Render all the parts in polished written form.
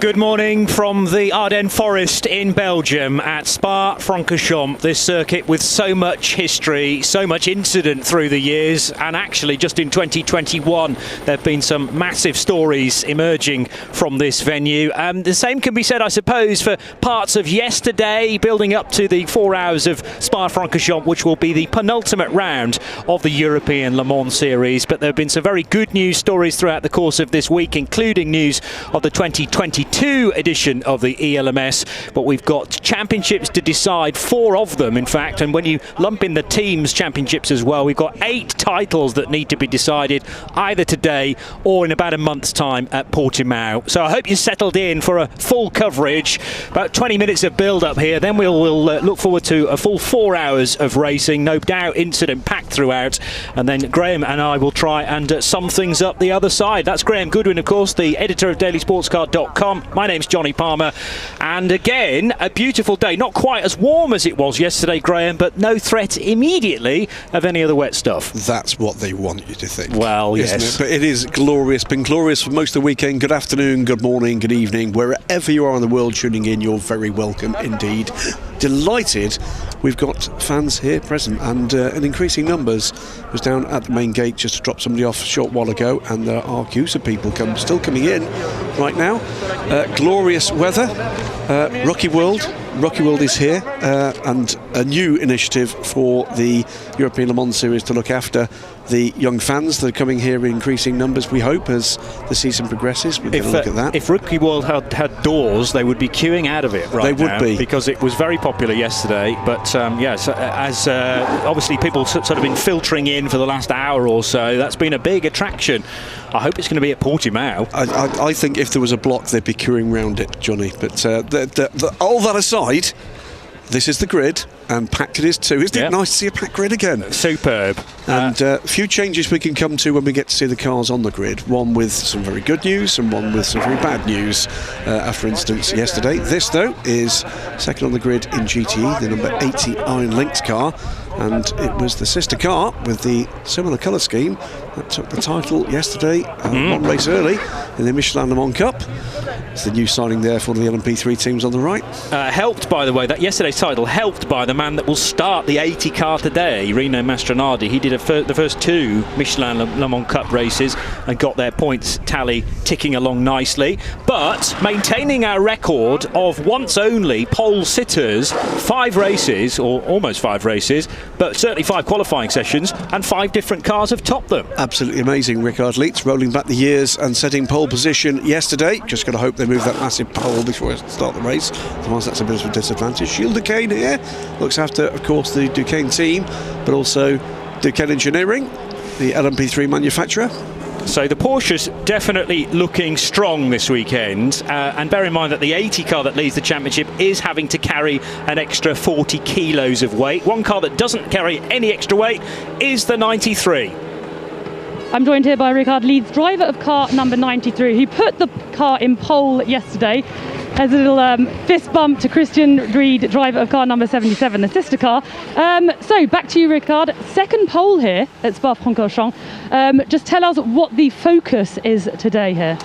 Good morning from the Ardennes Forest in Belgium at Spa-Francorchamps. This circuit with so much history, so much incident through the years, and actually just in 2021 there have been some massive stories emerging from this venue. The same can be said, I suppose, for parts of yesterday, building up to the 4 hours of Spa-Francorchamps, which will be the penultimate round of the European Le Mans Series. But there have been some very good news stories throughout the course of this week, including news of the 2022 edition of the ELMS, but we've got championships to decide, 4 of them in fact, and when you lump in the teams championships as well, we've got 8 titles that need to be decided either today or in about a month's time at Portimao. So I hope you settled in for a full coverage, about 20 minutes of build up here, then we'll look forward to a full 4 hours of racing, no doubt incident packed throughout, and then Graham and I will try and sum things up the other side. That's Graham Goodwin, of course, the editor of dailysportscar.com. My name's Johnny Palmer, and again, a beautiful day. Not quite as warm as it was yesterday, Graham, but no threat immediately of any of the wet stuff. That's what they want you to think. Well, yes. But it is glorious, been glorious for most of the weekend. Good afternoon, good morning, good evening. Wherever you are in the world tuning in, you're very welcome indeed. Delighted we've got fans here present, and in increasing numbers. I was down at the main gate just to drop somebody off a short while ago, and there are queues of people still coming in right now. Glorious weather. Rocky World is here, and a new initiative for the European Le Mans Series to look after the young fans that are coming here in increasing numbers, we hope, as the season progresses. We're going to look at that. If Rocky World had doors, they would be queuing out of it right now. They would be. Because it was very popular yesterday. But yes, as obviously people sort of been filtering in for the last hour or so, that's been a big attraction. I hope it's going to be at Portimao. I think if there was a block, they'd be queuing round it, Johnny. But all that aside, this is the grid, and packed it is too. Isn't it nice to see a packed grid again? Superb. And a few changes we can come to when we get to see the cars on the grid. One with some very good news and one with some very bad news. For instance, yesterday. This, though, is second on the grid in GTE, the number 80 Iron Linked car. And it was the sister car with the similar colour scheme that took the title yesterday, one race early in the Michelin Le Mans Cup. It's the new signing there for the LMP3 teams on the right. Helped, by the way, that yesterday's title helped by the man that will start the 80 car today, Rino Mastronardi. He did the first 2 Michelin Le Mans Cup races and got their points tally ticking along nicely. But maintaining our record of once only pole sitters, 5 races, or almost 5 races, but certainly 5 qualifying sessions, and 5 different cars have topped them. Absolutely amazing. Ricard Leitz rolling back the years and setting pole position yesterday. Just got to hope they move that massive pole before I start the race, otherwise that's a bit of a disadvantage. Gilles Duquesne here looks after, of course, the Duquesne team, but also Duquesne Engineering, the LMP3 manufacturer. So the Porsche's definitely looking strong this weekend, and bear in mind that the 80 car that leads the championship is having to carry an extra 40 kilos of weight. One car that doesn't carry any extra weight is the 93. I'm joined here by Ricard Leeds, driver of car number 93, who put the car in pole yesterday. As a little fist bump to Christian Reed, driver of car number 77, the sister car. So back to you, Ricard. Second pole here at Spa-Francorchamps. Just tell us what the focus is today here.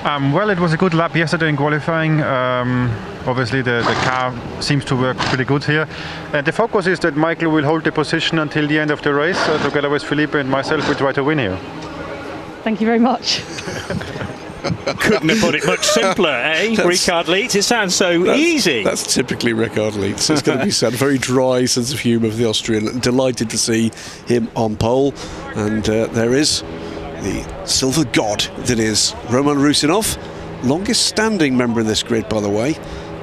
Well, it was a good lap yesterday in qualifying. Obviously the car seems to work pretty good here. The focus is that Michael will hold the position until the end of the race. Together with Felipe and myself, we try to win here. Thank you very much. Couldn't have put it much simpler, eh? Ricard Leitz, it sounds so easy. That's typically Ricard Leitz. It's going to be said. Very dry sense of humour of the Austrian. Delighted to see him on pole. And there is the silver god that is Roman Rusinov, longest standing member of this grid, by the way.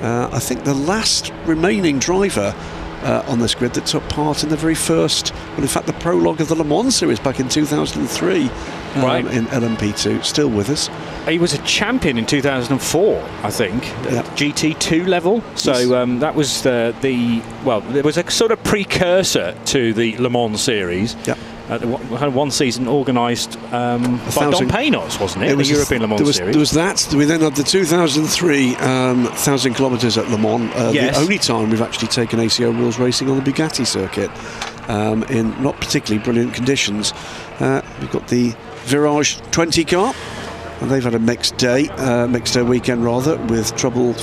I think the last remaining driver on this grid that took part in the very first, well, in fact, the prologue of the Le Mans Series back in 2003. Right. In LMP2, still with us. He was a champion in 2004, I think, at GT2 level. So that was well, there was a sort of precursor to the Le Mans Series. Yeah. One season organised by Don Paynos, wasn't it? It was the European Le Mans Series. There was that. We then had the 2003 1,000 kilometres at Le Mans. Yes. The only time we've actually taken ACO rules racing on the Bugatti circuit in not particularly brilliant conditions. We've got the Virage 20 car. and they've had a mixed day weekend rather, with trouble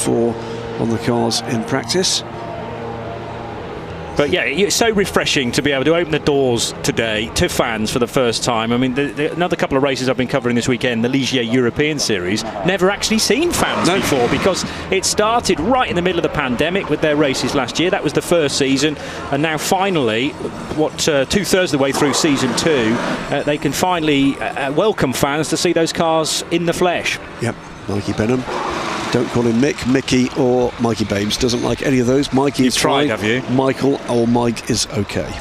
on the cars in practice. But yeah, it's so refreshing to be able to open the doors today to fans for the first time. I mean, another couple of races I've been covering this weekend, the Ligier European Series, never actually seen fans before, because it started right in the middle of the pandemic with their races last year. That was the first season, and now finally, two-thirds of the way through season 2, they can finally welcome fans to see those cars in the flesh. Yep, Mikey Benham. Don't call him Mick, Mickey or Mikey Babes. Doesn't like any of those. Mikey is fine. Have you? Michael or Mike is okay.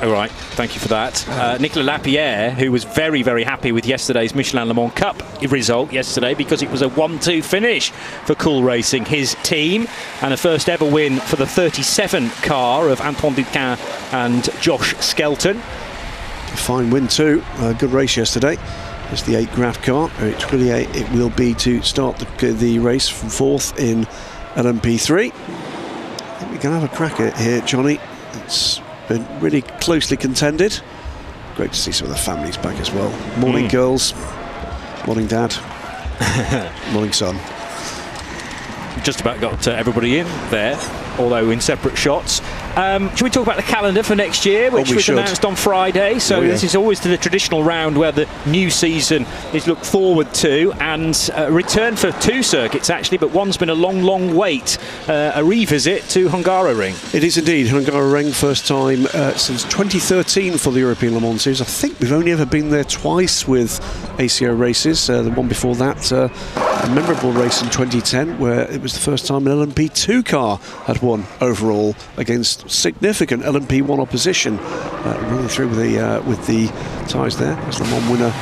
All right, thank you for that. Nicolas Lapierre, who was very, very happy with yesterday's Michelin Le Mans Cup result yesterday, because it was a 1-2 finish for Cool Racing, his team, and a first ever win for the 37 car of Antoine Duquin and Josh Skelton. A fine win too. Good race yesterday. It's the 8 Graf car. It will be to start the race from 4th in LMP3. I think we can have a crack at it here, Johnny. It's been really closely contended. Great to see some of the families back as well. Morning, girls. Morning, Dad. Morning, son. Just about got everybody in there, although in separate shots. Should we talk about the calendar for next year, which was announced on Friday? So this is always the traditional round where the new season is looked forward to, and a return for 2 circuits actually, but one's been a long, long wait, a revisit to Hungaroring. It is indeed Hungaroring, first time since 2013 for the European Le Mans Series. I think we've only ever been there twice with ACO races. The one before that, a memorable race in 2010, where it was the first time an LMP2 car had won overall against significant LMP1 opposition, running through with the tyres there. That's Le Mans winner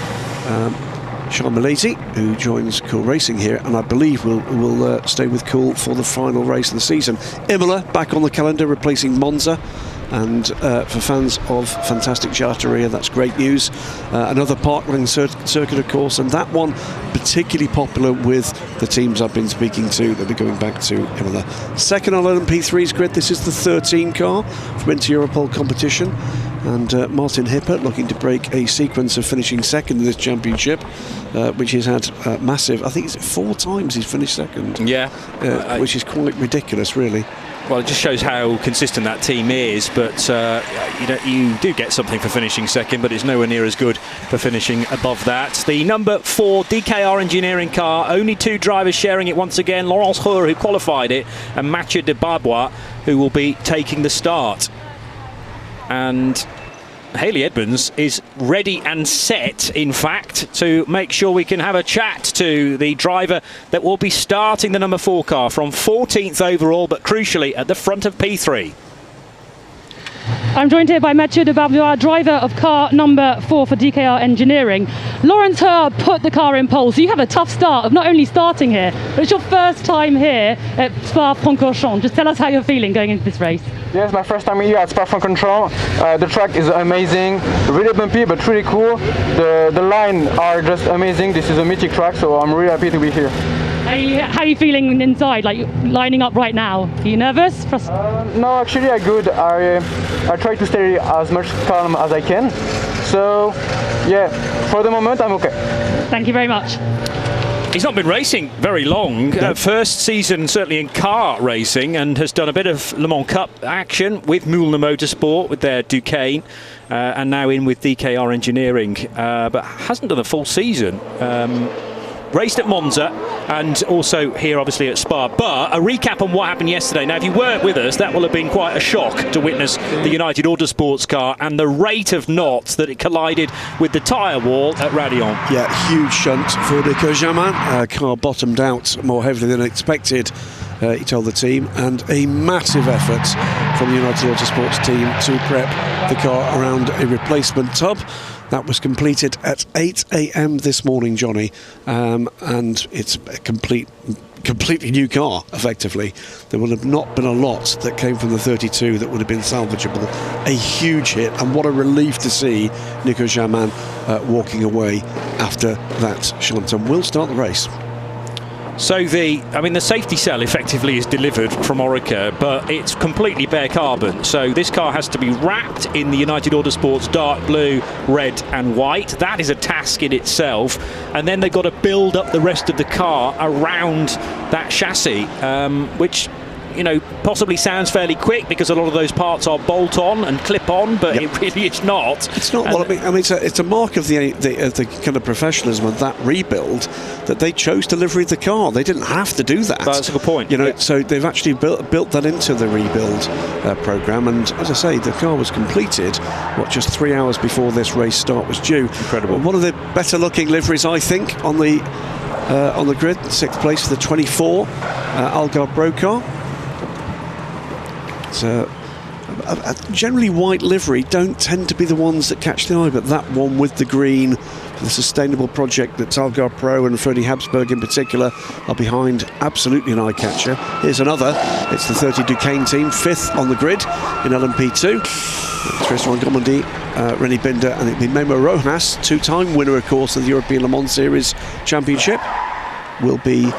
Charles Milesi, who joins Cool Racing here, and I believe will stay with Cool for the final race of the season. Imola back on the calendar, replacing Monza. And for fans of fantastic gelateria, that's great news. Another parkland circuit, of course, and that one particularly popular with the teams I've been speaking to. They'll be going back to Imola. Second on LMP3's grid, this is the 13 car from Inter-Europol competition. And Martin Hippert looking to break a sequence of finishing second in this championship, which he's had massive. I think it's 4 times he's finished second. Yeah. Which is quite ridiculous, really. Well, it just shows how consistent that team is, but you do get something for finishing second, but it's nowhere near as good for finishing above that. The number 4 DKR Engineering car, only 2 drivers sharing it once again. Laurence Heur, who qualified it, and Mathieu de Barbois, who will be taking the start. And Haley Edmonds is ready and set, in fact, to make sure we can have a chat to the driver that will be starting the number 4 car from 14th overall, but crucially at the front of P3. I'm joined here by Mathieu de Barbois, driver of car number 4 for DKR Engineering. Laurence Heur put the car in pole, so you have a tough start of not only starting here, but it's your first time here at Spa-Francorchamps. Just tell us how you're feeling going into this race. Yes, my first time here at Spa-Francorchamps. The track is amazing, really bumpy but really cool. The lines are just amazing. This is a mythic track, so I'm really happy to be here. How are you feeling inside, like lining up right now? Are you nervous? No, actually I'm good. I try to stay as much calm as I can. So, yeah, for the moment I'm okay. Thank you very much. He's not been racing very long. First season certainly in car racing, and has done a bit of Le Mans Cup action with Moulin Motorsport with their Duquesne, and now in with DKR Engineering, but hasn't done a full season. Raced at Monza and also here obviously at Spa. But a recap on what happened yesterday. Now, if you weren't with us, that will have been quite a shock to witness the United Autosports car and the rate of knots that it collided with the tyre wall at Raidillon. Yeah, huge shunt for Nico Jamin. Car bottomed out more heavily than expected, he told the team, and a massive effort from the United Autosports team to prep the car around a replacement tub. That was completed at 8 a.m. this morning, Johnny, and it's a completely new car, effectively. There would have not been a lot that came from the 32 that would have been salvageable. A huge hit, and what a relief to see Nico Jamin walking away after that shunt. And we'll start the race. So the safety cell effectively is delivered from Orica, but it's completely bare carbon. So this car has to be wrapped in the United Autosports dark blue, red and white. That is a task in itself. And then they've got to build up the rest of the car around that chassis, which, you know, possibly sounds fairly quick because a lot of those parts are bolt-on and clip-on, but it really is not. It's not. Well, I mean, it's a mark of the kind of professionalism of that rebuild that they chose to livery the car. They didn't have to do that. That's a good point. You know, so they've actually built that into the rebuild program. And as I say, the car was completed just 3 hours before this race start was due. Incredible. One of the better-looking liveries, I think, on the grid. 6th place for the 24 Algarve Pro car. It's a generally white livery don't tend to be the ones that catch the eye, but that one with the green, the sustainable project that Algarve Pro and Freddie Habsburg in particular are behind, absolutely an eye catcher. Here's another. It's the 30 Duquesne team, 5th on the grid in LMP2. Tristan Gomondi, René Binder, and it'll be Memo Rojas, 2-time winner, of course, of the European Le Mans Series Championship, will be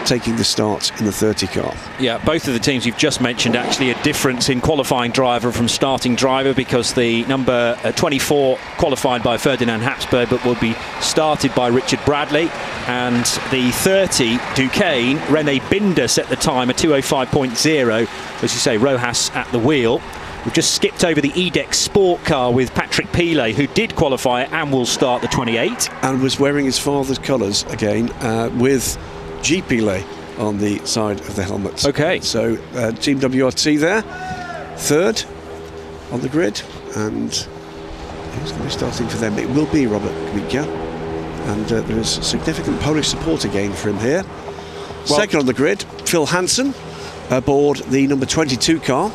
taking the start in the 30 car. Yeah, both of the teams you've just mentioned actually a difference in qualifying driver from starting driver, because the number 24 qualified by Ferdinand Habsburg but will be started by Richard Bradley, and the 30 Duquesne, René Binder set the time a 2:05.0, as you say, Rojas at the wheel. We've just skipped over the EDEX Sport car with Patrick Pilet, who did qualify and will start the 28. And was wearing his father's colours again, with G. Pilet on the side of the helmet. Okay. So Team WRT there, 3rd on the grid, and who's going to be starting for them? It will be Robert Kubica, and there is significant Polish support again for him here. Well, 2nd on the grid, Phil Hansen aboard the number 22 car.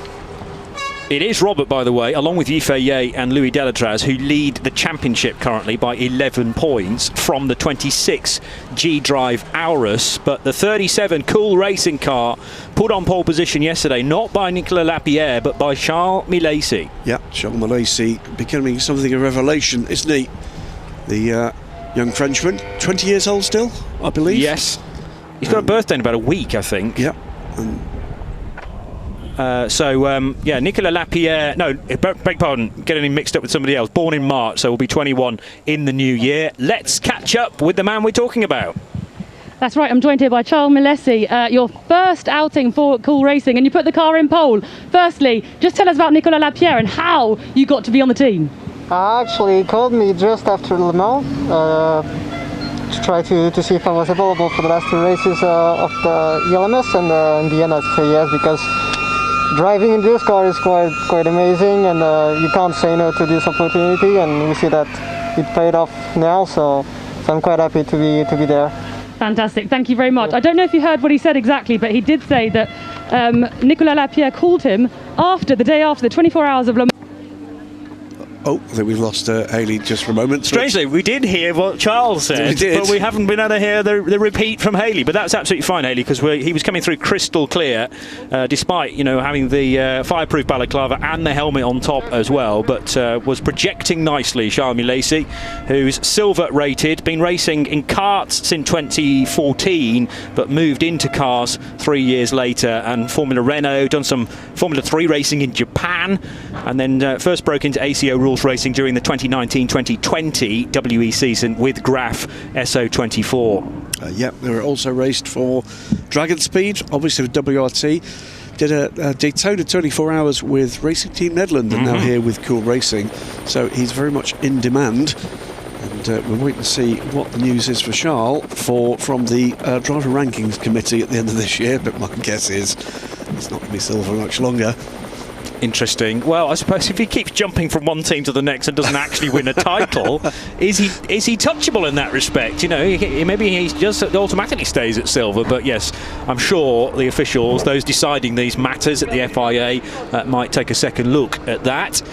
It is Robert, by the way, along with Yifei and Louis Delatraz, who lead the championship currently by 11 points from the 26 G-Drive Aurus. But the 37 Cool Racing car put on pole position yesterday, not by Nicolas Lapierre, but by Charles Milesi. Yeah, Charles Milesi becoming something of a revelation, isn't he? The young Frenchman, 20 years old still, I believe. Yes. He's got a birthday in about a week, I think. Yeah. Nicolas Lapierre, no, beg pardon, getting him mixed up with somebody else, born in March, so will be 21 in the new year. Let's catch up with the man we're talking about. That's right, I'm joined here by Charles Milesi, your first outing for Cool Racing, and you put the car in pole. Firstly, just tell us about Nicolas Lapierre and how you got to be on the team. Actually, he called me just after Le Mans to try to see if I was available for the last 2 races of the ELMS, and in the end I said yes, because driving in this car is quite amazing, and you can't say no to this opportunity, and we see that it paid off now, so I'm quite happy to be there. Fantastic, thank you very much. I don't know if you heard what he said exactly, but he did say that Nicolas Lapierre called him the day after the 24 hours of Le Mans. Oh, I think we've lost Hayley just for a moment. Strangely, we did hear what Charles said, but we haven't been able to hear the repeat from Hayley. But that's absolutely fine, Hayley, because he was coming through crystal clear, despite having the fireproof balaclava and the helmet on top as well. But was projecting nicely, Charles Milesi, who's silver rated, been racing in karts since 2014, but moved into cars 3 years later, and Formula Renault, done some Formula 3 racing in Japan, and then first broke into ACO rules racing during the 2019-2020 WE season with Graf SO24. They were also raced for Dragon Speed, obviously with WRT. Did a Daytona 24 hours with Racing Team Nederland, and now here with Cool Racing. So he's very much in demand. And we'll wait and see what the news is for Charles from the driver rankings committee at the end of this year. But my guess is it's not going to be silver much longer. Interesting. Well, I suppose if he keeps jumping from one team to the next and doesn't actually win a title, is he touchable in that respect? Maybe he just automatically stays at silver. But yes, I'm sure the officials, those deciding these matters at the FIA, might take a second look at that.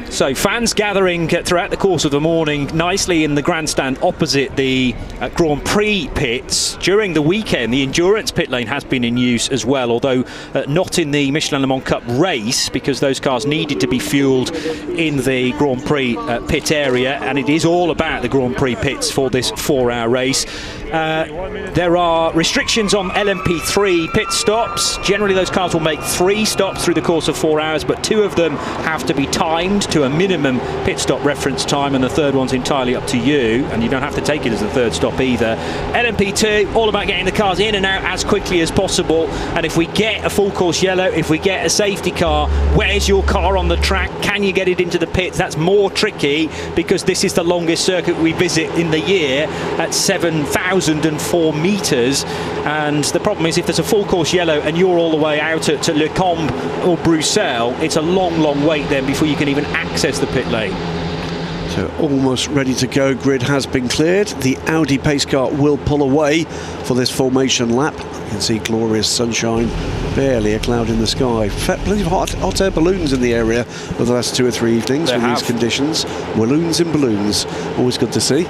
So fans gathering throughout the course of the morning nicely in the grandstand opposite the Grand Prix pits. During the weekend, the endurance pit lane has been in use as well, although not in the Michelin Le Mans Cup race, because those cars needed to be fueled in the Grand Prix pit area, and it is all about the Grand Prix pits for this 4-hour race. There are restrictions on LMP3 pit stops. Generally those cars will make 3 stops through the course of 4 hours, but 2 of them have to be timed to a minimum pit stop reference time, and the third one's entirely up to you, and you don't have to take it as the third stop either. LMP2, all about getting the cars in and out as quickly as possible, and if we get a full course yellow, if we get a safety car, where's your car on the track? Can you get it into the pits? That's more tricky, because this is the longest circuit we visit in the year at 7,004 metres, and the problem is if there's a full course yellow and you're all the way out to Le Combe or Bruxelles, it's a long wait then before you can even access the pit lane. So almost ready to go. Grid has been cleared. The Audi pace car will pull away for this formation lap. You can see glorious sunshine, barely a cloud in the sky. Plenty of hot air balloons in the area over the last 2 or 3 evenings with these conditions. Walloons in balloons, always good to see.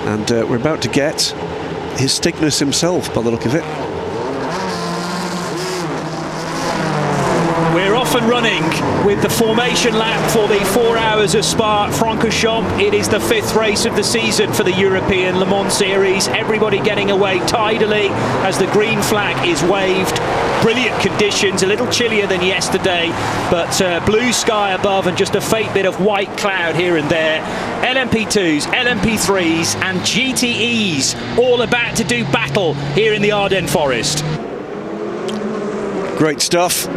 And we're about to get his Stigness himself by the look of it. We're off and running with the formation lap for the 4 hours of Spa-Francorchamps. It is the 5th race of the season for the European Le Mans Series. Everybody getting away tidily as the green flag is waved. Brilliant conditions, a little chillier than yesterday, but blue sky above and just a faint bit of white cloud here and there. LMP2s, LMP3s and GTEs all about to do battle here in the Ardennes Forest. Great stuff.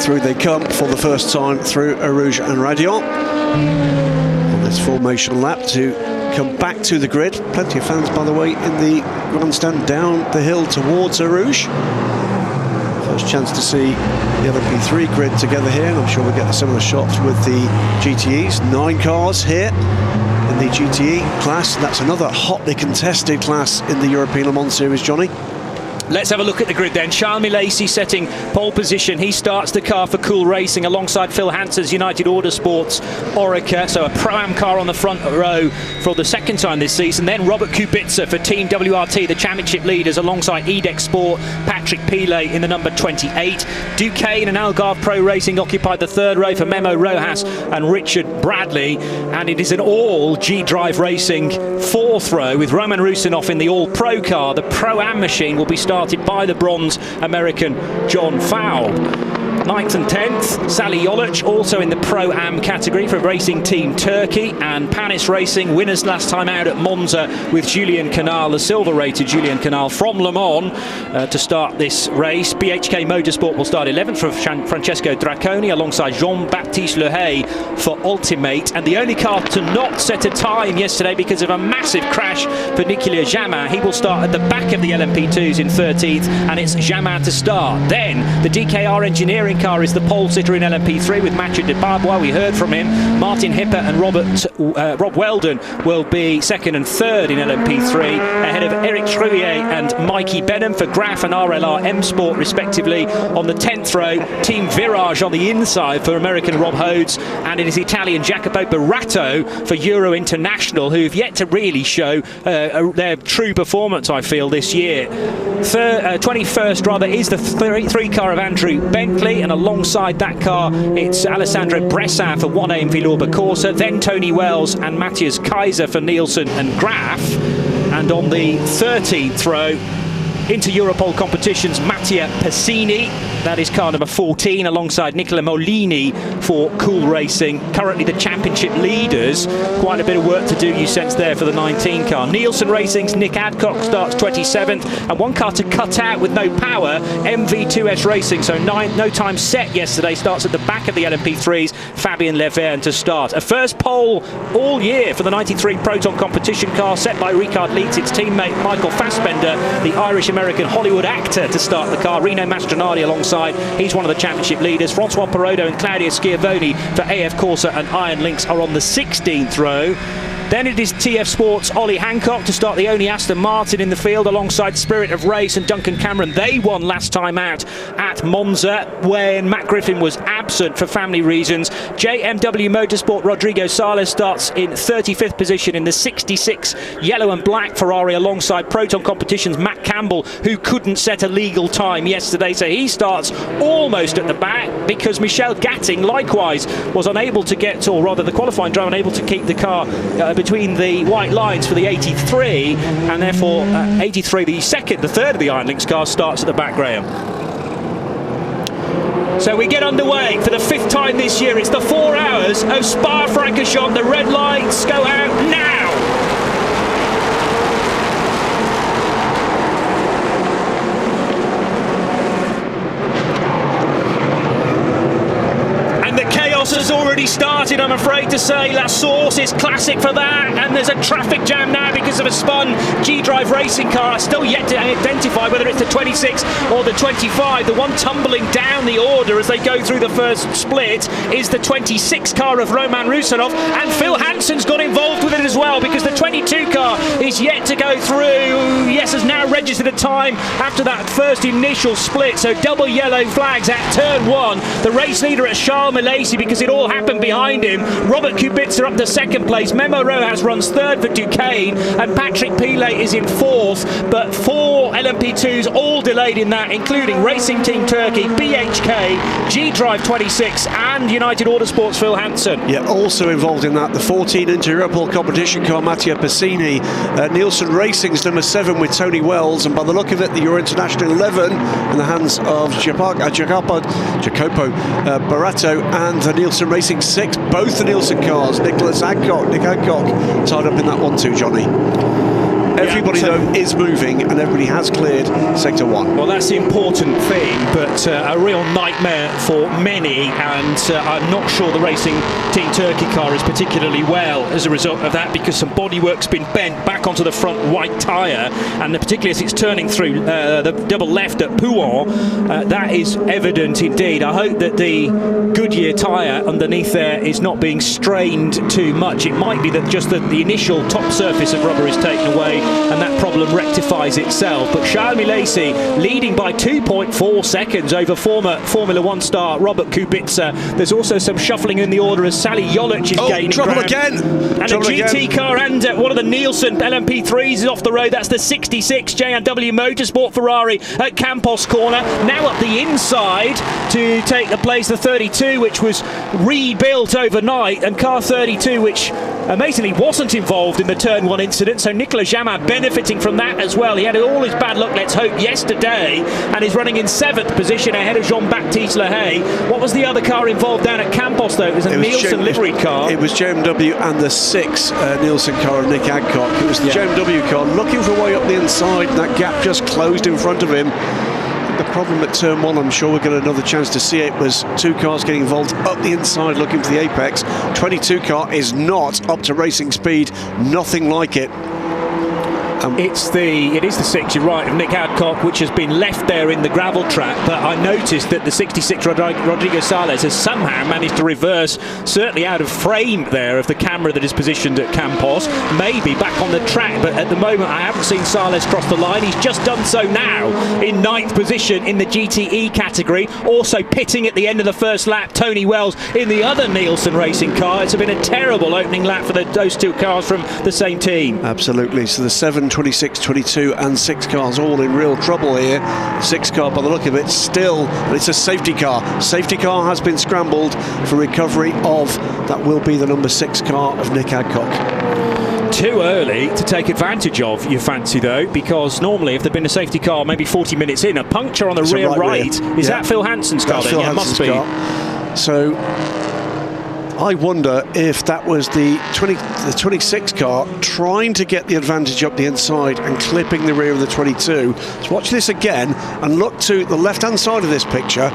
Through they come for the first time through Eau Rouge and Radiant on this formation lap to come back to the grid. Plenty of fans, by the way, in the grandstand down the hill towards Eau Rouge. First chance to see the LMP3 grid together here, and I'm sure we'll get some of the shots with the GTEs. 9 cars here in the GTE class. That's another hotly contested class in the European Le Mans Series, Johnny. Let's have a look at the grid then. Charles Milesi setting pole position. He starts the car for Cool Racing alongside Phil Hansen's United Autosports Orica. So a Pro-Am car on the front row for the second time this season. Then Robert Kubica for Team WRT, the championship leaders, alongside EDEX Sport, Patrick Pilet in the number 28. Duquesne and Algarve Pro Racing occupied the third row for Memo Rojas and Richard Bradley. And it is an all G-Drive Racing fourth row with Roman Rusinov in the all-pro car. The Pro-Am machine will be started by the bronze American John Fowle. 9th and 10th, Sally Jolic, also in the Pro-Am category for Racing Team Turkey, and Panis Racing, winners last time out at Monza with Julien Canal, the silver-rated Julien Canal from Le Mans to start this race. BHK Motorsport will start 11th for Francesco Draconi alongside Jean-Baptiste Lehay for Ultimate, and the only car to not set a time yesterday because of a massive crash for Nicolas Jamin. He will start at the back of the LMP2s in 13th, and it's Jamin to start. Then the DKR Engineering car is the pole sitter in LMP3 with Mathieu de Barbois. We heard from him. Martin Hipper and Rob Weldon will be second and third in LMP3 ahead of Eric Truier and Mikey Benham for Graf and RLR M Sport respectively. On the 10th row, Team Virage on the inside for American Rob Hodes, and it is Italian Jacopo Barato for Euro International, who have yet to really show their true performance, I feel, this year. 21st rather is the three car of Andrew Bentley, and alongside that car it's Alessandro Bressan for 1AM Villorba Corsa, then Tony Wells and Matthias Kaiser for Nielsen and Graf. And on the 13th row, into Europol competitions, Mattia Passini, that is car number 14, alongside Nicola Molini for Cool Racing, currently the championship leaders. Quite a bit of work to do, you sense there, for the 19 car. Nielsen Racing's Nick Adcock starts 27th, and one car to cut out with no power, MV2S Racing, so no time set yesterday, starts at the back of the LMP3s, Fabien Leverne to start. A first pole all year for the 93 Proton competition car, set by Ricard Leeds, its teammate Michael Fassbender, the Irish-American Hollywood actor, to start the car. Rino Mastronardi alongside, he's one of the championship leaders. Francois Perotto and Claudio Schiavoni for AF Corsa and Iron Lynx are on the 16th row. Then it is TF Sports' Ollie Hancock to start the only Aston Martin in the field alongside Spirit of Race and Duncan Cameron. They won last time out at Monza when Matt Griffin was absent for family reasons. JMW Motorsport Rodrigo Sales starts in 35th position in the 66 yellow and black Ferrari alongside Proton Competition's Matt Campbell, who couldn't set a legal time yesterday, so he starts almost at the back because Michel Gatting likewise was unable to get, or rather the qualifying driver unable to keep the car between the white lines for the 83, and therefore 83, the third of the Iron Lynx cars, starts at the back, Graham. So we get underway for the 5th time this year. It's the 4 hours of Spa-Francorchamps. The red lights go out now. Has already started, I'm afraid to say. La Source is classic for that, and there's a traffic jam now because of a spun G-Drive racing car. Still yet to identify whether it's the 26 or the 25. The one tumbling down the order as they go through the first split is the 26 car of Roman Rusanov, and Phil Hansen's got involved with it as well because the 22 car is yet to go through. Yes, has now registered a time after that first initial split, so double yellow flags at turn 1. The race leader at Charles Milesi, because it all happened behind him. Robert Kubica up to 2nd place. Memo Rojas runs 3rd for Duquesne, and Patrick Pilet is in 4th. But 4 LMP2s all delayed in that, including Racing Team Turkey, BHK, G-Drive 26, and United Autosports Phil Hansen. Yeah, also involved in that, the 14-inch Europol competition car Mattia Passini. Nielsen Racing's number 7 with Tony Wells, and by the look of it, the Euro International 11 in the hands of Jacopo Barato, and the Nielsen Racing 6, both the Nielsen cars. Nick Adcock tied up in that one too, Johnny. Everybody, though, is moving, and everybody has cleared Sector 1. Well, that's the important thing, but a real nightmare for many, and I'm not sure the Racing Team Turkey car is particularly well as a result of that, because some bodywork's been bent back onto the front white tyre, and particularly as it's turning through the double left at Pouan, that is evident indeed. I hope that the Goodyear tyre underneath there is not being strained too much. It might be that just the initial top surface of rubber is taken away, and that problem rectifies itself. But Charles Milesi leading by 2.4 seconds over former Formula 1 star Robert Kubica. There's also some shuffling in the order as Sally Jolic is gaining trouble ground. again! And trouble a GT again. car and one of the Nielsen LMP3s is off the road. That's the 66 JMW Motorsport Ferrari at Campos corner. Now up the inside to take the place of the 32, which was rebuilt overnight, and car 32, which amazingly wasn't involved in the turn 1 incident. So Nicolas Jamin benefiting from that as well. He had all his bad luck, let's hope, yesterday, and is running in 7th position ahead of Jean-Baptiste Lehay. What was the other car involved down at Campos, though? It was a Nielsen liveried car. It was JMW and the 6 Nielsen car of Nick Adcock. It was the JMW car looking for a way up the inside, and that gap just closed in front of him. The problem at turn 1, I'm sure we'll get another chance to see it, was 2 cars getting involved up the inside looking for the apex. 22 car is not up to racing speed, nothing like it. It is the 6, you're right, of Nick Adcock, which has been left there in the gravel trap, but I noticed that the 66 Rodrigo Sales has somehow managed to reverse, certainly out of frame there of the camera that is positioned at Campos, maybe back on the track, but at the moment I haven't seen Sales cross the line. He's just done so now in 9th position in the GTE category, also pitting at the end of the first lap Tony Wells in the other Nielsen Racing car. It's been a terrible opening lap for those 2 cars from the same team. Absolutely, so the 7, 26, 22 and 6 cars all in real trouble here. 6 car, by the look of it, still, but it's a safety car. Safety car has been scrambled for recovery of, that will be the number 6 car of Nick Adcock. Too early to take advantage of, you fancy, though, because normally if there'd been a safety car maybe 40 minutes in, a puncture on the rear right. Is that Phil Hansen's car? Phil Hansen's must be. Car. So I wonder if that was the 26 car trying to get the advantage up the inside and clipping the rear of the 22. So watch this again and look to the left-hand side of this picture.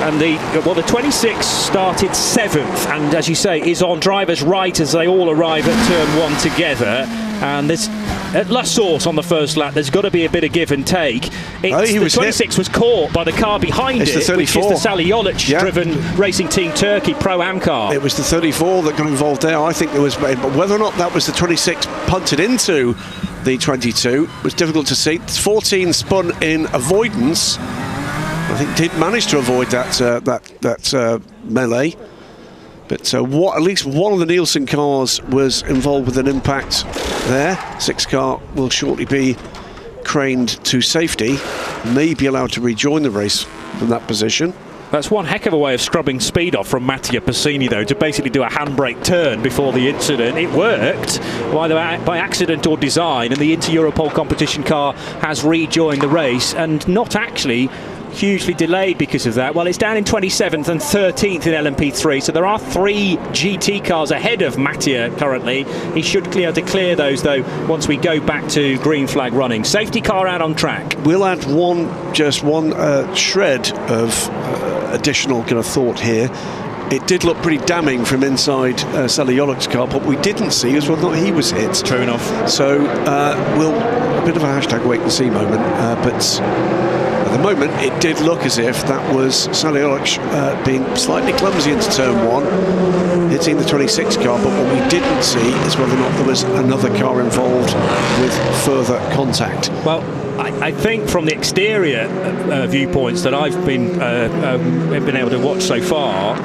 And the 26 started 7th, and as you say, is on driver's right as they all arrive at turn 1 together. And there's at La Source on the first lap, there's got to be a bit of give and take. The 26 was caught by the car behind it, the 34. which is the Sally Jolic-driven Racing Team Turkey Pro-Am car. It was the 34 that got involved there. I think there was, but whether or not that was the 26 punted into the 22 was difficult to see. 14 spun in avoidance. I think did manage to avoid that melee. But at least one of the Nielsen cars was involved with an impact there. 6 car will shortly be craned to safety, may be allowed to rejoin the race from that position. That's one heck of a way of scrubbing speed off from Mattia Passini, though, to basically do a handbrake turn before the incident. It worked, either by accident or design, and the Inter-Europol competition car has rejoined the race, and not actually hugely delayed because of that. Well, it's down in 27th and 13th in LMP3, so there are 3 GT cars ahead of Mattia currently. He should be able to clear those, though, once we go back to green flag running. Safety car out on track. We'll add just one shred of additional kind of thought here. It did look pretty damning from inside Sally Jolic's car, but we didn't see as whether or not he was hit. True enough. So a bit of a hashtag wait and see moment, but at the moment it did look as if that was Sally Jolic being slightly clumsy into turn 1, hitting the 26 car, but what we didn't see is whether or not there was another car involved with further contact. Well, I think from the exterior viewpoints that I've been able to watch so far,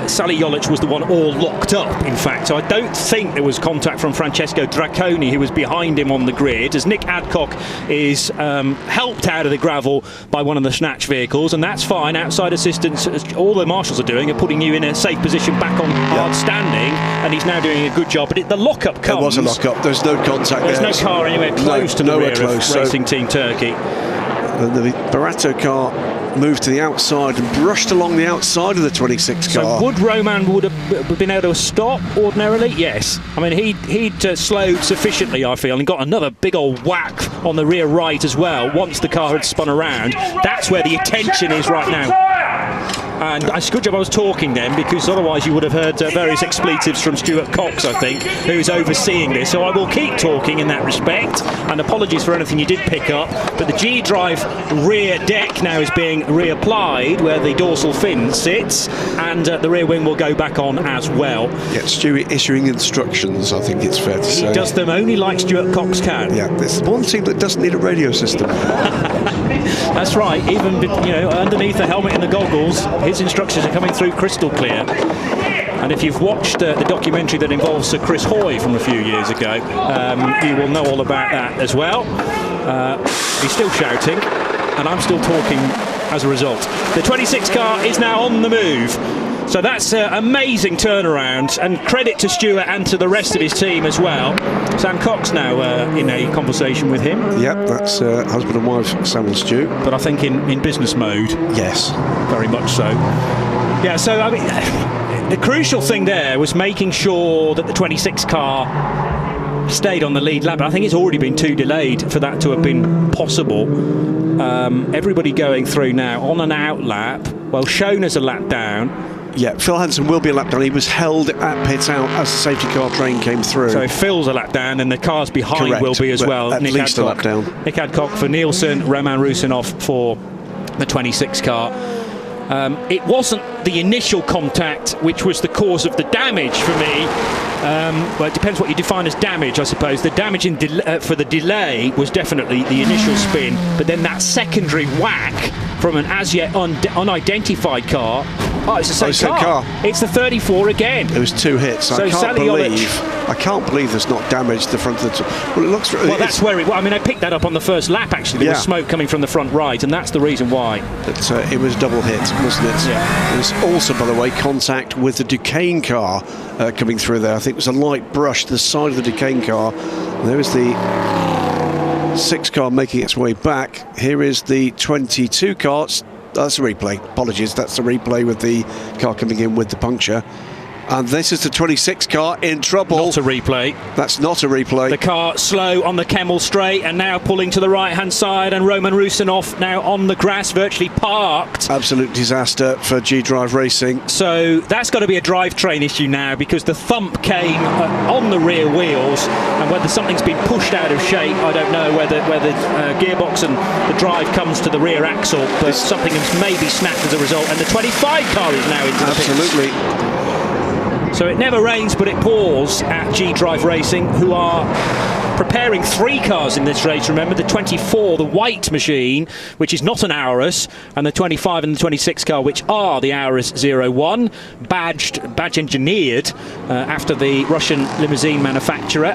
Sally Jolic was the one all locked up, in fact. So I don't think there was contact from Francesco Dracconi, who was behind him on the grid, as Nick Adcock is helped out of the gravel by one of the snatch vehicles, and that's fine. Outside assistance, all the marshals are doing, are putting you in a safe position back on hard standing, and and he's now doing a good job. But the lockup comes. There was a lockup. There's no contact there. There's no car anywhere close to the rear of Racing Team Turkey. The Barato car moved to the outside and brushed along the outside of the 26 car. So would Roman would have been able to stop ordinarily? Yes. I mean, he'd slowed sufficiently, I feel, and got another big old whack on the rear right as well once the car had spun around. That's where the attention is right now. And it's a good job I was talking then, because otherwise you would have heard various expletives from Stuart Cox, I think, who's overseeing this. So I will keep talking in that respect, and apologies for anything you did pick up. But the G-Drive rear deck now is being reapplied where the dorsal fin sits, and the rear wing will go back on as well. Yeah, Stuart issuing instructions, I think it's fair to say. He does them only like Stuart Cox can. Yeah, it's one team that doesn't need a radio system. That's right. Even underneath the helmet and the goggles, his instructions are coming through crystal clear. And if you've watched the documentary that involves Sir Chris Hoy from a few years ago, you will know all about that as well. He's still shouting, and I'm still talking as a result. The 26 car is now on the move. So that's an amazing turnaround, and credit to Stuart and to the rest of his team as well. Sam Cox now in a conversation with him. Yep, that's husband and wife, Sam and Stu. But I think in business mode. Yes. Very much so. Yeah, so I mean, the crucial thing there was making sure that the 26 car stayed on the lead lap. But I think it's already been too delayed for that to have been possible. Everybody going through now on an out lap. Well, Schoner's a lap down. Yeah, Phil Hansen will be a lap down. He was held at pit out as the safety car train came through. So if Phil's a lap down, then the cars behind Correct, will be as well. At Nick least Adcock, a lap down. Nick Adcock for Nielsen, Roman Rusinov for the 26 car. It wasn't the initial contact which was the cause of the damage for me. Well, it depends what you define as damage, I suppose. The damage for the delay was definitely the initial spin, but then that secondary whack from an as yet unidentified car. Oh, it's the same car. It's the 34 again. There was two hits. So I can't believe there's not damaged the front of the... Well, it looks... Well, that's where it... Well, I mean, I picked that up on the first lap, actually. There was smoke coming from the front right, and that's the reason why. But it was double hit, wasn't it? Yeah. There was also, by the way, contact with the Duquesne car coming through there. I think it was a light brush to the side of the Duquesne car. There was the 6 car making its way back. Here is the 22 car. That's a replay. Apologies, that's a replay with the car coming in with the puncture. And this is the 26 car in trouble. Not a replay. That's not a replay. The car slow on the Kemmel straight and now pulling to the right-hand side, and Roman Rusinov now on the grass, virtually parked. Absolute disaster for G-Drive Racing. So that's got to be a drivetrain issue now, because the thump came on the rear wheels, and whether something's been pushed out of shape, I don't know, whether gearbox and the drive comes to the rear axle, but something has maybe snapped as a result, and the 25 car is now into the pits. Absolutely. So it never rains, but it pours at G-Drive Racing, who are preparing 3 cars in this race. Remember, the 24, the white machine, which is not an Aurus, and the 25 and the 26 car, which are the Aurus 01, badge engineered after the Russian limousine manufacturer.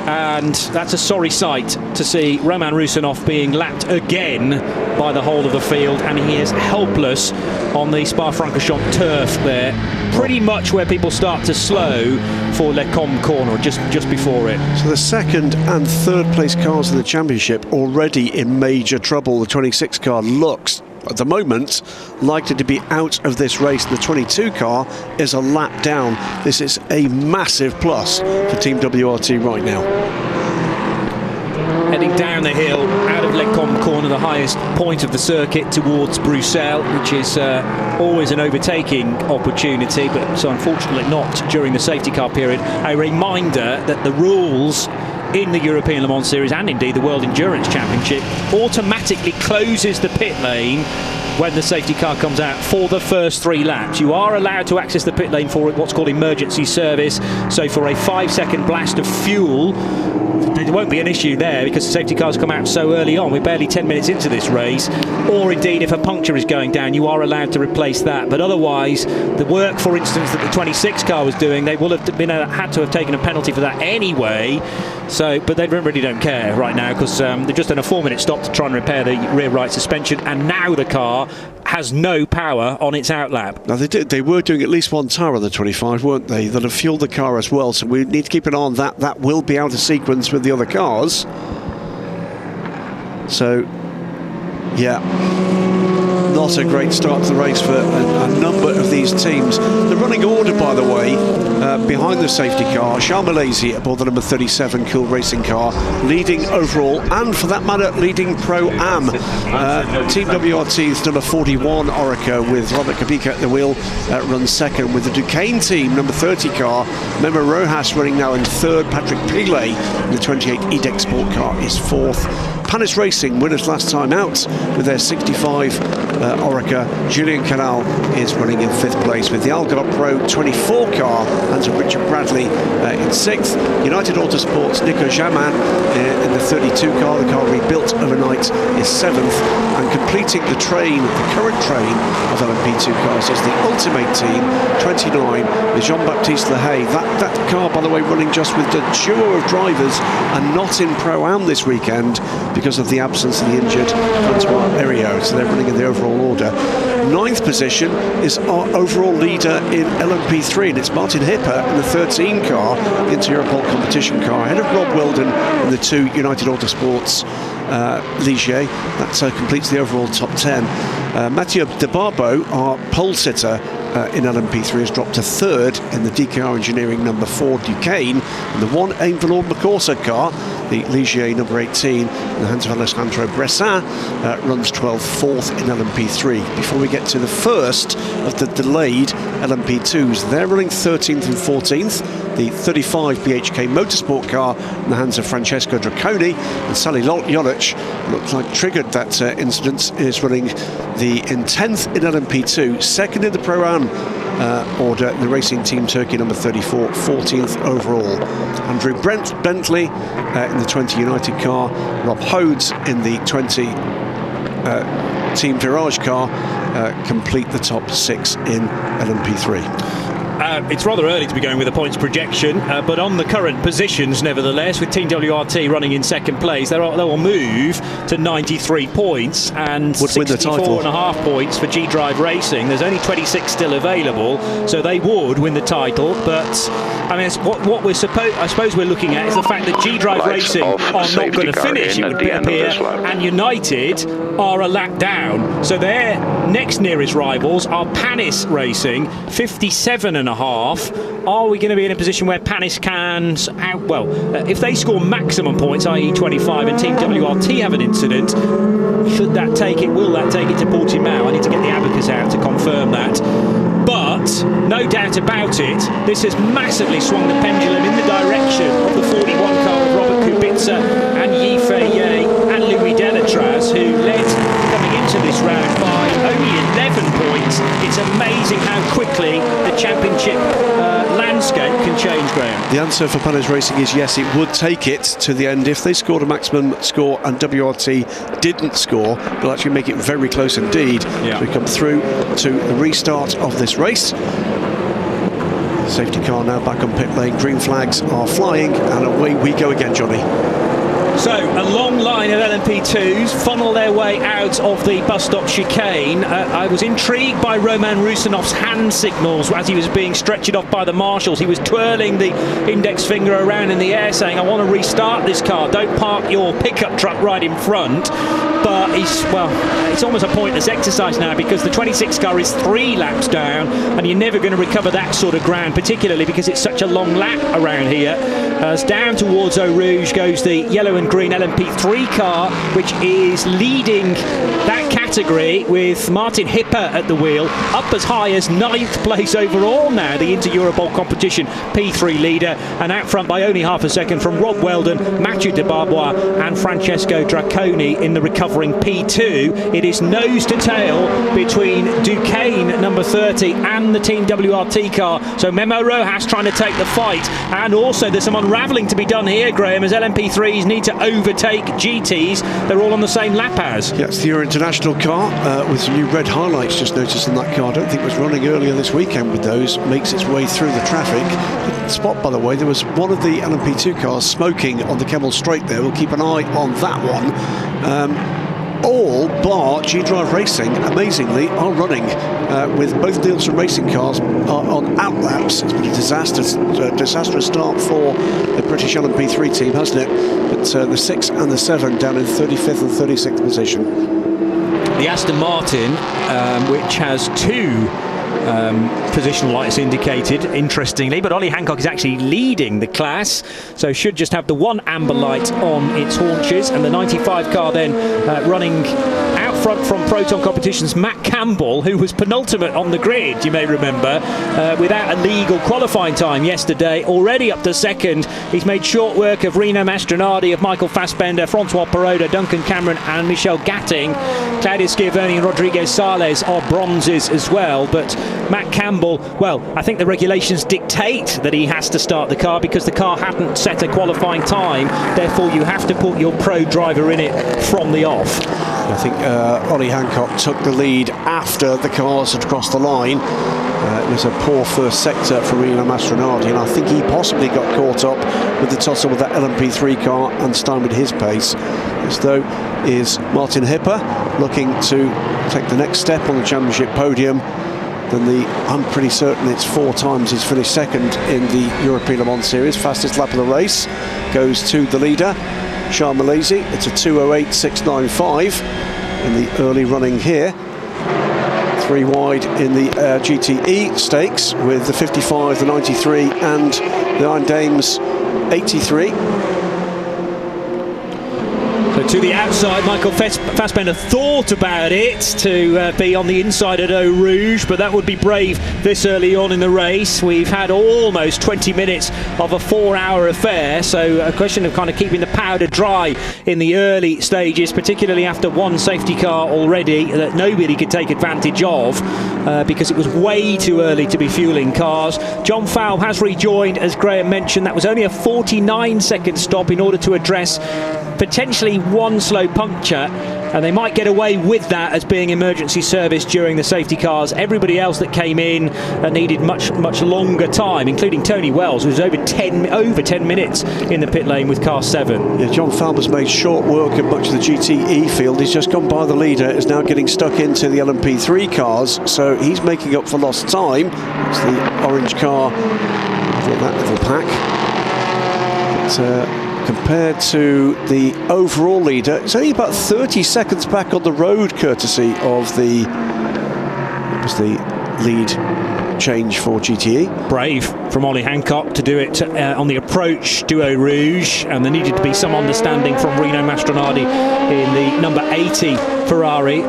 And that's a sorry sight to see Roman Rusinov being lapped again by the whole of the field, and he is helpless on the Spa-Francorchamps turf there, pretty much where people start to slow for Le Combe corner, just before it. So the second and third place cars in the championship already in major trouble. The 26 car looks, at the moment, likely to be out of this race. The 22 car is a lap down. This is a massive plus for Team WRT right now. Heading down the hill out of Le Combe corner, the highest point of the circuit, towards Bruxelles, which is always an overtaking opportunity, but so unfortunately not during the safety car period. A reminder that the rules in the European Le Mans Series, and indeed the World Endurance Championship, automatically closes the pit lane when the safety car comes out for the first 3 laps. You are allowed to access the pit lane for what's called emergency service, so for a 5-second blast of fuel, there won't be an issue there, because the safety cars come out so early on. We're barely 10 minutes into this race. Or indeed, if a puncture is going down, you are allowed to replace that. But otherwise, the work, for instance, that the 26 car was doing, they will have had to have taken a penalty for that anyway. So, but they really don't care right now, because they've just done a 4-minute stop to try and repair the rear right suspension, and now the car has no power on its outlap. Now they were doing at least one tyre on the 25, weren't they? That'll fuel the car as well, so we need to keep an eye on that. That will be out of sequence with the other cars. So, yeah, not a great start to the race for a number of these teams. The running order, by the way, behind the safety car, Charles Malaysia aboard the number 37 Cool Racing car, leading overall, and for that matter, leading Pro-Am. Team WRT's number 41 Orica, with Robert Kubica at the wheel, runs second, with the Duquesne team number 30 car, Memo Rojas running now in third, Patrick Pilet in the 28 EDEX Sport car is fourth. Panis Racing, winners last time out with their 65 Orica. Julian Canal is running in 5th place, with the Algarve Pro 24 car and Richard Bradley in 6th. United Autosports Nico Jamin in the 32 car, the car rebuilt overnight, is 7th, and completing the current train of LMP2 cars is the Ultimate Team 29 with Jean-Baptiste Lehay. That car, by the way, running just with the duo of drivers and not in Pro-Am this weekend because of the absence of the injured Francois Heriot, so they're running in the overall order. 9th position is our overall leader in LMP3, and it's Martin Hipper in the 13 car, the Intereuropol competition car, ahead of Rob Weldon in the 2 United Autosports Ligier. That completes the overall top 10. Mathieu De Barbo, our pole sitter in LMP3, has dropped to 3rd in the DKR Engineering number 4 Duquesne, and the 1 Aim Valor Macorsa car, the Ligier number 18 in the hands of Alessandro Bressan, runs 12th, 4th in LMP3. Before we get to the first of the delayed LMP2s, they're running 13th and 14th. The 35 BHK Motorsport car in the hands of Francesco Dracconi, and Sally Jolic, looks like triggered that incident, is running in 10th in LMP2, 2nd in the Pro-Am order in the Racing Team Turkey number 34, 14th overall. Andrew Bentley in the 20 United car, Rob Hodes in the 20 Team Virage car complete the top 6 in LMP3. It's rather early to be going with a points projection, but on the current positions, nevertheless, with Team WRT running in 2nd place, they will move to 93 points and 64.5 points for G-Drive Racing. There's only 26 still available, so they would win the title. But I mean, what I suppose we're looking at is the fact that G-Drive Racing are not going to finish, it would appear, and United are a lap down. So their next nearest rivals are Panis Racing, 57.5 2.5. Are we going to be in a position where Panis Can's out? Well, if they score maximum points, i.e. 25, and Team WRT have an incident, should that take it? Will that take it to Portimao? I need to get the abacus out to confirm that. But no doubt about it, this has massively swung the pendulum in the direction of the 41 car of Robert Kubica and Yifei and Louis Delatraz, who led coming into this round by only 11 points. It's amazing how quickly the championship landscape can change, Graham. The answer for Panis Racing is yes, it would take it to the end. If they scored a maximum score and WRT didn't score, it'll actually make it very close indeed. Yeah. So we come through to the restart of this race. Safety car now back on pit lane, green flags are flying, and away we go again, Johnny. So a long line of LMP2s funnel their way out of the bus stop chicane. I was intrigued by Roman Rusinov's hand signals as he was being stretched off by the marshals. He was twirling the index finger around in the air saying, I want to restart this car, don't park your pickup truck right in front. But it's almost a pointless exercise now, because the 26 car is 3 laps down and you're never going to recover that sort of ground, particularly because it's such a long lap around here. As down towards Eau Rouge goes the yellow and green LMP3 car, which is leading that category with Martin Hipper at the wheel, up as high as 9th place overall now, the Inter-Europol competition P3 leader, and out front by only half a second from Rob Weldon, Mathieu de Barbois and Francesco Draconi in the recovering P2. It is nose to tail between Duquesne, number 30, and the Team WRT car. So Memo Rojas trying to take the fight, and also there's some unravelling to be done here, Graham, as LMP3s need to overtake GTs. They're all on the same lap as. Yeah, it's the Euro International car with some new red highlights just noticed on that car. I don't think it was running earlier this weekend with those. Makes its way through the traffic. Didn't spot, by the way, there was one of the LMP2 cars smoking on the Kemmel Straight there. We'll keep an eye on that one. All bar G-Drive Racing, amazingly, are running with both Nielsen Racing cars on outlaps. It's been a disastrous start for the British LMP3 team, hasn't it? But the 6 and the 7 down in 35th and 36th position. The Aston Martin, which has 2 position lights indicated, interestingly, but Ollie Hancock is actually leading the class, so should just have the 1 amber light on its haunches, and the 95 car then running out front from Proton Competitions, Matt Campbell, who was penultimate on the grid, you may remember, without a legal qualifying time yesterday, already up to 2nd. He's made short work of Rino Mastronardi, of Michael Fassbender, Francois Perroda, Duncan Cameron and Michel Gatting. Claudio Schiavone and Rodriguez Sales are bronzes as well, but Matt Campbell, well, I think the regulations dictate that he has to start the car because the car hadn't set a qualifying time, therefore you have to put your pro driver in it from the off. I think Ollie Hancock took the lead after the cars had crossed the line. It was a poor first sector for Rino Mastronardi, and I think he possibly got caught up with the tussle with that LMP3 car and stymied his pace. This, though, is Martin Hipper looking to take the next step on the championship podium. I'm pretty certain it's 4 times he's finished 2nd in the European Le Mans Series. Fastest lap of the race goes to the leader, Charles Malaysia. It's a 2:08.695 in the early running here. 3 wide in the GTE stakes with the 55, the 93 and the Iron Dames 83. So to the outside, Michael Fassbender thought about it to be on the inside at Eau Rouge, but that would be brave this early on in the race. We've had almost 20 minutes of a 4-hour affair, so a question of kind of keeping the powder dry in the early stages, particularly after 1 safety car already that nobody could take advantage of because it was way too early to be fueling cars. John Fowle has rejoined, as Graham mentioned. That was only a 49-second stop in order to address potentially 1 slow puncture, and they might get away with that as being emergency service during the safety cars. Everybody else that came in needed much longer time, including Tony Wells, who was over 10 minutes in the pit lane with car 7. Yeah, John Falmer's made short work of much of the GTE field. He's just gone by the leader, is now getting stuck into the LMP3 cars, so he's making up for lost time. It's the orange car for that little pack. But, compared to the overall leader, it's only about 30 seconds back on the road, courtesy of the lead change for GTE. Brave from Ollie Hancock to do it on the approach Duo Rouge, and there needed to be some understanding from Rino Mastronardi in the number 80 Ferrari.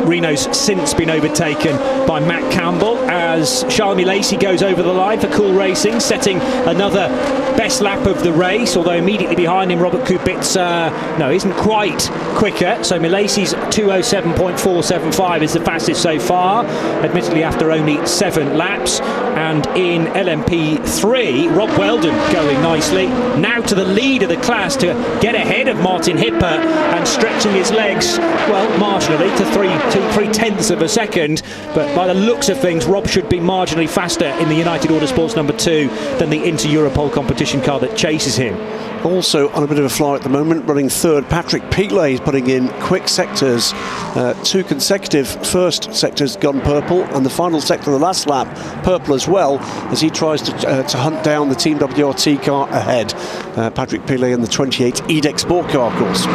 Reno's since been overtaken by Matt Campbell as Charles Milesi goes over the line for Cool Racing, setting another best lap of the race, although immediately behind him Robert Kubica isn't quite quicker, so Milesi's 2:07.475 is the fastest so far, admittedly after only 7 laps. And in LMP3, Rob Weldon going nicely, now to the lead of the class to get ahead of Martin Hipper and stretching his legs, well, marginally to 3/10 of a second, but by the looks of things Rob should be marginally faster in the United Autosports number 2 than the Inter-Europol competition car that chases him. Also on a bit of a flyer at the moment, running third, Patrick Pilet is putting in quick sectors, 2 consecutive first sectors gone purple, and the final sector, the last lap, purple as well, as he tries to hunt down the Team WRT car ahead. Patrick Pilet in the 28 EDEX Sport car, of course.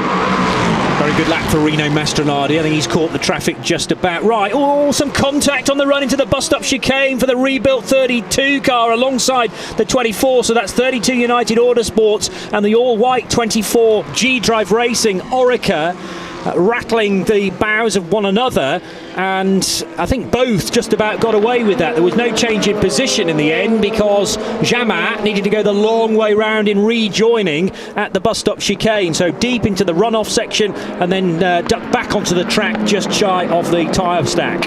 Very good lap for Rino Mastronardi. I think he's caught the traffic just about right. Oh, some contact on the run into the bus-stop chicane for the rebuilt 32 car alongside the 24. So that's 32 United Autosports and the all-white 24 G-Drive Racing Orica. Rattling the bows of one another, and I think both just about got away with that. There was no change in position in the end because Jamat needed to go the long way round in rejoining at the bus stop chicane, so deep into the runoff section and then ducked back onto the track just shy of the tyre stack.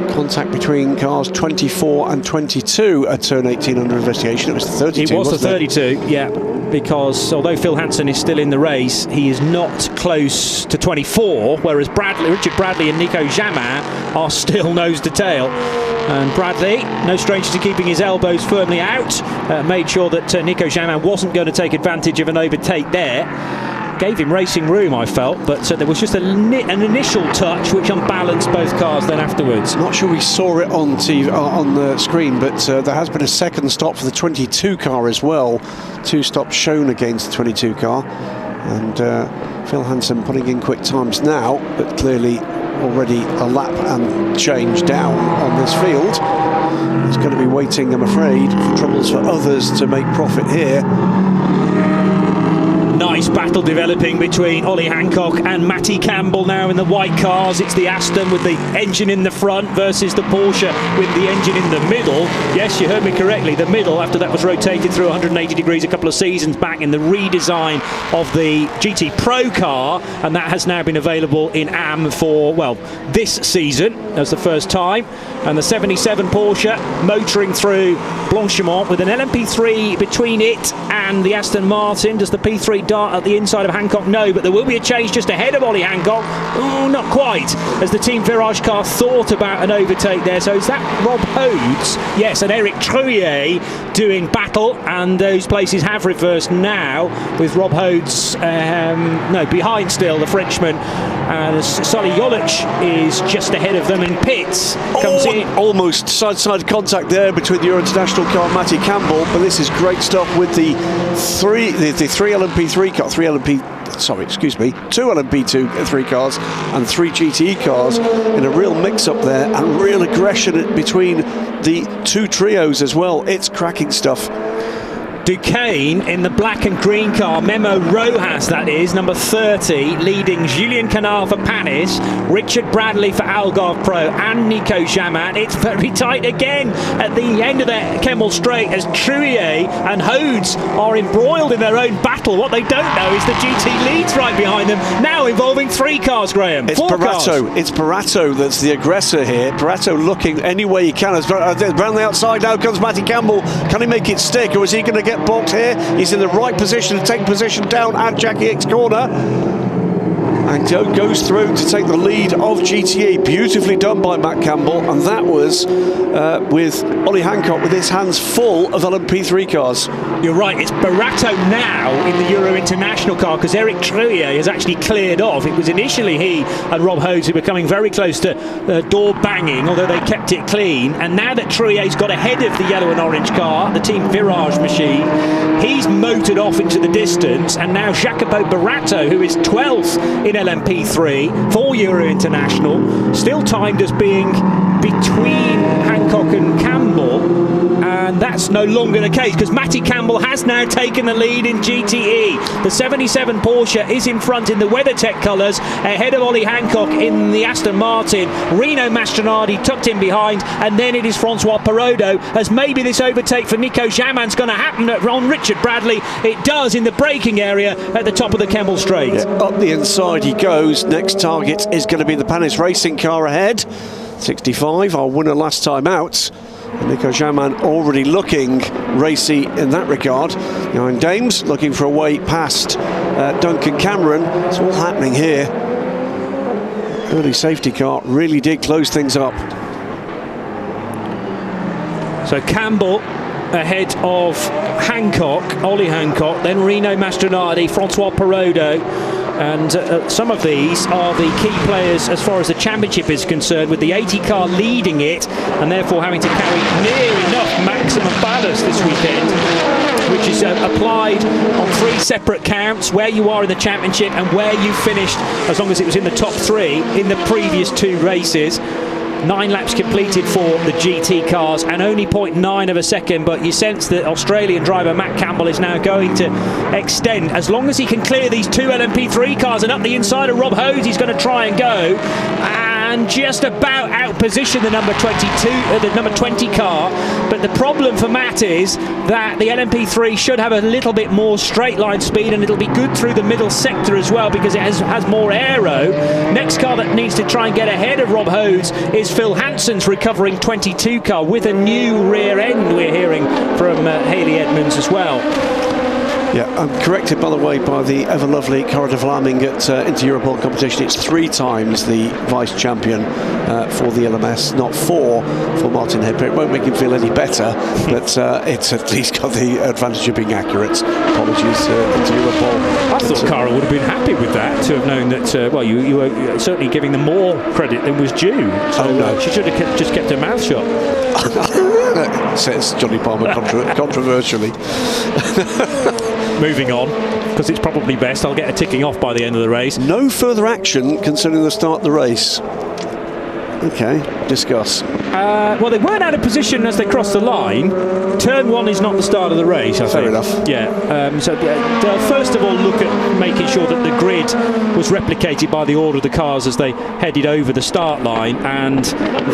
Contact between cars 24 and 22 at turn 18 under investigation. It was the 32. It was the 32, yeah, because although Phil Hansen is still in the race, he is not close to 24, whereas Richard Bradley and Nico Jamin are still nose to tail. And Bradley, no stranger to keeping his elbows firmly out, made sure that Nico Jamin wasn't going to take advantage of an overtake there. Gave him racing room, I felt, but there was just an initial touch which unbalanced both cars then afterwards. Not sure we saw it on TV, on the screen, but there has been a second stop for the 22 car as well. 2 stops shown against the 22 car, and Phil Hansen putting in quick times now, but clearly already a lap and change down on this field. He's going to be waiting, I'm afraid, for troubles for others to make profit here. Nice battle developing between Ollie Hancock and Matty Campbell now in the white cars. It's the Aston with the engine in the front versus the Porsche with the engine in the middle. Yes, you heard me correctly, the middle, after that was rotated through 180 degrees a couple of seasons back in the redesign of the GT Pro car, and that has now been available in AM for, well, this season as the first time. And the 77 Porsche motoring through Blanchimont with an LMP3 between it and the Aston Martin. Does the P3 dart at the inside of Hancock? No, but there will be a change just ahead of Ollie Hancock. Oh, not quite, as the Team Virage car thought about an overtake there. So is that Rob Hodes? Yes, and Eric Trouillet doing battle, and those places have reversed now with Rob Hodes behind still, the Frenchman, and Sully Jolich is just ahead of them, and Pitts comes in. Almost side-to-side contact there between the Euro International car and Matty Campbell, but this is great stuff with the 2 LMP2 cars and 3 GTE cars in a real mix-up there, and real aggression between the 2 trios as well. It's cracking stuff. Duquesne in the black and green car, Memo Rojas that is, number 30, leading Julien Canard for Panis, Richard Bradley for Algarve Pro and Nico Jamin. It's very tight again at the end of the Kemmel Straight as Trouillet and Hodes are embroiled in their own battle. What they don't know is the GT leads right behind them, now involving 3 cars, Graham. It's Parato. It's Parato that's the aggressor here. Parato looking any way he can. Around the outside now comes Matty Campbell. Can he make it stick, or is he going to get boxed here? He's in the right position to take position down at Jackie X corner, and goes through to take the lead of GTE. Beautifully done by Matt Campbell, and that was with Ollie Hancock with his hands full of LMP3 cars. You're right, it's Barato now in the Euro International car, because Eric Trouillet has actually cleared off. It was initially he and Rob Hodes who were coming very close to door banging, although they kept it clean. And now that Trouillet's got ahead of the yellow and orange car, the Team Virage machine, he's motored off into the distance, and now Jacopo Barato, who is 12th in LMP3 for Euro International, still timed as being between Hancock Duncan Campbell, and that's no longer the case because Matty Campbell has now taken the lead in GTE. The 77 Porsche is in front in the WeatherTech colours, ahead of Ollie Hancock in the Aston Martin. Rino Mastronardi tucked in behind, and then it is Francois Perrodo, as maybe this overtake for Nico Jamin's going to happen on Richard Bradley. It does in the braking area at the top of the Kemmel Straight. Yeah, up the inside he goes. Next target is going to be the Panis Racing car ahead. 65, our winner last time out. Nico Jamin already looking racy in that regard. Nine Dames looking for a way past Duncan Cameron. It's all happening here. Early safety car really did close things up. So Campbell ahead of Hancock, Ollie Hancock, then Rino Mastronardi, Francois Perrodo. And some of these are the key players as far as the championship is concerned, with the 80 car leading it and therefore having to carry near enough maximum ballast this weekend, which is applied on 3 separate counts: where you are in the championship and where you finished, as long as it was in the top 3 in the previous 2 races. 9 laps completed for the GT cars and only 0.9 of a second, but you sense that Australian driver Matt Campbell is now going to extend. As long as he can clear these 2 LMP3 cars and up the inside of Rob Hose, he's going to try and go and just about outposition the number 20 car. But the problem for Matt is that the LMP3 should have a little bit more straight line speed, and it'll be good through the middle sector as well because it has more aero. Next car that needs to try and get ahead of Rob Hose is Phil Hansen's recovering 22 car with a new rear end, we're hearing from Haley Edmonds as well. Yeah, I'm corrected, by the way, by the ever-lovely Cara de Vlaming at Inter-Europol competition. It's 3 times the vice-champion for the LMS, not 4 for Martin Hepburn. It won't make him feel any better, but it's at least got the advantage of being accurate. Apologies, Inter-Europol. I thought Cara would have been happy with that, to have known that, well, you were certainly giving them more credit than was due. So no. She should have just kept her mouth shut. Says Johnny Palmer controversially. Moving on, because it's probably best. I'll get a ticking off by the end of the race. No further action concerning the start of the race. Okay, discuss. Well, they weren't out of position as they crossed the line. Turn 1 is not the start of the race, I think. Fair enough. Yeah. So they'll first of all look at making sure that the grid was replicated by the order of the cars as they headed over the start line, and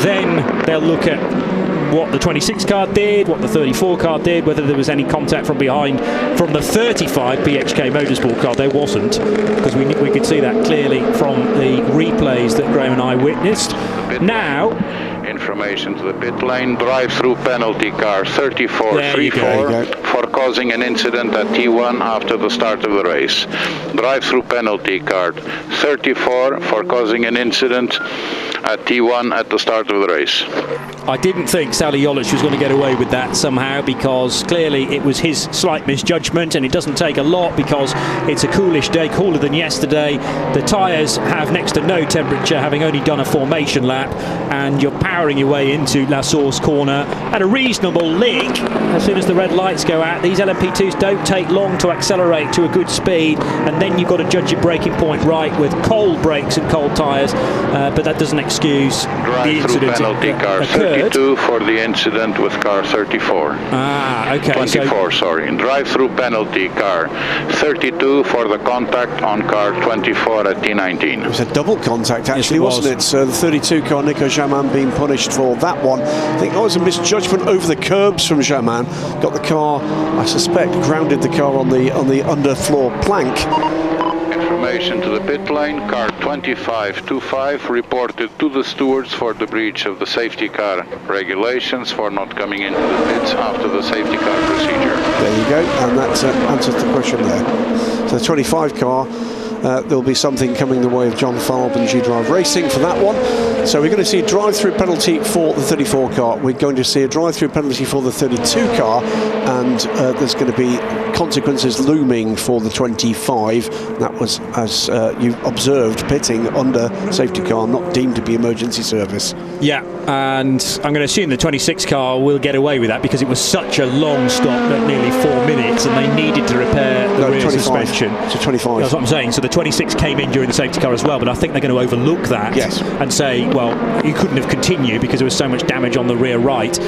then they'll look at what the 26 car did, what the 34 car did, whether there was any contact from behind from the 35 BHK Motorsport car. There wasn't, because we could see that clearly from the replays that Graham and I witnessed. Now, information to the pit lane, drive-through penalty car 3434 for causing an incident at T1 after the start of the race. Drive-through penalty card 34 for causing an incident at T1 at the start of the race. I didn't think Sally Jolich was going to get away with that somehow, because clearly it was his slight misjudgment, and it doesn't take a lot because it's a coolish day, cooler than yesterday. The tyres have next to no temperature, having only done a formation lap, and you're powering your way into La Source corner at a reasonable lick. As soon as the red lights go out, these LMP2s don't take long to accelerate to a good speed, and then you've got to judge your braking point right with cold brakes and cold tyres, but that doesn't excuse the incident penalty car occurred. 32 for the incident with car 34. Ah, okay. 24, sorry. Drive-through penalty car 32 for the contact on car 24 at T19. It was a double contact, actually, yes, wasn't it? So the 32 car, Nico Jamin, being punished for that one. I think that was a misjudgment over the curbs from Jamin. Got the car, I suspect, grounded the car on the underfloor plank. Information to the pit lane, car 2525 reported to the stewards for the breach of the safety car regulations for not coming into the pits after the safety car procedure. There you go, and that answers the question there. So the 25 car, there'll be something coming the way of John Farb and G-Drive Racing for that one. So we're going to see a drive-through penalty for the 34 car. We're going to see a drive-through penalty for the 32 car, and there's going to be consequences looming for the 25. That was, as you observed, pitting under safety car, not deemed to be emergency service. Yeah, and I'm going to assume the 26 car will get away with that because it was such a long stop at nearly 4 minutes, and they needed to repair the rear 25. suspension. So 25. That's what I'm saying. So the 26 came in during the safety car as well, but I think they're going to overlook that and say, well, you couldn't have continued because there was so much damage on the rear right.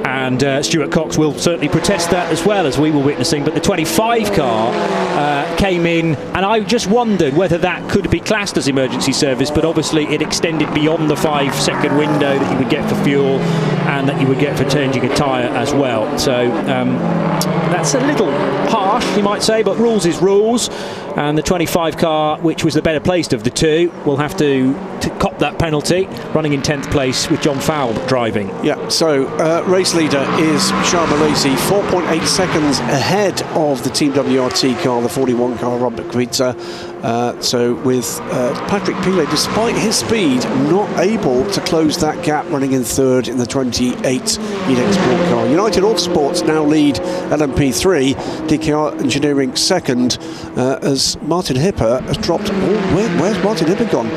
And Stuart Cox will certainly protest that as well, as we were witnessing. But the 25 car came in, and I just wondered whether that could be classed as emergency service, but obviously it extended beyond the 5-second window that you would get for fuel and that you would get for changing a tyre as well. So that's a little harsh, you might say, but rules is rules. And the 25 car, which was the better placed of the two, will have to cop that penalty, running in 10th place with John Fowle driving. Yeah, so race leader is Sharma Lacey, 4.8 seconds ahead of the Team WRT car, the 41 car, Robert Kubica. So with Patrick Pilet, despite his speed, not able to close that gap, running in third in the 28 EDEX Sport car. United Autosports now lead LMP3, DKR Engineering second, as Martin Hipper has dropped. Where's Martin Hipper gone?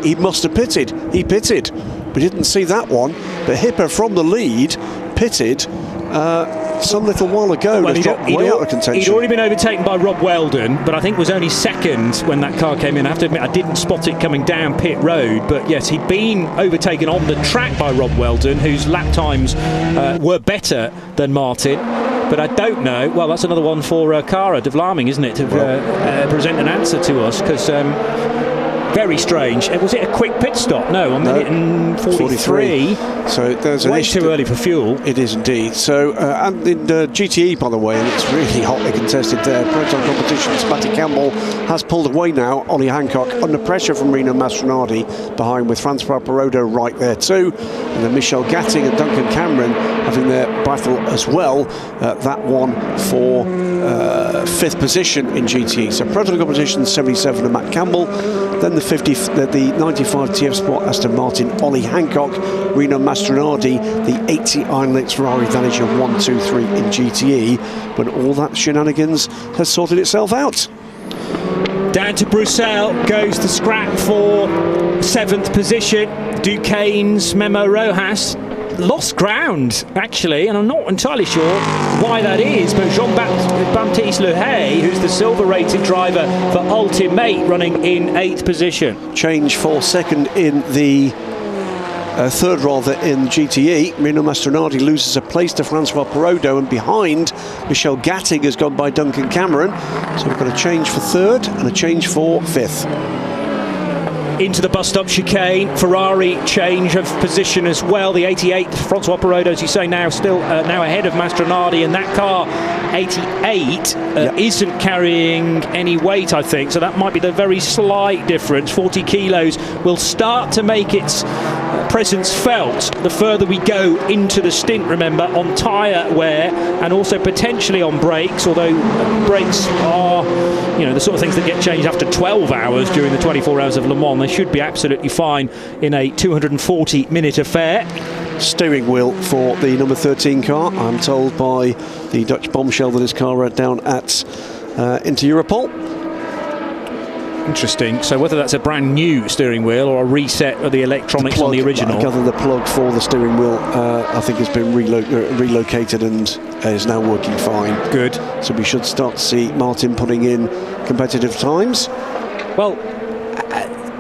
He must have pitted. He pitted. We didn't see that one. But Hipper from the lead pitted some little while ago. Well, he'd way out of contention. He'd already been overtaken by Rob Weldon, but I think was only second when that car came in. I have to admit, I didn't spot it coming down pit road, but yes, he'd been overtaken on the track by Rob Weldon, whose lap times were better than Martin. But I don't know. Well, that's another one for Cara de Vlaming, isn't it, to present an answer to us, because very strange. Was it a quick pit stop? No, 1 minute and 43. So there's way too early for fuel. It is indeed. So, and in GTE, by the way, and it's really hotly contested there. Proton Competitions, Matty Campbell has pulled away now. Ollie Hancock under pressure from Rino Mastronardi behind, with Francois Perrodo right there too. And then Michel Gatting and Duncan Cameron having their battle as well. That one for 5th position in GTE. So Proton Competitions 77 and Matt Campbell. Then the 95 TF Sport Aston Martin, Ollie Hancock, Rino Mastronardi, the 80 Ironlix Ferrari Danica 1, 2, 3 in GTE. But all that shenanigans has sorted itself out. Down to Bruxelles goes the scrap for 7th position. Duquesne's Memo Rojas lost ground, actually, and I'm not entirely sure why that is, but Jean-Baptiste Le Hay, who's the silver-rated driver for Ultimate, running in 8th position. Change for second in the third rather in GTE. Rino Mastronardi loses a place to Francois Perrodo, and behind Michel Gatting has gone by Duncan Cameron. So we've got a change for third and a change for 5th. Into the bus stop chicane, Ferrari change of position as well. The 88 Francois Perrodo, as you say, now still now ahead of Mastronardi, and that car 88 isn't carrying any weight, I think, so that might be the very slight difference. 40 kilos will start to make its presence felt the further we go into the stint, remember, on tyre wear and also potentially on brakes, although brakes are, you know, the sort of things that get changed after 12 hours during the 24 hours of Le Mans. They should be absolutely fine in a 240-minute affair. Steering wheel for the number 13 car, I'm told by the Dutch bombshell that is car down at Inter Europol. Interesting. So whether that's a brand new steering wheel or a reset of the electronics on the original. I gather the plug for the steering wheel I think has been relocated and is now working fine. Good. So we should start to see Martin putting in competitive times. Well,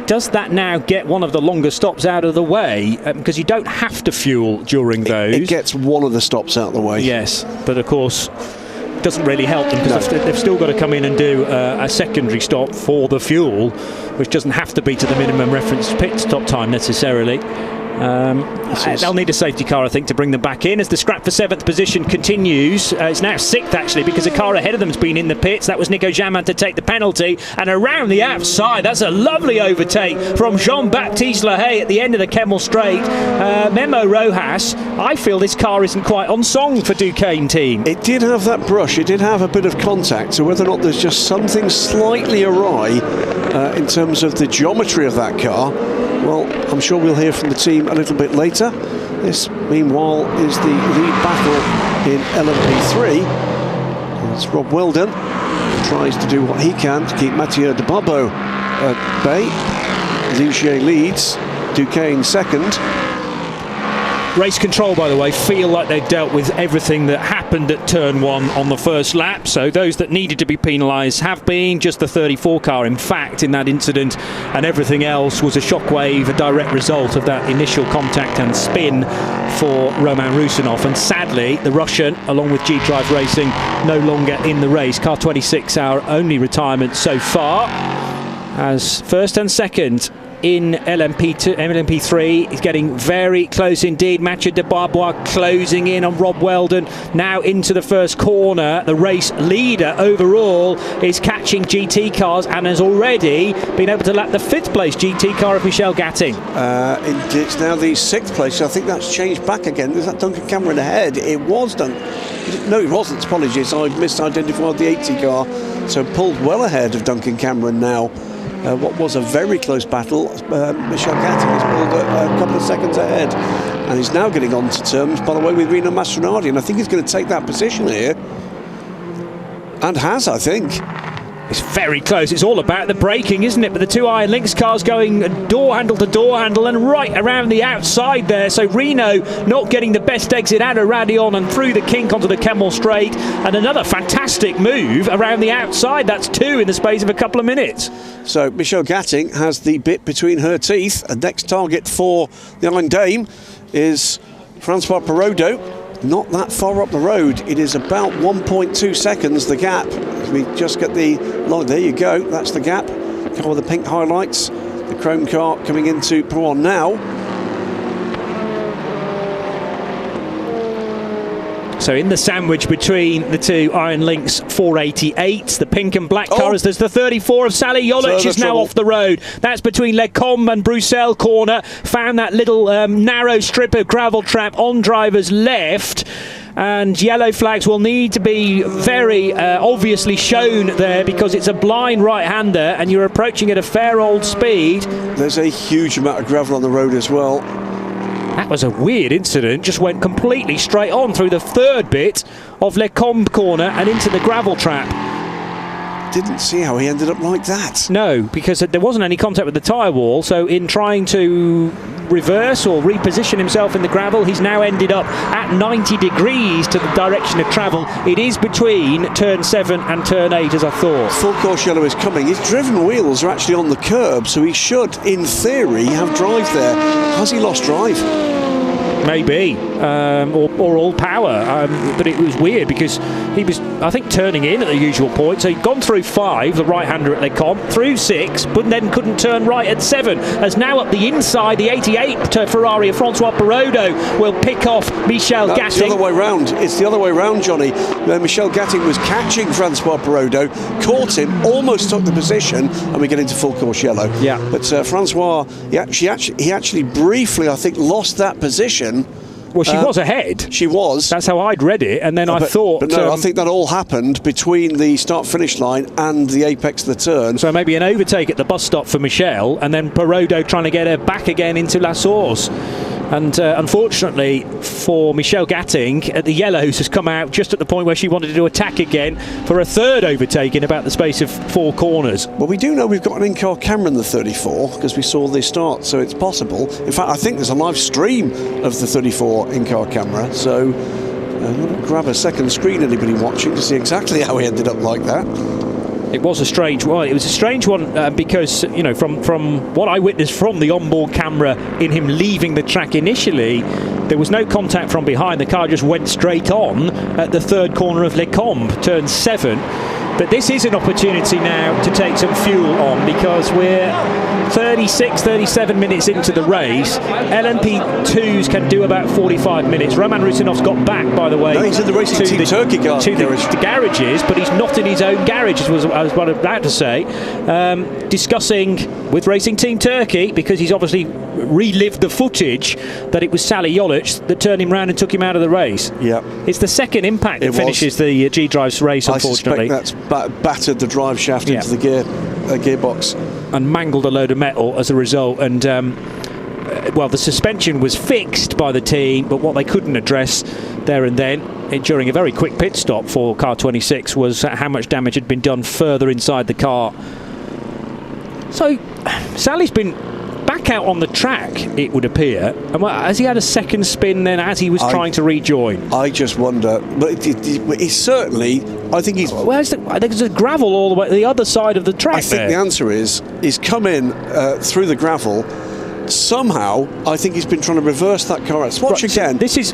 does that now get one of the longer stops out of the way? Because you don't have to fuel during those. It gets one of the stops out of the way. Yes, but of course doesn't really help them, because they've still got to come in and do a secondary stop for the fuel, which doesn't have to be to the minimum reference pit stop time necessarily. They'll need a safety car, I think, to bring them back in as the scrap for 7th position continues. It's now 6th, actually, because a car ahead of them has been in the pits. That was Nico Jamin to take the penalty, and around the outside, that's a lovely overtake from Jean-Baptiste Le Hay at the end of the Kemmel Straight. Memo Rojas, I feel this car isn't quite on song for Duquesne team. It did have that brush, it did have a bit of contact, so whether or not there's just something slightly awry in terms of the geometry of that car, well, I'm sure we'll hear from the team a little bit later. This, meanwhile, is the lead battle in LMP3. It's Rob Weldon who tries to do what he can to keep Mathieu de Barbeau at bay. Ligier leads, Duquesne second. Race control, by the way, feel like they dealt with everything that happened at turn 1 on the first lap. So those that needed to be penalised have been. Just the 34 car, in fact, in that incident, and everything else was a shockwave, a direct result of that initial contact and spin for Roman Rusinov. And sadly, the Russian, along with G-Drive Racing, no longer in the race. Car 26, our only retirement so far, as first and second in LMP2, LMP3 is getting very close indeed. Mathieu de Barbois closing in on Rob Weldon, now into the first corner. The race leader overall is catching GT cars and has already been able to lap the 5th place GT car of Michel Gatting. It's now the 6th place. I think that's changed back again. There's that Duncan Cameron ahead. It was Duncan. No, it wasn't. Apologies, I misidentified the 80 car. So pulled well ahead of Duncan Cameron now. What was a very close battle, Michel Gatting has pulled a couple of seconds ahead, and he's now getting on to terms, by the way, with Rino Mastronardi, and I think he's going to take that position here, and has, I think. It's very close. It's all about the braking, isn't it? But the two Iron Lynx cars going door handle to door handle and right around the outside there. So Reno not getting the best exit out of Radion and through the kink onto the Kemmel Straight. And another fantastic move around the outside. That's 2 in the space of a couple of minutes. So Michel Gatting has the bit between her teeth. A next target for the Iron Dame is Francois Perraudot. Not that far up the road. It is about 1.2 seconds, the gap. We just get the line. There you go. That's the gap. Car with the pink highlights. The chrome car coming into Perron now. So in the sandwich between the two Iron Lynx 488s, the pink and black cars, there's the 34 of Sally Jolic is now off the road. That's between Lecombe and Bruxelles corner. Found that little narrow strip of gravel trap on driver's left. And yellow flags will need to be very obviously shown there, because it's a blind right-hander and you're approaching at a fair old speed. There's a huge amount of gravel on the road as well. That was a weird incident, just went completely straight on through the 3rd bit of Lecombe corner and into the gravel trap. Didn't see how he ended up like that. No, because there wasn't any contact with the tyre wall, so in trying to reverse or reposition himself in the gravel, he's now ended up at 90 degrees to the direction of travel. It is between turn 7 and turn 8, as I thought. Full course yellow is coming. His driven wheels are actually on the curb, so he should, in theory, have drive there. Has he lost drive? Maybe, or all power, but it was weird because he was, I think, turning in at the usual point. So he'd gone through 5, the right-hander at Lecombe, through 6, but then couldn't turn right at 7. As now up the inside, the 88 Ferrari of Francois Perraudot will pick off Michel Gatting. It's the other way round. It's the other way round, Johnny. Michel Gatting was catching Francois Perraudot, caught him, almost took the position, and we get into full course yellow. Yeah. But Francois, he actually briefly, I think, lost that position. Well, she was ahead. She was. That's how I'd read it, and then I thought... But no, I think that all happened between the start-finish line and the apex of the turn. So maybe an overtake at the bus stop for Michelle, and then Perraudot trying to get her back again into La Source. And unfortunately for Michel Gatting, the yellows has come out just at the point where she wanted to attack again for a 3rd overtake in about the space of 4 corners. Well, we do know we've got an in-car camera in the 34 because we saw the start, so it's possible. In fact, I think there's a live stream of the 34 in-car camera, so grab a second screen, anybody watching, to see exactly how he ended up like that. It was a strange one. It was a strange one because, you know, from what I witnessed from the onboard camera in him leaving the track initially, there was no contact from behind. The car just went straight on at the 3rd corner of Lecombe, turn 7. But this is an opportunity now to take some fuel on, because we're 36, 37 minutes into the race. LMP2s can do about 45 minutes. Roman Rusinov's got back, by the way. No, he's in the Racing Team Turkey garage. To the garages, but he's not in his own garage, as I was about to say. Discussing with Racing Team Turkey, because he's obviously relived the footage that it was Sally Jolic that turned him round and took him out of the race. Yeah, it's the second impact that finishes the G-Drive's race, unfortunately. I suspect that's battered the drive shaft into the gearbox and mangled a load of metal as a result. And well, the suspension was fixed by the team, but what they couldn't address there and then during a very quick pit stop for car 26 was how much damage had been done further inside the car. So Sally's been back out on the track, it would appear. And has he had a second spin then as he was trying to rejoin? I just wonder. But he's certainly, I think he's... I think there's a gravel all the way to the other side of the track. I think the answer is he's come in through the gravel. Somehow, I think he's been trying to reverse that car. Let's watch again. This is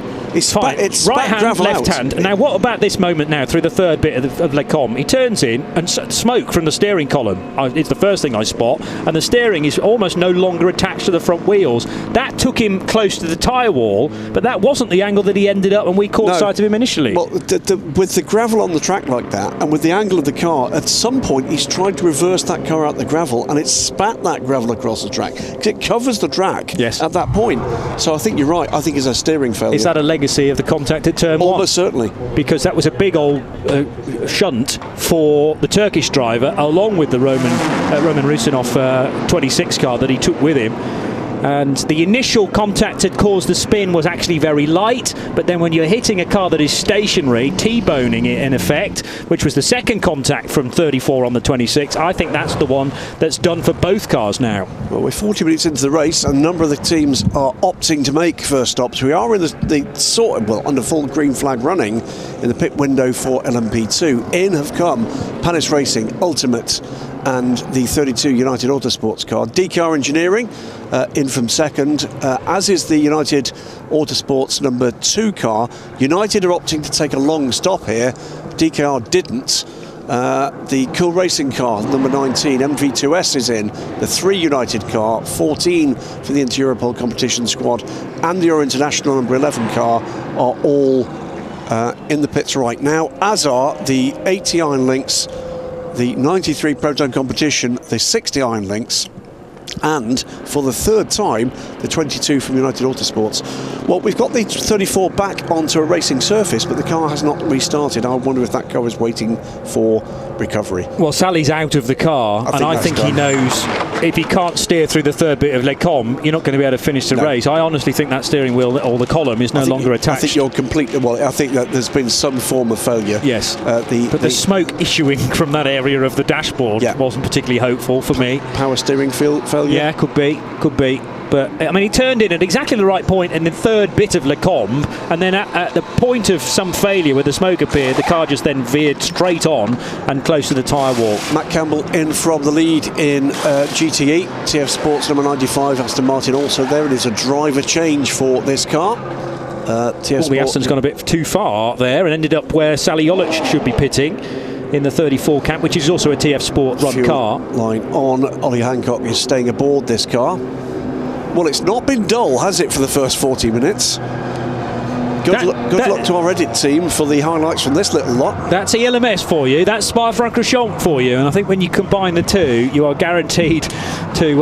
fine. It's right hand, left hand. Now, what about this moment now through the third bit of Le Combe? He turns in and smoke from the steering column. It's the first thing I spot. And the steering is almost no longer attached to the front wheels. That took him close to the tyre wall, but that wasn't the angle that he ended up when we caught sight of him initially. Well, with the gravel on the track like that, and with the angle of the car, at some point he's tried to reverse that car out the gravel, and it spat that gravel across the track. It covers the track at that point. So I think you're right. I think it's a steering failure. Is that a legacy of the contact at turn 1? Almost certainly. Because that was a big old shunt for the Turkish driver, along with the Roman Rusinov 26 car that he took with him. And the initial contact had caused the spin was actually very light, but then when you're hitting a car that is stationary, T-boning it in effect, which was the second contact from 34 on the 26, I think that's the one that's done for both cars now. Well, we're 40 minutes into the race, and a number of the teams are opting to make first stops. We are in under full green flag running in the pit window for LMP2. In have come Panis Racing, Ultimate, and the 32 United Autosports car. DCAR Engineering in from second, as is the United Autosports number 2 car. United are opting to take a long stop here. DCAR didn't. The Cool Racing car, number 19, MV2S is in. The 3 United car, 14 for the Inter-Europol competition squad, and the Euro International number 11 car are all in the pits right now, as are the 80 Iron Links, the 93 Proton competition, the 60 Iron Links, and for the third time the 22 from United Autosports. Well, we've got the 34 back onto a racing surface, but the car has not restarted. I wonder if that car is waiting for recovery. Well, Sally's out of the car, and I think he knows if he can't steer through the third bit of Le Combe, you're not going to be able to finish the race. I honestly think that steering wheel or the column is no longer attached. I think you're completely... Well, I think that there's been some form of failure. Yes, but the smoke issuing from that area of the dashboard wasn't particularly hopeful for me. Power steering failure? Yeah, could be. But I mean, he turned in at exactly the right point in the third bit of Le Combe, and then at the point of some failure where the smoke appeared, the car just then veered straight on and close to the tyre wall. Matt Campbell in from the lead in GTE. TF Sports number 95, Aston Martin also there. It is a driver change for this car. The Aston's gone a bit too far there and ended up where Sally Jolich should be pitting, in the 34 camp, which is also a TF Sport run car. Line on. Ollie Hancock is staying aboard this car. Well, it's not been dull, has it, for the first 40 minutes? Good luck to our edit team for the highlights from this little lot. That's ELMS for you. That's Spa-Francorchamps for you. And I think when you combine the two, you are guaranteed to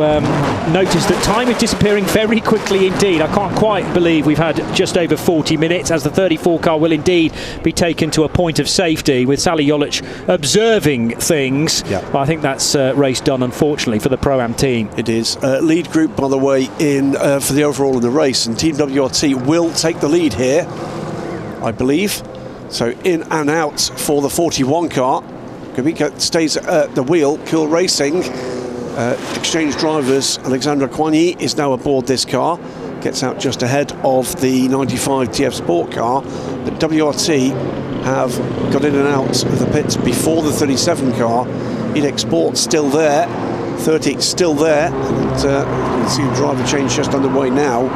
notice that time is disappearing very quickly indeed. I can't quite believe we've had just over 40 minutes, as the 34 car will indeed be taken to a point of safety with Sally Jolich observing things. But I think that's race done, unfortunately, for the Pro-Am team. It is. Lead group, by the way, in for the overall in the race, and Team WRT will take the lead here, I believe. So in and out for the 41 car. Kubica stays at the wheel. Cool Racing, exchange drivers, Alexandra Coigny is now aboard this car. Gets out just ahead of the 95 TF Sport car. But WRT have got in and out of the pits before the 37 car. Edex Sport still there. 30 still there. And you can see the driver change just underway now.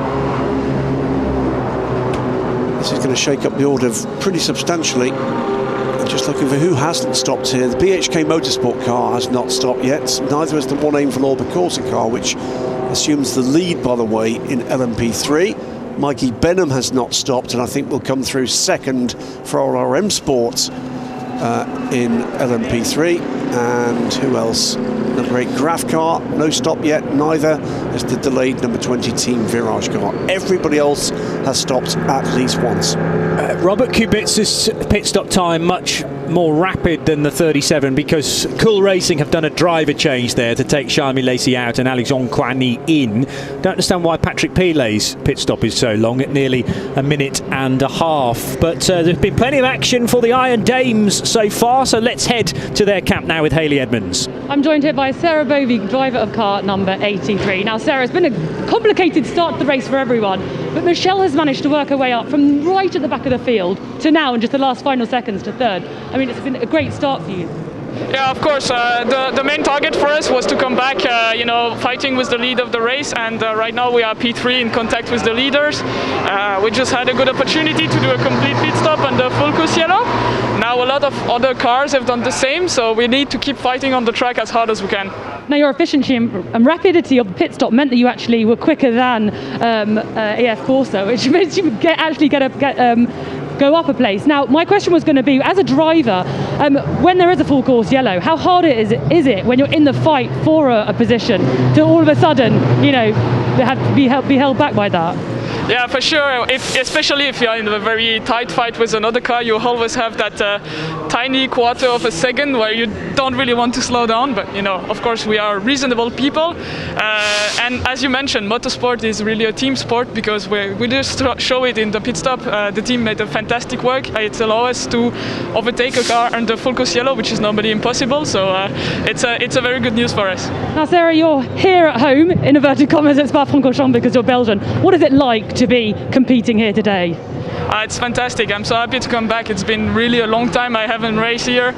This is going to shake up the order pretty substantially. And just looking for who hasn't stopped here. The BHK Motorsport car has not stopped yet. Neither has the One Aim for Lorber Corsa car, which assumes the lead, by the way, in LMP3. Mikey Benham has not stopped, and I think will come through second for RRM Sport in LMP3. And who else? Number 8 Graf car, no stop yet. Neither is the delayed number 20 Team Virage car. Everybody else has stopped at least once. Robert Kubica's pit stop time much more rapid than the 37, because Cool Racing have done a driver change there to take Charles Lacey out and Alexandre Coigny in. Don't understand why Patrick Pilet's pit stop is so long, at nearly a minute and a half. But there's been plenty of action for the Iron Dames so far, so let's head to their camp now with Hayley Edmonds. I'm joined here by by Sarah Bovey, driver of car number 83. Now, Sarah, it's been a complicated start to the race for everyone, but Michelle has managed to work her way up from right at the back of the field to now in just the last final seconds to third. I mean, it's been a great start for you. Yeah, of course. The main target for us was to come back, fighting with the lead of the race. And right now we are P3 in contact with the leaders. We just had a good opportunity to do a complete pit stop on the full course yellow. Now a lot of other cars have done the same, so we need to keep fighting on the track as hard as we can. Now, your efficiency and rapidity of the pit stop meant that you actually were quicker than AF Corso, which meant you go up a place. Now, my question was going to be, as a driver, when there is a full course yellow, how hard is it when you're in the fight for a position to all of a sudden, have to be held back by that? Yeah, for sure. Especially if you're in a very tight fight with another car, you always have that tiny quarter of a second where you don't really want to slow down. But of course, we are reasonable people. And as you mentioned, motorsport is really a team sport because we just show it in the pit stop. The team made a fantastic work. It allows us to overtake a car under full course yellow, which is normally impossible. So it's a very good news for us. Now, Sarah, you're here at home, in inverted commas, at Spa-Francorchamps because you're Belgian. What is it like to be competing here today? It's fantastic. I'm so happy to come back. It's been really a long time I haven't raced here,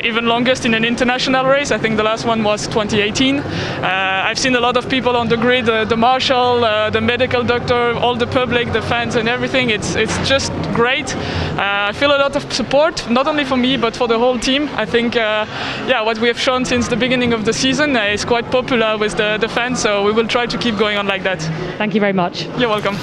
even longest in an international race. I think the last one was 2018. I've seen a lot of people on the grid, the marshal, the medical doctor, all the public, the fans and everything. It's just great. I feel a lot of support, not only for me but for the whole team. I think what we have shown since the beginning of the season is quite popular with the fans, so we will try to keep going on like that. Thank you very much. You're welcome.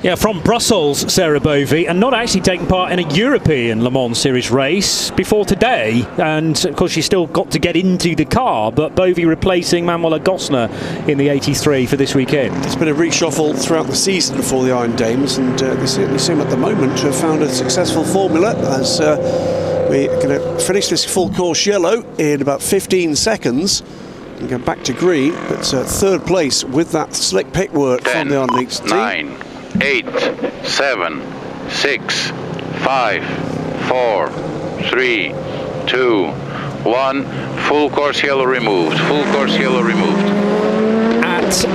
Yeah, from Brussels, Sarah Bovey, and not actually taking part in a European Le Mans Series race before today. And of course, she's still got to get into the car, but Bovey replacing Manuela Gosner in the 83 for this weekend. There's been a reshuffle throughout the season for the Iron Dames, and they certainly seem at the moment to have found a successful formula as we're going to finish this full course yellow in about 15 seconds. And go back to green, but third place with that slick pick work 10, from the Iron Leagues team. 9, 8, 7, 6, 5, 4, 3, 2, 1. Full course yellow removed. Full course yellow removed. At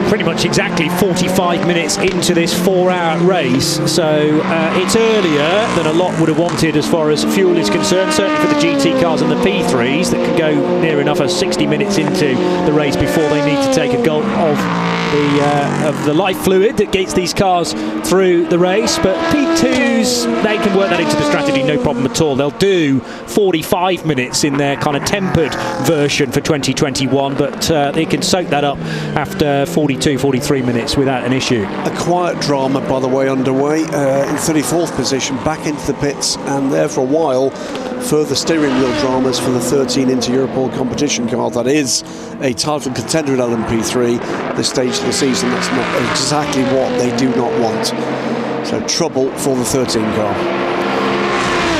pretty much exactly 45 minutes into this 4-hour race, so it's earlier than a lot would have wanted as far as fuel is concerned, certainly for the GT cars and the P3s that can go near enough as 60 minutes into the race before they need to take a gulp of the life fluid that gets these cars through the race. But P2s, they can work that into the strategy, no problem at all. They'll do 45 minutes in their kind of tempered version for 2021, but they can soak that up after 42, 43 minutes without an issue. A quiet drama, by the way, underway in 34th position, back into the pits, and there for a while. Further steering wheel dramas for the 13 Inter-Europol competition car. That is a title contender in LMP3. This stage of the season, that's not exactly what they do not want. So trouble for the 13 car.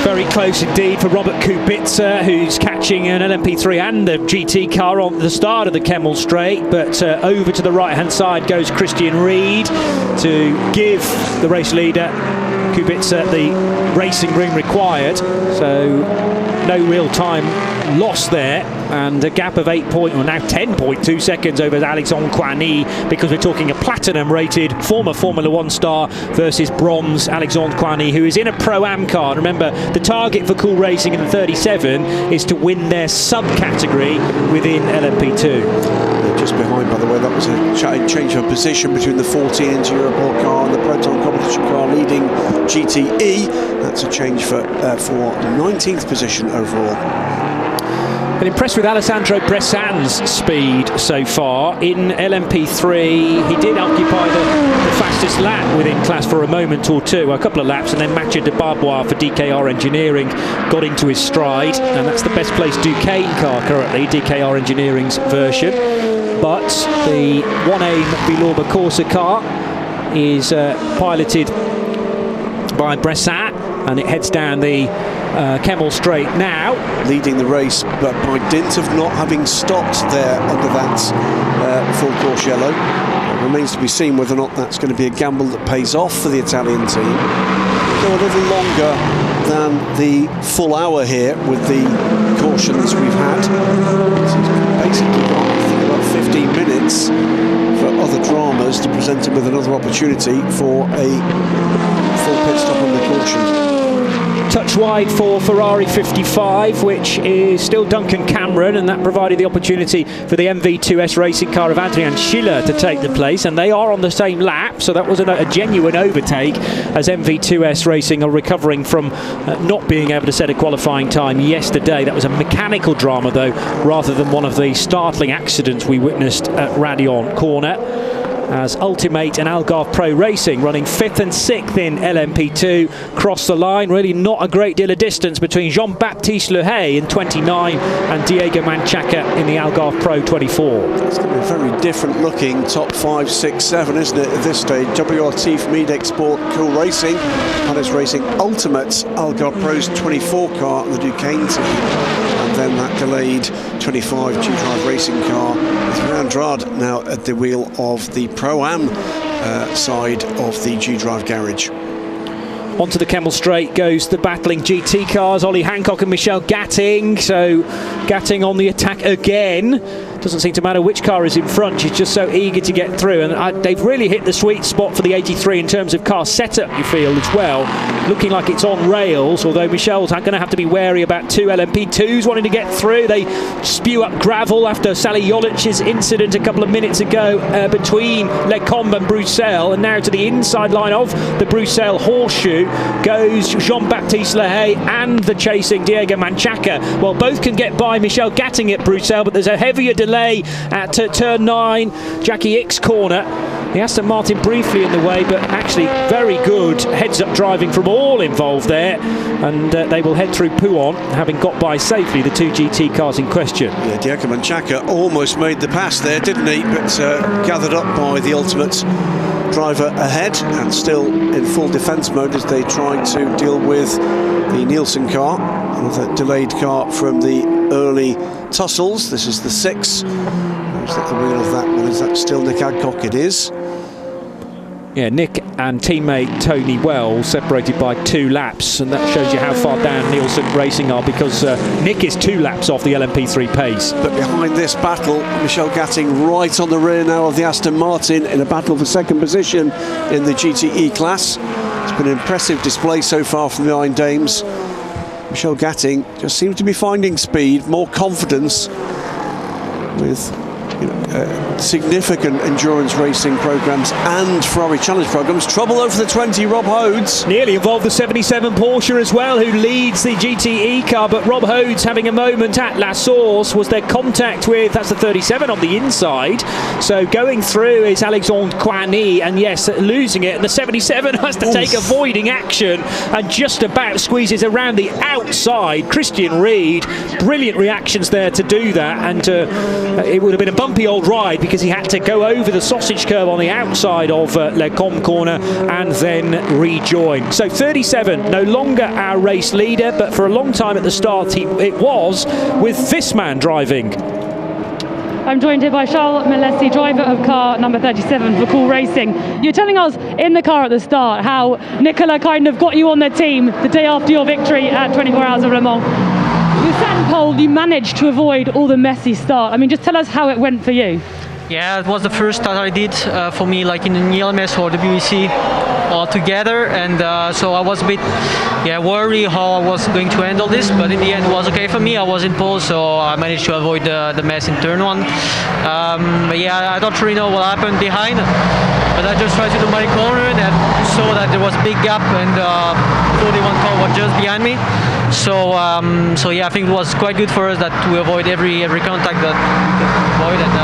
Very close indeed for Robert Kubica, who's catching an LMP3 and the GT car on the start of the Kemmel Straight, but over to the right-hand side goes Christian Ried to give the race leader Kubica the racing room required, so no real time lost there, and a gap of 10.2 seconds over Alexandre Coigny, because we're talking a platinum rated former Formula 1 star versus bronze Alexandre Coigny, who is in a Pro-Am car. And remember, the target for Cool Racing in the 37 is to win their subcategory within LMP2. Just behind, by the way, that was a change of position between the 14 Inter-Europol car and the Proton competition car leading GTE. That's a change for 19th position overall. Been impressed with Alessandro Bressan's speed so far. In LMP3, he did occupy the fastest lap within class for a moment or two, a couple of laps, and then Mathieu de Barbois for DKR Engineering got into his stride, and that's the best placed Duquesne car currently, DKR Engineering's version. But the 1AIM Bilorba Corsa car is piloted by Bressan, and it heads down the Kemmel Straight now. Leading the race, but by dint of not having stopped there under that full course yellow. It remains to be seen whether or not that's going to be a gamble that pays off for the Italian team. Go a little longer than the full hour here with the cautions we've had. So he's basically got, I think, about 15 minutes for other dramas to present him with another opportunity for a full pit stop on the caution. Touch wide for Ferrari 55, which is still Duncan Cameron, and that provided the opportunity for the MV2S racing car of Adrian Schiller to take the place, and they are on the same lap, so that was a genuine overtake, as MV2S Racing are recovering from not being able to set a qualifying time yesterday. That was a mechanical drama, though, rather than one of the startling accidents we witnessed at Raidillon Corner, as Ultimate and Algarve Pro Racing, running 5th and 6th in LMP2, cross the line. Really not a great deal of distance between Jean-Baptiste Lehay in 29 and Diego Manchaca in the Algarve Pro 24. It's going to be a very different looking top 5, 6, 7, isn't it, at this stage? WRT from Medex Sport Cool Racing, Palace Racing Ultimate, Algarve Pro's 24 car and the Duquesne team, and then that delayed 25 G-Drive racing car with Andrade now at the wheel of the Pro-Am side of the G-Drive garage. Onto the Kemmel Straight goes the battling GT cars, Ollie Hancock and Michel Gatting. So Gatting on the attack again. Doesn't seem to matter which car is in front, she's just so eager to get through, and they've really hit the sweet spot for the 83 in terms of car setup, you feel, as well. Looking like it's on rails, although Michel's going to have to be wary about 2 LMP2s wanting to get through. They spew up gravel after Sally Jolic's incident a couple of minutes ago between Les Combes and Bruxelles, and now to the inside line of the Bruxelles horseshoe goes Jean-Baptiste Lehay and the chasing Diego Manchaca. Well, both can get by Michel Gatting at Bruxelles, but there's a heavier delay at turn 9, Jackie Ick's corner. The Aston Martin briefly in the way, but actually very good heads-up driving from all involved there, and they will head through Pouhon, having got by safely the 2 GT cars in question. Yeah, Diego Manchaca almost made the pass there, didn't he? But gathered up by the Ultimate driver ahead, and still in full defence mode as they tried to deal with the Nielsen car, another delayed car from the early tussles. This is the 6. Who's at the wheel of that one? Is that still Nick Adcock? It is. Yeah, Nick and teammate Tony Wells separated by 2 laps, and that shows you how far down Nielsen Racing are, because Nick is 2 laps off the LMP3 pace. But behind this battle, Michel Gatting right on the rear now of the Aston Martin in a battle for second position in the GTE class. It's been an impressive display so far from the Iron Dames. Michel Gatting just seems to be finding speed, more confidence, with significant endurance racing programmes and Ferrari Challenge programmes. Trouble over the 20, Rob Hodes. Nearly involved the 77 Porsche as well, who leads the GTE car, but Rob Hodes having a moment at La Source. Was there contact with, that's the 37 on the inside, so going through is Alexandre Coigny, and yes, losing it, and the 77 has to take avoiding action and just about squeezes around the outside. Christian Reed, brilliant reactions there to do that, and it would have been a bumpy old ride because he had to go over the sausage curve on the outside of Les Combes corner and then rejoin. So 37, no longer our race leader, but for a long time at the start it was, with this man driving. I'm joined here by Charles Malesi, driver of car number 37 for Cool Racing. You're telling us in the car at the start how Nicola kind of got you on their team the day after your victory at 24 Hours of Le Mans. You sat in pole, you managed to avoid all the messy start. I mean, just tell us how it went for you. Yeah, it was the first start I did for me, like in the ELMS or the WEC all together, and so I was a bit worried how I was going to handle this, but in the end it was okay for me. I was in pole, so I managed to avoid the mess in turn 1. But yeah, I don't really know what happened behind, but I just tried to do my corner and saw that there was a big gap, and 41 car was just behind me. So yeah, I think it was quite good for us that to avoid every contact that we could avoid, and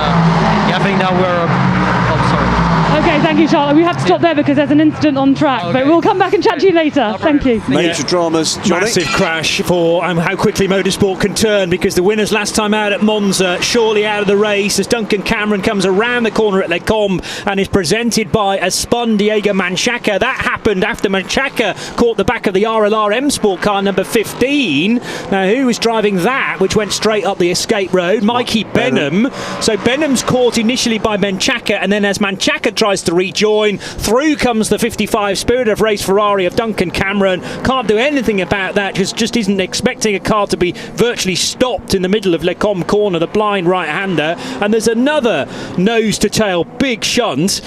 yeah, I think now we're. Oh, sorry. Okay, thank you, Charlotte. We have to stop there because there's an incident on track, but we'll come back and chat to you later. Thank you. Major dramas, Johnny. Massive crash for how quickly motorsport can turn, because the winners last time out at Monza surely out of the race as Duncan Cameron comes around the corner at Les Combes and is presented by a spun Diego Manchaca. That happened after Manchaca caught the back of the RLR M Sport car number 15. Now, who was driving that, which went straight up the escape road? Mikey Benham. So Benham's caught initially by Manchaca, and then as Manchaca tries to rejoin. Through comes the 55 Spirit of Race Ferrari of Duncan Cameron. Can't do anything about that, just isn't expecting a car to be virtually stopped in the middle of Lecombe corner, the blind right-hander. And there's another nose-to-tail big shunt.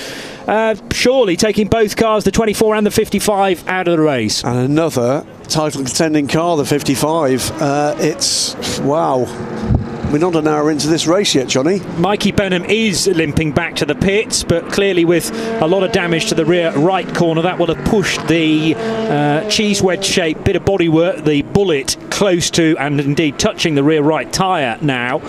Surely taking both cars, the 24 and the 55, out of the race. And another title contending car, the 55. It's, wow. We're not an hour into this race yet, Johnny. Mikey Benham is limping back to the pits, but clearly with a lot of damage to the rear right corner, that will have pushed the cheese wedge shape bit of bodywork, the Bullet, close to and indeed touching the rear right tyre now.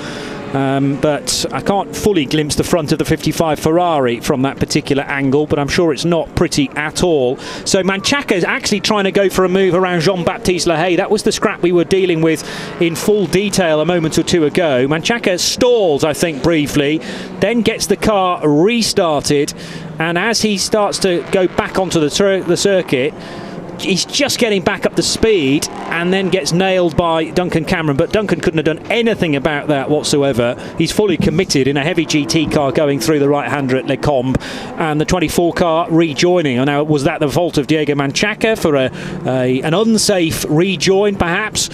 But I can't fully glimpse the front of the 55 Ferrari from that particular angle, but I'm sure it's not pretty at all. So Manchaca is actually trying to go for a move around Jean-Baptiste Lahaye. That was the scrap we were dealing with in full detail a moment or two ago. Manchaca stalls, I think, briefly, then gets the car restarted, and as he starts to go back onto the circuit, he's just getting back up to speed and then gets nailed by Duncan Cameron, but Duncan couldn't have done anything about that whatsoever. He's fully committed in a heavy GT car going through the right-hander at Lecombe, and the 24 car rejoining. Now, was that the fault of Diego Manchaca for an unsafe rejoin perhaps,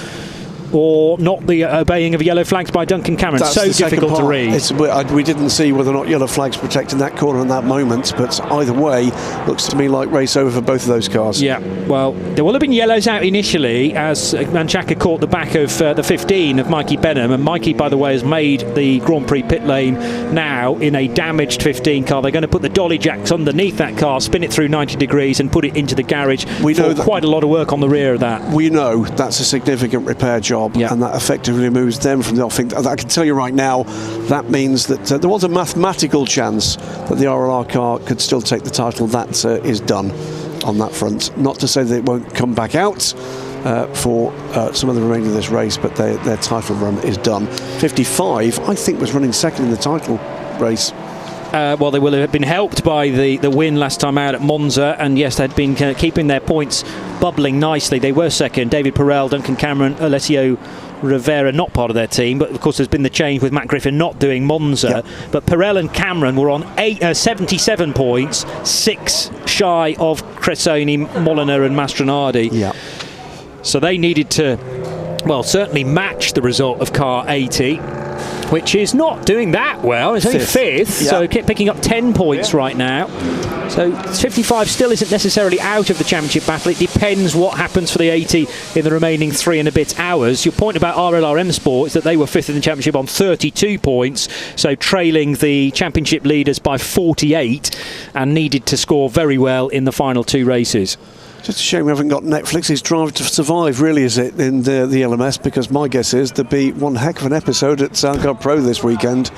or not the obeying of yellow flags by Duncan Cameron? That's so difficult to read. We didn't see whether or not yellow flags protecting that corner in that moment, but either way, looks to me like race over for both of those cars. Yeah, well, there will have been yellows out initially as Manchaca caught the back of the 15 of Mikey Benham, and Mikey, by the way, has made the Grand Prix pit lane now in a damaged 15 car. They're going to put the dolly jacks underneath that car, spin it through 90 degrees and put it into the garage. We know quite a lot of work on the rear of that. We know that's a significant repair job. Yeah. And that effectively moves them from the offing. I can tell you right now, that means that there was a mathematical chance that the RLR car could still take the title. That is done on that front. Not to say that it won't come back out for some of the remainder of this race, but their title run is done. 55, I think, was running second in the title race. Well, they will have been helped by the win last time out at Monza, and yes, they'd been keeping their points bubbling nicely. They were second. David Perel, Duncan Cameron, Alessio Rivera not part of their team, but of course there's been the change with Matt Griffin not doing Monza. Yep. But Perel and Cameron were on 77 points, 6 shy of Cressoni, Molina and Mastronardi. Yeah. So they needed to, well, certainly match the result of car 80, which is not doing that well. It's only fifth, yeah. So picking up 10 points right now. So 55 still isn't necessarily out of the championship battle. It depends what happens for the 80 in the remaining 3 and a bit hours. Your point about RLRM Sport is that they were fifth in the championship on 32 points, so trailing the championship leaders by 48, and needed to score very well in the final 2 races. Just a shame we haven't got Netflix's Drive to Survive, really, is it, in the LMS, because my guess is there'll be one heck of an episode at Soundguard Pro this weekend.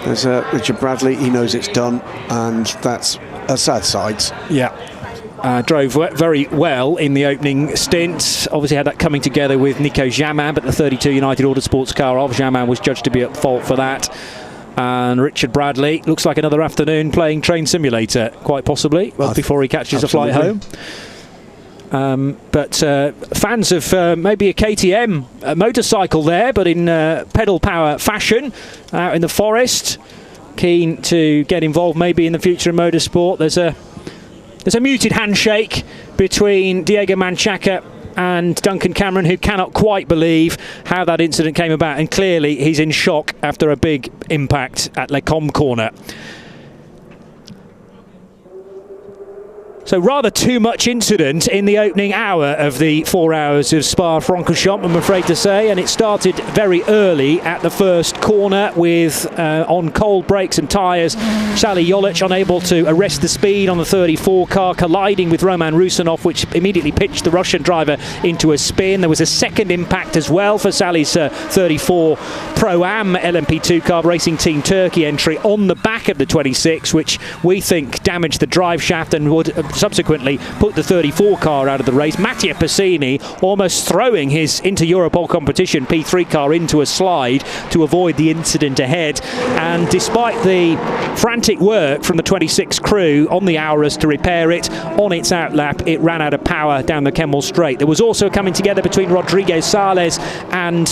There's Richard Bradley, he knows it's done, and that's a sad sight. Yeah. Drove very well in the opening stint. Obviously had that coming together with Nico Jamin, but the 32 United Autosports car of Jamin was judged to be at fault for that. And Richard Bradley looks like another afternoon playing Train Simulator, quite possibly, well, before he catches a flight home. But fans of maybe a KTM motorcycle there, but in pedal power fashion, out in the forest, keen to get involved maybe in the future of motorsport. There's a muted handshake between Diego Manchaca and Duncan Cameron, who cannot quite believe how that incident came about, and clearly he's in shock after a big impact at Lecombe corner. So rather too much incident in the opening hour of the 4 hours of Spa-Francorchamps, I'm afraid to say, and it started very early at the first corner with on cold brakes and tyres, Sally Jolic unable to arrest the speed on the 34 car, colliding with Roman Rusanov, which immediately pitched the Russian driver into a spin. There was a second impact as well for Sally's 34 Pro-Am LMP2 car, Racing Team Turkey entry, on the back of the 26, which we think damaged the drive shaft and would subsequently put the 34 car out of the race. Mattia Passini almost throwing his inter-Europol competition P3 car into a slide to avoid the incident ahead, and despite the frantic work from the 26 crew on the Auras to repair it, on its outlap it ran out of power down the Kemmel Straight. There was also coming together between Rodriguez Sales and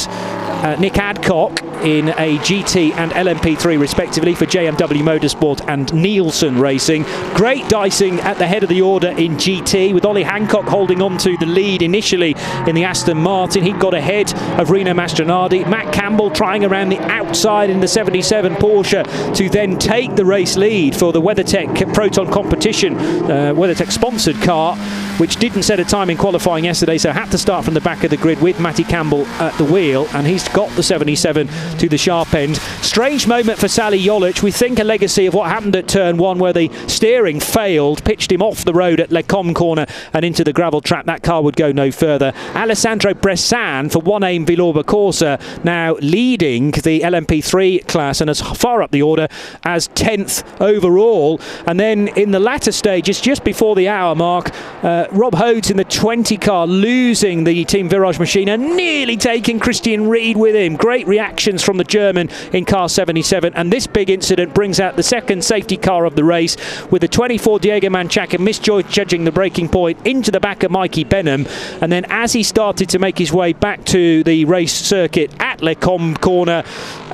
Nick Adcock, in a GT and LMP3 respectively for JMW Motorsport and Nielsen Racing. Great dicing at the head of the order in GT, with Ollie Hancock holding on to the lead initially in the Aston Martin. He got ahead of Rino Mastronardi. Matt Campbell trying around the outside in the 77 Porsche to then take the race lead for the WeatherTech Proton Competition, WeatherTech sponsored car, which didn't set a time in qualifying yesterday, so had to start from the back of the grid with Matty Campbell at the wheel, and he's got the 77 to the sharp end. Strange moment for Sally Jolic. We think a legacy of what happened at turn 1, where the steering failed, pitched him off the road at Le Com corner and into the gravel trap. That car would go no further. Alessandro Bressan for One Aim Villorba Corsa, now leading the LMP3 class and as far up the order as 10th overall. And then in the latter stages, just before the hour mark, Rob Hodes in the 20 car losing the Team Virage machine and nearly taking Christian Ried with him. Great reactions from the German in car 77, and this big incident brings out the second safety car of the race, with the 24 Diego Manchaca misjudging the braking point into the back of Mikey Benham, and then as he started to make his way back to the race circuit at Le Com corner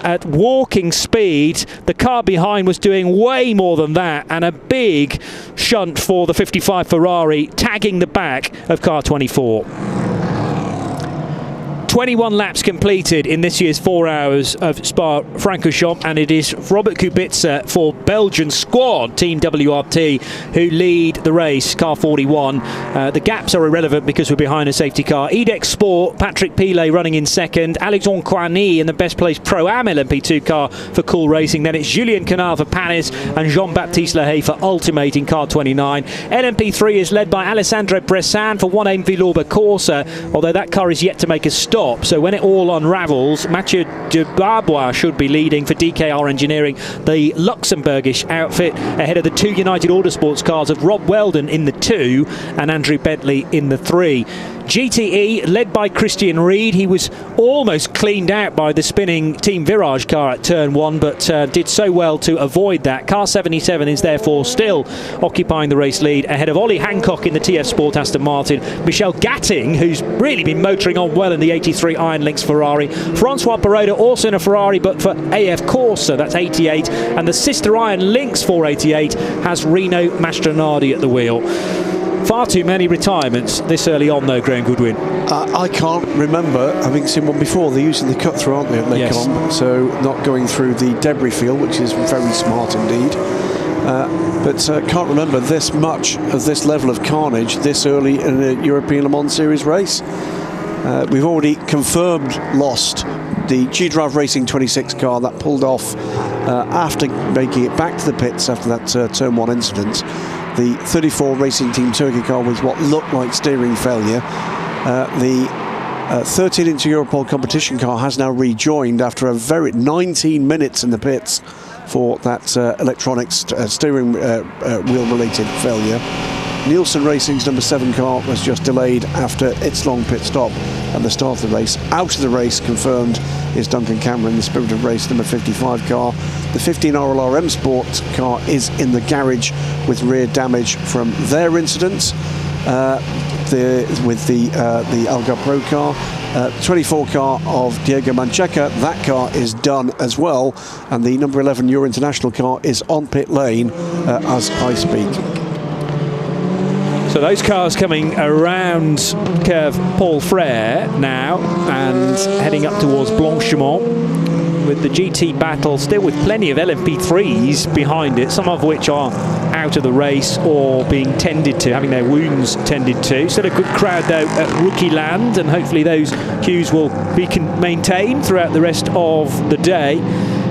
at walking speed, the car behind was doing way more than that, and a big shunt for the 55 Ferrari, tagging the back of car 24. 21 laps completed in this year's 4 hours of Spa-Francorchamps, and it is Robert Kubica for Belgian squad, Team WRT, who lead the race, car 41. The gaps are irrelevant because we're behind a safety car. Edex Sport, Patrick Pilet running in second, Alexandre Coigny in the best placed Pro-Am LMP2 car for Cool Racing. Then it's Julien Canard for Panis and Jean-Baptiste Lahaye for Ultimate in car 29. LMP3 is led by Alessandro Bressan for One Aim Villorba Corsa, although that car is yet to make a stop. So when it all unravels, Mathieu de Barbois should be leading for DKR Engineering, the Luxembourgish outfit, ahead of the two United Autosports cars of Rob Weldon in the 2 and Andrew Bentley in the 3. GTE led by Christian Ried. He was almost cleaned out by the spinning Team Virage car at turn 1, but did so well to avoid that. Car 77 is therefore still occupying the race lead, ahead of Ollie Hancock in the TF Sport Aston Martin, Michel Gatting, who's really been motoring on well in the 83 Iron Lynx Ferrari, Francois Perroda also in a Ferrari but for AF Corsa, that's 88, and the sister Iron Lynx 488 has Rino Mastronardi at the wheel. Far too many retirements this early on, though, Graham Goodwin. I can't remember having seen one before. They're using the cut-through, aren't they, at Le Com? Yes. So not going through the debris field, which is very smart indeed. But can't remember this much of this level of carnage this early in a European Le Mans Series race. We've already confirmed lost the G-Drive Racing 26 car that pulled off after making it back to the pits after that turn 1 incident. The 34 Racing Team Turkey car with what looked like steering failure. The 13-inch Europol competition car has now rejoined after a very 19 minutes in the pits for that electronics steering wheel related failure. Nielsen Racing's number 7 car was just delayed after its long pit stop at the start of the race. Out of the race, confirmed, is Duncan Cameron, the Spirit of Race number 55 car. The 15 RLRM Sport car is in the garage with rear damage from their incident with the Algar Pro car. 24 car of Diego Manchaca, that car is done as well, and the number 11 Euro International car is on pit lane as I speak. So those cars coming around curve Paul Frere now and heading up towards Blanchemont, with the GT battle still with plenty of LMP3s behind it, some of which are out of the race or being tended to, having their wounds tended to. Still a good crowd though at Rookie Land, and hopefully those queues will be maintained throughout the rest of the day.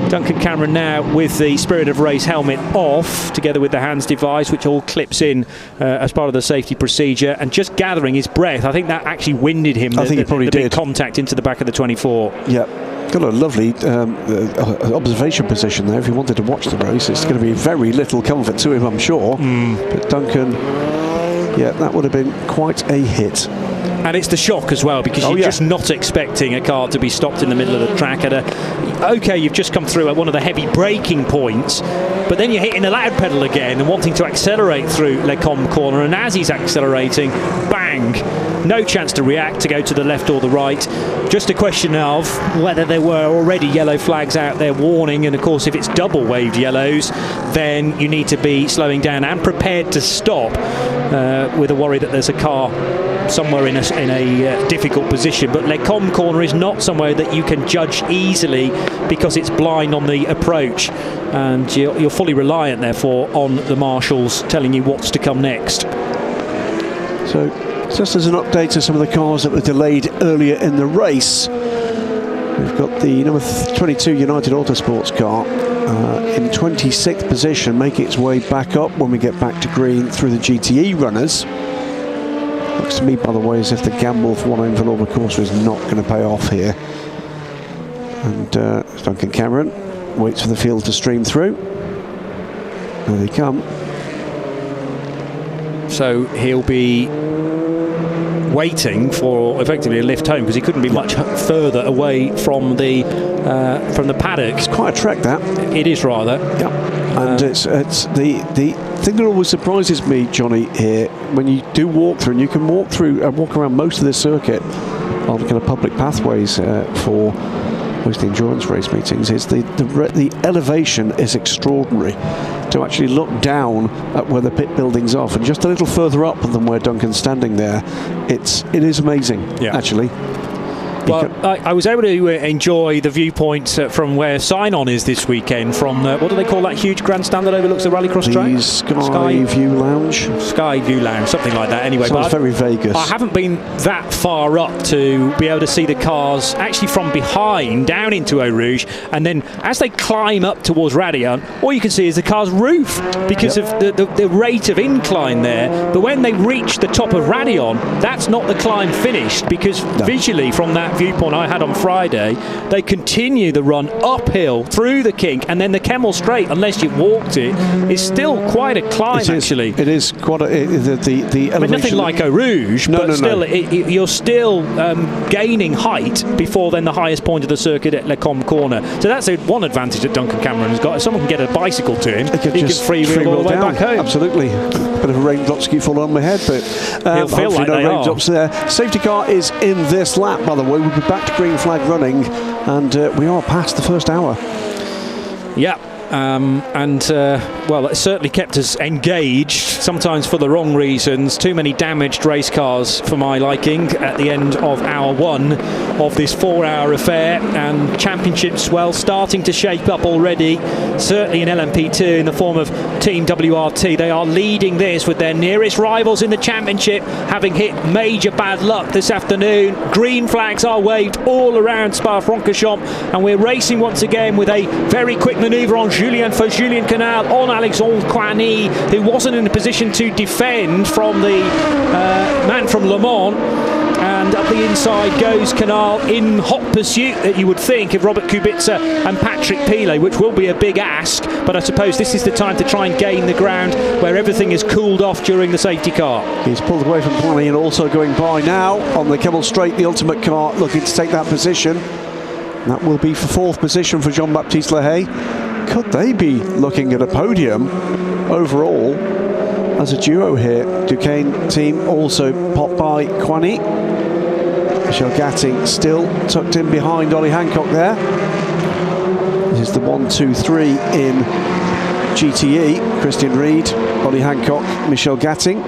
Duncan Cameron now with the Spirit of Race helmet off, together with the hands device, which all clips in as part of the safety procedure, and just gathering his breath. I think that actually winded him. I think he probably did. Big contact into the back of the 24. Yeah. Got a lovely observation position there. If he wanted to watch the race, it's going to be very little comfort to him, I'm sure. But Duncan, yeah, that would have been quite a hit. And it's the shock as well, because you're just not expecting a car to be stopped in the middle of the track at a OK, you've just come through at one of the heavy braking points, but then you're hitting the loud pedal again and wanting to accelerate through Les Combes corner, and as he's accelerating, bang, no chance to react, to go to the left or the right. Just a question of whether there were already yellow flags out there warning, and of course if it's double waved yellows, then you need to be slowing down and prepared to stop, with a worry that there's a car somewhere in a difficult position. But Les Combes corner is not somewhere that you can judge easily because it's blind on the approach, and you're fully reliant therefore on the marshals telling you what's to come next. So just as an update to some of the cars that were delayed earlier in the race, we've got the number 22 United Autosports car in 26th position, making its way back up when we get back to green through the GTE runners. Looks to me, by the way, as if the gamble for one over Villorba Corsa is not going to pay off here. And Duncan Cameron waits for the field to stream through. There they come. So he'll be waiting for effectively a lift home, because he couldn't be much further away from the paddock. It's quite a trek, that. It is rather. Yeah. And it's the thing that always surprises me, Johnny, here, when you do walk through, and you can walk around most of this circuit on kind of public pathways for most endurance race meetings, is the elevation is extraordinary. To actually look down at where the pit buildings are, and just a little further up than where Duncan's standing there, it is amazing, actually. Well, I was able to enjoy the viewpoint from where Sign-On is this weekend, from what do they call that huge grandstand that overlooks the Rallycross track? The Sky View Lounge, something like that. Anyway, sounds very Vegas. I haven't been that far up to be able to see the cars actually from behind down into Eau Rouge, and then as they climb up towards Raidillon, all you can see is the car's roof because of the rate of incline there. But when they reach the top of Raidillon, that's not the climb finished, because visually from that viewpoint I had on Friday, they continue the run uphill through the kink, and then the Kemmel Straight, unless you've walked it, is still quite a climb. Actually, it is quite the elevation. I mean, nothing like Eau Rouge, but still, you're still gaining height before then the highest point of the circuit at Les Combes corner. So that's one advantage that Duncan Cameron has got. If someone can get a bicycle to him, he can freewheel all the way back home. Absolutely. Bit of a raindrops keep falling on my head, but he'll feel like no they raindrops there. Safety car is in this lap, by the way. We'll be back to green flag running, and we are past the first hour. Yeah. Well, it certainly kept us engaged, sometimes for the wrong reasons. Too many damaged race cars for my liking at the end of hour one of this 4-hour affair, and championships, well, starting to shape up already, certainly in LMP2 in the form of Team WRT. They are leading this with their nearest rivals in the championship having hit major bad luck this afternoon. Green flags are waved all around Spa-Francorchamps, and we're racing once again with a very quick manoeuvre on Julien Canal on Alexandre Coigny, who wasn't in a position to defend from the man from Le Mans. And up the inside goes Canal in hot pursuit, that you would think, of Robert Kubica and Patrick Pilet, which will be a big ask, but I suppose this is the time to try and gain the ground where everything is cooled off during the safety car. He's pulled away from Coigny and also going by now on the Kemmel Straight, the ultimate car looking to take that position. That will be for 4th position for Jean-Baptiste Lehay. Could they be looking at a podium overall as a duo here? Duquesne team also popped by Coigny. Michel Gatting still tucked in behind Ollie Hancock there. This is the 1-2-3 in GTE. Christian Reed, Ollie Hancock, Michel Gatting.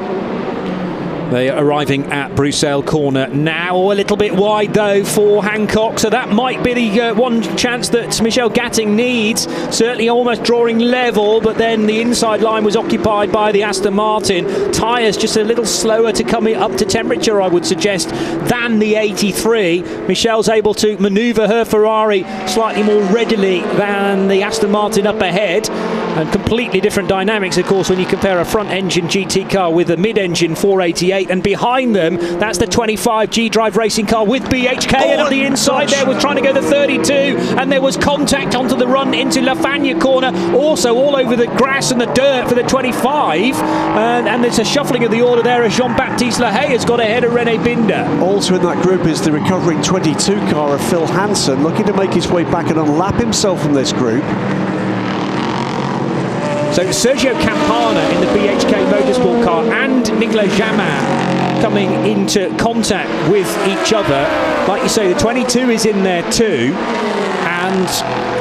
They are arriving at Bruxelles corner now, a little bit wide though for Hancock, so that might be the one chance that Michel Gatting needs. Certainly almost drawing level, but then the inside line was occupied by the Aston Martin. Tyres just a little slower to come up to temperature, I would suggest, than the 83. Michel's able to manoeuvre her Ferrari slightly more readily than the Aston Martin up ahead. And completely different dynamics, of course, when you compare a front-engine GT car with a mid-engine 488, and behind them, that's the 25 G-Drive racing car with BHK, and on the inside there was trying to go the 32, and there was contact onto the run into La Fagna corner, also all over the grass and the dirt for the 25, and there's a shuffling of the order there as Jean-Baptiste Lahey has got ahead of René Binder. Also in that group is the recovering 22 car of Phil Hansen, looking to make his way back and unlap himself from this group. So Sergio Campana in the BHK Motorsport car and Nicolas Jamin coming into contact with each other. Like you say, the 22 is in there too, and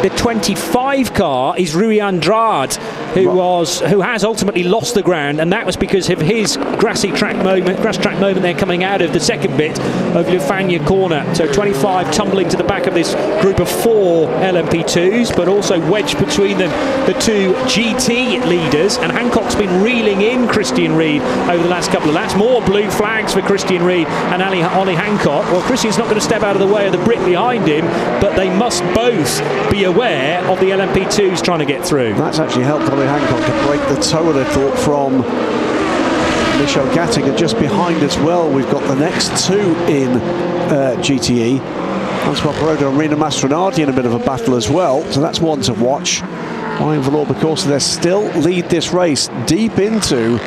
the 25 car is Rui Andrade, who has ultimately lost the ground, and that was because of his grass track moment there coming out of the second bit of Le Fagna corner. So 25 tumbling to the back of this group of 4 LMP2s, but also wedged between them the 2 GT leaders, and Hancock's been reeling in Christian Ried over the last couple of laps. More blue flags for Christian Ried and Ollie Hancock. Well, Christian's not going to step out of the way of the Brit behind him, but they must both be aware of the LMP2s trying to get through. That's actually helped Ollie Hancock to break the toe a little from Michel Gattinger. Just behind as well, we've got the next 2 in GTE. Francois Perrodo and Rino Mastronardi in a bit of a battle as well, so that's one to watch. Ryan Valor-Bicorsa, they still lead this race deep into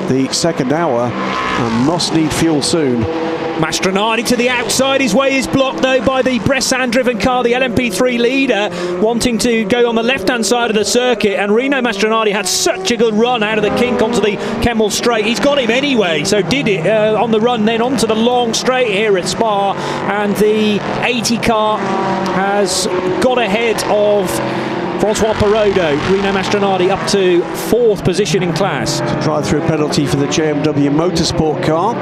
the second hour and must need fuel soon. Mastronardi to the outside, his way is blocked though by the Bressan driven car, the LMP3 leader, wanting to go on the left hand side of the circuit, and Rino Mastronardi had such a good run out of the kink onto the Kemmel straight. He's got him anyway, so did it on the run then onto the long straight here at Spa, and the 80 car has got ahead of Francois Perrodo. Rino Mastronardi up to 4th position in class. Drive-through penalty for the JMW Motorsport car.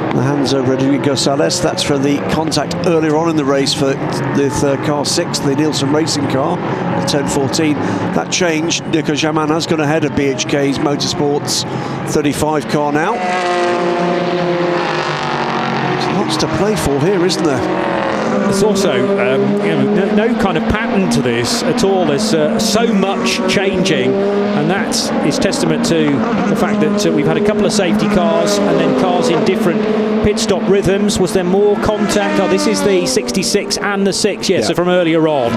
The hands over Rodrigo Sales. That's for the contact earlier on in the race for the car 6, the Nielsen Racing car, at 10:14. That changed. Nico Jamin has gone ahead of BHK's Motorsports 35 car now. There's lots to play for here, isn't there? There's also no kind of pattern to this at all. There's so much changing, and that is testament to the fact that we've had a couple of safety cars and then cars in different pit stop rhythms. Was there more contact? Oh, this is the 66 and the 6, yeah. So from earlier on.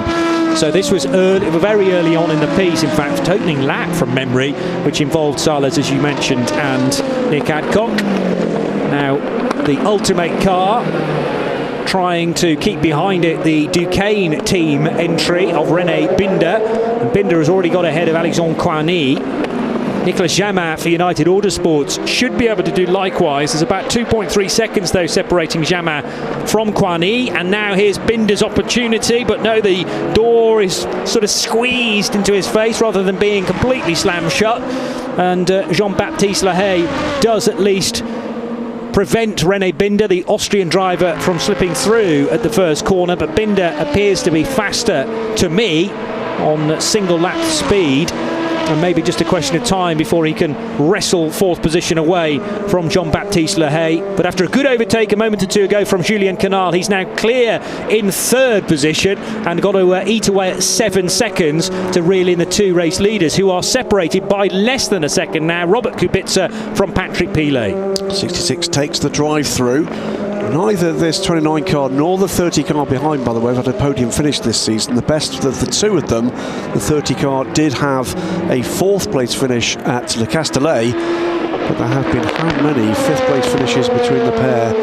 So this was very early on in the piece, in fact, opening lap from memory, which involved Sales, as you mentioned, and Nick Adcock. Now, the Ultimate car trying to keep behind it the Duquesne team entry of René Binder, and Binder has already got ahead of Alexandre Coigny. Nicolas Jamin for United Autosports should be able to do likewise. There's about 2.3 seconds though separating Jamin from Coigny, and now here's Binder's opportunity, but no, the door is sort of squeezed into his face rather than being completely slammed shut, and Jean-Baptiste Lahey does at least prevent René Binder, the Austrian driver, from slipping through at the first corner, but Binder appears to be faster to me on single lap speed, and maybe just a question of time before he can wrestle 4th position away from Jean-Baptiste Lahey. But after a good overtake a moment or two ago from Julien Canal, he's now clear in 3rd position and got to eat away at 7 seconds to reel in the 2 race leaders, who are separated by less than a second now. Robert Kubica from Patrick Pilet. 66 takes the drive through. Neither this 29 car nor the 30 car behind, by the way, have had a podium finish this season. The best of the 2 of them, the 30 car, did have a 4th place finish at Le Castellet, but there have been how many 5th place finishes between the pair?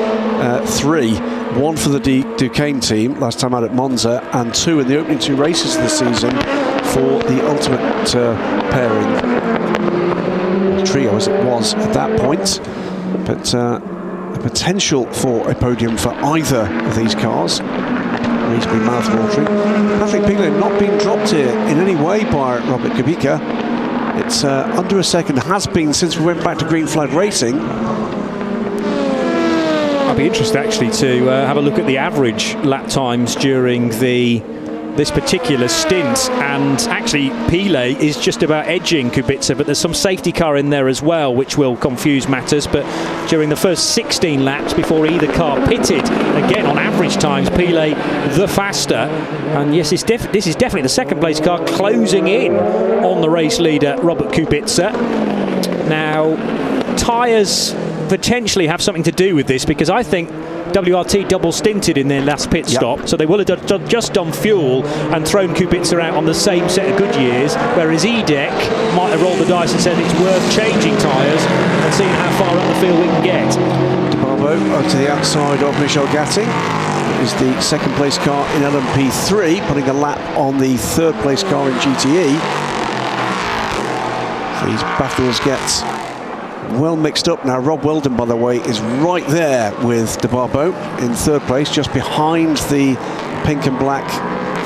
3. 1 for the Duquesne team last time out at Monza, and 2 in the opening 2 races of the season for the Ultimate pairing. Trio as it was at that point, but potential for a podium for either of these cars. Reasonably mouth-watering. Patrick Pilet not being dropped here in any way by Robert Kubica. It's under a second, has been since we went back to green flag racing. I'd be interested actually to have a look at the average lap times during this particular stint, and actually Pilet is just about edging Kubica, but there's some safety car in there as well which will confuse matters. But during the first 16 laps before either car pitted again, on average times, Pilet the faster. And yes, this is definitely the second place car closing in on the race leader, Robert Kubica. Now, tyres potentially have something to do with this, because I think WRT double stinted in their last pit stop, so they will have just done fuel and thrown Kubica out on the same set of Goodyears, whereas EDEC might have rolled the dice and said it's worth changing tyres and seeing how far up the field we can get. De Barbo to the outside of Michel Gatting. It is the second place car in LMP3, putting a lap on the third place car in GTE. These battles get well mixed up now. Rob Weldon, by the way, is right there with De Barbo in third place, just behind the pink and black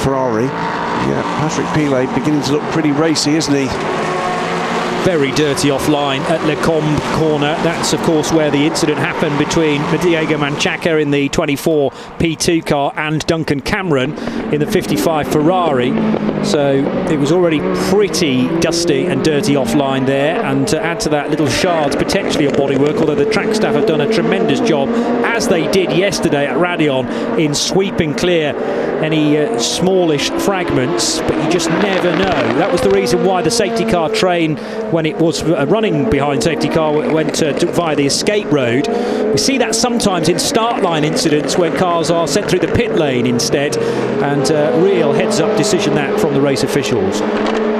Ferrari. Yeah, Patrick Pilet beginning to look pretty racy, isn't he? Very dirty offline at Lecombe corner. That's, of course, where the incident happened between Diego Menchaca in the 24 P2 car and Duncan Cameron in the 55 Ferrari. So it was already pretty dusty and dirty offline there, and to add to that, little shards potentially of bodywork, although the track staff have done a tremendous job, as they did yesterday at Raidillon, in sweeping clear any smallish fragments, but you just never know. That was the reason why the safety car train, when it was running behind safety car, went via the escape road. We see that sometimes in start line incidents when cars are sent through the pit lane instead, and real heads-up decision that from the race officials.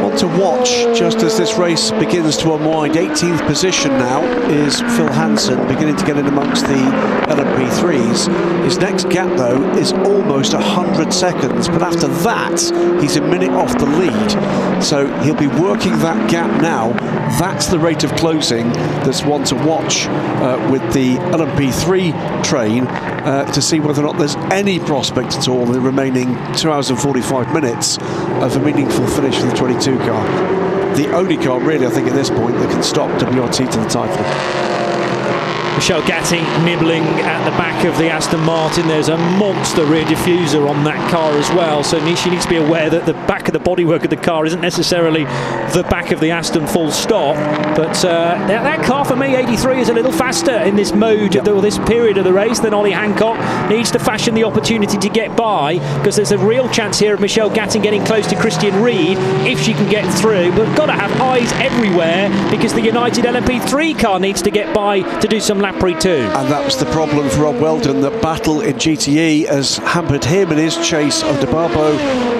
One to watch just as this race begins to unwind. 18th position now is Phil Hansen, beginning to get in amongst the LMP3s. His next gap, though, is almost 100 seconds, but after that he's a minute off the lead, so he'll be working that gap now. That's the rate of closing that's one to watch with the LMP3 train to see whether or not there's any prospect at all in the remaining 2 hours and 45 minutes of a meaningful finish for the 22 car. The only car really, I think, at this point that can stop WRT to the title. Michel Gatting nibbling at the back of the Aston Martin. There's a monster rear diffuser on that car as well, so she needs to be aware that the back of the bodywork of the car isn't necessarily the back of the Aston full stop, but that car for me, 83, is a little faster in this mode, or this period of the race, than Ollie Hancock. Needs to fashion the opportunity to get by, because there's a real chance here of Michel Gatting getting close to Christian Reed if she can get through, but got to have eyes everywhere, because the United LMP3 car needs to get by to do some Lapri too. And that was the problem for Rob Weldon. The battle in GTE has hampered him in his chase of De Barbo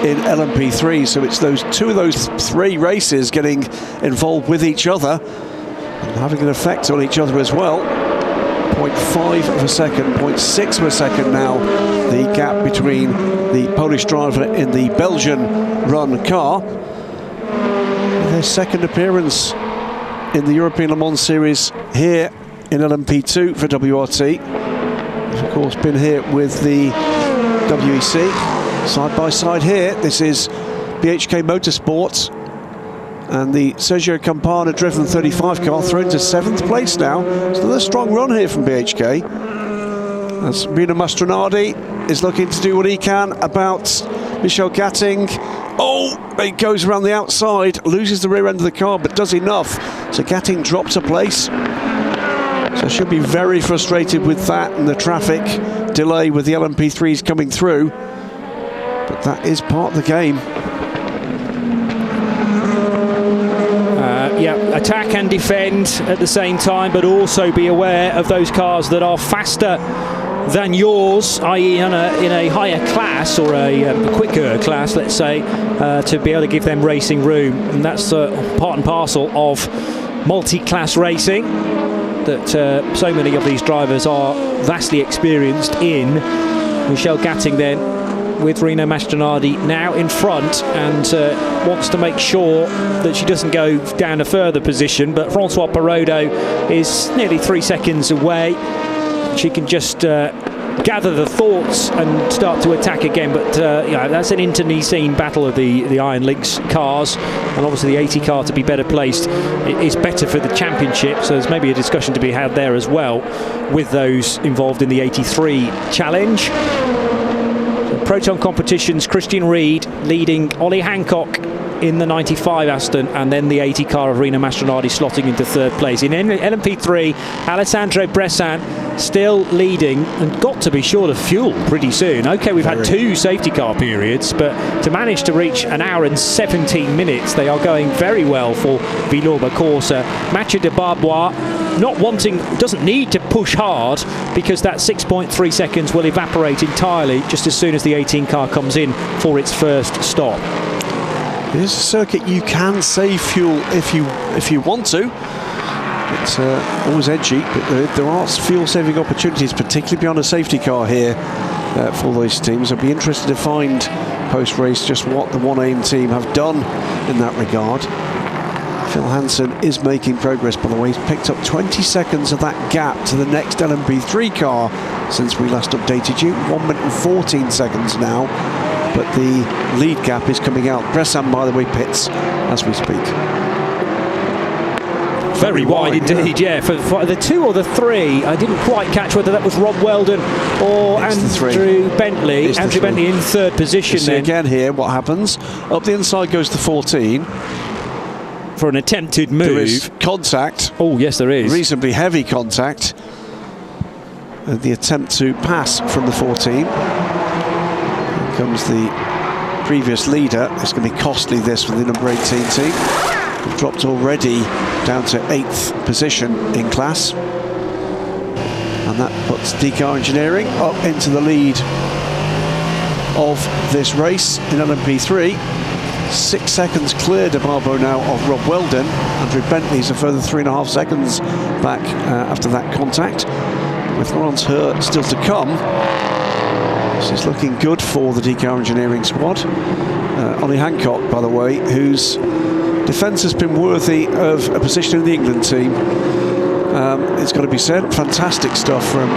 in LMP3. So it's those two of those three races getting involved with each other and having an effect on each other as well. 0.5 of a second, 0.6 of a second now, the gap between the Polish driver in the Belgian run car. Their second appearance in the European Le Mans Series here in LMP2 for WRT. Of course, been here with the WEC side by side here. This is BHK Motorsports, and the Sergio Campana driven 35 car thrown to 7th place now. It's another strong run here from BHK, as Rino Mastronardi is looking to do what he can about Michel Gatting. Oh, he goes around the outside, loses the rear end of the car, but does enough. So Gatting drops a place. So should be very frustrated with that and the traffic delay with the LMP3s coming through. But that is part of the game. Attack and defend at the same time, but also be aware of those cars that are faster than yours, i.e. in a higher class, or a quicker class, let's say, to be able to give them racing room. And that's part and parcel of multi-class racing that so many of these drivers are vastly experienced in. Michel Gatting then with Rino Mastronardi now in front, and wants to make sure that she doesn't go down a further position, but Francois Perrodo is nearly 3 seconds away. She can just gather the thoughts and start to attack again, but that's an internecine battle of the Iron Lynx cars, and obviously the 80 car, to be better placed, is better for the championship, so there's maybe a discussion to be had there as well with those involved in the 83 challenge. Proton competitions, Christian Reed leading Ollie Hancock in the 95 Aston, and then the 80 car of Rino Mastronardi slotting into third place. In LMP3, Alessandro Bressan still leading and got to be short of fuel pretty soon. Okay, we've had 2 safety car periods, but to manage to reach an hour and 17 minutes, they are going very well for Villorba Corsa. Mathieu de Barbois doesn't need to push hard, because that 6.3 seconds will evaporate entirely just as soon as the 18 car comes in for its first stop. It is a circuit you can save fuel if you want to. It's always edgy, but there are fuel saving opportunities, particularly beyond a safety car here for those teams. I'd be interested to find post-race just what the One Aim team have done in that regard. Phil Hansen is making progress, by the way. He's picked up 20 seconds of that gap to the next LMP3 car since we last updated you. 1 minute and 14 seconds now, but the lead gap is coming out. Bressan, by the way, pits as we speak. Very wide indeed, yeah. For the 2 or the 3, I didn't quite catch whether that was Rob Weldon or Andrew Bentley. Andrew Bentley in third position. See again here what happens. Up the inside goes the 14. For an attempted move. There is contact. Oh, yes, there is. Reasonably heavy contact. The attempt to pass from the 14. Here comes the previous leader. It's going to be costly, this, for the number 18 team. We've dropped already down to 8th position in class. And that puts DK Engineering up into the lead of this race in LMP3. 6 seconds clear de Barbo now of Rob Weldon. Andrew Bentley's a further 3.5 seconds back after that contact. With Laurence Hurt still to come. This is looking good for the DK Engineering squad. Ollie Hancock, by the way, whose defence has been worthy of a position in the England team. It's got to be said, fantastic stuff from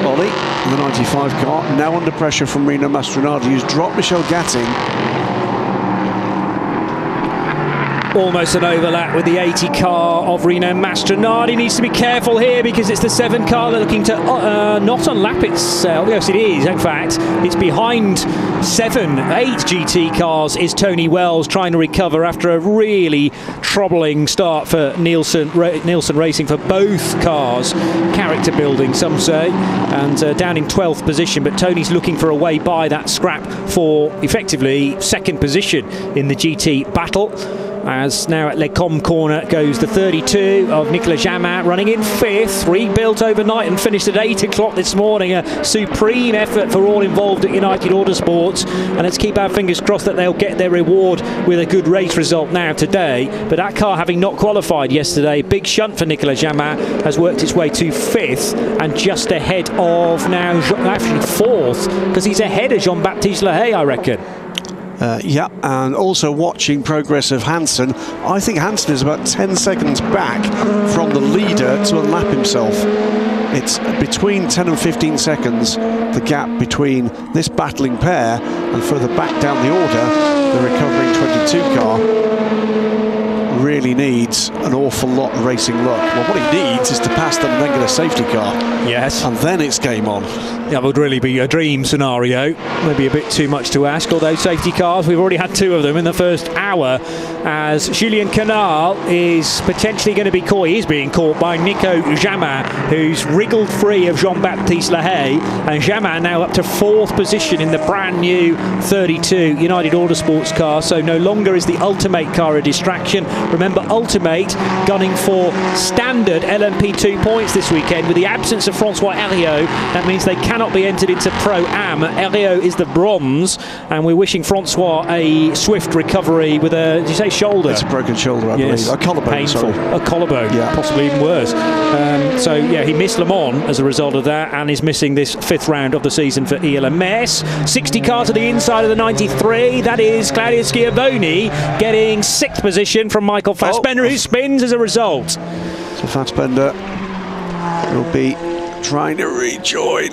Ollie in the 95 car. Now under pressure from Rino Mastronardi, who's dropped Michel Gatting. Almost an overlap with the 80 car of Rino Mastronardi. Needs to be careful here, because it's the 7 car looking to not unlap itself. Yes, it is. In fact, it's behind 8 GT cars is Tony Wells, trying to recover after a really troubling start for Nielsen Racing for both cars. Character building, some say, and down in 12th position. But Tony's looking for a way by that scrap for effectively 2nd position in the GT battle. As now at Lecombe corner goes the 32 of Nicolas Jamin, running in 5th, rebuilt overnight and finished at 8 o'clock this morning. A supreme effort for all involved at United Autosports, and let's keep our fingers crossed that they'll get their reward with a good race result now today. But that car, having not qualified yesterday, big shunt for Nicolas Jamin, has worked its way to 5th and just ahead of now, actually 4th, because he's ahead of Jean-Baptiste Lahaye, I reckon. Yeah, and also watching progress of Hansen. I think Hansen is about 10 seconds back from the leader to unlap himself. It's between 10 and 15 seconds, the gap between this battling pair, and further back down the order, the recovering 22 car really needs an awful lot of racing luck. Well, what he needs is to pass them and then get a safety car. Yes. And then it's game on. That would really be a dream scenario. Maybe a bit too much to ask, although safety cars, we've already had 2 of them in the first hour, as Julien Canal is potentially going to be caught. He is being caught by Nico Jamin, who's wriggled free of Jean-Baptiste Lahaye, and Jamin now up to 4th position in the brand new 32 United Autosports car. So no longer is the Ultimate car a distraction. Remember, Ultimate gunning for standard LMP2 points this weekend. With the absence of Francois Heriot, that means they cannot be entered into Pro-Am. Heriot is the bronze, and we're wishing Francois a swift recovery with a, did you say shoulder? It's a broken shoulder, I believe. A collarbone, painful. sorry. A collarbone, yeah. Possibly even worse. So yeah, he missed Le Mans as a result of that, and is missing this 5th round of the season for ELMS. 60 car to the inside of the 93. That is Claudio Schiavone getting 6th position from Michael Fassbender, who spins as a result. So Fassbender will be trying to rejoin.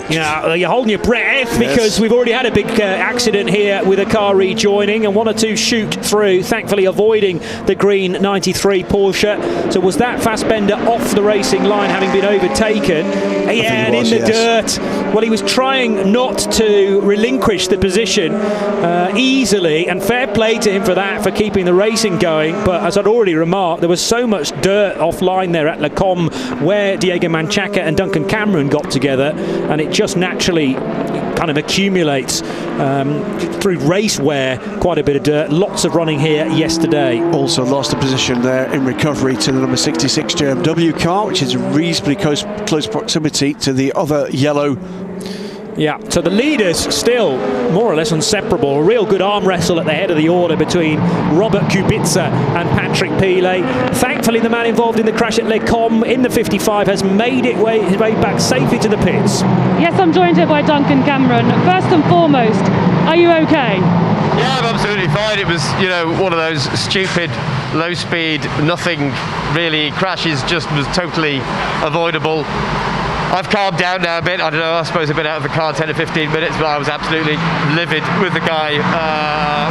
Yeah, you're holding your breath, because we've already had a big accident here with a car rejoining, and 1 or 2 shoot through, thankfully avoiding the green 93 Porsche. So was that Fassbender off the racing line, having been overtaken? Yeah, and in the dirt Well, he was trying not to relinquish the position easily, and fair play to him for that, for keeping the racing going. But as I'd already remarked, there was so much dirt offline there at Le Combe where Diego Menchaca and Duncan Cameron got together, and it just naturally kind of accumulates through race wear, quite a bit of dirt. Lots of running here yesterday. Also lost a position there in recovery to the number 66 JMW car, which is in reasonably close proximity to the other yellow. Yeah, so the leaders still more or less inseparable. A real good arm wrestle at the head of the order between Robert Kubica and Patrick Pilet. Thankfully, the man involved in the crash at Le Combe in the 55 has made his way back safely to the pits. Yes, I'm joined here by Duncan Cameron. First and foremost, are you okay? Yeah, I'm absolutely fine. It was, you know, one of those stupid, low speed, nothing really crashes, just was totally avoidable. I've calmed down now a bit. I don't know, I suppose I've been out of the car 10 or 15 minutes, but I was absolutely livid with the guy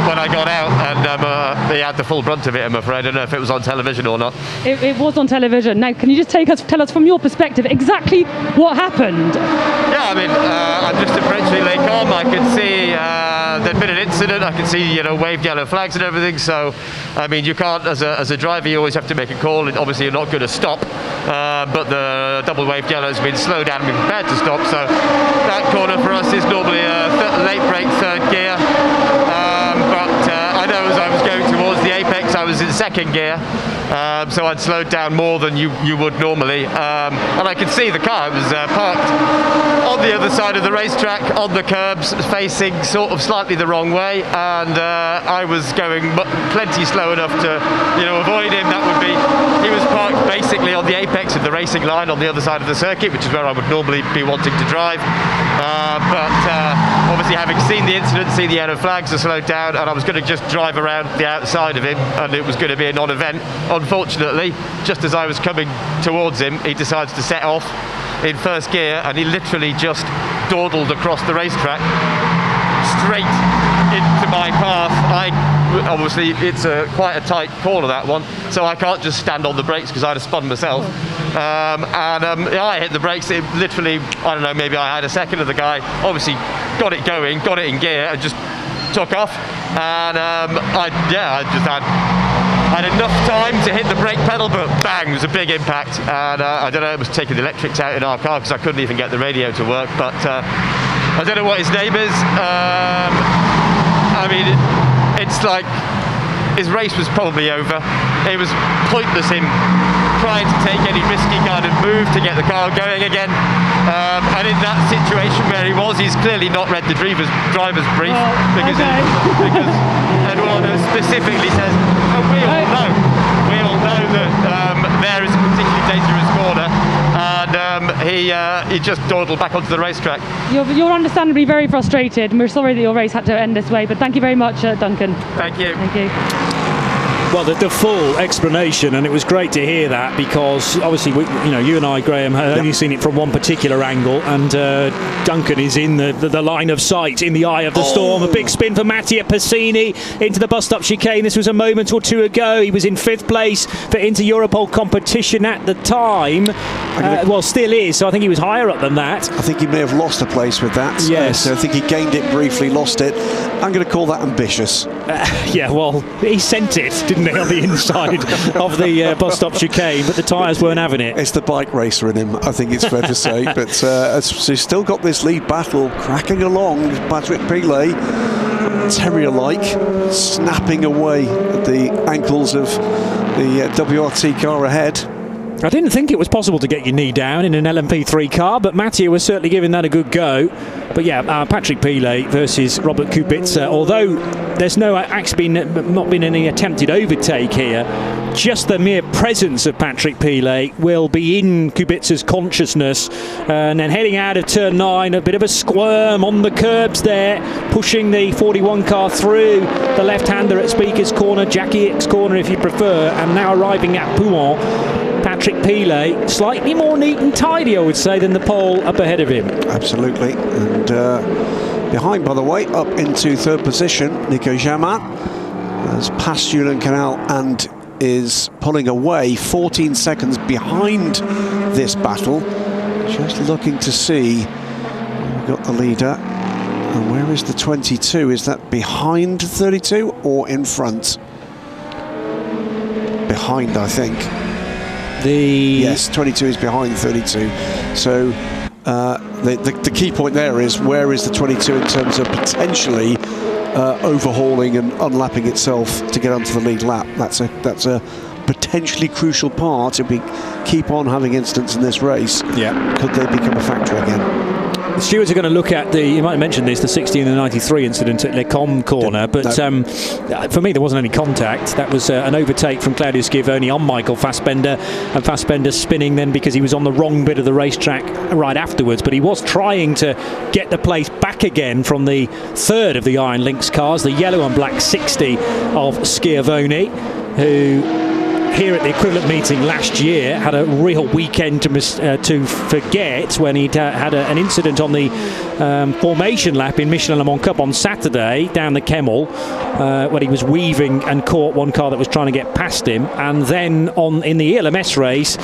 when I got out, and he had the full brunt of it, I'm afraid. I don't know if it was on television or not. It was on television. Now, can you just tell us from your perspective exactly what happened? Yeah, I mean, I'm just approaching Le Combe. I could see there'd been an incident. I could see, you know, waved yellow flags and everything. So, I mean, you can't, as a driver, you always have to make a call, and obviously you're not going to stop. But the double waved yellow has been slowed down and been prepared to stop. So that corner for us is normally a late break third gear. But I know as I was going towards the apex, I was in second gear. So I'd slowed down more than you would normally. And I could see the car. It was parked on the other side of the racetrack, on the curbs, facing sort of slightly the wrong way. And I was going plenty slow enough to, you know, avoid him. That would be, he was parked basically on the apex of the racing line on the other side of the circuit, which is where I would normally be wanting to drive. But obviously, having seen the incident, seen the yellow flags, I slowed down, and I was going to just drive around the outside of him, and it was going to be a non-event. Unfortunately, just as I was coming towards him, he decides to set off in first gear, and he literally just dawdled across the racetrack straight into my path. Obviously, it's quite a tight corner, that one, so I can't just stand on the brakes because I'd have spun myself. I hit the brakes. It literally, I don't know, maybe I had a second of the guy. Obviously, got it going, got it in gear, and just took off. And I just had enough time to hit the brake pedal, but bang, it was a big impact. And I don't know, it was taking the electrics out in our car because I couldn't even get the radio to work. But I don't know what his name is. I mean, it's like his race was probably over. It was pointless him trying to take any risky kind of move to get the car going again. And in that situation where he was, he's clearly not read the driver's brief, because Eduardo specifically says, and we all know that there is a particularly dangerous corner, and he just dawdled back onto the racetrack. You're understandably very frustrated, and we're sorry that your race had to end this way, but thank you very much, Duncan. Thank you. Thank you. Well, the full explanation, and it was great to hear that, because obviously, you and I, Graham, had only seen it from one particular angle, and Duncan is in the line of sight, in the eye of the storm. A big spin for Mattia Passini into the bus-stop chicane. This was a moment or two ago. He was in 5th place for Inter-Europol competition at the time. Well, still is, so I think he was higher up than that. I think he may have lost a place with that. Yes. So I think he gained it briefly, lost it. I'm going to call that ambitious. Yeah, well, he sent it, didn't he, on the inside of the bus stop chicane, but the tyres weren't having it. It's the bike racer in him, I think it's fair to say. But so he's still got this lead battle cracking along. Patrick Pilet, terrier-like, snapping away at the ankles of the WRT car ahead. I didn't think it was possible to get your knee down in an LMP3 car, but Mattia was certainly giving that a good go. But yeah, Patrick Pilet versus Robert Kubica, although there's not been any attempted overtake here, just the mere presence of Patrick Pilet will be in Kubica's consciousness. And then heading out of turn 9, a bit of a squirm on the curbs there, pushing the 41 car through the left-hander at Speaker's Corner, Jackie Ick's Corner if you prefer, and now arriving at Pouhon. Patrick Pilet, slightly more neat and tidy, I would say, than the pole up ahead of him. Absolutely. And behind, by the way, up into 3rd position, Nico Jamin has passed Julian Canal and is pulling away 14 seconds behind this battle. Just looking to see we've got the leader. And where is the 22? Is that behind 32 or in front? Behind, I think. Yes, 22 is behind 32. So the key point there is, where is the 22 in terms of potentially overhauling and unlapping itself to get onto the lead lap? That's a potentially crucial part if we keep on having incidents in this race. Yeah. Could they become a factor again? The stewards are going to look at you might have mentioned this, the 60 and the 93 incident at Le Combe corner, but for me there wasn't any contact. That was an overtake from Claudio Schiavone on Michael Fassbender, and Fassbender spinning then because he was on the wrong bit of the racetrack right afterwards, but he was trying to get the place back again from the third of the Iron Lynx cars, the yellow and black 60 of Schiavone, who here at the equivalent meeting last year had a real weekend to forget when he'd had an incident on the formation lap in Michelin Le Mans Cup on Saturday down the Kemmel when he was weaving and caught one car that was trying to get past him, and then in the ELMS race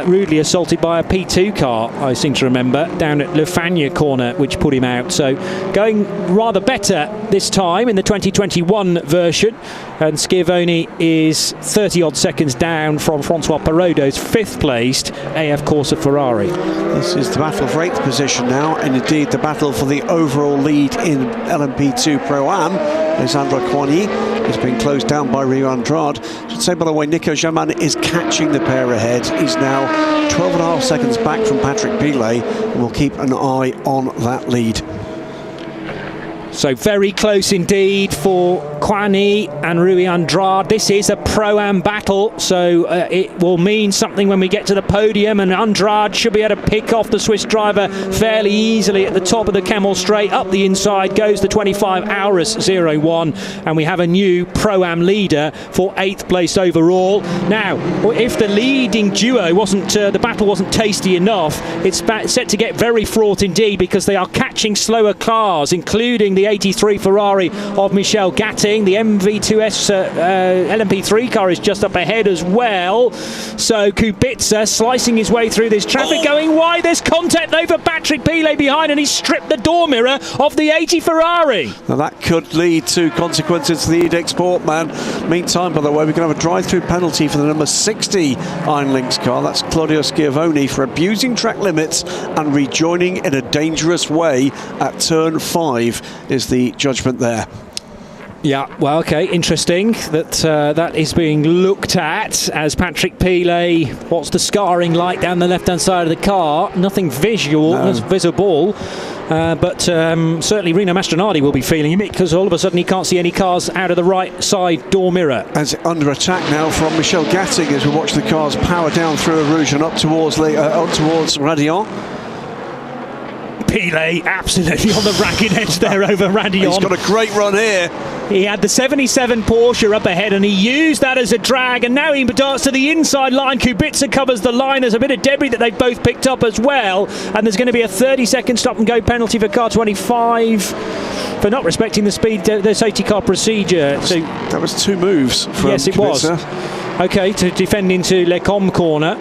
rudely assaulted by a P2 car, I seem to remember, down at Le Fagnes corner, which put him out. So going rather better this time in the 2021 version, and Schiavone is 30 odd seconds down from Francois Perraudot's fifth placed AF Corsa Ferrari. This is the battle for 8th position now, and indeed the battle for the overall lead in LMP2 Pro-Am. Alessandro Coigny has been closed down by Rio Andrade. I should say, by the way, Nico Jaman is catching the pair ahead. He's now 12.5 seconds back from Patrick Pilet, and we'll keep an eye on that lead. So very close indeed for Coigny and Rui Andrade. This is a Pro-Am battle, so it will mean something when we get to the podium, and Andrade should be able to pick off the Swiss driver fairly easily at the top of the Kemmel Straight. Up the inside goes the 25 Auris 01, and we have a new Pro-Am leader for 8th place overall. Now, if the leading duo the battle wasn't tasty enough, it's set to get very fraught indeed, because they are catching slower cars, including the 83 Ferrari of Michel Gatting. The MV2S LMP3 car is just up ahead as well. So Kubica slicing his way through this traffic, going wide. There's contact over Patrick Pilet behind, and he's stripped the door mirror of the 80 Ferrari. Now that could lead to consequences to the Edict Sportman. Meantime, by the way, we're going to have a drive-through penalty for the number 60 Iron Lynx car. That's Claudio Schiavone for abusing track limits and rejoining in a dangerous way at turn 5 is the judgment there. Yeah, well, okay, interesting that that is being looked at as Patrick Pilet. What's the scarring like down the left-hand side of the car? Nothing visible, but certainly Rino Mastronardi will be feeling it, because all of a sudden he can't see any cars out of the right side door mirror. As under attack now from Michel Gatting as we watch the cars power down through Eau Rouge and up towards Radillon. Pilet absolutely on the ragged edge there over Radillon. He's got a great run here. He had the 77 Porsche up ahead, and he used that as a drag, and now he darts to the inside line. Kubica covers the line. There's a bit of debris that they've both picked up as well, and there's going to be a 30-second stop and go penalty for car 25 for not respecting the safety car procedure. So that was 2 moves from yes, it Kubica. was. Okay, to defend into Le Combe corner.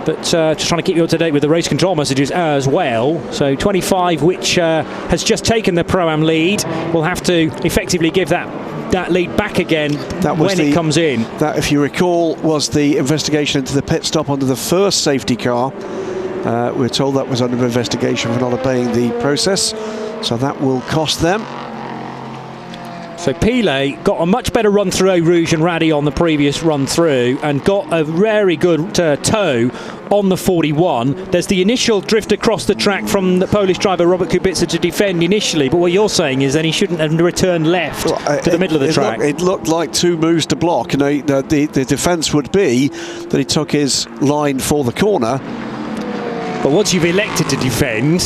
But just trying to keep you up to date with the race control messages as well. So 25, which has just taken the Pro-Am lead, will have to effectively give that lead back again when it comes in. That, if you recall, was the investigation into the pit stop under the first safety car. We're told that was under investigation for not obeying the process, so that will cost them. So Pilet got a much better run through Eau Rouge and Raddy on the previous run through, and got a very good toe on the 41. There's the initial drift across the track from the Polish driver Robert Kubica to defend initially, but what you're saying is then he shouldn't have returned left to the middle of the track. It looked like 2 moves to block. You know, the defence would be that he took his line for the corner. But once you've elected to defend,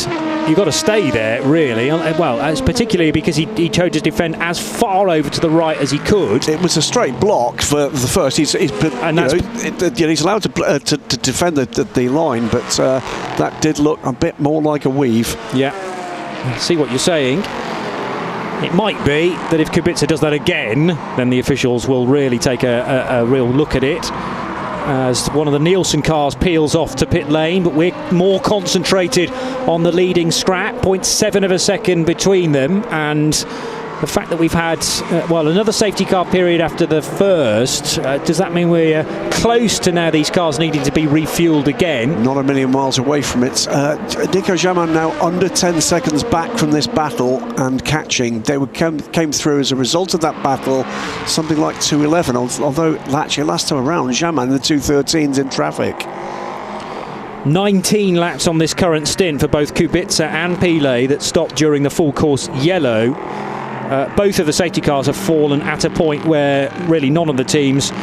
you've got to stay there, really. Well, as particularly because he chose to defend as far over to the right as he could. It was a straight block for the first. He's allowed to defend the line, but that did look a bit more like a weave. Yeah, I see what you're saying. It might be that if Kubica does that again, then the officials will really take a real look at it. as one of the Nielsen cars peels off to pit lane, but we're more concentrated on the leading scrap, 0.7 of a second between them, and the fact that we've had, another safety car period after the first, does that mean we're close to now these cars needing to be refueled again? Not a million miles away from it. Nico Jamin now under 10 seconds back from this battle and catching. They came through as a result of that battle, something like 2:11, although actually last time around, Jamin, the 2:13's in traffic. 19 laps on this current stint for both Kubica and Pilet that stopped during the full course yellow. Both of the safety cars have fallen at a point where really none of the teams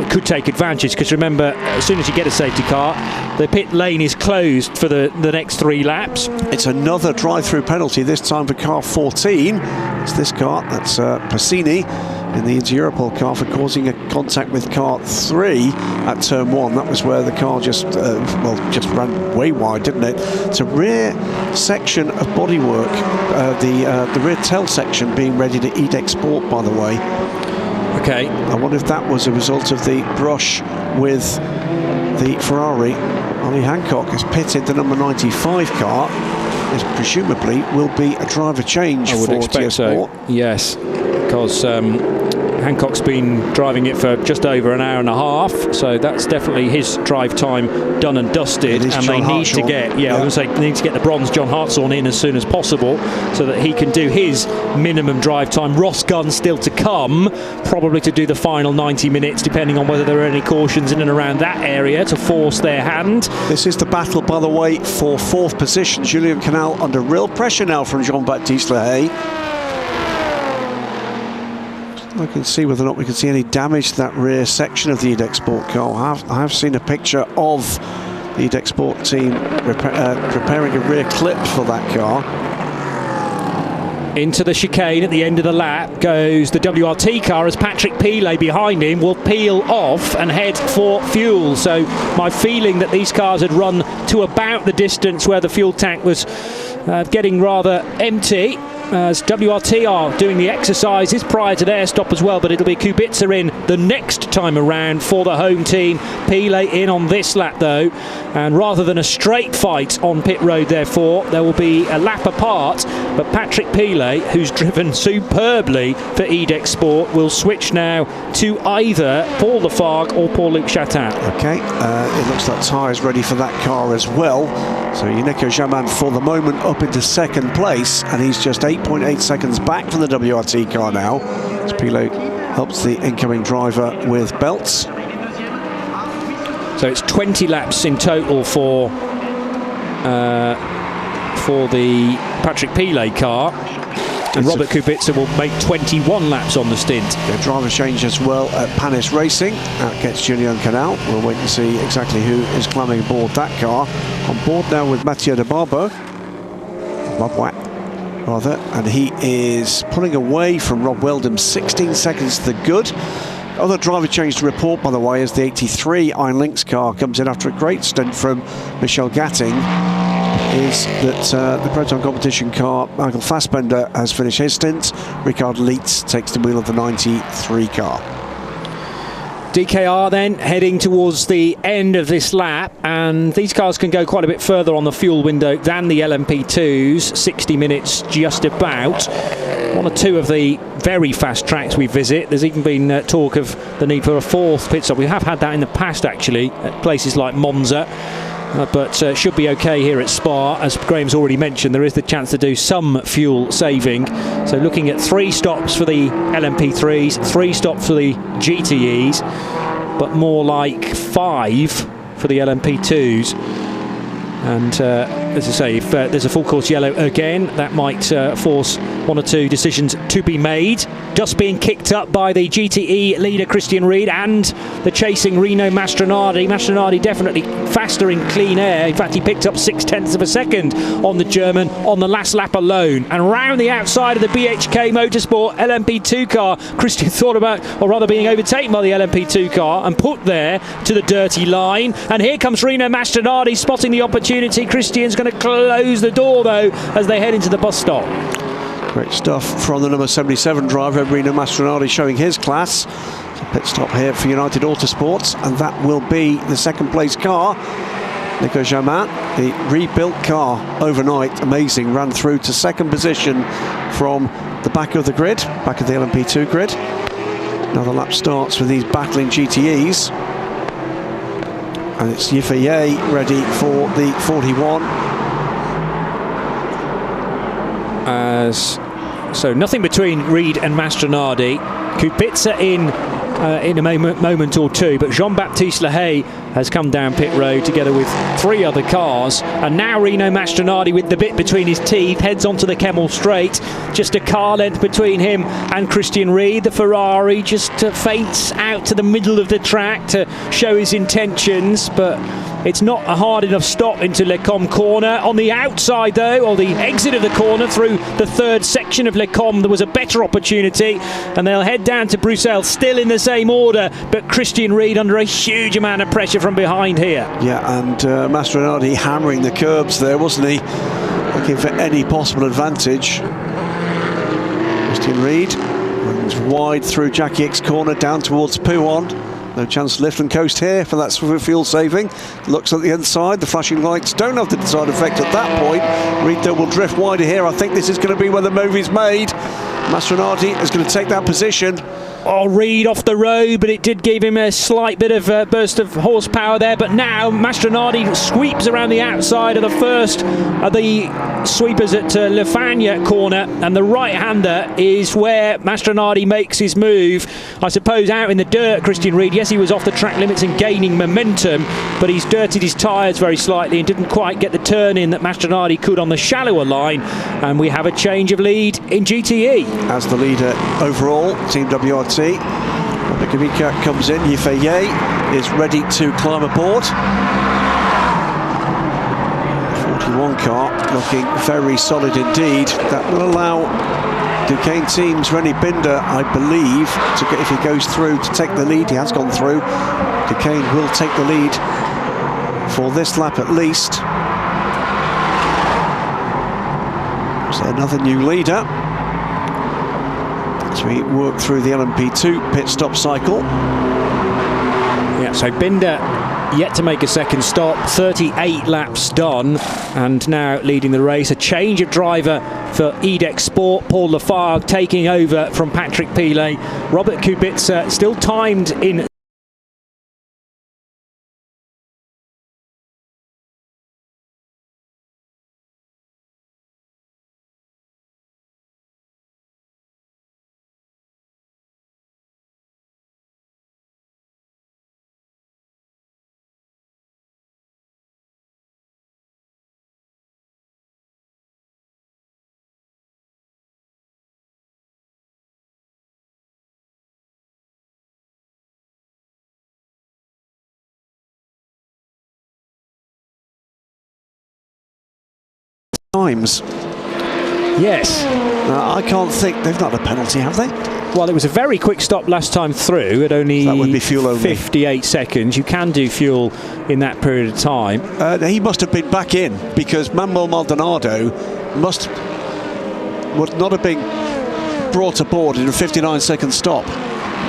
could take advantage, because remember, as soon as you get a safety car, the pit lane is closed for the next 3 laps. It's another drive-through penalty, this time for car 14. It's this car, that's Passini in the Inter-Europol car, for causing a contact with car 3 at turn 1. That was where the car just ran way wide, didn't it? It's a rear section of bodywork, the rear tail section being ready to eat export, by the way. Okay. I wonder if that was a result of the brush with the Ferrari. Ollie Hancock has pitted the number 95 car. This presumably will be a driver change. I would expect so. Yes, because Hancock's been driving it for just over an hour and a half, so that's definitely his drive time done and dusted. And they need to get, I was going to say, they need to get the bronze John Hartshorn in as soon as possible, so that he can do his minimum drive time. Ross Gunn still to come, probably to do the final 90 minutes, depending on whether there are any cautions in and around that area to force their hand. This is the battle, by the way, for 4th position. Julien Canal under real pressure now from Jean-Baptiste Lehay. I can see whether or not we can see any damage to that rear section of the Edex Sport car. I have seen a picture of the Edex Sport team preparing a rear clip for that car. Into the chicane at the end of the lap goes the WRT car, as Patrick Pilet behind him will peel off and head for fuel. So my feeling that these cars had run to about the distance where the fuel tank was getting rather empty, as WRT are doing the exercises prior to their stop as well, but it'll be Kubica in the next time around for the home team. Pilet in on this lap though, and rather than a straight fight on pit road, therefore there will be a lap apart, but Patrick Pilet, who's driven superbly for Edex Sport, will switch now to either Paul Lafargue or Paul-Luc Chatin. Okay, it looks like tyres ready for that car as well, so Nico Jamin for the moment up into 2nd place, and he's just 8.8 seconds back from the WRT car now, as Pilet helps the incoming driver with belts. So it's 20 laps in total for the Patrick Pilet car, and Robert Kubica will make 21 laps on the stint. The driver change as well at Panis Racing. Out gets Julien Canal. We'll wait and see exactly who is climbing aboard that car. On board now with Mathieu de Barbeau, and he is pulling away from Rob Weldon, 16 seconds to the good. Other driver change to report, by the way, as the 83 Iron Lynx car comes in after a great stint from Michel Gatting, is that the Proton competition car, Michael Fassbender, has finished his stint. Ricard Leitz takes the wheel of the 93 car. DKR then heading towards the end of this lap, and these cars can go quite a bit further on the fuel window than the LMP2s, 60 minutes just about. One or two of the very fast tracks we visit, there's even been talk of the need for a 4th pit stop. We have had that in the past actually at places like Monza, but should be okay here at Spa. As Graham's already mentioned, there is the chance to do some fuel saving, so looking at 3 stops for the LMP3s, 3 stops for the GTEs, but more like 5 for the LMP2s. And as I say, if there's a full course yellow again, that might force 1 or 2 decisions to be made. Just being kicked up by the GTE leader Christian Ried and the chasing Rino Mastronardi. Mastronardi definitely faster in clean air. In fact, he picked up 0.6 of a second on the German on the last lap alone. And round the outside of the BHK Motorsport LMP2 car, Christian thought about, or rather being overtaken by the LMP2 car and put there to the dirty line. And here comes Rino Mastronardi spotting the opportunity. Christian's going to close the door though as they head into the bus stop. Great stuff from the number 77 driver, Rino Mastronardi, showing his class. Pit stop here for United Autosports, and that will be the second place car. Nico Jamin, the rebuilt car overnight, amazing, ran through to second position from the back of the grid, back of the LMP2 grid. Another lap starts with these battling GTEs. And it's Yifeye ready for the 41. So nothing between Reed and Mastronardi. Kubica in a moment or two, but Jean-Baptiste Lehay has come down pit road together with 3 other cars, and now Rino Mastronardi, with the bit between his teeth, heads onto the Kemmel Straight. Just a car length between him and Christian Reed. The Ferrari just feints out to the middle of the track to show his intentions, but it's not a hard enough stop into Les Combes corner. On the outside though, or the exit of the corner through the third section of Les Combes, there was a better opportunity, and they'll head down to Bruxelles still in the same order, but Christian Reed under a huge amount of pressure from behind here. Yeah, and Mastronardi hammering the curbs there, wasn't he? Looking for any possible advantage. Christian Reed runs wide through Jackie X corner down towards Pouhon. No chance to lift and coast here, for that's for fuel saving. Looks at the inside, the flashing lights don't have the desired effect at that point. Reed though will drift wider here. I think this is going to be where the movie's made. Mastronardi is going to take that position. Oh, Reed off the road, but it did give him a slight bit of burst of horsepower there. But now Mastronardi sweeps around the outside of the first of the sweepers at Le Fagnes corner, and the right-hander is where Mastronardi makes his move. I suppose out in the dirt, Christian Reed, yes, he was off the track limits and gaining momentum, but he's dirtied his tyres very slightly and didn't quite get the turn in that Mastronardi could on the shallower line, and we have a change of lead in GTE. As the leader overall, Team WRT, Kubica comes in. Yifeye is ready to climb aboard. 41 car looking very solid indeed. That will allow Duquesne team's Rennie Binder, I believe, to get, if he goes through, to take the lead. He has gone through. Duquesne will take the lead for this lap at least. So another new leader as we work through the LMP2 pit stop cycle. Yeah, so Binder yet to make a second stop, 38 laps done, and now leading the race. A change of driver for EDEX Sport, Paul Lafargue taking over from Patrick Pilet. Robert Kubica still timed in times. Yes. I can't think, they've not a penalty, have they? Well, it was a very quick stop last time through at only that would be fuel only. 58 seconds. You can do fuel in that period of time. He must have been back in, because Manuel Maldonado would not have been brought aboard in a 59-second stop.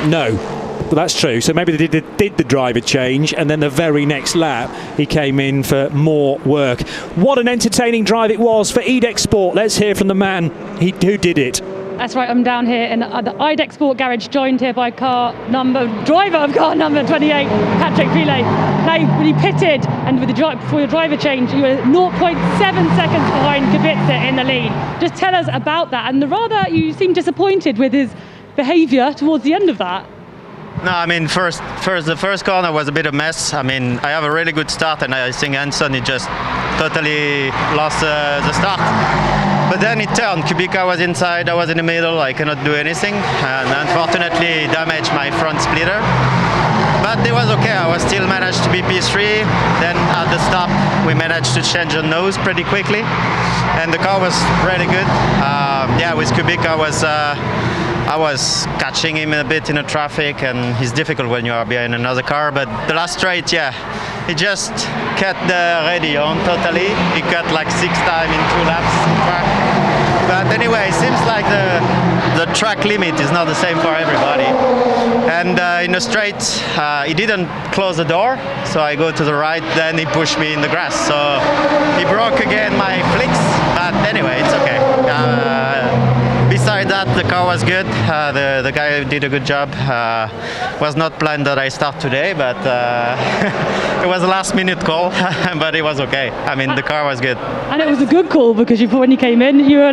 No. Well, that's true. So maybe they did the driver change, and then the very next lap he came in for more work. What an entertaining drive it was for EDEX Sport. Let's hear from the man who did it. That's right, I'm down here in the IDEX Sport garage, joined here by driver of car number 28, Patrick Pilet. Now, when you pitted and with for your driver change, you were 0.7 seconds behind Kubica in the lead. Just tell us about that, and you seem disappointed with his behaviour towards the end of that. No, I mean, the first corner was a bit of a mess. I mean, I have a really good start, and I think Hanson, he just totally lost the start. But then it turned. Kubica was inside, I was in the middle, I cannot do anything, and unfortunately damaged my front splitter. But it was okay, I was still managed to be P3. Then at the stop, we managed to change the nose pretty quickly, and the car was really good. Yeah, with Kubica I was catching him a bit in the traffic, and it's difficult when you are behind another car. But the last straight, yeah, he just cut the radio on totally. He cut like 6 times in 2 laps track. But anyway, it seems like the track limit is not the same for everybody. And in a straight, he didn't close the door, so I go to the right, then he pushed me in the grass. So he broke again my flicks, but anyway, it's okay. Besides that, the car was good. The guy did a good job. Was not planned that I start today, but it was a last-minute call, but it was okay. I mean, the car was good. And it was a good call because when you came in, you were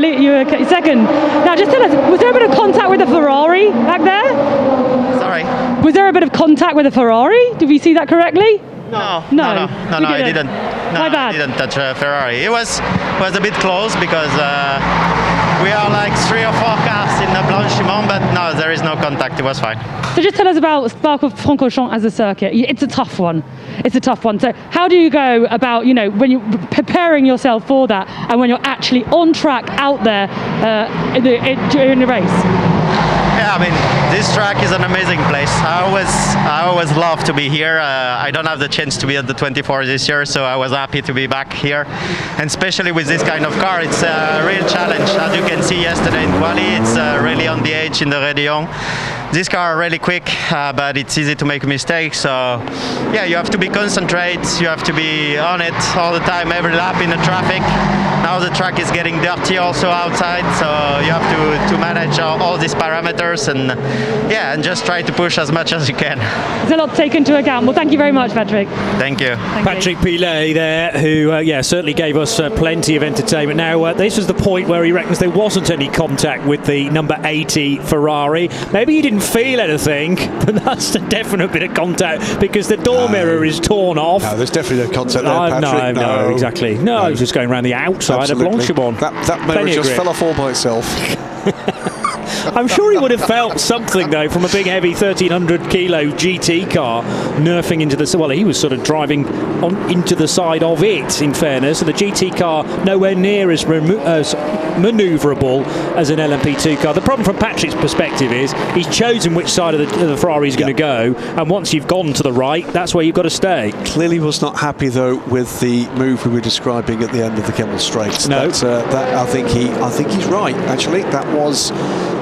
second. Now, just tell us, was there a bit of contact with the Ferrari back there? Sorry? Was there a bit of contact with the Ferrari? Did we see that correctly? No, I didn't. No, My bad. I didn't touch a Ferrari. It was a bit close because we are like 3 or 4 cars in the Blanchimont, but no, there is no contact. It was fine. So just tell us about Spa-Francorchamps as a circuit. It's a tough one. It's a tough one. So how do you go about, when you're preparing yourself for that and when you're actually on track out there during the race? Yeah, I mean, this track is an amazing place. I always love to be here. I don't have the chance to be at the 24 this year, so I was happy to be back here. And especially with this kind of car, it's a real challenge. As you can see yesterday in Quali, it's really on the edge in the Rédillon. This car are really quick, but it's easy to make mistakes. So yeah, you have to be concentrate. You have to be on it all the time, every lap in the traffic. Now the track is getting dirty also outside, so you have to manage all these parameters and and just try to push as much as you can. There's a lot to take into account. Well, thank you very much, Patrick. Thank you. Patrick Pilet there, who certainly gave us plenty of entertainment. Now, this was the point where he reckons there wasn't any contact with the number 80 Ferrari. Maybe he didn't feel anything, but that's a definite bit of contact because the door mirror is torn off. No, there's definitely no contact there, Patrick. No, exactly. No, I was just going around the outside of Blanchimont. That mirror just fell off all by itself. I'm sure he would have felt something though from a big heavy 1300 kilo GT car nerfing into the, well, he was sort of driving into the side of it, in fairness, and the GT car nowhere near as manoeuvrable as an LMP2 car. The problem from Patrick's perspective is he's chosen which side of the Ferrari is going to go, and once you've gone to the right, that's where you've got to stay. Clearly was not happy though with the move we were describing at the end of the Kemmel Straight. No, I think he's right. Actually, that was,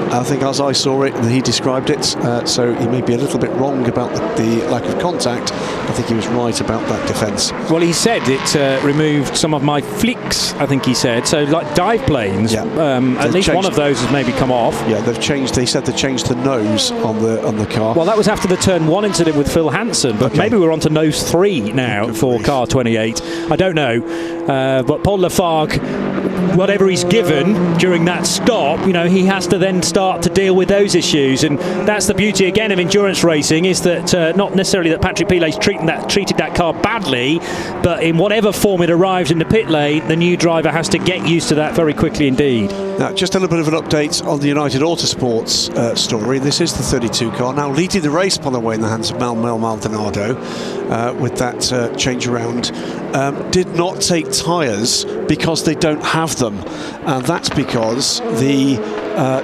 I think as I saw it and he described it, so he may be a little bit wrong about the lack of contact. I think he was right about that defence. Well, he said it removed some of my flicks, I think he said. So like dive planes, at least one of those has maybe come off. Yeah, they've changed. They said they changed the nose on the car. Well, that was after the turn 1 incident with Phil Hansen, but maybe we're on to nose 3 now for car 28. I don't know, but Paul Lafargue, whatever he's given during that stop, he has to then start to deal with those issues, and that's the beauty again of endurance racing, is that not necessarily that Patrick Pilet's treated that car badly, but in whatever form it arrives in the pit lane, the new driver has to get used to that very quickly indeed. Now, just a little bit of an update on the United Autosports story. This is the 32 car now leading the race, by the way, in the hands of Manuel Maldonado with that change around. Did not take tyres because they don't have them, and that's because the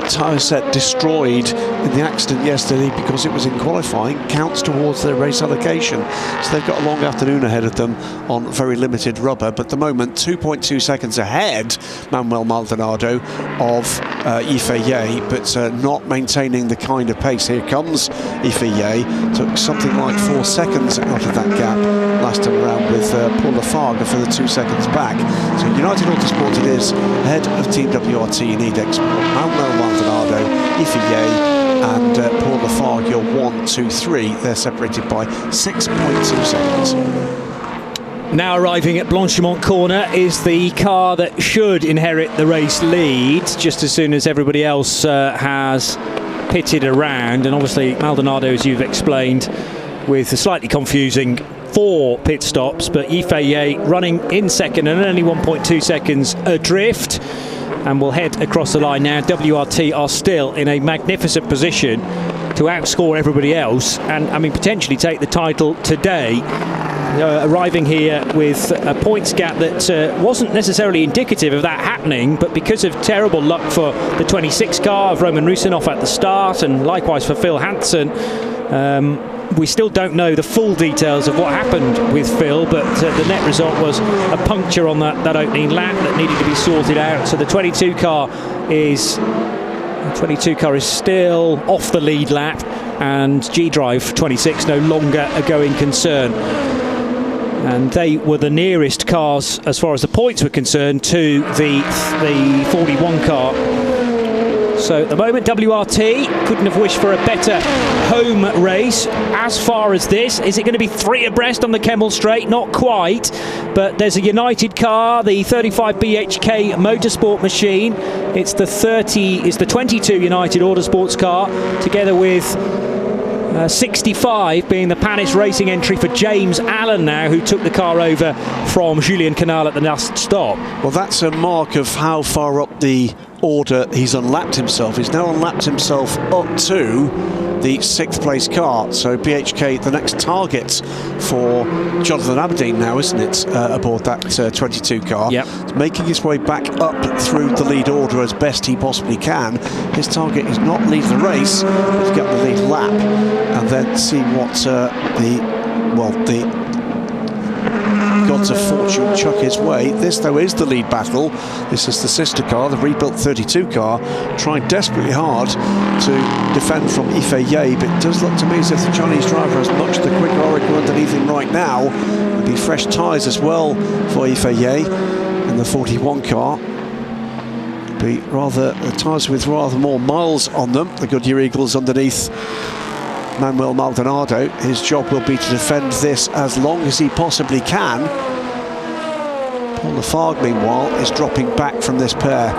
tyre set destroyed in the accident yesterday, because it was in qualifying, counts towards their race allocation. So they've got a long afternoon ahead of them on very limited rubber, but at the moment 2.2 seconds ahead, Manuel Maldonado, of Yifei, but not maintaining the kind of pace. Here comes Yifei, took something like 4 seconds out of that gap last time around with Paul Lafargue for the 2 seconds back. So United Autosport it is, ahead of Team WRT and EDEX, Manuel Maldonado, Yifei and Paul Lafargue, your 1, 2, 3. They're separated by 6.2 seconds. Now arriving at Blanchimont corner is the car that should inherit the race lead just as soon as everybody else has pitted around, and obviously Maldonado, as you've explained, with a slightly confusing 4 pit stops, but Yifei running in second and only 1.2 seconds adrift, and we'll head across the line now. WRT are still in a magnificent position to outscore everybody else and, I mean, potentially take the title today. Arriving here with a points gap that wasn't necessarily indicative of that happening, but because of terrible luck for the 26 car of Roman Rusinov at the start, and likewise for Phil Hansen, we still don't know the full details of what happened with Phil, but the net result was a puncture on that opening lap that needed to be sorted out. So the 22 car is still off the lead lap, and G-Drive 26 no longer a going concern. And they were the nearest cars, as far as the points were concerned, to the 41 car. So at the moment, WRT couldn't have wished for a better home race. As far as this, is it going to be 3 abreast on the Kemmel Straight? Not quite, but there's a United car, the 35 BHK Motorsport machine. It's the 22 United Autosports car, together with 65 being the Panis Racing entry for James Allen now, who took the car over from Julien Canal at the last stop. Well, that's a mark of how far up the order he's unlapped himself. He's now unlapped himself up to the 6th place car. So BHK, the next target for Jonathan Aberdeen now, isn't it, aboard that 22 car. Yep. He's making his way back up through the lead order as best he possibly can. His target is not lead the race, but to get the lead lap and then see what the gods of fortune chuck his way. This, though, is the lead battle. This is the sister car, the rebuilt 32 car, trying desperately hard to defend from Yifei, but it does look to me as if the Chinese driver has much the quick oracle underneath him right now. There'll be fresh tyres as well for Yifei in the 41 car. Be rather the tyres with rather more miles on them. The Goodyear Eagles underneath Manuel Maldonado. His job will be to defend this as long as he possibly can. Paul Lafargue, meanwhile, is dropping back from this pair.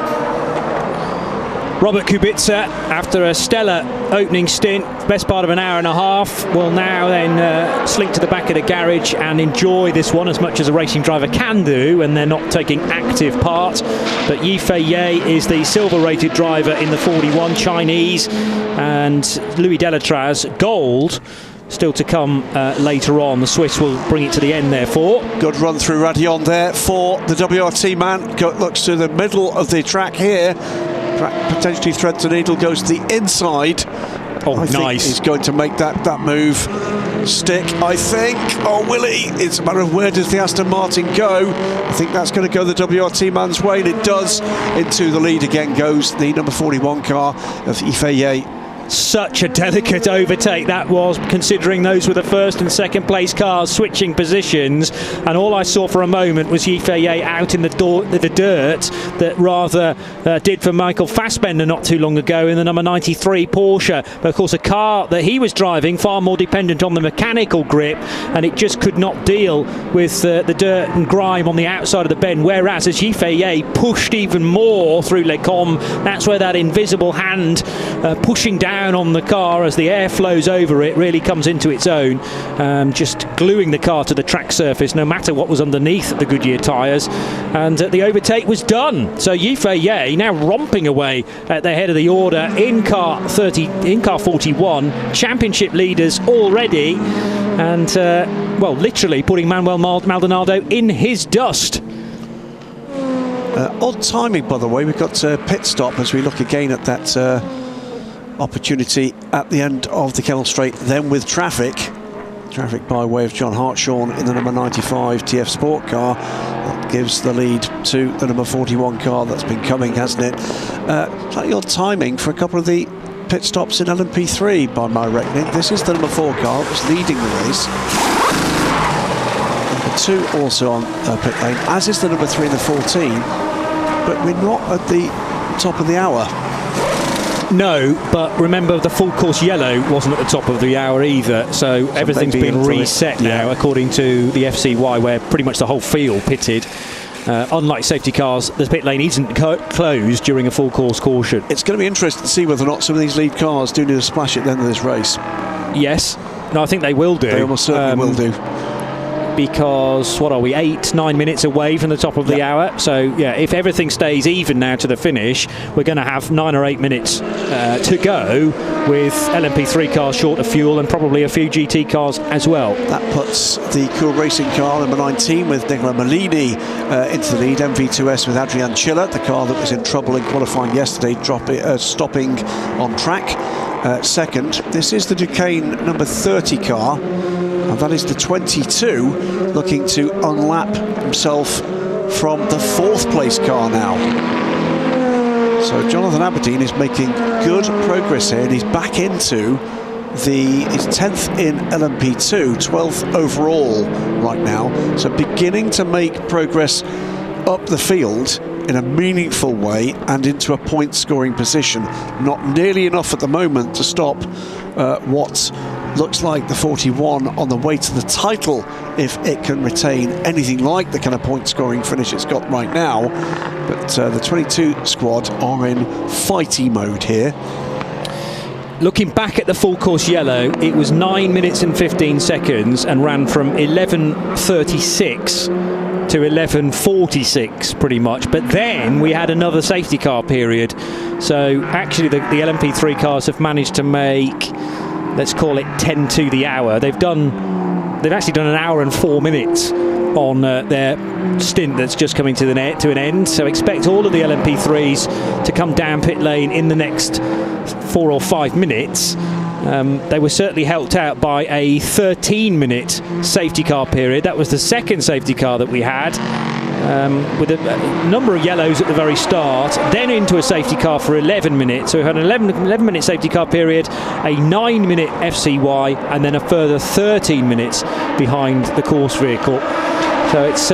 Robert Kubica, after a stellar opening stint, best part of an hour and a half, will now then slink to the back of the garage and enjoy this one as much as a racing driver can do, and they're not taking active part. But Yifei is the silver-rated driver in the 41 Chinese, and Louis Delatraz, gold, still to come later on. The Swiss will bring it to the end, therefore. Good run through Radion there for the WRT man. Looks to the middle of the track here. Potentially threads the needle, goes to the inside. Oh, I think he's going to make that move stick, I think. Oh, will he? It's a matter of where does the Aston Martin go. I think that's going to go the WRT man's way, and it does. Into the lead again goes the number 41 car of Yifei. Such a delicate overtake that was, considering those were the first and second place cars switching positions, and all I saw for a moment was Yifei out in the dirt that rather did for Michael Fassbender not too long ago in the number 93 Porsche. But of course a car that he was driving far more dependent on the mechanical grip, and it just could not deal with the dirt and grime on the outside of the bend, whereas as Yifei pushed even more through Les Combes, that's where that invisible hand pushing down on the car as the air flows over it really comes into its own, just gluing the car to the track surface no matter what was underneath the Goodyear tyres, and the overtake was done. So Yifei now romping away at the head of the order in car 41, championship leaders already, and well, literally putting Manuel Maldonado in his dust. Odd timing, by the way. We've got a pit stop as we look again at that opportunity at the end of the Kemmel Straight, then with traffic by way of John Hartshorn in the number 95 TF Sport car. That gives the lead to the number 41 car that's been coming, hasn't it? Slightly odd timing for a couple of the pit stops in LMP3 by my reckoning. This is the number 4 car that was leading the race. Number 2 also on pit lane, as is the number 3 and the 14, but we're not at the top of the hour. No, but remember the full course yellow wasn't at the top of the hour either, so everything's been reset now, according to the FCY, where pretty much the whole field pitted. Unlike safety cars, the pit lane isn't closed during a full course caution. It's going to be interesting to see whether or not some of these lead cars do need a splash at the end of this race. Yes, no, I think they will do. They almost certainly will do. Because, what are we, 8-9 minutes away from the top of the hour? So, yeah, if everything stays even now to the finish, we're going to have 9 or 8 minutes to go, with LMP3 cars short of fuel and probably a few GT cars as well. That puts the Cool Racing car, number 19, with Nicola Malini into the lead. MV2S with Adrian Chilla, the car that was in trouble in qualifying yesterday, stopping on track. Second, this is the Duquesne number 30 car, and that is the 22 looking to unlap himself from the 4th place car now. So Jonathan Aberdeen is making good progress here, and he's back into It's 10th in LMP2, 12th overall right now. So beginning to make progress up the field in a meaningful way and into a point-scoring position. Not nearly enough at the moment to stop what looks like the 41 on the way to the title, if it can retain anything like the kind of point-scoring finish it's got right now. But the 22 squad are in fighty mode here. Looking back at the full course yellow, it was 9 minutes and 15 seconds and ran from 11:36 to 11:46 pretty much, but then we had another safety car period. So actually the LMP3 cars have managed to make, let's call it 10 to the hour. They've actually done an hour and 4 minutes on their stint that's just coming to an end. So expect all of the LMP3s to come down pit lane in the next 4 or 5 minutes. They were certainly helped out by a 13-minute safety car period. That was the second safety car that we had, with a number of yellows at the very start, then into a safety car for 11 minutes. So we had an 11-minute safety car period, a 9-minute FCY, and then a further 13 minutes behind the course vehicle. So it's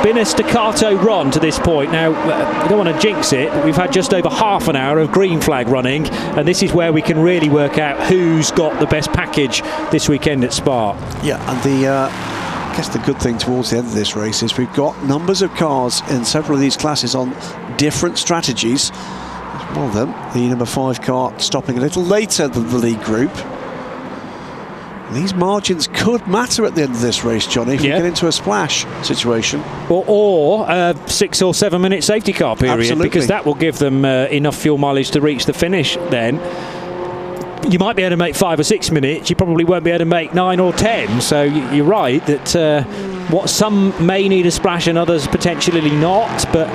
been a staccato run to this point. Now, I don't want to jinx it, but we've had just over half an hour of green flag running, and this is where we can really work out who's got the best package this weekend at Spa. Yeah, and I guess the good thing towards the end of this race is we've got numbers of cars in several of these classes on different strategies. One of them, the number 5 car, stopping a little later than the lead group. These margins could matter at the end of this race, Johnny, if we get into a splash situation. Or a 6 or 7 minute safety car period. Absolutely. Because that will give them enough fuel mileage to reach the finish then. You might be able to make 5 or 6 minutes, you probably won't be able to make 9 or 10. So you're right that what some may need a splash and others potentially not, but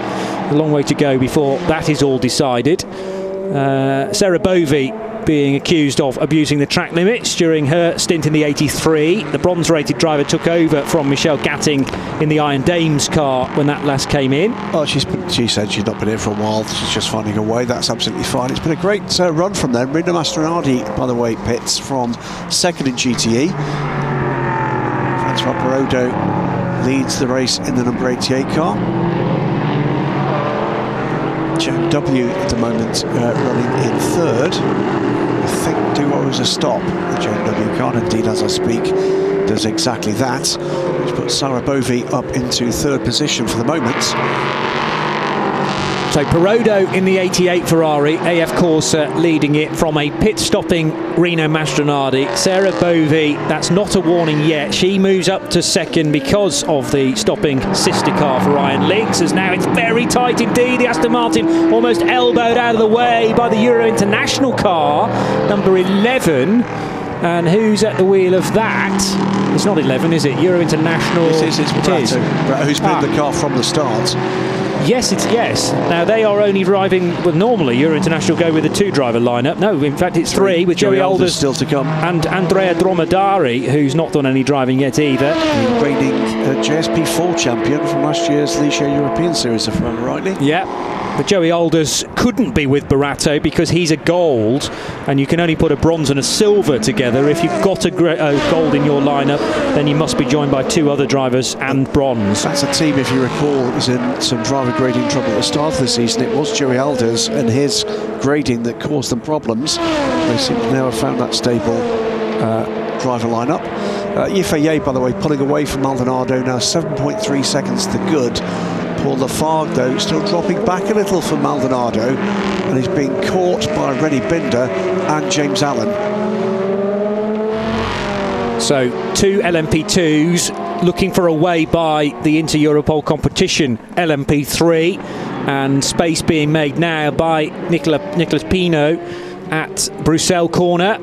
a long way to go before that is all decided. Sarah Bovey being accused of abusing the track limits during her stint in the 83. The bronze-rated driver took over from Michelle Gatting in the Iron Dames car when that last came in. Oh, she said she's not been here for a while. She's just finding a way. That's absolutely fine. It's been a great run from them. Rina Mastronardi, by the way, pits from second in GTE. Francois Perraudot leads the race in the number 88 car. JMW at the moment running in third. I think was a stop. The JMW car, indeed, as I speak, does exactly that, which puts Sarah Bovey up into third position for the moment. So Perraudot in the 88 Ferrari, AF Corsa leading it from a pit-stopping Rino Mastronardi. Sarah Bovey, that's not a warning yet. She moves up to second because of the stopping sister car for Ryan Links, as now it's very tight indeed. The Aston Martin almost elbowed out of the way by the Euro International car, number 11. And who's at the wheel of that? It's not 11, is it? Euro International. It's Bratto, who's been the car from the start. Yes, yes. Now they are only driving. Well, normally Euro International go with a 2-driver lineup. No, in fact it's 3 with Joey Alders still to come, and Andrea Dromedari, who's not done any driving yet either. The reigning JSP4 champion from last year's Ligier European Series, if I remember rightly. Yeah. But Joey Alders couldn't be with Barato because he's a gold, and you can only put a bronze and a silver together. If you've got a gold in your lineup, then you must be joined by 2 other drivers and bronze. That's a team, if you recall, that was in some driver grading trouble at the start of the season. It was Joey Alders and his grading that caused them problems. They seem to now have found that stable driver lineup. Yifei, by the way, pulling away from Maldonado now, 7.3 seconds to good. Paul Lafargue, though, still dropping back a little for Maldonado, and he's being caught by Rennie Binder and James Allen. So 2 LMP2s looking for a way by the Inter-Europol competition LMP3, and space being made now by Nicolas Pino at Bruxelles corner.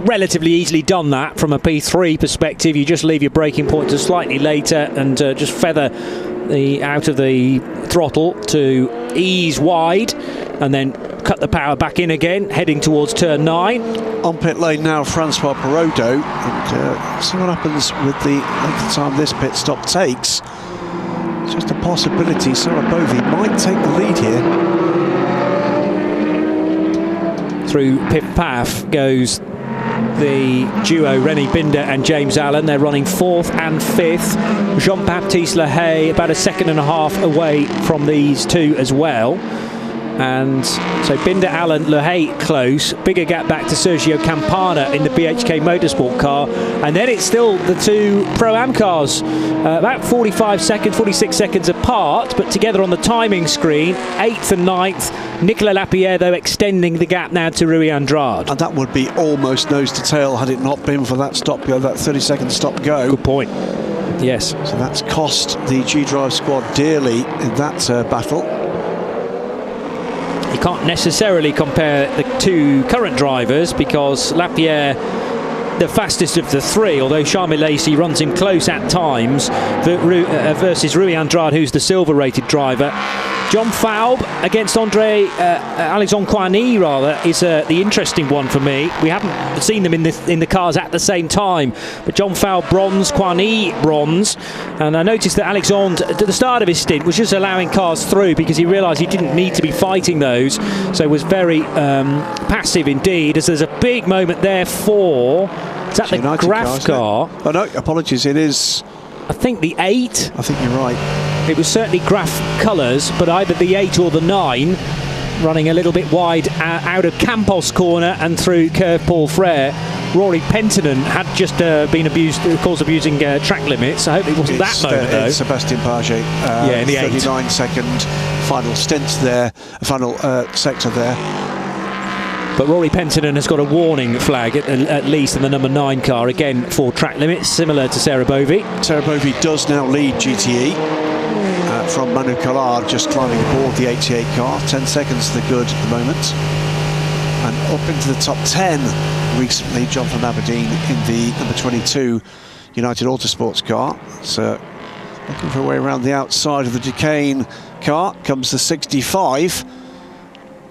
Relatively easily done that from a P3 perspective. You just leave your braking point to slightly later and just feather out of the throttle to ease wide, and then cut the power back in again, heading towards turn 9. On pit lane now, Francois Perraudot, and see what happens with the length of time this pit stop takes. Just a possibility Sarah Bovey might take the lead here. Through Pif Paf goes the duo René Binder and James Allen. They're running 4th and 5th. Jean-Baptiste Le Hay about a second and a half away from these two as well. And so Binder, Allen, Le Hay close. Bigger gap back to Sergio Campana in the BHK Motorsport car. And then it's still the two Pro-Am cars, about 46 seconds apart, but together on the timing screen, 8th and 9th. Nicolas Lapierre, though, extending the gap now to Rui Andrade. And that would be almost nose to tail had it not been for that stop go, that 30-second stop go. Good point. Yes. So that's cost the G-Drive squad dearly in that battle. You can't necessarily compare the two current drivers because Lapierre, the fastest of the three, although Charmy Lacey runs him close at times, versus Rui Andrade, who's the silver-rated driver. John Faub against Alexandre Coigny, rather, is the interesting one for me. We haven't seen them in the cars at the same time, but John Faub bronze, Coigny bronze, and I noticed that Alexandre at the start of his stint was just allowing cars through because he realised he didn't need to be fighting those, so was very passive indeed. As there's a big moment there for is that the Graf car? Oh no, apologies, it is. I think the 8. I think you're right. It was certainly Graf colours, but either the 8 or the 9, running a little bit wide out of Campos corner and through Curve Paul Frere. Rory Penttinen had just been abused, of course, abusing track limits. I hope it wasn't that moment, though. Sebastian Paget, in the 39-second final stint there, final sector there. But Rory Penttinen has got a warning flag at least in the number 9 car, again for track limits, similar to Sarah Bovey. Sarah Bovey does now lead GTE from Manu Collard, just climbing aboard the 88 car. 10 seconds to the good at the moment. And up into the top 10 recently, John from Aberdeen in the number 22 United Autosports car. So looking for a way around the outside of the Duquesne car. Comes the 65.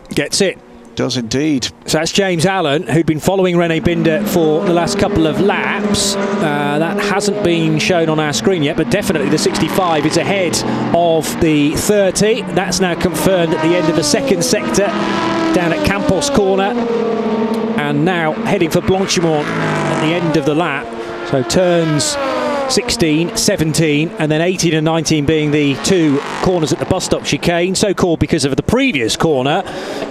Gets it. Does indeed. So that's James Allen, who'd been following René Binder for the last couple of laps. That hasn't been shown on our screen yet, but definitely the 65 is ahead of the 30. That's now confirmed at the end of the second sector down at Campos corner. And now heading for Blanchimont at the end of the lap. So turns 16, 17 and then 18 and 19 being the two corners at the bus stop chicane, so called because of the previous corner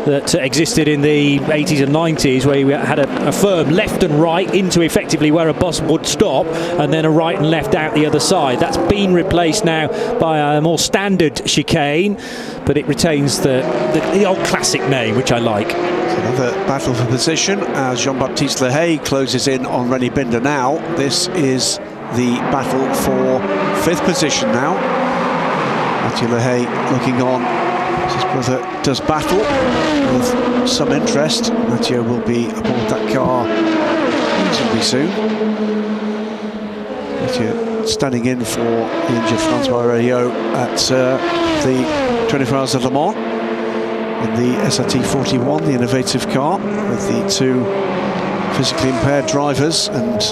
that existed in the 80s and 90s where you had a firm left and right into effectively where a bus would stop and then a right and left out the other side. That's been replaced now by a more standard chicane, but it retains the old classic name, which I like. Another battle for position as Jean-Baptiste Le Hay closes in on René Binder now. This is the battle for 5th position now. Mathieu Le Hay looking on as his brother does battle with some interest. Mathieu will be aboard that car reasonably soon. Mathieu standing in for the injured Francois Rayot at the 24 Hours of Le Mans in the SRT 41, the innovative car with the two physically impaired drivers, and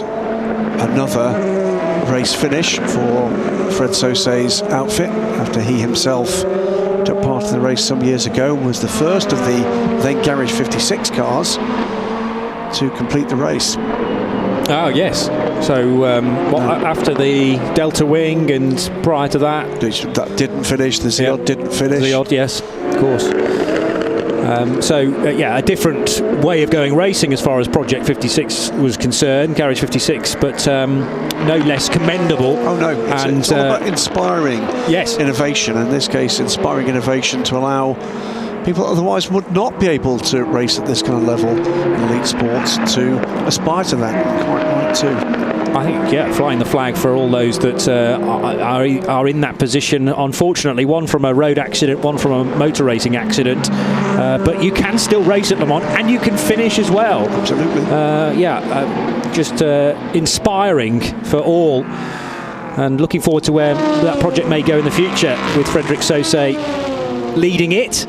another race finish for Fred Sauce's outfit after he himself took part in the race some years ago and was the first of the then Garage 56 cars to complete the race. Oh yes, so after the Delta Wing and prior to that? That didn't finish, the Ziod didn't finish. Ziod, yes, of course. Yeah, a different way of going racing as far as Project 56 was concerned, Garage 56, but no less commendable. Oh no, it's all about inspiring innovation, in this case inspiring innovation to allow people otherwise would not be able to race at this kind of level in elite sports to aspire to that. Quite right too. I think, yeah, flying the flag for all those that are in that position. Unfortunately, one from a road accident, one from a motor racing accident. But you can still race at Le Mans and you can finish as well. Absolutely. Just inspiring for all. And looking forward to where that project may go in the future with Frédéric Sauce leading it.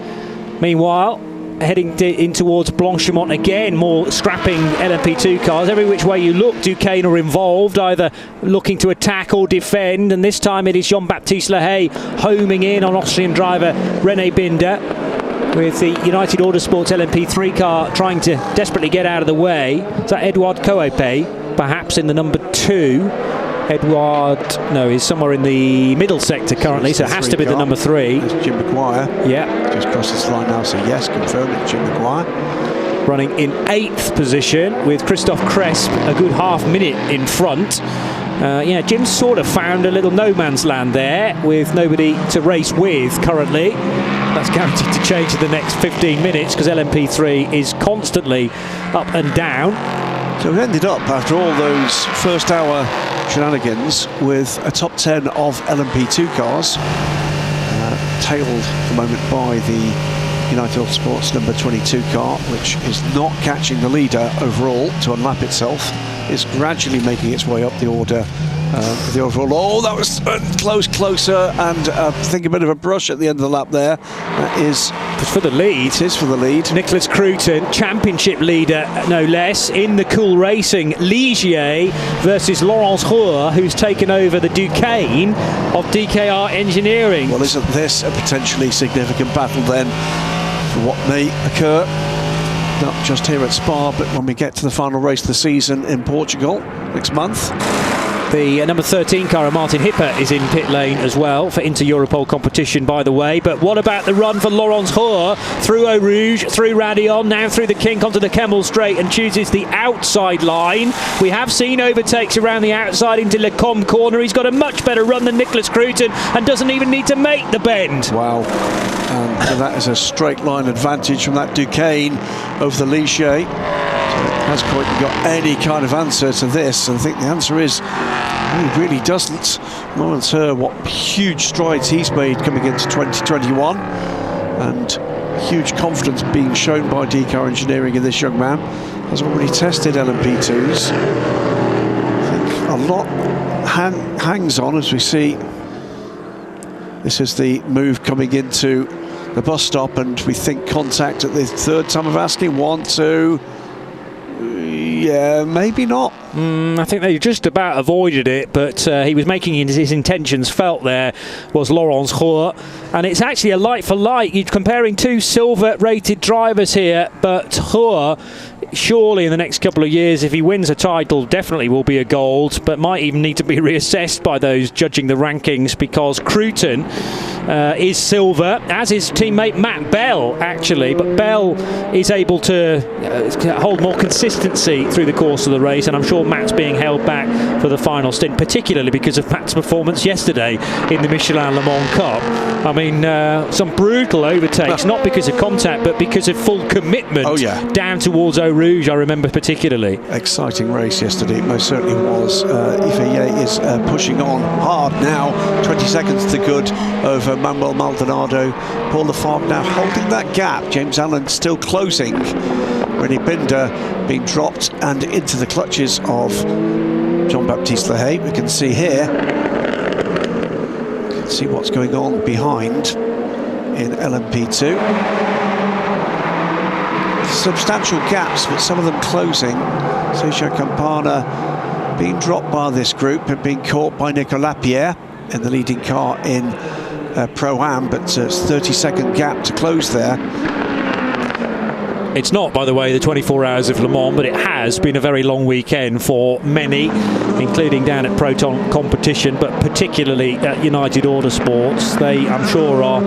Meanwhile, heading in towards Blanchimont again, more scrapping LMP2 cars. Every which way you look, Duquesne are involved, either looking to attack or defend, and this time it is Jean-Baptiste Le Hay homing in on Austrian driver René Binder. with the United Autosports LMP3 car trying to desperately get out of the way. Is that Edouard Coepe, perhaps in the number 2? Edouard, no, he's somewhere in the middle sector currently, so it has to be the number 3. That's Jim McGuire. Yeah. Just crossed this line now, so yes, confirmed it's Jim McGuire. Running in 8th position with Christophe Cresp a good half minute in front. Yeah, Jim's sort of found a little no man's land there with nobody to race with currently. That's guaranteed to change in the next 15 minutes because LMP3 is constantly up and down. So we ended up, after all those first hour shenanigans, with a top 10 of LMP2 cars, tailed for the moment by the United Autosports number 22 car, which is not catching the leader overall to unlap itself. It's gradually making its way up the order. The overall. Oh, that was closer, and I think a bit of a brush at the end of the lap there. That is for the lead. It is for the lead. Nicholas Cruton, championship leader, no less, in the Cool Racing Ligier versus Laurence Roux, who's taken over the Duquesne of DKR Engineering. Well, isn't this a potentially significant battle then for what may occur? Not just here at Spa, but when we get to the final race of the season in Portugal next month. The number 13 car of Martin Hippert is in pit lane as well for Inter-Europol competition, by the way. But what about the run for Laurence Roux through Eau Rouge, through Radillon, now through the kink onto the Kemmel Straight and chooses the outside line. We have seen overtakes around the outside into Le Com corner. He's got a much better run than Nicholas Cruton and doesn't even need to make the bend. Wow. And so that is a straight line advantage from that Duquesne over the Ligier. Has quite got any kind of answer to this, and I think the answer is he really doesn't. Laurence Roux, what huge strides he's made coming into 2021, and huge confidence being shown by DKR Engineering in this young man. Has already tested LMP2s. I think a lot hangs on as we see. This is the move coming into the bus stop, and we think contact at the third time of asking. 1, 2. Yeah, maybe not. I think they just about avoided it, but he was making his intentions felt. There was Laurence Roux, and it's actually a light for light. You're comparing two silver-rated drivers here, but Roux, surely in the next couple of years, if he wins a title, definitely will be a gold, but might even need to be reassessed by those judging the rankings, because Cruton is silver, as is teammate Matt Bell, actually, but Bell is able to hold more consistency through the course of the race, and I'm sure Matt's being held back for the final stint, particularly because of Matt's performance yesterday in the Michelin Le Mans Cup. I mean, some brutal overtakes, not because of contact, but because of full commitment down towards Eau Rouge, I remember particularly. Exciting race yesterday, it most certainly was. Yves is pushing on hard now, 20 seconds to good over Manuel Maldonado. Paul Lafargue now holding that gap. James Allen still closing. Rennie Binder being dropped and into the clutches of Jean-Baptiste Lehay. We can see here, see what's going on behind in LMP2. Substantial gaps, but some of them closing. Sergio Campana being dropped by this group and being caught by Nicolas Lapierre in the leading car in Pro-Am, but it's a 30-second gap to close there. It's not, by the way, the 24 Hours of Le Mans, but it has been a very long weekend for many, including down at Proton competition, but particularly at United Autosports. They, I'm sure, are,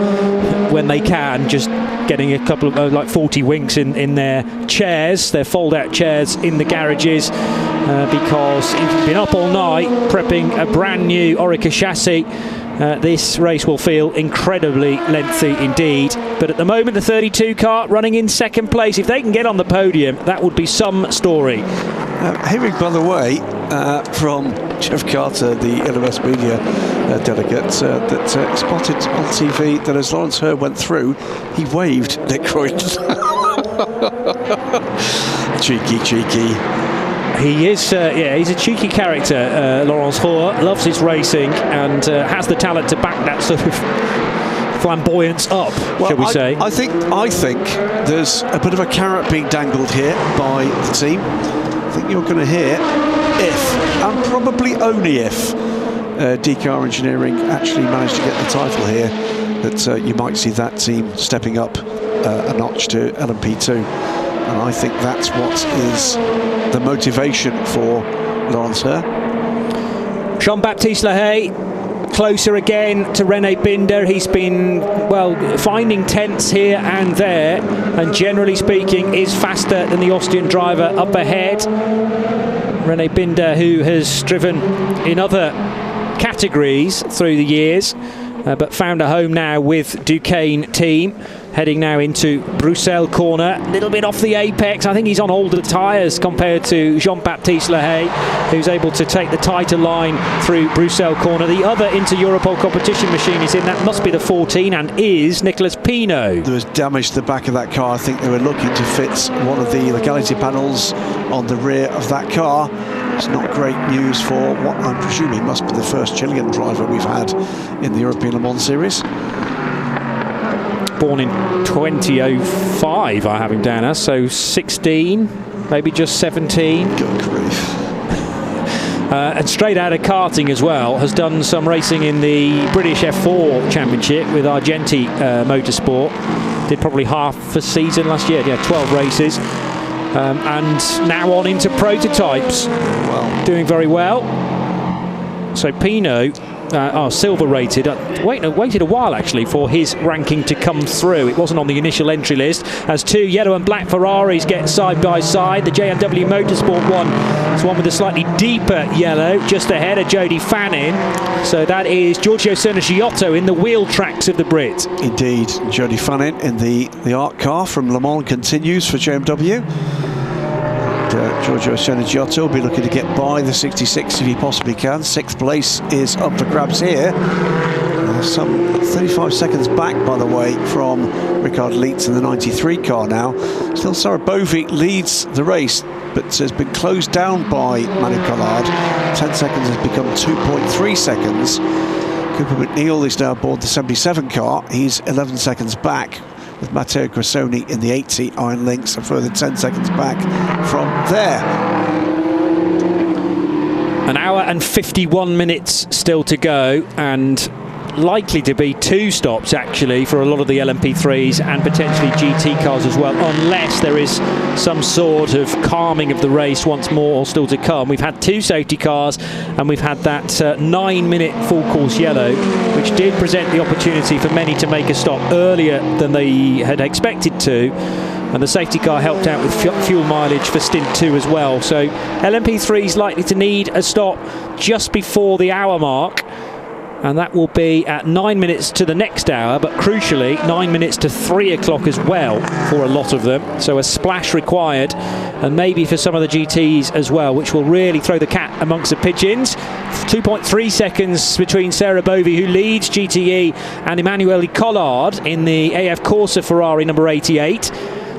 when they can, just getting a couple of like 40 winks in their chairs, their fold-out chairs in the garages, because if you've been up all night prepping a brand new Oreca chassis, this race will feel incredibly lengthy indeed. But at the moment, the 32 car running in second place. If they can get on the podium, that would be some story. Hearing, by the way, from Jeff Carter, the LMS media delegate, that spotted on TV that as Laurence Roux went through, he waved Nick Cruton. Cheeky. He is, he's a cheeky character, Laurence Roux. Loves his racing and has the talent to back that sort of flamboyance up, shall we say. I think there's a bit of a carrot being dangled here by the team. I think you're going to hear if, and probably only if, DKR Engineering actually managed to get the title here, that you might see that team stepping up a notch to LMP2. And I think that's what is the motivation for Laurence Her. Jean-Baptiste Lahaye closer again to René Binder. He's been, well, finding tenths here and there, and generally speaking is faster than the Austrian driver up ahead. René Binder, who has driven in other categories through the years, but found a home now with Duquesne team. Heading now into Bruxelles corner, a little bit off the apex. I think he's on older tyres compared to Jean-Baptiste Lahaye, who's able to take the tighter line through Bruxelles corner. The other Inter-Europol competition machine is in. That must be the 14 and is Nicolas Pinot. There was damage to the back of that car. I think they were looking to fit one of the legality panels on the rear of that car. It's not great news for what I'm presuming must be the first Chilean driver we've had in the European Le Mans Series. Born in 2005, I have him down as, so 16, maybe just 17. Good grief. And straight out of karting as well, has done some racing in the British F4 Championship with Argenti Motorsport. Did probably half a season last year, 12 races. And now on into prototypes, doing very well. So Pinot, silver rated, waited a while actually for his ranking to come through. It wasn't on the initial entry list, as two yellow and black Ferraris get side by side. The JMW Motorsport one is one with a slightly deeper yellow, just ahead of Jody Fannin. So that is Giorgio Serna-Giotto in the wheel tracks of the Brit. Indeed, Jody Fannin in the art car from Le Mans continues for JMW. Giorgio Serna-Giotto will be looking to get by the 66 if he possibly can. 6th place is up for grabs here. Some 35 seconds back, by the way, from Ricard Leitz in the 93 car now. Still Sarabovi leads the race, but has been closed down by Manu Collard. 10 seconds has become 2.3 seconds. Cooper McNeil is now aboard the 77 car. He's 11 seconds back, with Matteo Grassoni in the 80. Iron Lynx a further 10 seconds back from there. An hour and 51 minutes still to go, and likely to be 2 stops actually for a lot of the LMP3s and potentially GT cars as well, unless there is some sort of calming of the race once more still to come. We've had 2 safety cars, and we've had that 9-minute full course yellow, which did present the opportunity for many to make a stop earlier than they had expected to, and the safety car helped out with fuel mileage for stint 2 as well. So LMP3 is likely to need a stop just before the hour mark, and that will be at 9 minutes to the next hour, but crucially 9 minutes to 3 o'clock as well for a lot of them. So a splash required, and maybe for some of the GTs as well, which will really throw the cat amongst the pigeons. 2.3 seconds between Sarabovi, who leads GTE, and Emanuele Collard in the AF Corsa Ferrari number 88.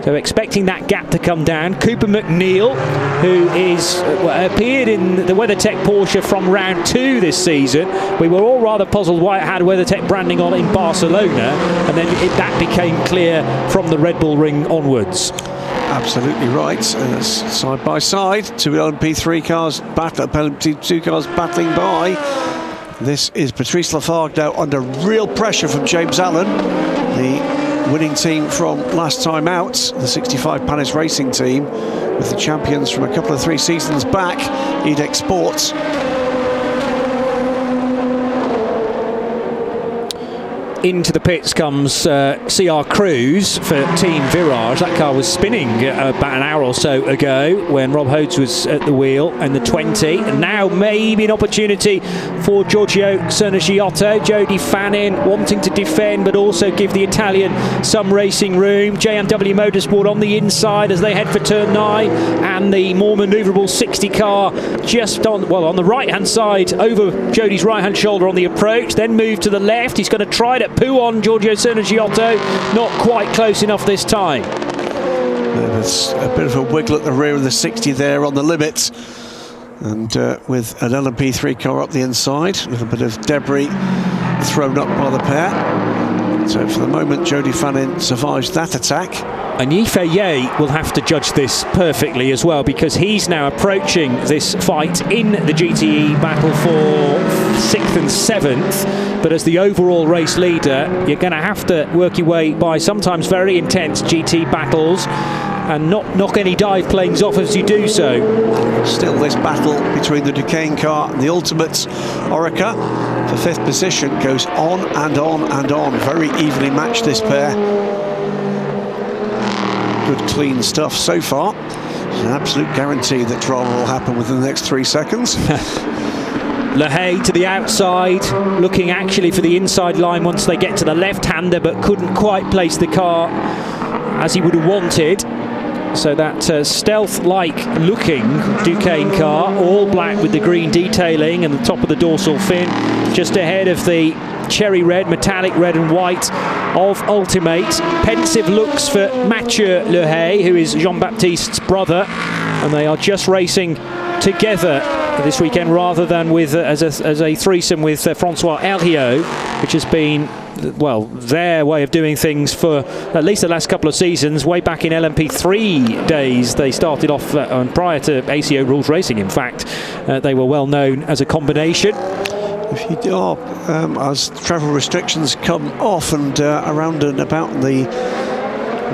So expecting that gap to come down. Cooper McNeil, who is appeared in the WeatherTech Porsche from round 2 this season. We were all rather puzzled why it had WeatherTech branding on in Barcelona, and then that became clear from the Red Bull Ring onwards. Absolutely right. Side by side, 2 LMP3 cars, LMP2 cars battling by. This is Patrice Lafargue now under real pressure from James Allen, the winning team from last time out, the 65 Panis Racing team, with the champions from a couple of 3 seasons back, Edex Sports. Into the pits comes CR Cruz for Team Virage. That car was spinning about an hour or so ago when Rob Hodes was at the wheel in the 20. And now maybe an opportunity for Giorgio Serna-Giotto. Jody Fannin wanting to defend but also give the Italian some racing room. JMW Motorsport on the inside as they head for turn 9, and the more manoeuvrable 60 car just on the right hand side over Jody's right hand shoulder on the approach, then move to the left. He's going to try it Pouon, Giorgio Serna-Giotto, not quite close enough this time. There's a bit of a wiggle at the rear of the 60 there on the limit, and with an LMP3 car up the inside, a little bit of debris thrown up by the pair. So for the moment, Jody Fannin survives that attack. And Yifei will have to judge this perfectly as well, because he's now approaching this fight in the GTE battle for 6th and 7th. But as the overall race leader, you're going to have to work your way by sometimes very intense GT battles and not knock any dive planes off as you do so. Still this battle between the Duquesne car and the Ultimate Orica for 5th position goes on and on and on. Very evenly matched, this pair. Good clean stuff so far. It's an absolute guarantee that drama will happen within the next 3 seconds. Le Hay to the outside, looking actually for the inside line once they get to the left-hander, but couldn't quite place the car as he would have wanted. So that stealth-like looking Duquesne car, all black with the green detailing and the top of the dorsal fin, just ahead of the cherry red, metallic red and white of Ultimate. Pensive looks for Mathieu Le Hay, who is Jean-Baptiste's brother, and they are just racing together this weekend rather than with as a threesome with Francois Herriot, which has been, well, their way of doing things for at least the last couple of seasons. Way back in LMP3 days, they started off prior to ACO rules racing, in fact. They were well known as a combination. If you are, as travel restrictions come off and around and about the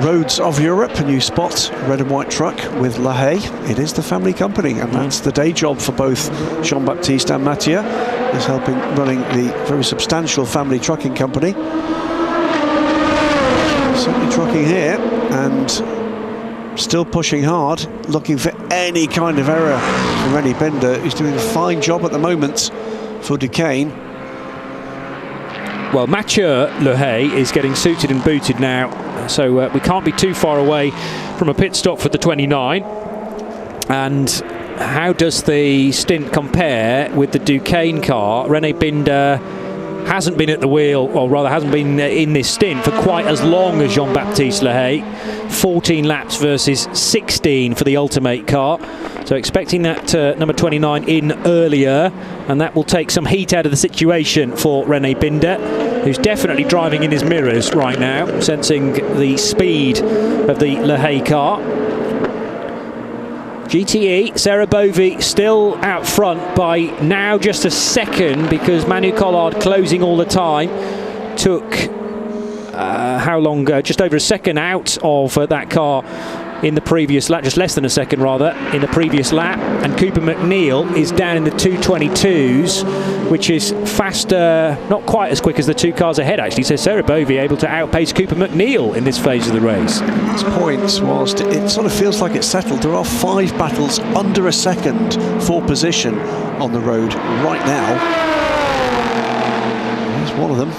roads of Europe, and you spot a red and white truck with Le Hay, it is the family company, and that's the day job for both Jean-Baptiste and Mathieu, is helping running the very substantial family trucking company. Certainly trucking here, and still pushing hard, looking for any kind of error from René Binder, who's doing a fine job at the moment for Duquesne. Well, Mathieu Le Hay is getting suited and booted now, so we can't be too far away from a pit stop for the 29. And how does the stint compare with the Duquesne car? René Binder hasn't been at the wheel, or rather hasn't been in this stint for quite as long as Jean-Baptiste Le Hay. 14 laps versus 16 for the Ultimate car. So expecting that number 29 in earlier, and that will take some heat out of the situation for René Binder, who's definitely driving in his mirrors right now, sensing the speed of the Le Hay car. GTE, Sarah Bovey still out front by now just a second, because Manu Collard closing all the time took how long? Just over a second out of that car in the previous lap, just less than a second rather, in the previous lap. And Cooper McNeil is down in the 222s, which is faster, not quite as quick as the two cars ahead actually. So Sarah Bovey able to outpace Cooper McNeil in this phase of the race. It's points, whilst it sort of feels like it's settled, there are 5 battles under a second for position on the road right now. There's one of them.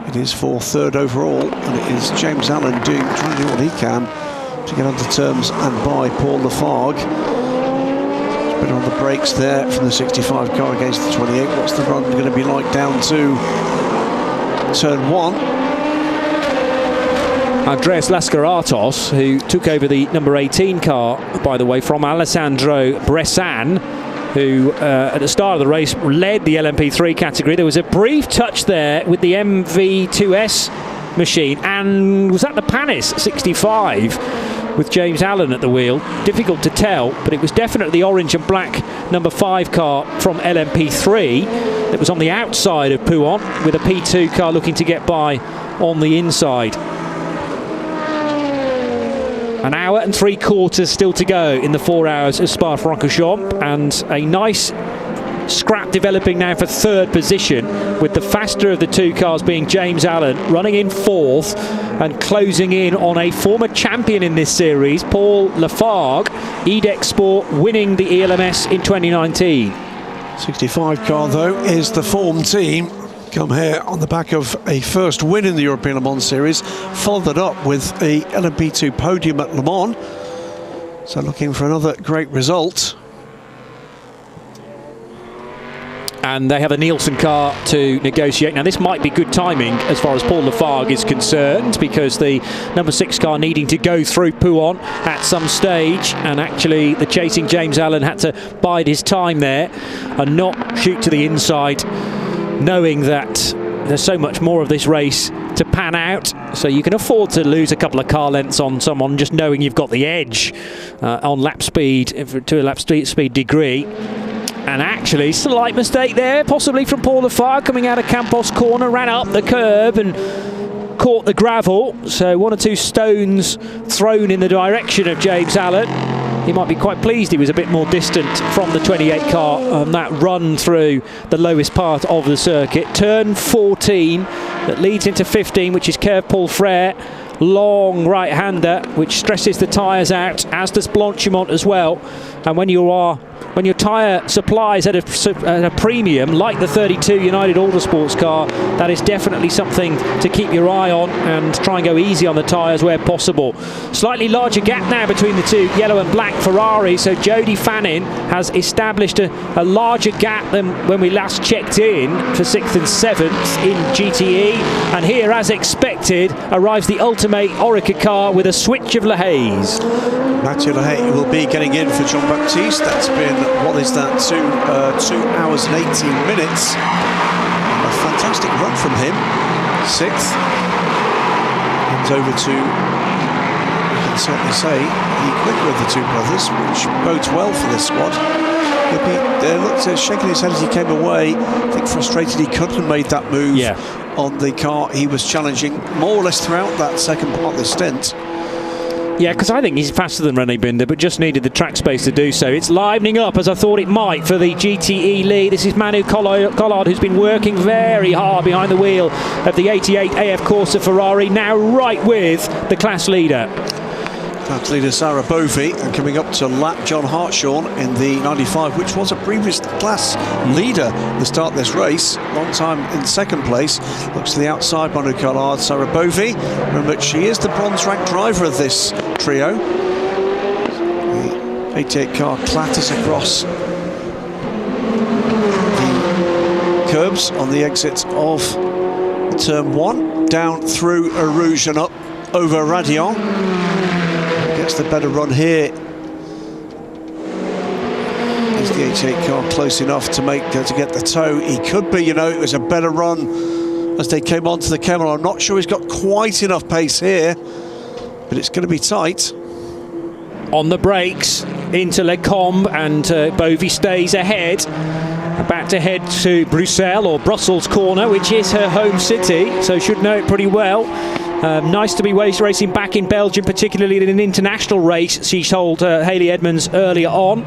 It is for 3rd overall, and it is James Allen trying to do what he can to get under terms and by Paul Lafargue. He's been on the brakes there from the 65 car against the 28. What's the run going to be like down to turn 1? Andreas Lascaratos, who took over the number 18 car, by the way, from Alessandro Bressan, who at the start of the race led the LMP3 category. There was a brief touch there with the MV2S machine, and was that the Panis 65 with James Allen at the wheel? Difficult to tell, but it was definitely the orange and black number 5 car from LMP3 that was on the outside of Pouhon, with a P2 car looking to get by on the inside. An hour and 3/4 still to go in the 4 hours of Spa-Francorchamps, and a nice scrap developing now for 3rd position, with the faster of the two cars being James Allen running in 4th and closing in on a former champion in this series, Paul Lafargue, Edex Sport, winning the ELMS in 2019. 65 car though is the form team, come here on the back of a first win in the European Le Mans Series, followed that up with a LMP2 podium at Le Mans, so looking for another great result. And they have a Nielsen car to negotiate. Now this might be good timing as far as Paul Lafargue is concerned, because the number 6 car needing to go through Pouhon at some stage, and actually the chasing James Allen had to bide his time there and not shoot to the inside, knowing that there's so much more of this race to pan out, so you can afford to lose a couple of car lengths on someone just knowing you've got the edge on lap speed, to a lap speed degree. And actually, slight mistake there, possibly from Paul Lafar, coming out of Campos corner, ran up the curb and caught the gravel. So 1 or 2 stones thrown in the direction of James Allen. He might be quite pleased he was a bit more distant from the 28 car on that run through the lowest part of the circuit. Turn 14 that leads into 15, which is Curve Paul Frere. Long right-hander, which stresses the tyres out, as does Blanchimont as well. And when your tyre supplies at a premium, like the 32 United Autosports car, that is definitely something to keep your eye on and try and go easy on the tyres where possible. Slightly larger gap now between the two yellow and black Ferraris, so Jody Fannin has established a larger gap than when we last checked in for 6th and 7th in GTE. And here, as expected, arrives the Ultimate Orica car with a switch of LaHaye's. Mathieu LaHaye will be getting in for Jean-Baptiste. That's been, what is that, 2 hours and 18 minutes. A fantastic run from him. 6th. Hands over to, you can certainly say, the quicker of the two brothers, which bodes well for this squad. He looked shaking his head as he came away. I think frustrated he couldn't have made that move on the car he was challenging more or less throughout that second part of the stint. Yeah, because I think he's faster than René Binder, but just needed the track space to do so. It's livening up, as I thought it might, for the GTE lead. This is Manu Collard, who's been working very hard behind the wheel of the 88 AF Corsa Ferrari, now right with the class leader. Class leader Sarah Bovey, and coming up to lap John Hartshorn in the 95, which was a previous class leader at the start of this race. Long time in second place. Looks to the outside, Manu Collard, Sarah Bovey. Remember, she is the bronze rank driver of this trio. The 88 car clatters across the curbs on the exit of turn 1, down through Eau Rouge and up over Radion. Gets the better run here. Is the 88 car close enough to get the toe? He could be, you know. It was a better run as they came onto the camera. I'm not sure he's got quite enough pace here, but it's going to be tight. On the brakes into Le Combe, and Bovey stays ahead. About to head to Brussels corner, which is her home city, so should know it pretty well. Nice to be racing back in Belgium, particularly in an international race, she told Hayley Edmonds earlier on.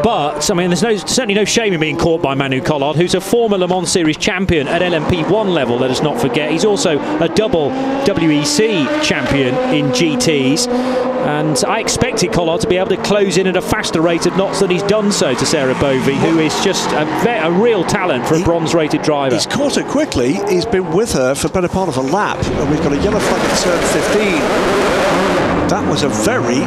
But, I mean, there's certainly no shame in being caught by Manu Collard, who's a former Le Mans Series champion at LMP1 level, let us not forget. He's also a double WEC champion in GTs. And I expected Collard to be able to close in at a faster rate of knots than he's done so to Sarah Bovey, who is just a real talent for a bronze-rated driver. He's caught her quickly. He's been with her for the better part of a lap. And we've got a yellow flag at turn 15. That was a very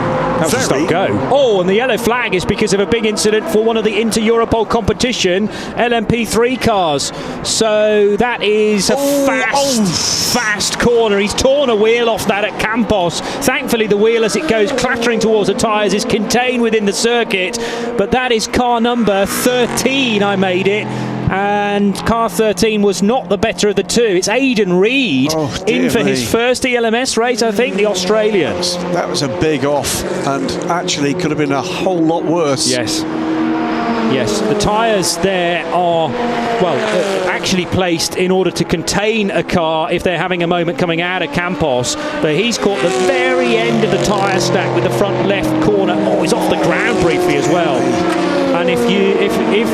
stop go. Oh, and the yellow flag is because of a big incident for one of the Inter-Europol competition LMP3 cars. So that is a fast corner. He's torn a wheel off that at Campos. Thankfully, the wheel, as it goes clattering towards the tyres, is contained within the circuit. But that is car number 13, I made it. And car 13 was not the better of the two. It's Aidan Reid in for his first ELMS race, I think, the Australians. That was a big off, and actually could have been a whole lot worse. Yes. Yes, the tyres there are, actually placed in order to contain a car if they're having a moment coming out of Campos. But he's caught the very end of the tyre stack with the front left corner. Oh, he's off the ground briefly as well. And if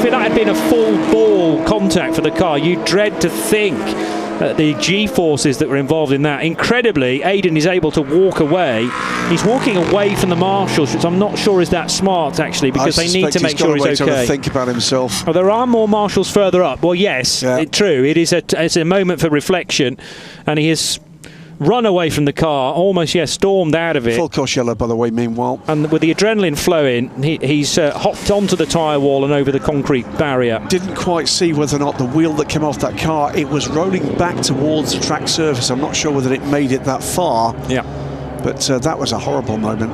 that had been a full ball contact for the car, you'd dread to think the G-forces that were involved in that. Incredibly, Aidan is able to walk away. He's walking away from the marshals, which I'm not sure is that smart, actually, because they need to make sure he's okay. To think about himself. Oh, there are more marshals further up. Well, yes, true. It's a moment for reflection, and he has run away from the car, almost stormed out of it. Full course yellow, by the way, meanwhile. And with the adrenaline flowing, he's hopped onto the tyre wall and over the concrete barrier. Didn't quite see whether or not the wheel that came off that car, it was rolling back towards the track surface. I'm not sure whether it made it that far. Yeah. But that was a horrible moment.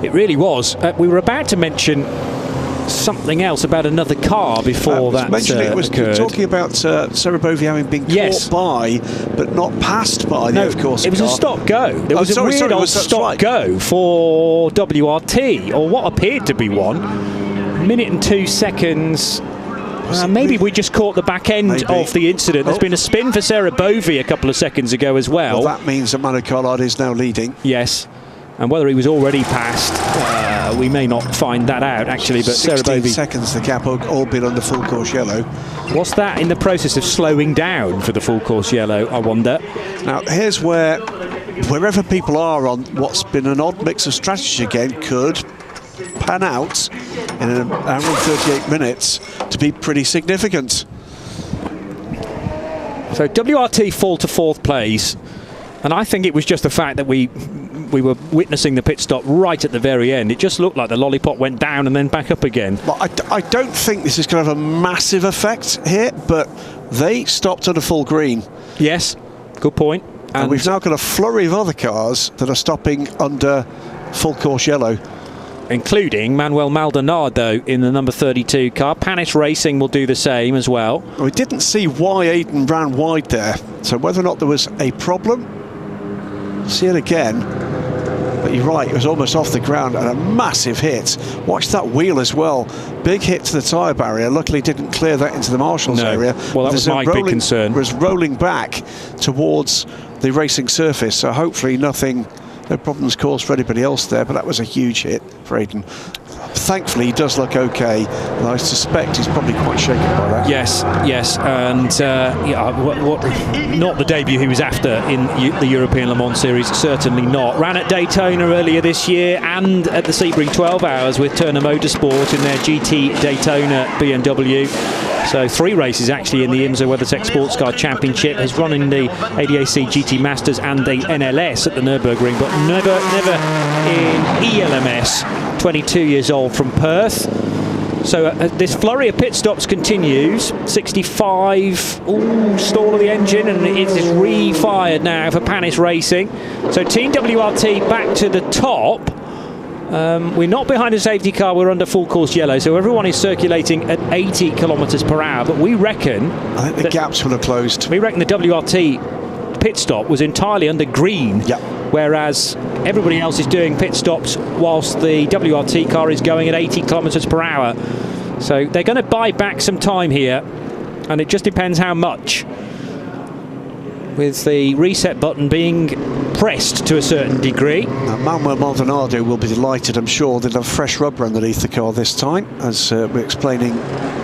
It really was. We were about to mention something else about another car before that occurred. Talking about Cerebrovi having been caught by, but not passed by the of-course. It was a stop-go. There was a weird old stop-go for WRT, or what appeared to be one. 1 minute and 2 seconds. Maybe we just caught the back end of the incident. There's been a spin for Cerebrovi a couple of seconds ago as well. Well, that means that Manu Collard is now leading. Yes. And whether he was already passed, we may not find that out, actually. But 16 seconds the gap, all been under full course yellow. Was that in the process of slowing down for the full course yellow, I wonder? Now, here's where, wherever people are on what's been an odd mix of strategy again, could pan out in an hour and 38 minutes to be pretty significant. So WRT fall to 4th place. And I think it was just the fact that we were witnessing the pit stop right at the very end. It just looked like the lollipop went down and then back up again. Well, I don't think this is going to have a massive effect here, but they stopped at a full green. Yes, good point. And we've now got a flurry of other cars that are stopping under full course yellow, including Manuel Maldonado in the number 32 car. Panis Racing will do the same as well. We didn't see why Aiden ran wide there, so whether or not there was a problem, see it again. But you're right, it was almost off the ground and a massive hit. Watch that wheel as well. Big hit to the tyre barrier. Luckily didn't clear that into the Marshals area. Well, that was my big concern. It was rolling back towards the racing surface, so hopefully no problems caused for anybody else there, but that was a huge hit for Aiden. Thankfully, he does look okay, and I suspect he's probably quite shaken by that. Yes, and not the debut he was after in the European Le Mans Series, certainly not. Ran at Daytona earlier this year and at the Sebring 12 Hours with Turner Motorsport in their GT Daytona BMW. So 3 races actually in the IMSA WeatherTech Sports Car Championship. Has run in the ADAC GT Masters and the NLS at the Nürburgring, but never in ELMS. 22 years old from Perth. So this flurry of pit stops continues. 65, stall of the engine, and it's re-fired now for Panis Racing. So Team WRT back to the top. We're not behind a safety car, we're under full course yellow, so everyone is circulating at 80 kilometres per hour, but we reckon... I think the gaps will have closed. We reckon the WRT pit stop was entirely under green, whereas everybody else is doing pit stops whilst the WRT car is going at 80 kilometres per hour. So they're going to buy back some time here, and it just depends how much, with the reset button being pressed to a certain degree. Now, Manuel Maldonado will be delighted, I'm sure. They'll have fresh rubber underneath the car this time, as we're explaining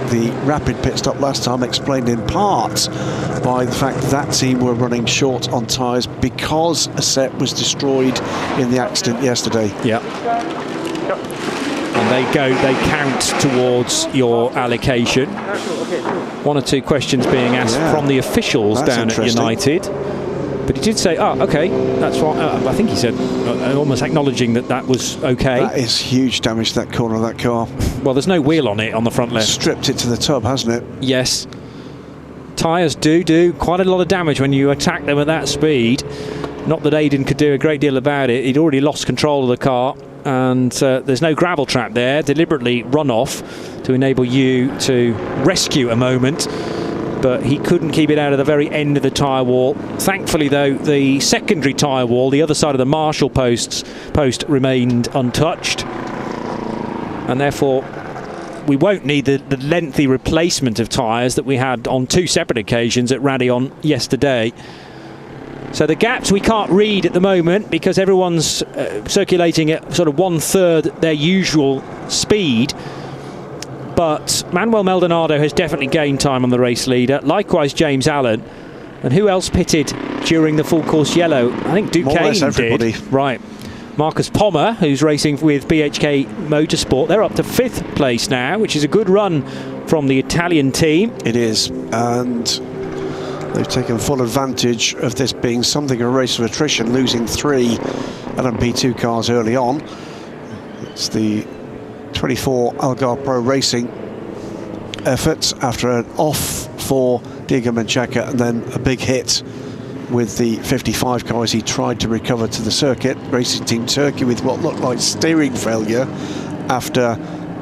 the rapid pit stop last time, explained in part by the fact that team were running short on tyres because a set was destroyed in the accident yesterday. Yeah. And they count towards your allocation. 1 or 2 questions being asked from the officials down at United. But he did say, okay, that's what I think he said, almost acknowledging that was okay. That is huge damage to that corner of that car. Well, there's no wheel on it on the front left. Stripped it to the tub, hasn't it? Yes. Tyres do quite a lot of damage when you attack them at that speed. Not that Aiden could do a great deal about it. He'd already lost control of the car, and there's no gravel trap there, deliberately run off to enable you to rescue a moment. But he couldn't keep it out of the very end of the tyre wall. Thankfully, though, the secondary tyre wall, the other side of the Marshall post remained untouched. And therefore, we won't need the lengthy replacement of tyres that we had on 2 separate occasions at Raidillon yesterday. So the gaps we can't read at the moment because everyone's circulating at sort of 1/3 their usual speed. But Manuel Maldonado has definitely gained time on the race leader. Likewise, James Allen. And who else pitted during the full course yellow? I think Duquesne did. Right. Marcus Pommer, who's racing with BHK Motorsport. They're up to 5th place now, which is a good run from the Italian team. It is. And they've taken full advantage of this being something of a race of attrition, losing 3 LMP2 cars early on. It's the 24 Algarve Pro Racing efforts after an off for Diego Menchaca and then a big hit with the 55 car as he tried to recover to the circuit. Racing Team Turkey with what looked like steering failure after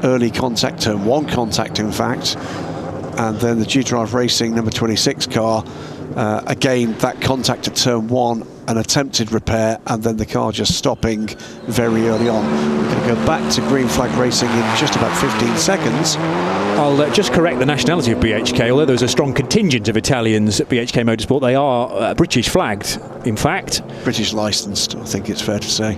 early contact, turn 1 contact in fact, and then the G-Drive Racing number 26 car, again that contact at turn 1, an attempted repair, and then the car just stopping very early on. We're going to go back to green flag racing in just about 15 seconds. I'll just correct the nationality of BHK. Although there's a strong contingent of Italians at BHK Motorsport, they are British flagged, in fact. British licensed, I think it's fair to say.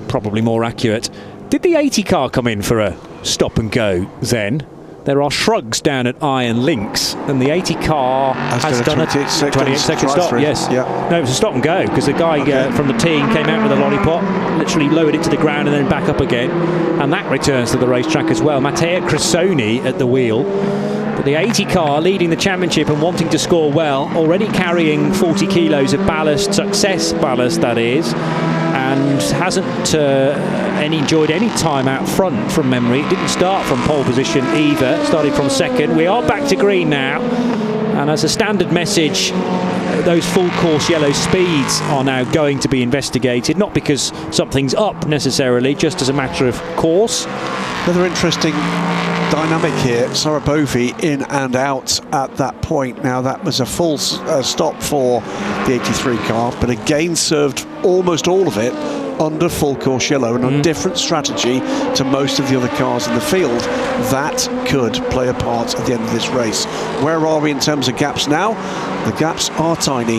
Probably more accurate. Did the 80 car come in for a stop and go then? There are shrugs down at Iron Links, and the 80 car has done a 28-second stop. Yes. Yeah. No, it was a stop and go, because the guy from the team came out with a lollipop, literally lowered it to the ground and then back up again. And that returns to the racetrack as well. Matteo Crisoni at the wheel. But the 80 car leading the championship and wanting to score well, already carrying 40 kilos of ballast, success ballast that is, and hasn't enjoyed any time out front from memory. It didn't start from pole position either, started from second. We are back to green now, and as a standard message, those full course yellow speeds are now going to be investigated, not because something's up necessarily, just as a matter of course. Another interesting dynamic here, Sarabovi in and out at that point. Now that was a full stop for the 83 car, but again served almost all of it under full course yellow, and a different strategy to most of the other cars in the field. That could play a part at the end of this race. Where are we in terms of gaps now? The gaps are tiny.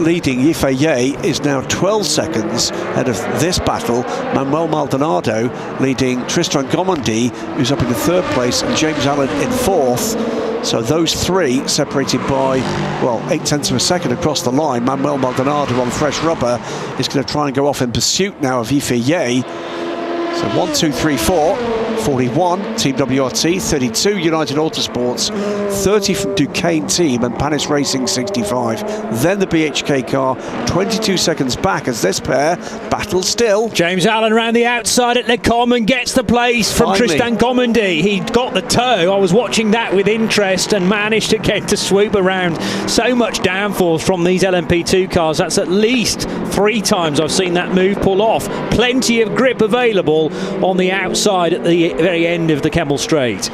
Leading Yifei is now 12 seconds ahead of this battle. Manuel Maldonado leading Tristan Gomondi, who's up in the 3rd place, and James Allen in 4th. So those 3 separated by, well, 0.8 of a second across the line. Manuel Maldonado on fresh rubber is going to try and go off in pursuit now of Yifei. So 1, 2, 3, 4, 41 Team WRT, 32 United Autosports, 30 from Duquesne Team and Panis Racing 65. Then the BHK car 22 seconds back as this pair battle still. James Allen round the outside at Le Com and gets the place from Tristan Gomondi. He got the toe. I was watching that with interest and managed to get to swoop around. So much downforce from these LMP2 cars. That's at least 3 times I've seen that move pull off. Plenty of grip available on the outside at the very end of the Kemmel Straight.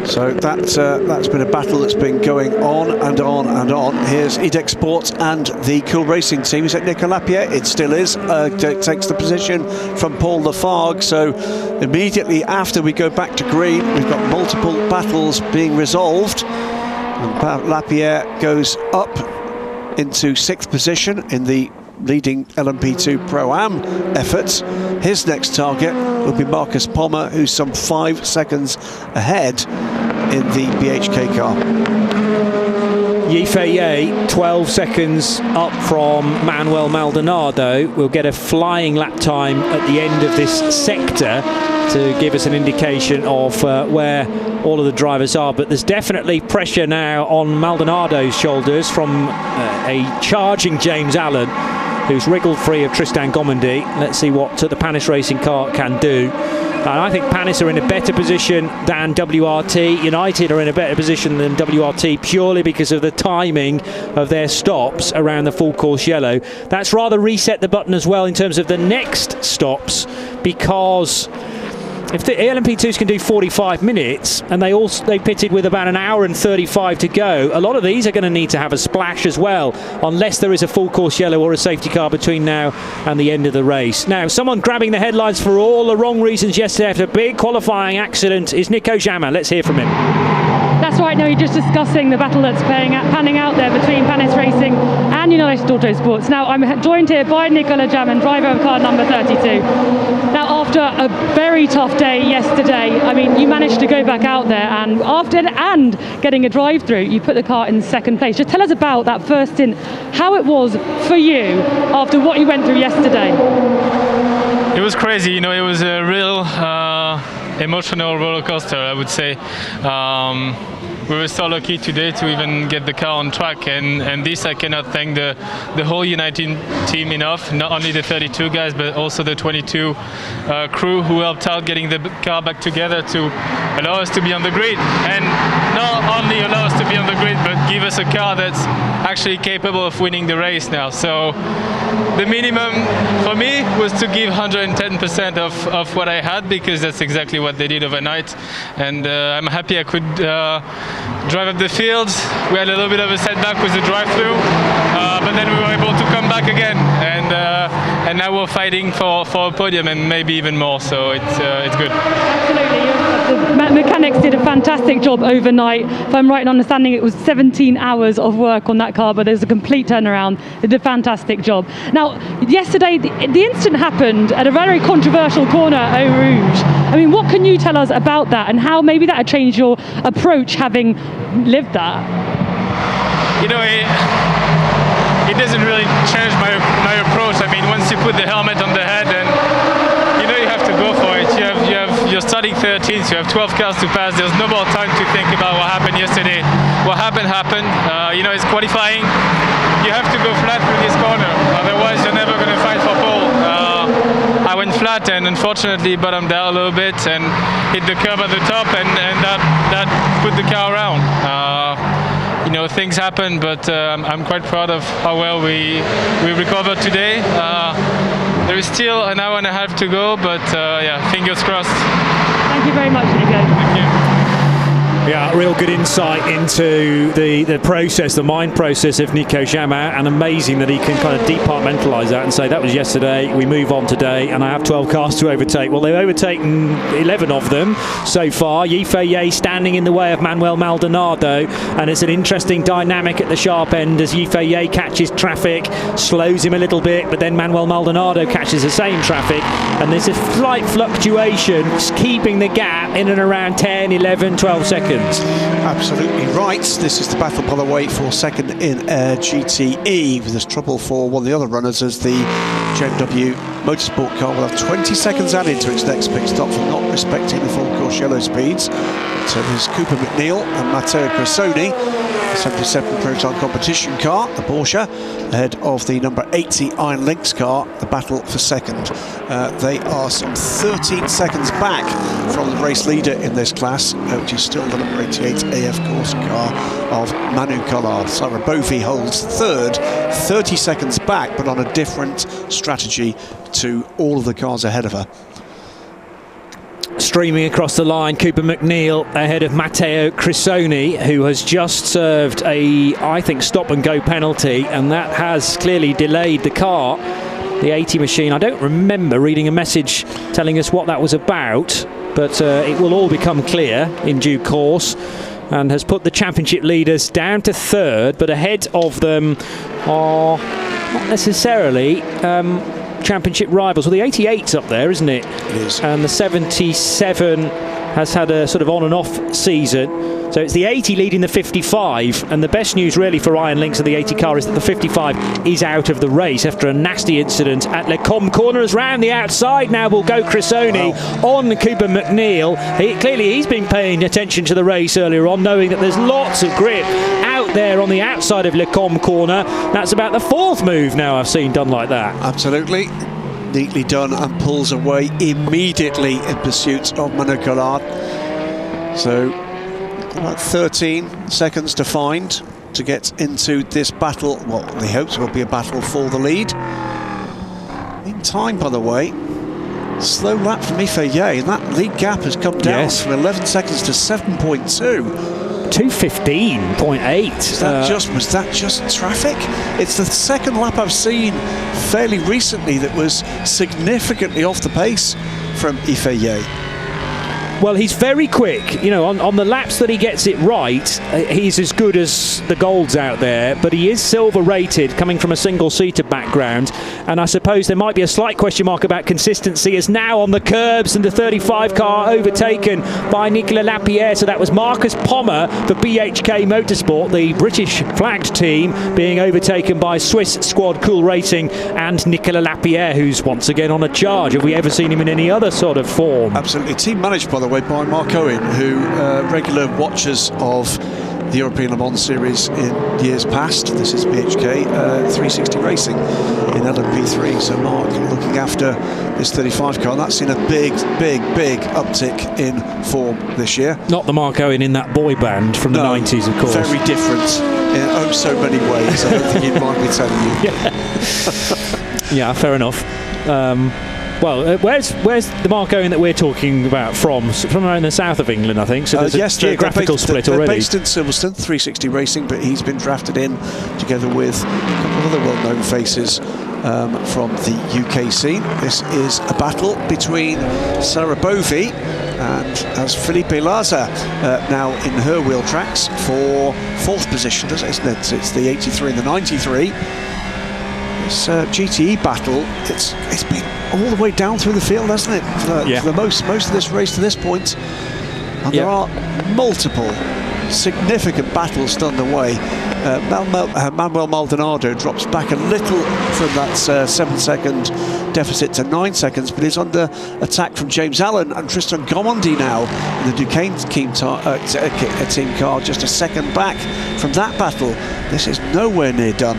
So that's been a battle that's been going on and on and on. Here's EDEX Sports and the Cool Racing team. Is that Nicolas Lapierre? It still is. Takes the position from Paul Lafargue. So immediately after we go back to green, we've got multiple battles being resolved. And Lapierre goes up into 6th position in the leading LMP2 Pro-Am efforts. His next target will be Marcus Pommer, who's some 5 seconds ahead in the BHK car. Yifei, 12 seconds up from Manuel Maldonado, will get a flying lap time at the end of this sector to give us an indication of where all of the drivers are. But there's definitely pressure now on Maldonado's shoulders from a charging James Allen, who's wriggled free of Tristan Gomondi. Let's see what the Panis Racing car can do. And I think Panis are in a better position than WRT. United are in a better position than WRT purely because of the timing of their stops around the full course yellow. That's rather reset the button as well in terms of the next stops, because if the LMP2s can do 45 minutes and they pitted with about an hour and 35 to go, a lot of these are going to need to have a splash as well, unless there is a full course yellow or a safety car between now and the end of the race. Now, someone grabbing the headlines for all the wrong reasons yesterday after a big qualifying accident is Nico Jamin. Let's hear from him. That's right, now you're just discussing the battle that's panning out there between Panis Racing and United Autosports. Now I'm joined here by Nicolas Jamin, driver of car number 32. Now after a very tough day yesterday, I mean, you managed to go back out there and getting a drive-through, you put the car in 2nd place. Just tell us about that first stint, how it was for you after what you went through yesterday. It was crazy, you know, it was a real emotional roller coaster, I would say. We were so lucky today to even get the car on track, and this I cannot thank the whole United team enough, not only the 32 guys but also the 22 crew who helped out getting the car back together to allow us to be on the grid, and not only allow us to be on the grid but give us a car that's actually capable of winning the race now. So the minimum for me was to give 110% of what I had, because that's exactly what they did overnight, and I'm happy I could drive up the field. We had a little bit of a setback with the drive-through, but then we were able to come back again, and now we're fighting for a podium and maybe even more. So it's good. Absolutely. The mechanics did a fantastic job overnight. If I'm right in understanding, it was 17 hours of work on that car, but there's a complete turnaround. They did a fantastic job. Now, yesterday, the incident happened at a very controversial corner, Eau Rouge. I mean, what can you tell us about that, and how maybe that had changed your approach having lived that? You know, it doesn't really change my approach. I mean, once you put the helmet on the head, and you know you have to go for it. You're starting 13th, you have 12 cars to pass. There's no more time to think about what happened yesterday. What happened. You know, it's qualifying. You have to go flat through this corner, otherwise you're never going to fight for pole. I went flat and unfortunately bottomed out a little bit and hit the curb at the top, and that put the car around. You know, things happen, but I'm quite proud of how well we recovered today. There is still an hour and a half to go, but yeah, fingers crossed. Thank you very much, Nico. Thank you. Yeah, real good insight into the process, the mind process of Nico Jamin, and amazing that he can kind of departmentalise that and say that was yesterday, we move on today, and I have 12 cars to overtake. Well, they've overtaken 11 of them so far. Yifei standing in the way of Manuel Maldonado, and it's an interesting dynamic at the sharp end as Yifei catches traffic, slows him a little bit, but then Manuel Maldonado catches the same traffic, and there's a slight fluctuation, keeping the gap in and around 10, 11, 12 seconds. Absolutely right. This is the battle, by the way, for second in GTE. There's trouble for one of the other runners as the JMW Motorsport car will have 20 seconds added to its next pit stop for not respecting the full course yellow speeds. So there's Cooper McNeil and Matteo Cressoni, the 77 Proton competition car, the Porsche, ahead of the number 80 Iron Lynx car, the battle for second. They are some 13 seconds back from the race leader in this class, which is still the number 88 AF course car of Manu Collard. Sarah Bovey holds third, 30 seconds back, but on a different strategy to all of the cars ahead of her. Streaming across the line, Cooper McNeil ahead of Matteo Cressoni, who has just served a, I think, stop-and-go penalty, and that has clearly delayed the car, the 80 machine. I don't remember reading a message telling us what that was about, but it will all become clear in due course, and has put the championship leaders down to third, but ahead of them are not necessarily championship rivals. Well, the 88's up there, isn't it? It is. And the 77 has had a sort of on and off season. So it's the 80 leading the 55, and the best news really for Iron Lynx and the 80 car is that the 55 is out of the race after a nasty incident at Le Combe. Corners round the outside now will go Cressoni on Cooper McNeil. He's been paying attention to the race earlier on, knowing that there's lots of grip out there on the outside of Le Combe corner. That's about the fourth move now I've seen done like that. Absolutely. Neatly done, and pulls away immediately in pursuit of Manu Collard. So about 13 seconds to find to get into this battle. Well, the hopes will be a battle for the lead. In time, by the way, slow lap from Yifei, and that lead gap has come down from 11 seconds to 7.2. 2:15.8. Was that just traffic? It's the second lap I've seen fairly recently that was significantly off the pace from Yifei. Well, he's very quick, you know, on the laps that he gets it right, he's as good as the golds out there, but he is silver rated, coming from a single-seater background, and I suppose there might be a slight question mark about consistency, as now on the curbs and the 35 car overtaken by Nicolas Lapierre. So that was Marcus Pommer for BHK Motorsport, the British flagged team, being overtaken by Swiss squad Cool Racing and Nicolas Lapierre, who's once again on a charge. Have we ever seen him in any other sort of form? Absolutely. Team managed, by the way, by Mark Owen, who regular watchers of the European Le Mans Series in years past. This is BHK 360 Racing in LMP3. So Mark looking after this 35 car. That's seen a big uptick in form this year. Not the Mark Owen in that boy band from the 90s, of course. Very different in so many ways. I don't think he'd mind me telling you. Yeah, fair enough. Well, where's the Mark Owen that we're talking about from? From around the south of England, I think. So there's a geographical split already. They're based in Silverstone, 360 Racing, but he's been drafted in together with a couple of other well-known faces from the UK scene. This is a battle between Sarah Bovey and as Felipe Laza now in her wheel tracks for 4th position, isn't it? It's the 83 and the 93. This GTE battle, it's been all the way down through the field, hasn't it? For the most of this race to this point. And there are multiple significant battles still underway. Manuel Maldonado drops back a little from that 7-second deficit to 9 seconds, but is under attack from James Allen and Tristan Gomondi now in the Duquesne team car, just a second back from that battle. This is nowhere near done.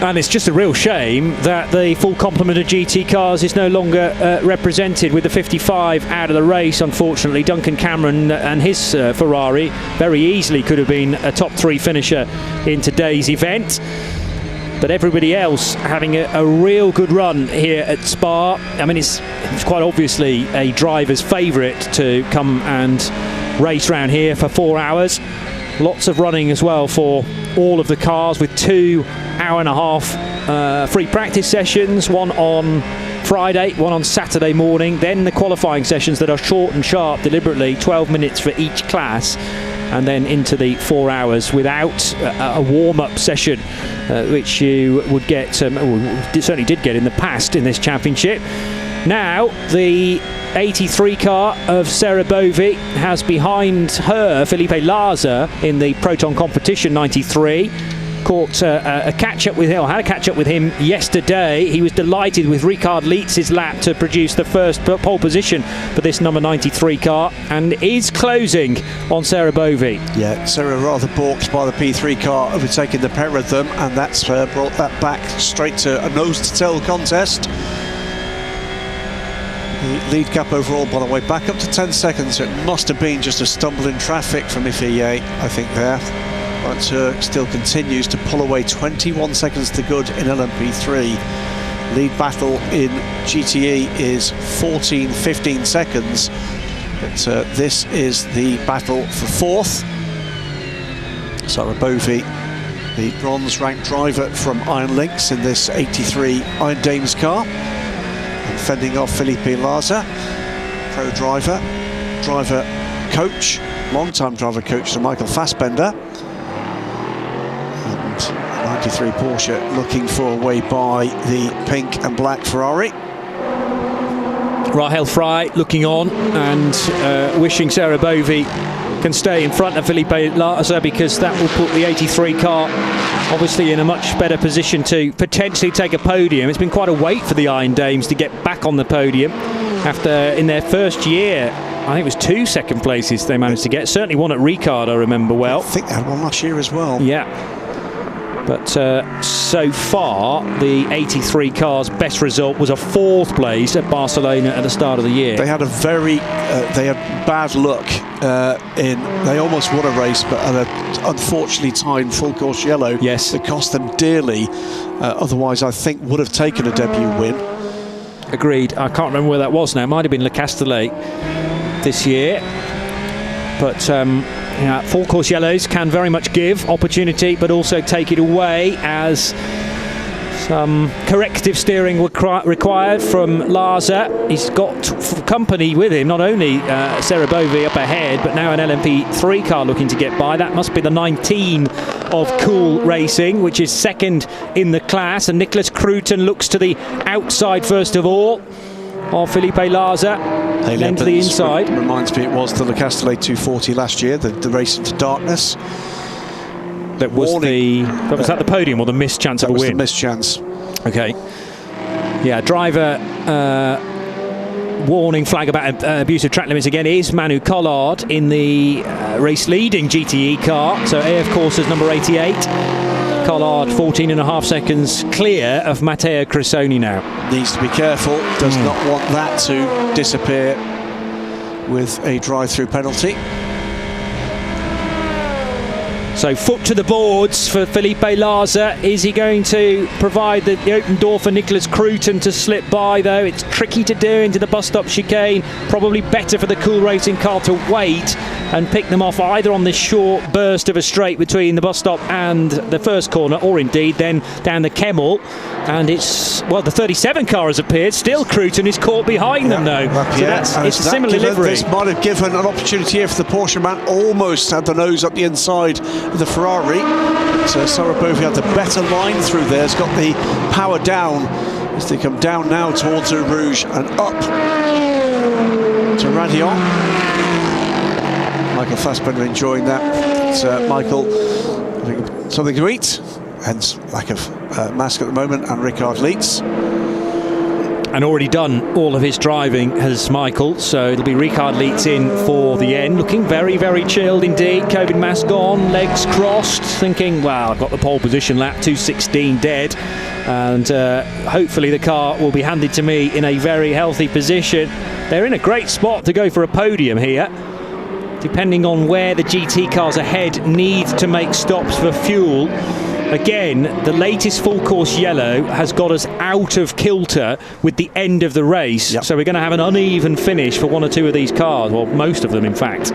And it's just a real shame that the full complement of GT cars is no longer represented, with the 55 out of the race. Unfortunately, Duncan Cameron and his Ferrari very easily could have been a top 3 finisher in today's event. But everybody else having a real good run here at Spa. I mean, it's quite obviously a driver's favourite to come and race around here for 4 hours. Lots of running as well for all of the cars, with 2 hour-and-a-half free practice sessions, one on Friday, one on Saturday morning, then the qualifying sessions that are short and sharp, deliberately 12 minutes for each class, and then into the 4 hours without a warm-up session, which you would get, certainly did get in the past in this championship. Now the 83 car of Sarah Bovey has behind her Felipe Laza in the Proton Competition 93. Caught a catch-up with him, or had a catch-up with him yesterday. He was delighted with Ricard Lietz's lap to produce the first pole position for this number 93 car, and is closing on Sarah Bovey. Yeah, Sarah rather balked by the P3 car overtaking the pair of them, and that's brought that back straight to a nose-to-tail contest. The lead gap overall, by the way, back up to 10 seconds. So it must have been just a stumble in traffic from Ifier, I think, there. But still continues to pull away 21 seconds to good in LMP3. Lead battle in GTE is 14-15 seconds. But this is the battle for 4th. Sarah Bovey, the bronze-ranked driver from Iron Lynx in this 83 Iron Dames car. And fending off Felipe Laza, pro driver coach, long-time driver coach to Michael Fassbender. And 93 Porsche looking for a way by the pink and black Ferrari. Rahel Frey looking on and wishing Sarah Bovey can stay in front of Felipe Laza, because that will put the 83 car obviously in a much better position to potentially take a podium. It's been quite a wait for the Iron Dames to get back on the podium after, in their first year, I think it was 2 second places they managed to get. Certainly one at Ricard, I remember well. I think they had one last year as well. Yeah. But so far, the 83 car's best result was a 4th place at Barcelona at the start of the year. They had a very, they had bad luck they almost won a race, but unfortunately timed full course yellow. Yes. That cost them dearly. Otherwise, I think would have taken a debut win. Agreed. I can't remember where that was now. It might have been Le Castellet this year. But full course yellows can very much give opportunity, but also take it away, as some corrective steering required from Laza. He's got company with him, not only Sarah Bovey up ahead, but now an LMP3 car looking to get by. That must be the 19 of Cool Racing, which is 2nd in the class, and Nicholas Cruton looks to the outside first of all of Felipe Laza, then to the inside. Reminds me, it was the Le Castellet 240 last year, the race into darkness. That was was that the podium or the missed chance of a win? That was the missed chance. Okay. Yeah, driver warning flag about abusive track limits again is Manu Collard in the race-leading GTE car. So AF Courses number 88. Collard 14.5 seconds clear of Matteo Crisoni now. Needs to be careful, does not want that to disappear with a drive-through penalty. So foot to the boards for Felipe Laza. Is he going to provide the open door for Nicholas Cruton to slip by, though? It's tricky to do into the bus stop chicane. Probably better for the Cool Racing car to wait and pick them off either on this short burst of a straight between the bus stop and the first corner, or indeed then down the Kemmel. And it's, well, the 37 car has appeared. Still Cruton is caught behind them, though. So it's a similar livery. This might have given an opportunity here for the Porsche man. Almost had the nose up the inside of the Ferrari. So Sarabovi had the better line through there. Has got the power down as they come down now towards Eau Rouge and up to Radion. Michael Fassbender enjoying that. Michael having something to eat, hence lack of mask at the moment, and Ricard Leitz. And already done all of his driving has Michael, so it'll be Ricard Leitz in for the end, looking very, very chilled indeed. COVID mask on, legs crossed, thinking, wow, I've got the pole position lap, 2:16 dead, and hopefully the car will be handed to me in a very healthy position. They're in a great spot to go for a podium here. Depending on where the GT cars ahead need to make stops for fuel. Again, the latest full course yellow has got us out of kilter with the end of the race. Yep. So we're going to have an uneven finish for one or two of these cars, well, most of them in fact.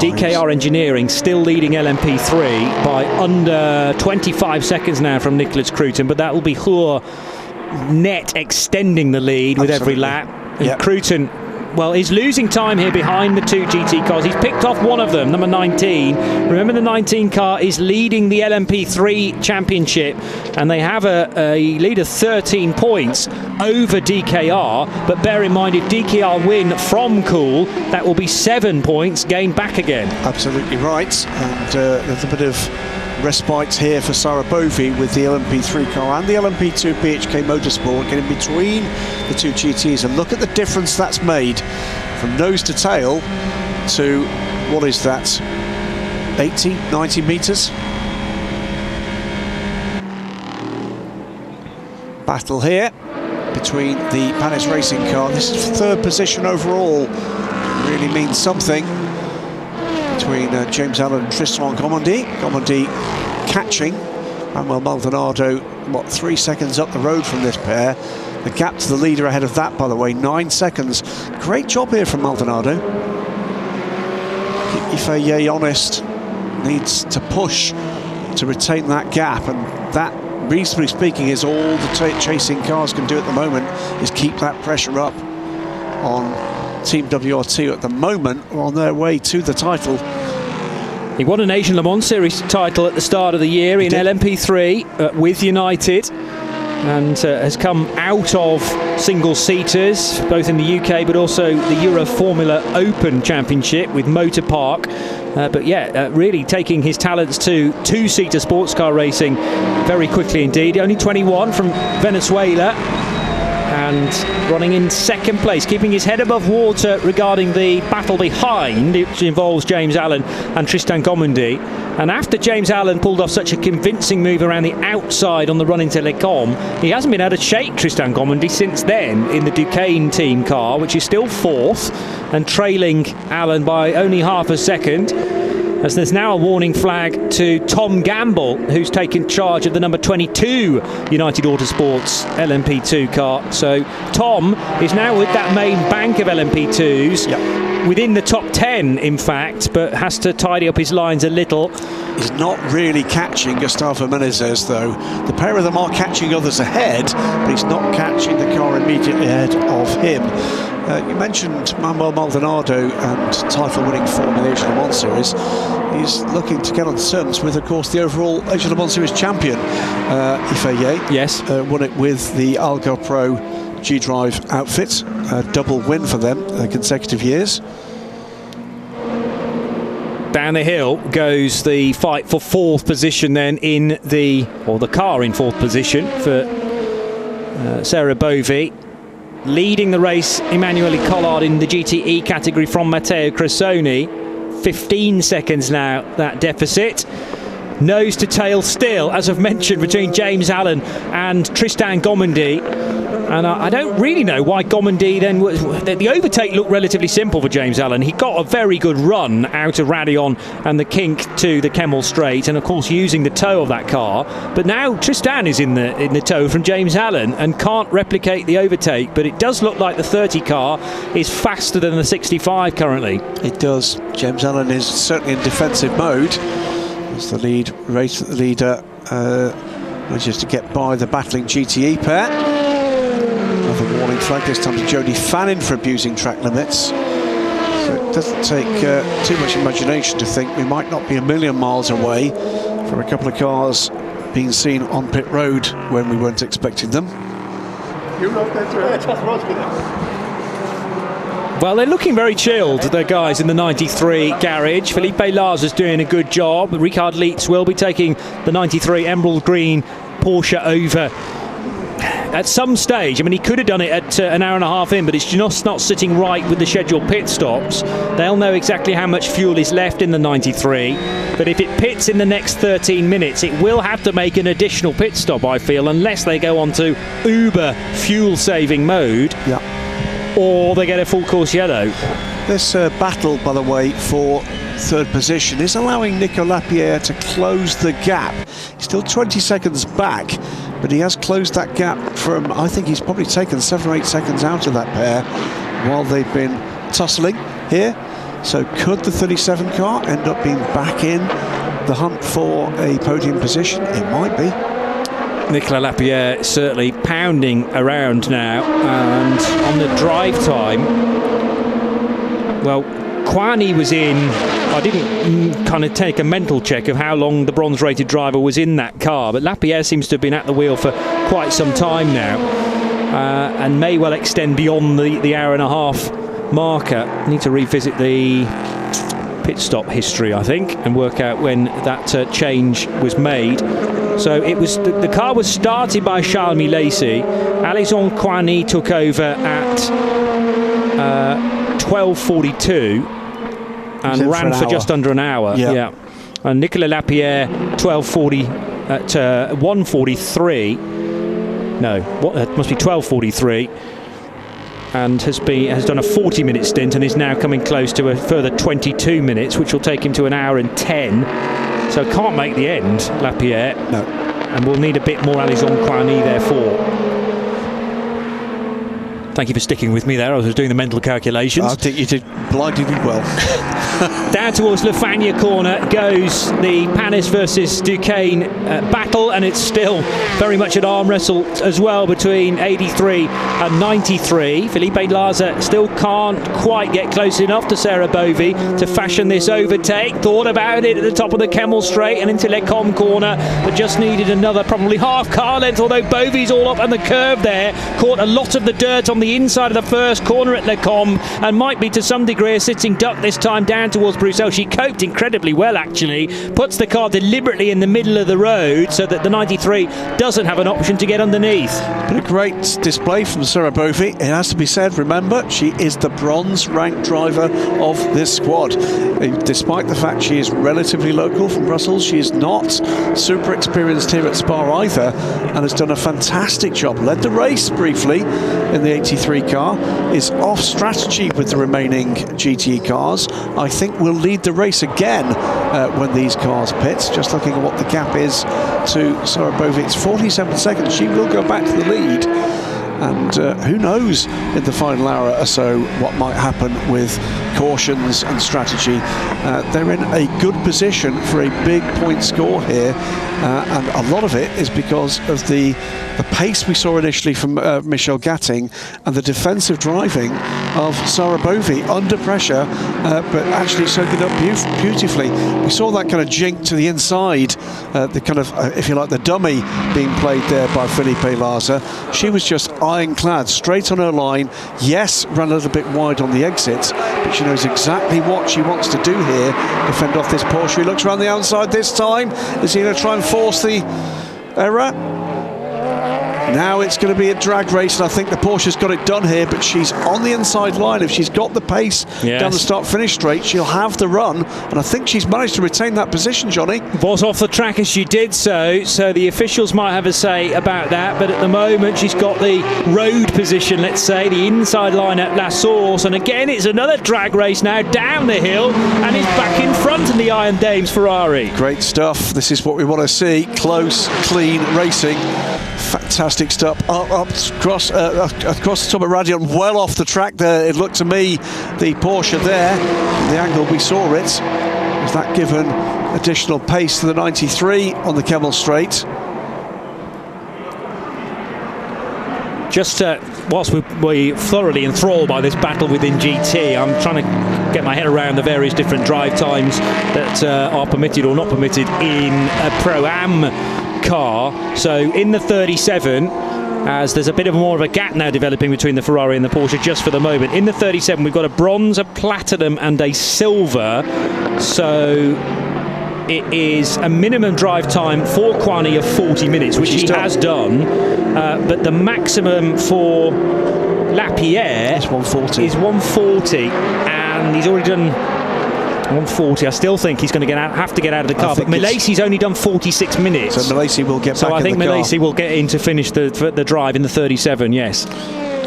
DKR Engineering still leading LMP3 by under 25 seconds now from Nicholas Cruton, but that will be Hoare net extending the lead with every lap. Yep. Cruton, well, he's losing time here behind the two GT cars. He's picked off one of them, number 19. Remember, the 19 car is leading the LMP3 championship, and they have a lead of 13 points over DKR. But bear in mind, if DKR win from Cool, that will be 7 points gained back again. Absolutely right. And there's a bit of respite here for Sarabovi with the LMP3 car and the LMP2 BHK Motorsport getting between the two GTs, and look at the difference that's made from nose to tail to, what is that, 80, 90 metres? Battle here between the Panis Racing car. This is third position overall. Really means something between James Allen and Tristan Commandy. Commandy catching Manuel Maldonado, what, 3 seconds up the road from this pair. The gap to the leader ahead of that, by the way, 9 seconds. Great job here from Maldonado. Ifeye honest, needs to push to retain that gap, and that, reasonably speaking, is all the chasing cars can do at the moment, is keep that pressure up on Team WRT at the moment, are on their way to the title. He won an Asian Le Mans Series title at the start of the year in LMP3 with United, and has come out of single-seaters, both in the UK but also the Euro Formula Open Championship with Motor Park. But yeah, really taking his talents to two-seater sports car racing very quickly indeed. Only 21 from Venezuela, and running in second place, keeping his head above water regarding the battle behind, which involves James Allen and Tristan Commandy. And after James Allen pulled off such a convincing move around the outside on the run into Lecombe, he hasn't been able to shake Tristan Commandy since then in the Duquesne team car, which is still fourth and trailing Allen by only half a second. As there's now a warning flag to Tom Gamble, who's taken charge of the number 22 United Autosports LMP2 car. So Tom is now with that main bank of LMP2s, within the top 10 in fact, but has to tidy up his lines a little. He's not really catching Gustavo Menezes though. The pair of them are catching others ahead, but he's not catching the car immediately ahead of him. You mentioned Manuel Maldonado and title-winning form in the Asian Le Mans Series. He's looking to get on terms with, of course, the overall Asian Le Mans Series champion, Ifeye. Yes. Won it with the Algar Pro G-Drive outfit. A double win for them, consecutive years. Down the hill goes the fight for fourth position then in the car in fourth position for Sarabovi. Leading the race, Emanuele Collard in the GTE category from Matteo Cressoni. 15 seconds now, that deficit. Nose to tail still, as I've mentioned, between James Allen and Tristan Commandy. And I don't really know why Gomendy then... The overtake looked relatively simple for James Allen. He got a very good run out of Radion and the kink to the Kemmel Straight, and of course using the toe of that car. But now Tristan is in the toe from James Allen and can't replicate the overtake. But it does look like the 30 car is faster than the 65 currently. It does. James Allen is certainly in defensive mode. As the leader manages to get by the battling GTE pair. Another warning flag, this time to Jody Fannin for abusing track limits. So it doesn't take too much imagination to think we might not be a million miles away from a couple of cars being seen on pit road when we weren't expecting them. Well, they're looking very chilled, the guys in the 93 garage. Felipe Larza's doing a good job. Richard Lietz will be taking the 93 Emerald Green Porsche over at some stage. I mean, he could have done it at an hour and a half in, but it's just not sitting right with the scheduled pit stops. They'll know exactly how much fuel is left in the 93, but if it pits in the next 13 minutes, it will have to make an additional pit stop, I feel, unless they go on to uber fuel-saving mode. Yeah. Or they get a full course yellow. This battle, by the way, for third position is allowing Nico Lapierre to close the gap. He's still 20 seconds back, but he has closed that gap from, I think he's probably taken 7 or 8 seconds out of that pair while they've been tussling here. So could the 37 car end up being back in the hunt for a podium position? It might be. Nicolas Lapierre certainly pounding around now, and on the drive time, well, Kwani was in. I didn't kind of take a mental check of how long the bronze rated driver was in that car, but Lapierre seems to have been at the wheel for quite some time now, and may well extend beyond the hour and a half marker. Need to revisit the pit stop history, I think, and work out when that change was made. So it was the car was started by Charles Milesi. Alison Kwani took over at 12:42 and ran for just under an hour. Yeah. And Nicolas Lapierre 12:40 at 1:43. No, it must be 12:43. And has done a 40-minute stint and is now coming close to a further 22 minutes, which will take him to an hour and 10. So can't make the end, Lapierre. No. And we'll need a bit more Alison Kwani therefore. Thank you for sticking with me there. I was doing the mental calculations. I think you did blindingly well. Down towards La Fagna corner goes the Panis versus Duquesne battle, and it's still very much an arm wrestle as well between 83 and 93. Felipe Larza still can't quite get close enough to Sarah Bovey to fashion this overtake. Thought about it at the top of the Kemmel Straight and into Lecombe corner, but just needed another probably half car length, although Bovey's all up on the curve there. Caught a lot of the dirt on the inside of the first corner at Lecombe and might be to some degree a sitting duck this time down towards Bruxelles. She coped incredibly well, actually. Puts the car deliberately in the middle of the road so that the 93 doesn't have an option to get underneath. But a great display from Sarah Bovey. It has to be said, remember, she is the bronze ranked driver of this squad. Despite the fact she is relatively local from Brussels, she is not super experienced here at Spa either, and has done a fantastic job. Led the race briefly in the 83 car, is off strategy with the remaining GTE cars. I think will lead the race again when these cars pit. Just looking at what the gap is to Sarah Bovey, it's 47 seconds. She will go back to the lead, and who knows in the final hour or so what might happen with cautions and strategy. They're in a good position for a big point score here, and a lot of it is because of the pace we saw initially from Michelle Gatting and the defensive driving of Sarah Bovey under pressure, but actually soaking up beautifully. We saw that kind of jink to the inside, the kind of, if you like, the dummy being played there by Felipe Larza. She was just ironclad, straight on her line. Yes, ran a little bit wide on the exits, but she knows exactly what she wants to do here to fend off this Porsche. He looks around the outside this time. Is he going to try and force the error? Now it's going to be a drag race, and I think the Porsche's got it done here, but she's on the inside line. If she's got the pace down the start-finish straight, she'll have the run, and I think she's managed to retain that position, Johnny. Was off the track as she did so the officials might have a say about that, but at the moment she's got the road position, let's say, the inside line at La Source, and again it's another drag race now down the hill, and is back in front of the Iron Dames Ferrari. Great stuff. This is what we want to see. Close, clean racing. Fantastic stuff. Across the top of Radion, well off the track there. It looked to me, the Porsche there, the angle we saw it, was that given additional pace to the 93 on the Kemmel Straight. Just whilst we're thoroughly enthralled by this battle within GT, I'm trying to get my head around the various different drive times that are permitted or not permitted in a Pro-Am car. So in the 37, as there's a bit more of a gap now developing between the Ferrari and the Porsche just for the moment. In the 37, we've got a bronze, a platinum and a silver. So it is a minimum drive time for Kwani of 40 minutes, which he has done. But the maximum for Lapierre is 140, and he's already done 140. I still think he's going to have to get out of the car. But Milesi's only done 46 minutes. So Milesi will get back in the car. So I think Milesi will get in to finish the drive in the 37, yes.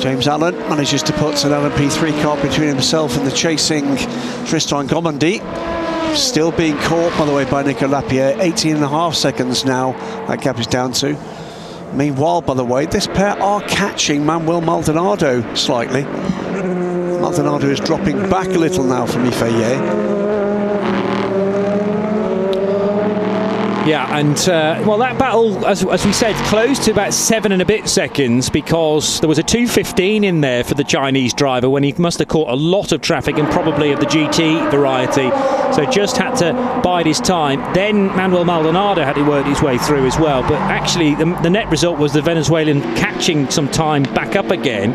James Allen manages to put an LMP3 car between himself and the chasing Tristan Gomandy. Still being caught, by the way, by Nico Lapierre. 18.5 seconds now, that gap is down to. Meanwhile, by the way, this pair are catching Manuel Maldonado slightly. Maldonado is dropping back a little now from Ifeye. Yeah, and well, that battle, as we said, closed to about 7 and a bit seconds, because there was a 2:15 in there for the Chinese driver when he must have caught a lot of traffic, and probably of the GT variety, so just had to bide his time. Then Manuel Maldonado had to work his way through as well, but actually the net result was the Venezuelan catching some time back up again.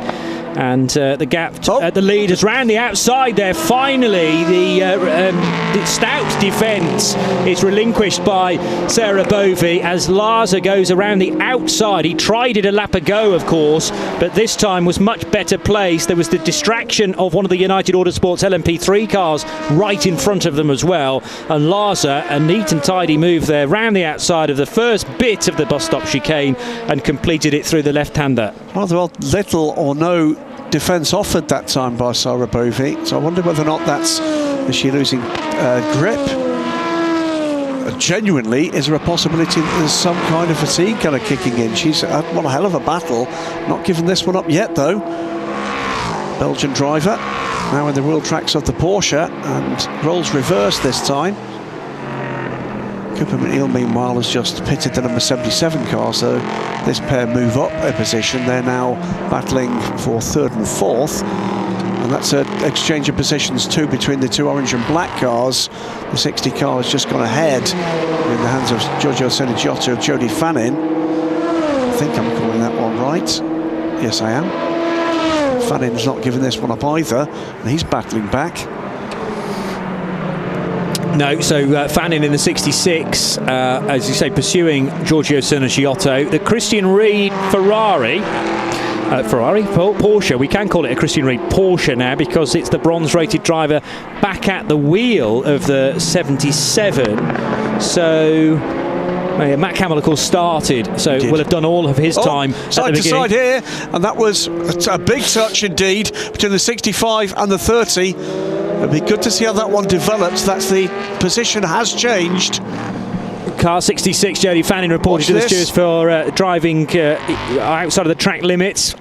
And the gap at the leaders round the outside there. Finally, the stout defence is relinquished by Sarah Bovey as Larsa goes around the outside. He tried it a lap ago, of course, but this time was much better placed. There was the distraction of one of the United Autosports LMP3 cars right in front of them as well. And Larsa, a neat and tidy move there, round the outside of the first bit of the bus stop chicane and completed it through the left-hander. Well, little or no defence offered that time by Sarah Bovey, so I wonder whether or not is she losing grip? Genuinely, is there a possibility that there's some kind of fatigue kind of kicking in? She's won a hell of a battle, not given this one up yet though. Belgian driver, now in the wheel tracks of the Porsche, and roles reverse this time. Cooper McNeil, meanwhile, has just pitted the number 77 car, so this pair move up a position. They're now battling for 3rd and 4th, and that's an exchange of positions too between the two orange and black cars. The 60 car has just gone ahead in the hands of Giorgio Seneggiotto and Jody Fannin. I think I'm calling that one right. Yes, I am. Fannin's not giving this one up either, and he's battling back. No, so Fannin in the 66, as you say, pursuing Giorgio Seneggiotto. The Christian Reed Ferrari, Porsche, we can call it a Christian Reed Porsche now, because it's the bronze-rated driver back at the wheel of the 77. So Matt Campbell, of course, started, so will have done all of his time side to side here, and that was a big touch indeed between the 65 and the 30. It'll be good to see how that one develops. That's the position has changed. Car 66, Jody Fannin reported to the stewards for driving outside of the track limits.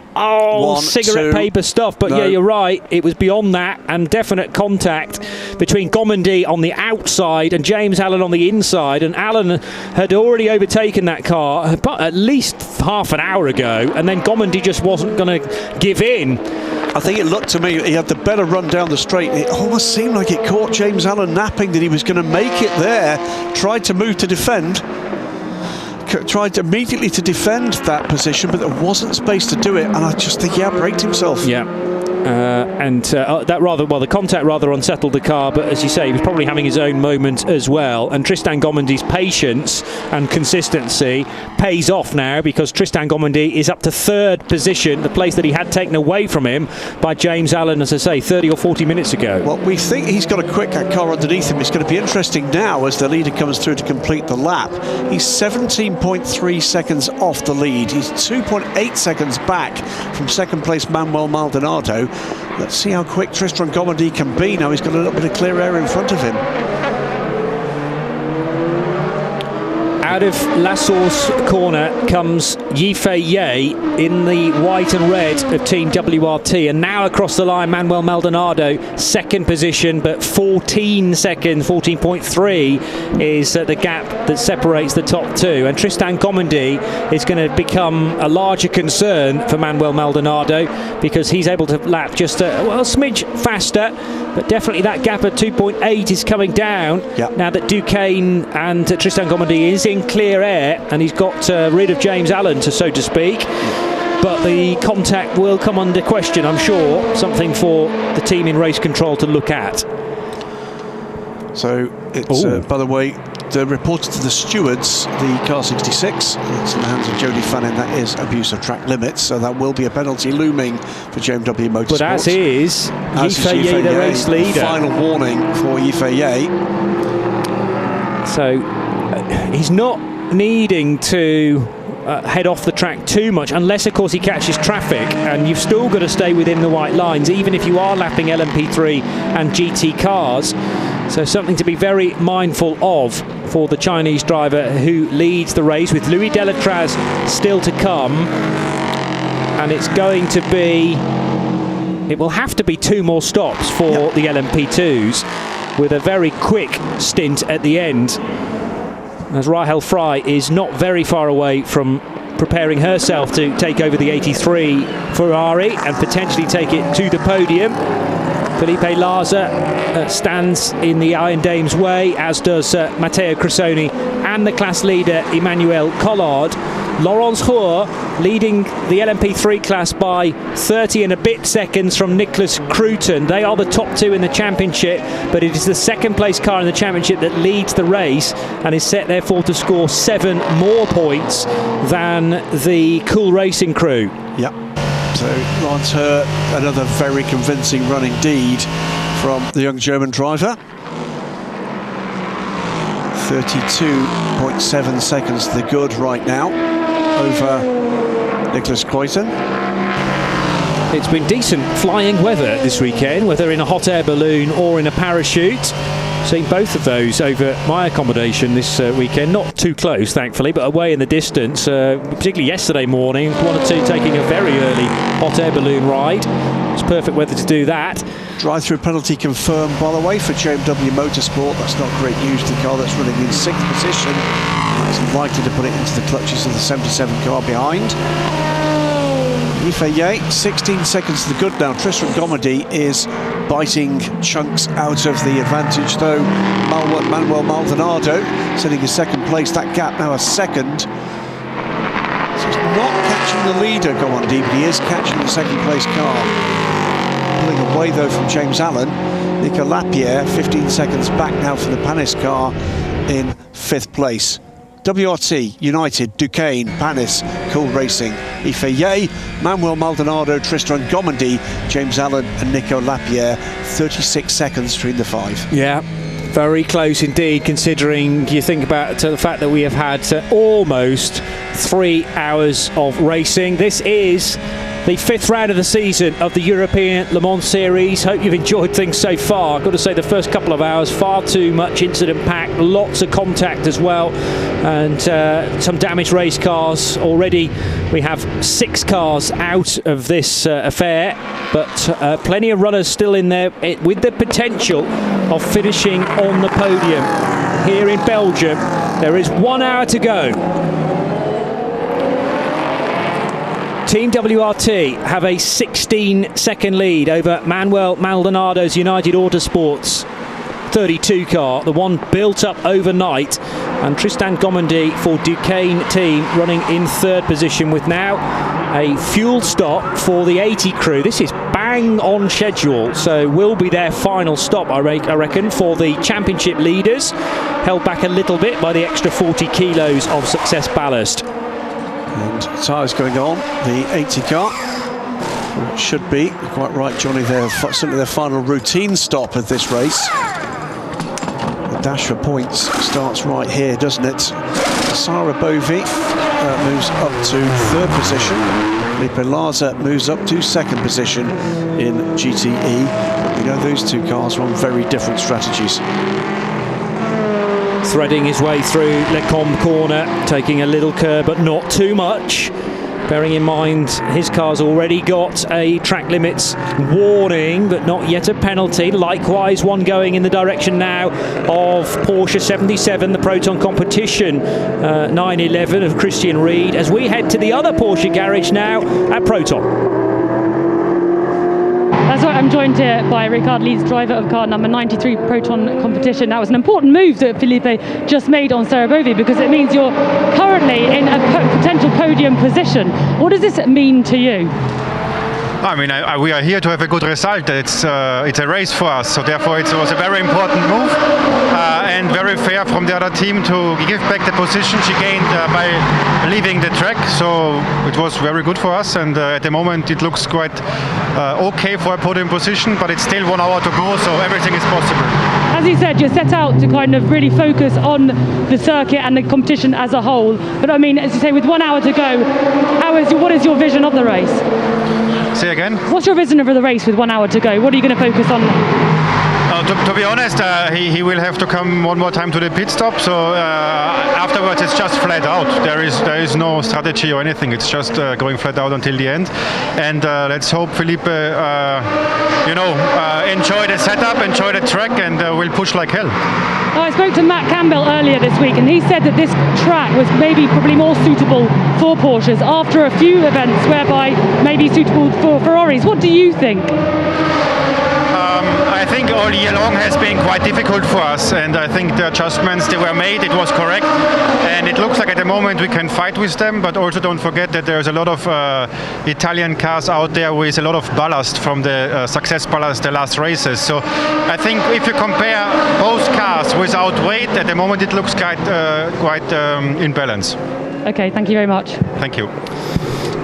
Cigarette paper stuff, but yeah, you're right, it was beyond that, and definite contact between Gomandy on the outside and James Allen on the inside, and Allen had already overtaken that car but at least half an hour ago, and then Gomandy just wasn't going to give in. I think it looked to me he had the better run down the straight. It almost seemed like it caught James Allen napping, that he was going to make it there. Tried to move to defend. Tried immediately to defend that position, but there wasn't space to do it, and I just think he outbraked himself. Yeah. the contact rather unsettled the car, but as you say, he was probably having his own moment as well. And Tristan Gomondi's patience and consistency pays off now, because Tristan Gomondi is up to third position, the place that he had taken away from him by James Allen, as I say, 30 or 40 minutes ago. Well, we think he's got a quick car underneath him. It's going to be interesting now as the leader comes through to complete the lap. He's 17.3 seconds off the lead. He's 2.8 seconds back from second place Manuel Maldonado. Let's see how quick Tristan Gomondi can be now. He's got a little bit of clear air in front of him. Out of Lassour's corner comes Yifei Ye in the white and red of Team WRT, and now across the line Manuel Maldonado, second position, but 14 seconds, 14.3 is the gap that separates the top two, and Tristan Gomondi is going to become a larger concern for Manuel Maldonado, because he's able to lap just a smidge faster, but definitely that gap of 2.8 is coming down now that Duquesne and Tristan Gomondi is in clear air, and he's got rid of James Allen, so to speak. But the contact will come under question, I'm sure. Something for the team in race control to look at. So it's, by the way, the reported to the stewards, the car 66, it's in the hands of Jody Fannin. That is abuse of track limits, so that will be a penalty looming for JMW Motorsports. But as is Yifei Ye, the race leader. Final warning for Yifei Ye. So he's not needing to head off the track too much, unless of course he catches traffic, and you've still got to stay within the white lines even if you are lapping LMP3 and GT cars. So something to be very mindful of for the Chinese driver who leads the race, with Louis Delatraz still to come. And it will have to be 2 more stops for the LMP2s, with a very quick stint at the end, as Rahel Fry is not very far away from preparing herself to take over the 83 Ferrari and potentially take it to the podium. Felipe Larza stands in the Iron Dame's way, as does Matteo Cressoni and the class leader Emmanuel Collard. Laurence Hoare leading the LMP3 class by 30 and a bit seconds from Nicholas Cruton. They are the top 2 in the championship, but it is the second place car in the championship that leads the race and is set therefore to score 7 more points than the Cool Racing crew. Yep. So Laurence Hoare, another very convincing run indeed from the young German driver. 32.7 seconds to the good right now over Nicholas Cruton. It's been decent flying weather this weekend, whether in a hot air balloon or in a parachute. Seen both of those over my accommodation this weekend. Not too close, thankfully, but away in the distance, particularly yesterday morning. 1 or 2 taking a very early hot air balloon ride. It's perfect weather to do that. Drive-through penalty confirmed, by the way, for JMW Motorsport. That's not great news. The car that's running in 6th position is likely to put it into the clutches of the 77 car behind. Yifei Ye, 16 seconds to the good now. Tristan Gomondi is biting chunks out of the advantage, though. Manuel Maldonado sitting in second place. That gap now a second. So he's not catching the leader, Gomondi, but he is catching the second place car. Pulling away though from James Allen. Nico Lapierre 15 seconds back now for the Panis car in 5th place. WRT, United, Duquesne, Panis, Cool Racing, Yifei Ye, Manuel Maldonado, Tristan Gomondi, James Allen and Nico Lapierre, 36 seconds between the 5. Yeah, very close indeed, considering you think about the fact that we have had almost 3 hours of racing. This is the 5th round of the season of the European Le Mans Series. Hope you've enjoyed things so far. I've got to say, the first couple of hours, far too much incident packed, lots of contact as well, and some damaged race cars. Already we have 6 cars out of this affair, but plenty of runners still in there with the potential of finishing on the podium here in Belgium. There is 1 hour to go. Team WRT have a 16-second lead over Manuel Maldonado's United Autosports 32 car, the one built up overnight, and Tristan Gomondi for Duquesne team running in 3rd position, with now a fuel stop for the 80 crew. This is bang bang on schedule, so will be their final stop, I reckon, for the championship leaders, held back a little bit by the extra 40 kilos of success ballast. And tyres going on, the 80 car. It should be, you're quite right, Johnny, certainly their final routine stop of this race. The dash for points starts right here, doesn't it? Sarah Bovey moves up to 3rd position. Felipe Larza moves up to 2nd position in GTE. We know those two cars are on very different strategies. Threading his way through Lecombe corner, taking a little curve but not too much. Bearing in mind his car's already got a track limits warning but not yet a penalty. Likewise, one going in the direction now of Porsche 77, the Proton competition 911 of Christian Ried, as we head to the other Porsche garage now at Proton. That's right, I'm joined here by Ricard Leeds, driver of car number 93 Proton competition. That was an important move that Felipe just made on Sarah Bovey, because it means you're currently in a potential podium position. What does this mean to you? I mean, we are here to have a good result. It's a race for us, so therefore it was a very important move and very fair from the other team to give back the position she gained by leaving the track. So it was very good for us, and at the moment it looks quite okay for a podium position, but it's still 1 hour to go, so everything is possible. As you said, you're set out to kind of really focus on the circuit and the competition as a whole. But I mean, as you say, with 1 hour to go, what is your vision of the race? Say again? What's your vision of the race with 1 hour to go? What are you going to focus on? To be honest, he will have to come one more time to the pit stop. So afterwards, it's just flat out. There is no strategy or anything. It's just going flat out until the end. And let's hope Felipe, enjoy the setup, enjoy the track, and will push like hell. I spoke to Matt Campbell earlier this week, and he said that this track was probably more suitable for Porsches after a few events whereby maybe suitable for Ferraris. What do you think? I think all year long has been quite difficult for us, and I think the adjustments that were made, it was correct, and it looks like at the moment we can fight with them, but also don't forget that there's a lot of Italian cars out there with a lot of ballast from the success ballast the last races. So I think if you compare both cars without weight, at the moment it looks quite in balance. Okay, thank you very much. Thank you.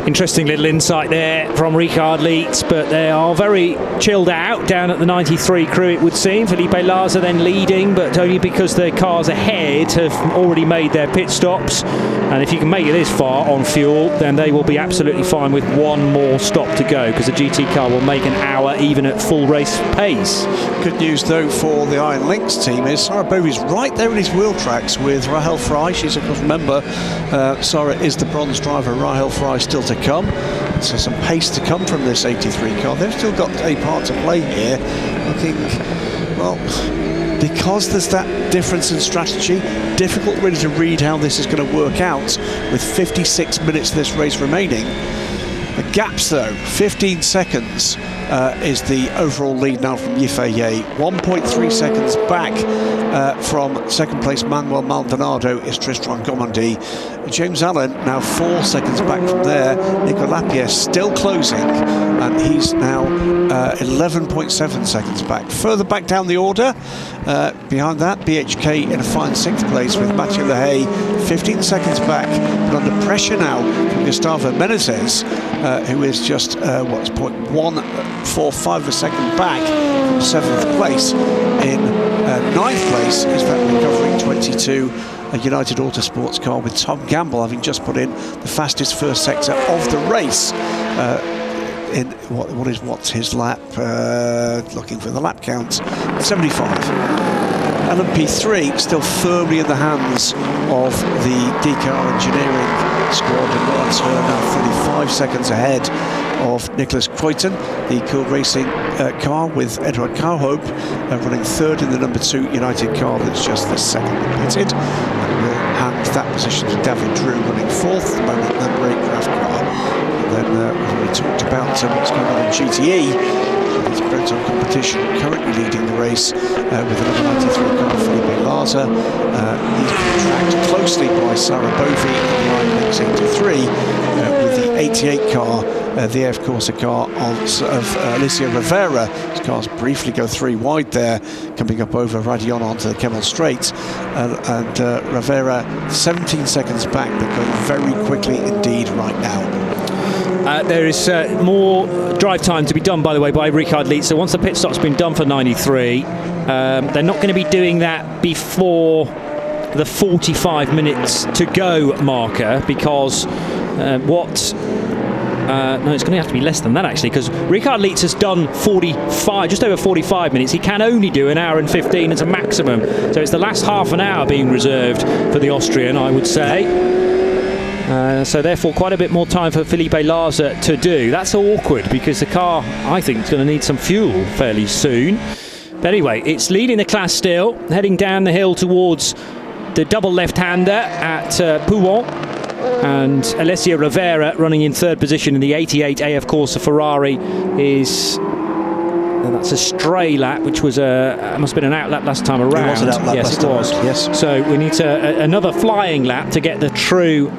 Interesting little insight there from Ricard Leeds, but they are very chilled out down at the 93 crew, it would seem. Felipe Larza then leading, but only because their cars ahead have already made their pit stops. And if you can make it this far on fuel, then they will be absolutely fine with one more stop to go, because the GT car will make an hour even at full race pace. Good news though for the Iron Lynx team is Sarah Bovey's right there in his wheel tracks with Rahel Fry. She's, of course, remember, Sarah is the bronze driver, Rahel Fry still to come. So some pace to come from this 83 car. They've still got a part to play here. Looking, well, because there's that difference in strategy, difficult really to read how this is going to work out with 56 minutes of this race remaining. The gaps though, 15 seconds is the overall lead now from Yifei. 1.3 seconds back from second place Manuel Maldonado is Tristan Gomandy. James Allen now 4 seconds back from there. Nico Lapierre still closing, and he's now 11.7 seconds back. Further back down the order, behind that, BHK in a fine 6th place with Mathieu Lehay 15 seconds back, but under pressure now from Gustavo Menezes, who is just 0.145 of a second back from 7th place. In 9th place is that recovering 22 a United Autosports car with Tom Gamble having just put in the fastest first sector of the race. In what's his lap? Looking for the lap count, 75. LMP3 still firmly in the hands of the DCAR engineering squad, and Lawrence Hurd now 35 seconds ahead of Nicholas Croyton, the Cool Racing car with Edward Cowhope running 3rd in the number 2 United car that's just this second pitted, and will hand that position to David Drew running 4th at the moment, number 8 Graf car. And then we've already talked about what's going on in GTE. It's Proton competition. position, currently leading the race with the number 93 car, Felipe Larza. He's been tracked closely by Sarah Bovey in line mix 83 with the 88 car, the AF Corsa car of Alicia Rivera. His cars briefly go 3 wide there, coming up over Radion onto the Kemmel Straight. And Rivera 17 seconds back, but going very quickly indeed right now. There is more drive time to be done, by the way, by Richard Lietz. So once the pit stop's been done for 93, they're not going to be doing that before the 45 minutes to go marker, because no, it's going to have to be less than that actually, because Richard Lietz has done 45, just over 45 minutes. He can only do an hour and 15 as a maximum, so it's the last half an hour being reserved for the Austrian, I would say. So therefore quite a bit more time for Felipe Larza to do. That's awkward because the car, I think, is going to need some fuel fairly soon. But anyway, it's leading the class still, heading down the hill towards the double left-hander at Pouon. And Alessia Rivera running in 3rd position in the 88 AF Corsa Ferrari is... that's a stray lap, which was must have been an out lap last time around. It was an out lap yes, last it was. time, yes. So we need another flying lap to get the true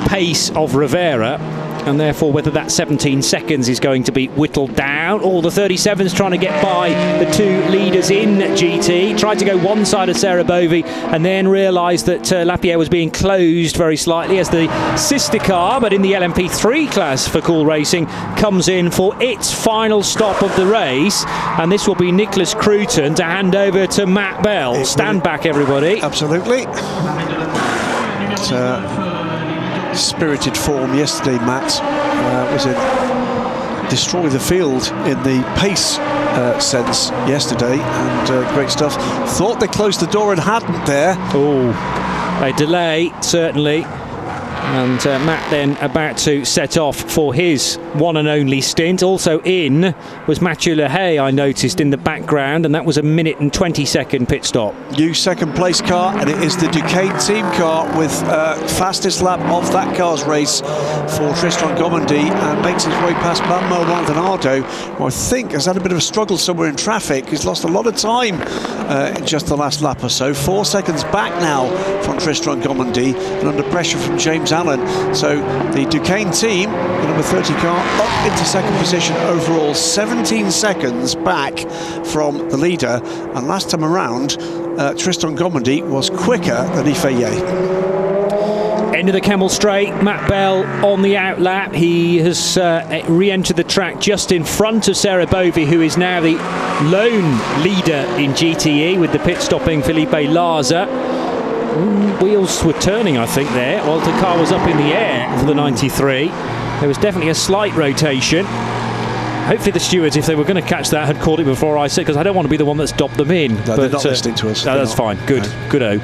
pace of Rivera, and therefore whether that 17 seconds is going to be whittled down, or the 37's trying to get by the 2 leaders in GT. Tried to go one side of Sarah Bovey and then realised that Lapierre was being closed very slightly as the sister car, but in the LMP3 class for Cool Racing, comes in for its final stop of the race, and this will be Nicholas Cruton to hand over to Matt Bell. Stand back, everybody. Absolutely. Spirited form yesterday, Matt, was in destroy the field in the pace sense yesterday, and great stuff. Thought they closed the door and hadn't there. Oh, a delay certainly. And Matt then about to set off for his one and only stint. Also in was Mathieu Lehay, I noticed in the background, and that was a 1:20 pit stop. New 2nd place car, and it is the Duquesne team car with fastest lap of that car's race for Tristan Gomandy, and makes his way past Manuel Maldonado, who I think has had a bit of a struggle somewhere in traffic. He's lost a lot of time in just the last lap or so. 4 seconds back now from Tristan Gomandy, and under pressure from James Allen. So the Duquesne team, the number 30 car, up into 2nd position overall, 17 seconds back from the leader. And last time around, Tristan Gomandy was quicker than Ifeye. End of the Kemmel Straight, Matt Bell on the outlap. He has re-entered the track just in front of Sarah Bovey, who is now the lone leader in GTE with the pit stopping Felipe Larza. Wheels were turning, I think, there while the car was up in the air for the 93. There was definitely a slight rotation. Hopefully the stewards, if they were going to catch that, had caught it before I said, because I don't want to be the one that stopped them in. No, they're not listening to us. No, that's fine. Good. No. Good-o.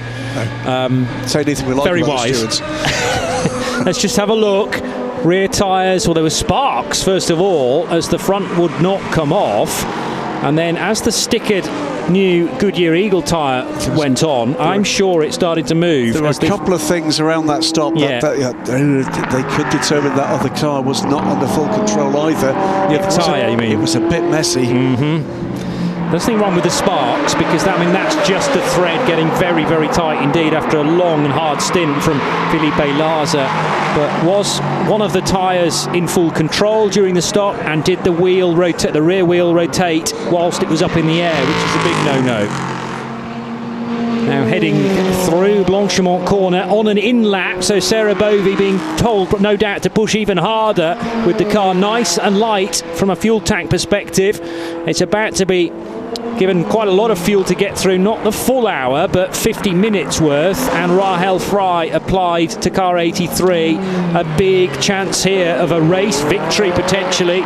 No. Say anything we like very about wise. the stewards. Let's just have a look. Rear tyres, well, there were sparks, first of all, as the front would not come off. And then as the stickered new Goodyear Eagle tyre went on, I'm sure it started to move. There were a couple of things around that stop Yeah. that they could determine that other car was not under full control either. Yeah, the tyre, you mean? It was a bit messy. There's nothing wrong with the sparks, because that's just the thread getting very, very tight indeed after a long and hard stint from Felipe Larza. But was one of the tyres in full control during the stop, and did the wheel rotate, the rear wheel rotate whilst it was up in the air, which is a big no-no. Now heading through Blanchimont corner on an in-lap, so Sarah Bovey being told, no doubt, to push even harder with the car nice and light from a fuel tank perspective. It's about to be given quite a lot of fuel to get through, not the full hour, but 50 minutes worth, and Rahel Fry applied to car 83. A big chance here of a race victory potentially.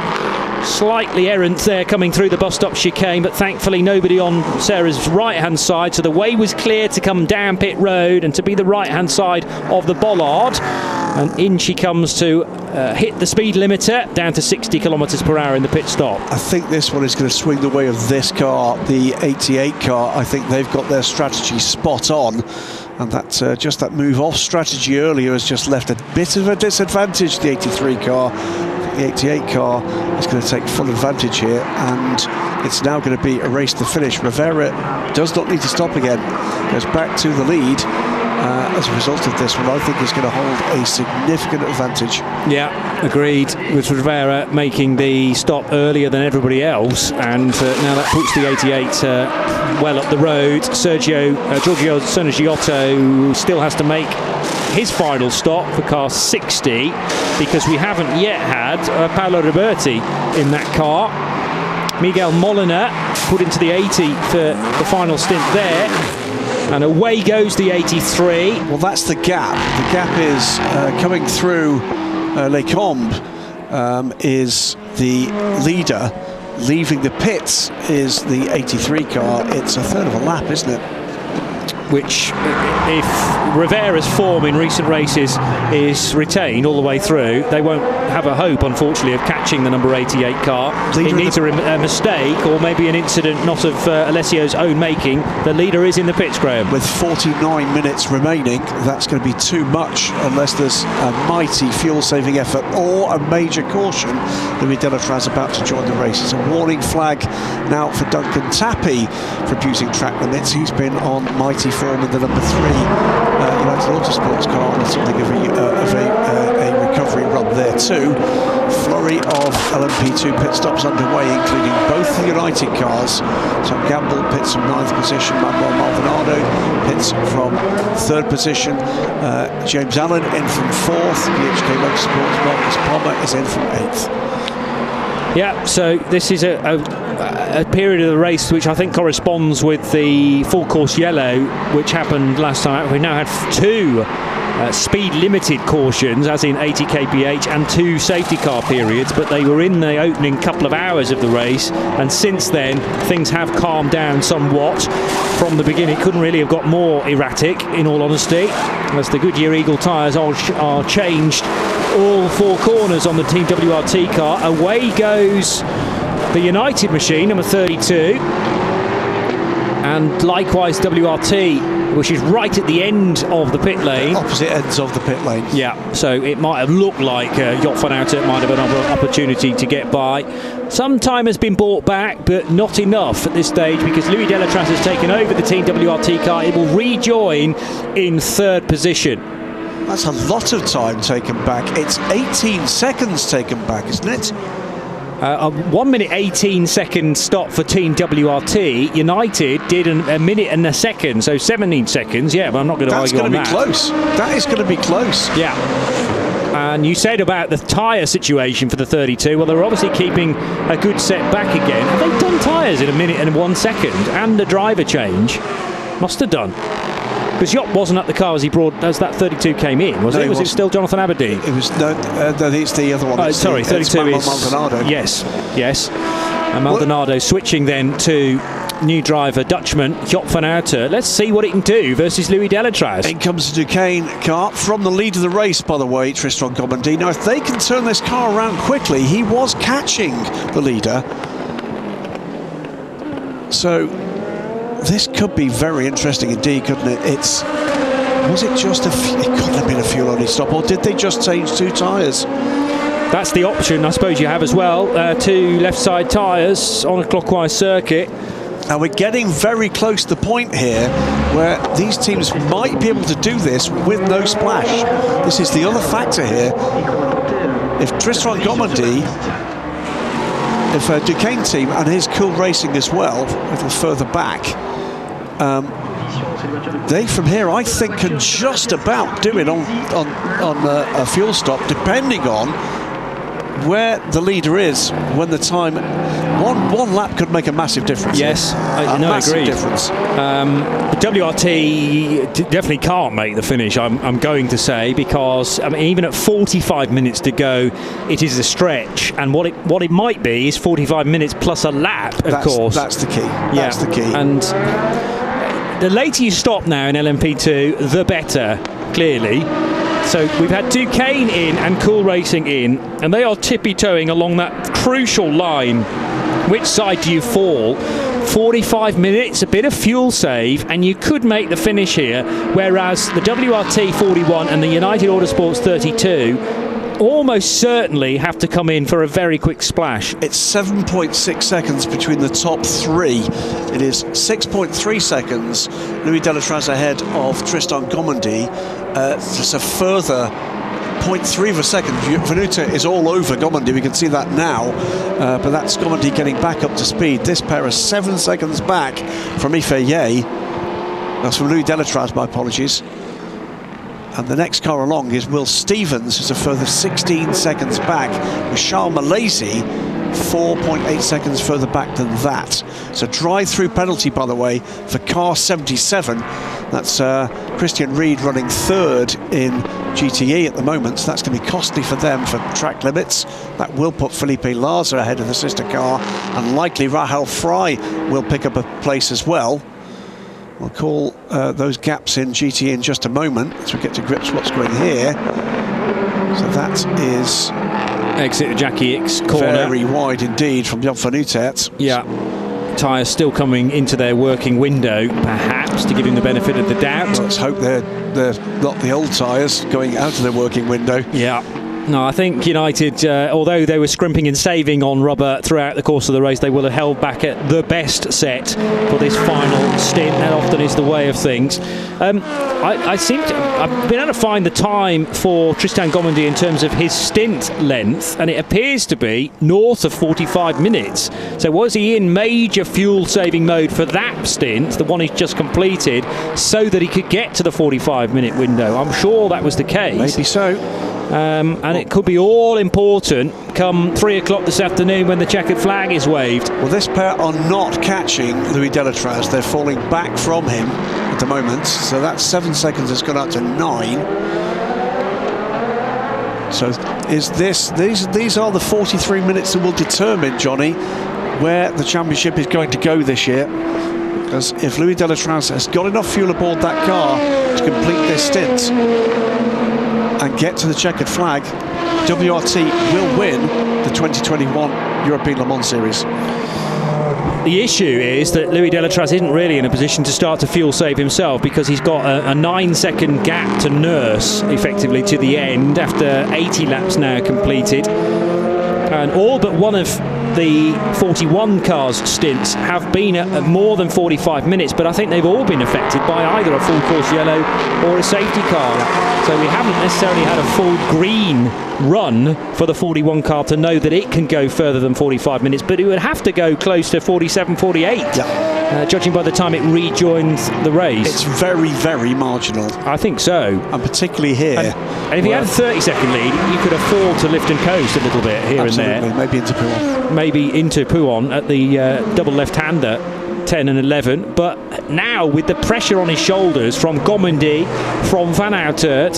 Slightly errant there coming through the bus stop chicane, but thankfully nobody on Sarah's right hand side, so the way was clear to come down pit road and to be the right hand side of the bollard. And in she comes to hit the speed limiter down to 60 kilometres per hour in the pit stop. I think this one is going to swing the way of this car, the 88 car. I think they've got their strategy spot on, and that just that move off strategy earlier has just left a bit of a disadvantage the 83 car. The 88 car is going to take full advantage here, and It's now going to be a race to finish. Rivera does not need to stop again. Goes back to the lead. As a result of this one, I think he's going to hold a significant advantage. Yeah, agreed, with Rivera making the stop earlier than everybody else, and now that puts the 88 well up the road. Giorgio Sonagiotto still has to make his final stop for car 60, because we haven't yet had Paolo Roberti in that car. Miguel Molina put into the 80 for the final stint there. And away goes the 83. Well, that's the gap. The gap is coming through Les Combes, is the leader. Leaving the pits is the 83 car. It's a third of a lap, isn't it? Which, if Rivera's form in recent races is retained all the way through, they won't have a hope, unfortunately, of catching the number 88 car. It needs a mistake, or maybe an incident not of Alessio's own making. The leader is in the pits, Graham. With 49 minutes remaining, that's going to be too much unless there's a mighty fuel-saving effort or a major caution. Louis Delatraz about to join the race. It's a warning flag now for Duncan Tappy for abusing track limits. He's been on mighty form in the number 3 United Autosports car, and something of a recovery run there too. Flurry of LMP2 pit stops underway, including both the United cars. Tom Gamble pits from 9th position, Manuel Maldonado pits from 3rd position, James Allen in from 4th, BHK Motorsports Marcus Palmer is in from 8th. Yeah, so this is a period of the race which I think corresponds with the full course yellow, which happened last time. We now had 2 speed limited cautions, as in 80 kph, and 2 safety car periods, but they were in the opening couple of hours of the race, and since then things have calmed down somewhat. From the beginning, couldn't really have got more erratic, in all honesty, as the Goodyear Eagle tyres are changed all 4 corners on the Team WRT car. Away goes the United machine, number 32, and likewise WRT, which is right at the end of the pit lane. Opposite ends of the pit lane. Yeah, so it might have looked like Joop van Aert might have another opportunity to get by. Some time has been bought back, but not enough at this stage, because Louis Delatraz has taken over the Team WRT car. It will rejoin in 3rd position. That's a lot of time taken back. It's 18 seconds taken back, isn't it? A 1 minute 18 second stop for Team WRT. United did a minute and a second, so 17 seconds. Yeah, but I'm not going to argue on that. That's going to be close. That is going to be close. Yeah. And you said about the tyre situation for the 32. Well, they're obviously keeping a good set back again. Have they done tyres in a minute and 1 second and a driver change? Must have done. Because Joop wasn't at the car as that 32 came in, was it? Was it still Jonathan Aberdeen? It was no, it's the other one. Sorry, 32 is Maldonado. Yes. And Maldonado switching then to new driver Dutchman Joop van Aert. Let's see what it can do versus Louis Delatraz. In comes the Duquesne car from the lead of the race, by the way, Tristan Gommandi. Now, if they can turn this car around quickly, he was catching the leader. So this could be very interesting indeed, couldn't it? Was it just it couldn't have been a fuel only stop, or did they just change 2 tyres? That's the option, I suppose, you have as well. 2 left side tyres on a clockwise circuit. And we're getting very close to the point here where these teams might be able to do this with no splash. This is the other factor here. If Tristan Gommandi, if a Duquesne team and his Cool Racing as well, a little further back, they from here I think can just about do it on a fuel stop, depending on where the leader is when the time. One lap could make a massive difference. Yes, I agree. Difference. WRT definitely can't make the finish, I'm going to say, because even at 45 minutes to go, it is a stretch, and what it might be is 45 minutes plus a lap, of course. That's the key. That's the key. And the later you stop now in LMP2, the better, clearly. So we've had Duquesne in and Cool Racing in, and they are tippy-toeing along that crucial line. Which side do you fall? 45 minutes, a bit of fuel save, and you could make the finish here, whereas the WRT 41 and the United Autosports 32 almost certainly have to come in for a very quick splash. It's 7.6 seconds between the top three. It is 6.3 seconds. Louis Delatraz ahead of Tristan Gomandy. There's a further 0.3 of a second. Venuta is all over Gomandy, we can see that now, but that's Gomandy getting back up to speed. This pair is 7 seconds back from Ifeye. That's from Louis Delatraz, my apologies. And the next car along is Will Stevens, who's a further 16 seconds back, with Charles Malaysia 4.8 seconds further back than that. So drive-through penalty, by the way, for car 77. That's Christian Reed running third in GTE at the moment, so that's going to be costly for them for track limits. That will put Felipe Laza ahead of the sister car, and likely Rahel Fry will pick up a place as well. We'll call those gaps in GTE in just a moment as we get to grips what's going here. So that is exit Jackie Ickx corner. Very wide indeed from Jan van Utet. Yeah. Tyres still coming into their working window, perhaps, to give him the benefit of the doubt. Let's hope they're not the old tyres going out of their working window. Yeah. No, I think United, although they were scrimping and saving on rubber throughout the course of the race, they will have held back at the best set for this final stint. That often is the way of things. I've been able to find the time for Tristan Gomandy in terms of his stint length, and it appears to be north of 45 minutes. So was he in major fuel-saving mode for that stint, the one he's just completed, so that he could get to the 45-minute window? I'm sure that was the case. Maybe so. And it could be all important come 3 o'clock this afternoon when the checkered flag is waved. Well, this pair are not catching Louis Delatraz. They're falling back from him at the moment. So that 7 seconds has gone up to 9. So these are the 43 minutes that will determine, Johnny, where the championship is going to go this year. Because if Louis Delatraz has got enough fuel aboard that car to complete this stint and get to the checkered flag, WRT will win the 2021 European Le Mans Series. The issue is that Louis Delatraz isn't really in a position to start to fuel save himself, because he's got a 9-second gap to nurse effectively to the end after 80 laps now completed. And all but one of the 41 cars stints have been at more than 45 minutes, but I think they've all been affected by either a full course yellow or a safety car. So we haven't necessarily had a full green run for the 41 car to know that it can go further than 45 minutes, but it would have to go close to 47, 48. Judging by the time it rejoins the race. It's very, very marginal. I think so. And particularly here. And if he had a 30-second lead, you could afford to lift and coast a little bit here Absolutely. and there. Maybe into Pouhon. Maybe into Pouhon at the double left-hander, 10 and 11. But now, with the pressure on his shoulders from Gomandy, from Van Autert,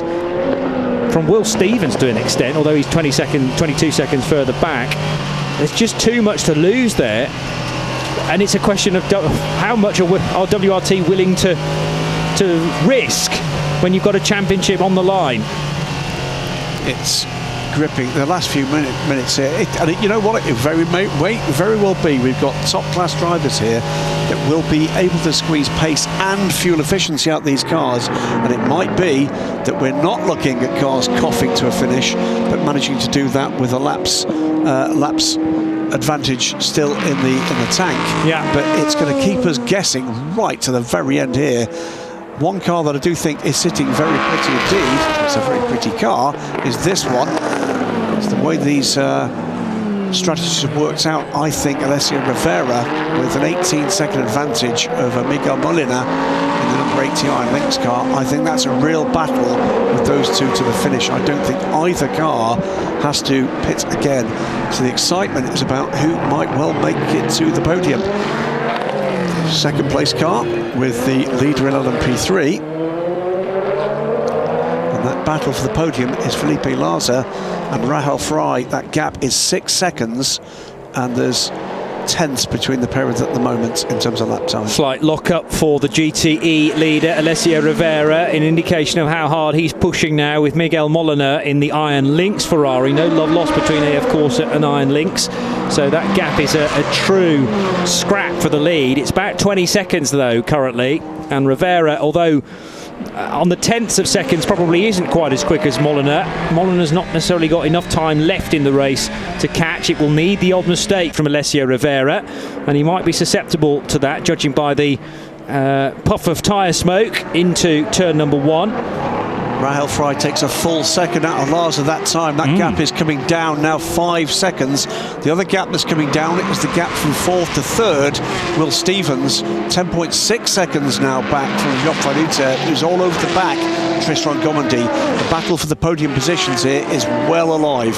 from Will Stevens to an extent, although he's 22 seconds further back, there's just too much to lose there. And it's a question of how much are WRT willing to risk when you've got a championship on the line. It's gripping the last few minutes here. And you know what? It very well be. We've got top-class drivers here that will be able to squeeze pace and fuel efficiency out these cars. And it might be that we're not looking at cars coughing to a finish, but managing to do that with a laps advantage still in the tank. Yeah. But it's going to keep us guessing right to the very end here. One car that I do think is sitting very pretty indeed, it's a very pretty car, is this one. It's the way these strategies have worked out. I think Alessio Rivera with an 18-second advantage over Miguel Molina in the number 80 Iron Lynx car. I think that's a real battle with those two to the finish. I don't think either car has to pit again. So the excitement is about who might well make it to the podium. Second place car with the leader in LMP3. And that battle for the podium is Felipe Laza and Rahel Fry. That gap is 6 seconds, and there's tenths between the pairs at the moment in terms of lap time. Slight lock-up for the GTE leader, Alessio Rivera, an indication of how hard he's pushing now with Miguel Molina in the Iron Lynx Ferrari. No love lost between AF Corsa and Iron Lynx. So that gap is a true scrap for the lead. It's about 20 seconds, though, currently. And Rivera, although on the tenths of seconds probably isn't quite as quick as Moliner. Moliner's not necessarily got enough time left in the race to catch. It will need the odd mistake from Alessio Rivera, and he might be susceptible to that, judging by the puff of tyre smoke into turn number 1. Rahel Fry takes a full second out of Lars at that time. That gap is coming down now 5 seconds. The other gap that's coming down is the gap from 4th to 3rd. Will Stevens, 10.6 seconds now back from Job van Uter, who's all over the back. Tristan Gomandy. The battle for the podium positions here is well alive.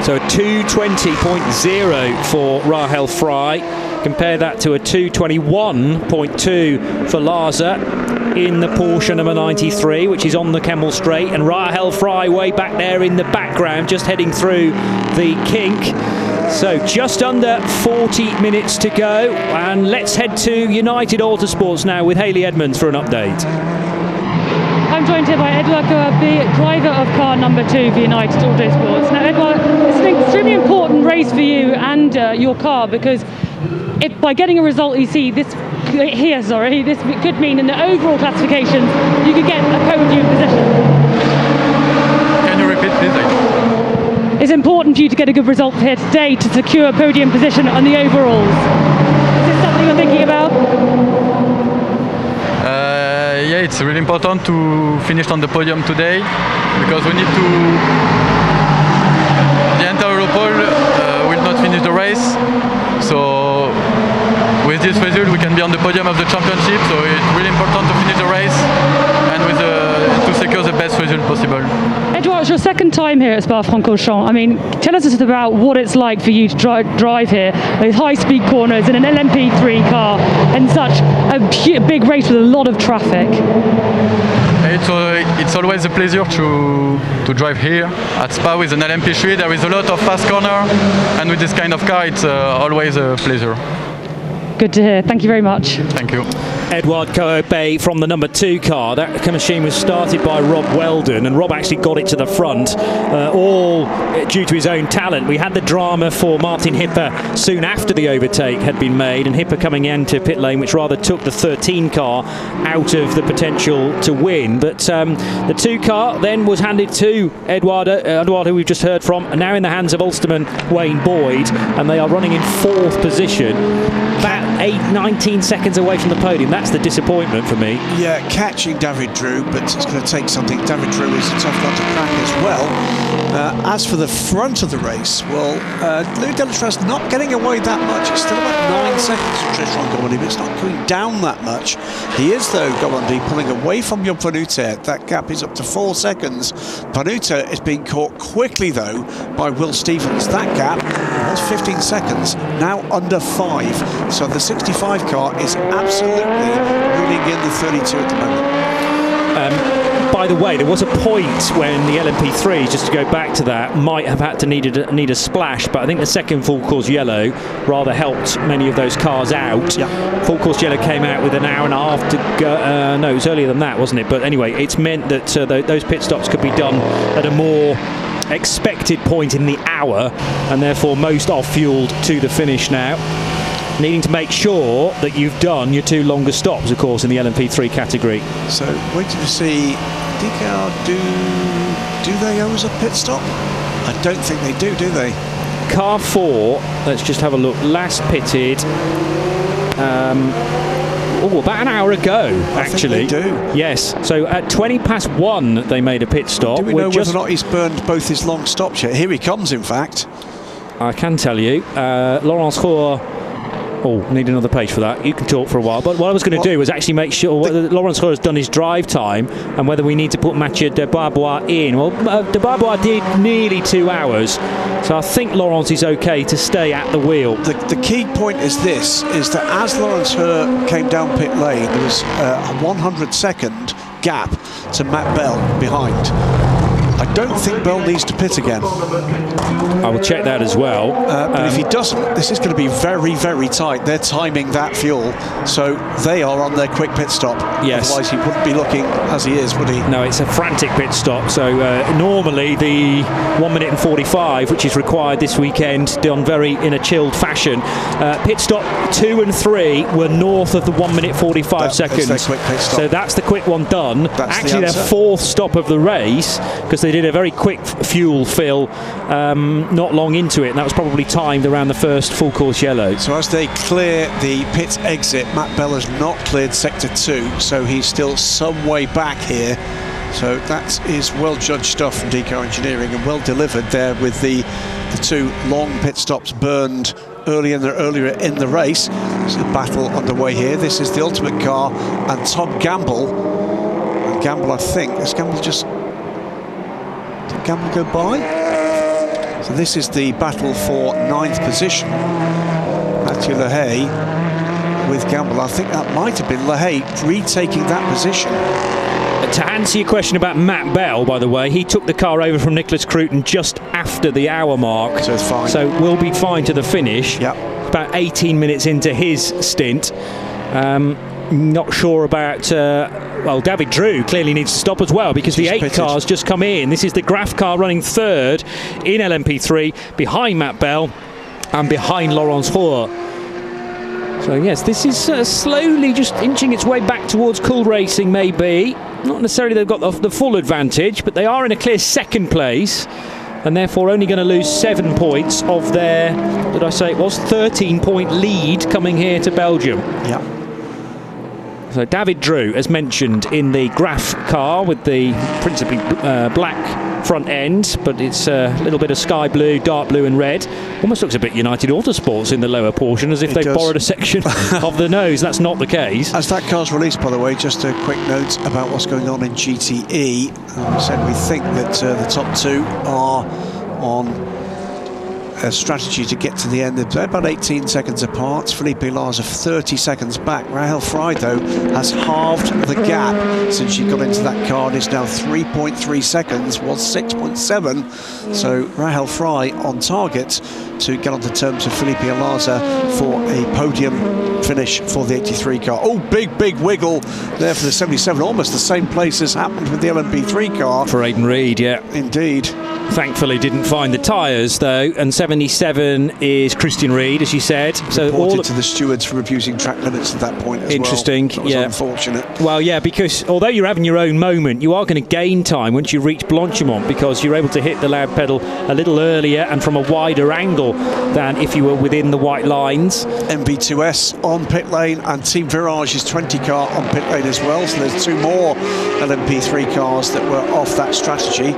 So a 2:20.0 for Rahel Fry. Compare that to a 2:21.2 for Larsa in the Porsche number 93, which is on the Kemmel Straight, and Rahel Fry way back there in the background, just heading through the kink. So just under 40 minutes to go, and let's head to United Autosports now with Hayley Edmonds for an update. I'm joined here by Edouard Coabe, driver of car number 2 for United Autosports. Now, Edouard, it's an extremely important race for you and your car, because if by getting a result this could mean in the overall classification you could get a podium position. Can you repeat, please? It's important for you to get a good result here today to secure a podium position on the overalls. Is this something you're thinking about? Yeah, it's really important to finish on the podium today, because we need to. The entire Europol will not finish the race, so with this result we can be on the podium of the championship. So it's really important to finish the race and to secure the best result possible. Edouard, it's your second time here at Spa-Francorchamps. I mean, tell us just about what it's like for you to drive here with high-speed corners in an LMP3 car and such a big race with a lot of traffic. It's always a pleasure to drive here at Spa with an LMP3. There is a lot of fast corner, and with this kind of car it's always a pleasure. Good to hear. Thank you very much. Thank you. Edouard Coabe from the number 2 car. That machine was started by Rob Weldon, and Rob actually got it to the front, all due to his own talent. We had the drama for Martin Hipper soon after the overtake had been made, and Hipper coming into pit lane, which rather took the 13 car out of the potential to win. But the 2 car then was handed to Edouard, who we've just heard from, now in the hands of Ulsterman Wayne Boyd, and they are running in 4th position, about 19 seconds away from the podium. That's the disappointment for me. Yeah, catching David Drew, but it's going to take something. David Drew is a tough nut to crack as well. As for the front of the race, well, Louis Delatraz not getting away that much. It's still about 9 seconds from Tristan Gomandy, but it's not going down that much. He is, though, Gomandy, pulling away from Job van Uter. That gap is up to 4 seconds. Van Uter is being caught quickly, though, by Will Stevens. That gap was 15 seconds, now under 5. So the 65 car is absolutely reeling in the 32 at the moment. By the way, there was a point when the LMP3, just to go back to that, might have had to need a splash, but I think the second full course yellow rather helped many of those cars out. Yeah. Full course yellow came out with an hour and a half to go. No, it was earlier than that, wasn't it? But anyway, it's meant that those pit stops could be done at a more expected point in the hour, and therefore most are fueled to the finish now. Needing to make sure that you've done your 2 longer stops, of course, in the LMP3 category. So waiting to see DKR do they owe us a pit stop? I don't think they do they? Car 4, let's just have a look, last pitted about an hour ago, actually. I think they do. Yes, so at 1:20 they made a pit stop. Do we know whether or not he's burned both his long stops yet? Here he comes, in fact. I can tell you, Laurence Rohr. Oh, need another page for that. You can talk for a while. But what I was going to do was actually make sure whether Laurence Rohr has done his drive time and whether we need to put Mathieu de Barbois in. Well, de Barbois did nearly 2 hours, so I think Laurence is okay to stay at the wheel. The key point is this, is that as Laurence Rohr came down pit lane, there was a 100-second gap to Matt Bell behind. I don't think Bell needs to pit again. I will check that as well. But if he doesn't, this is going to be very, very tight. They're timing that fuel, so they are on their quick pit stop. Yes. Otherwise, he wouldn't be looking as he is, would he? No, it's a frantic pit stop. So normally the 1 minute and 45, which is required this weekend, done very in a chilled fashion. Pit stop 2 and 3 were north of the 1 minute 45 seconds. Their quick pit stop. So that's the quick one done. That's actually the their fourth stop of the race, because they did a very quick fuel fill not long into it, and that was probably timed around the first full course yellow. So as they clear the pit exit, Matt Bell has not cleared sector 2, so he's still some way back here. So that is well judged stuff from Deco Engineering, and well delivered there with the 2 long pit stops burned earlier in the race. There's a battle underway here. This is the Ultimate Car and Tom Gamble. And Gamble, I think, has Gamble just... Did Gamble go by? So this is the battle for 9th position. Matthew LaHaye with Gamble. I think that might have been LaHaye retaking that position. To answer your question about Matt Bell, by the way, he took the car over from Nicholas Cruton just after the hour mark. So it's fine. So we'll be fine to the finish. Yep. About 18 minutes into his stint. Not sure about... well, David Drew clearly needs to stop as well, because the 8 cars just come in. This is the Graf car running 3rd in LMP3, behind Matt Bell and behind Laurence Rohr. So yes, this is slowly just inching its way back towards cool racing, maybe. Not necessarily they've got the full advantage, but they are in a clear 2nd place, and therefore only going to lose 7 points of their, did I say it was, 13-point lead coming here to Belgium. Yeah. So David Drew, as mentioned, in the Graf car with the principally black front end, but it's a little bit of sky blue, dark blue and red. Almost looks a bit United Autosports in the lower portion, as if they've borrowed a section of the nose. That's not the case. As that car's released, by the way, just a quick note about what's going on in GTE. We said we think that the top 2 are on a strategy to get to the end. They're about 18 seconds apart. Felipe Lars are 30 seconds back. Rahel Fry, though, has halved the gap since she got into that car. It's now 3.3 seconds, was 6.7. So Rahel Fry on target to get onto terms with Felipe Larza for a podium finish for the 83 car. Oh, big wiggle there for the 77. Almost the same place as happened with the LMP3 car. For Aidan Reid, yeah. Indeed. Thankfully didn't find the tyres though, and 77 is Christian Reid, as you said. So reported to the stewards for abusing track limits at that point as interesting, well. That was unfortunate. Well, yeah, because although you're having your own moment, you are going to gain time once you reach Blanchimont, because you're able to hit the loud pedal a little earlier and from a wider angle than if you were within the white lines. MB2S on pit lane, and Team Virage's 20 car on pit lane as well. So there's 2 more LMP3 cars that were off that strategy.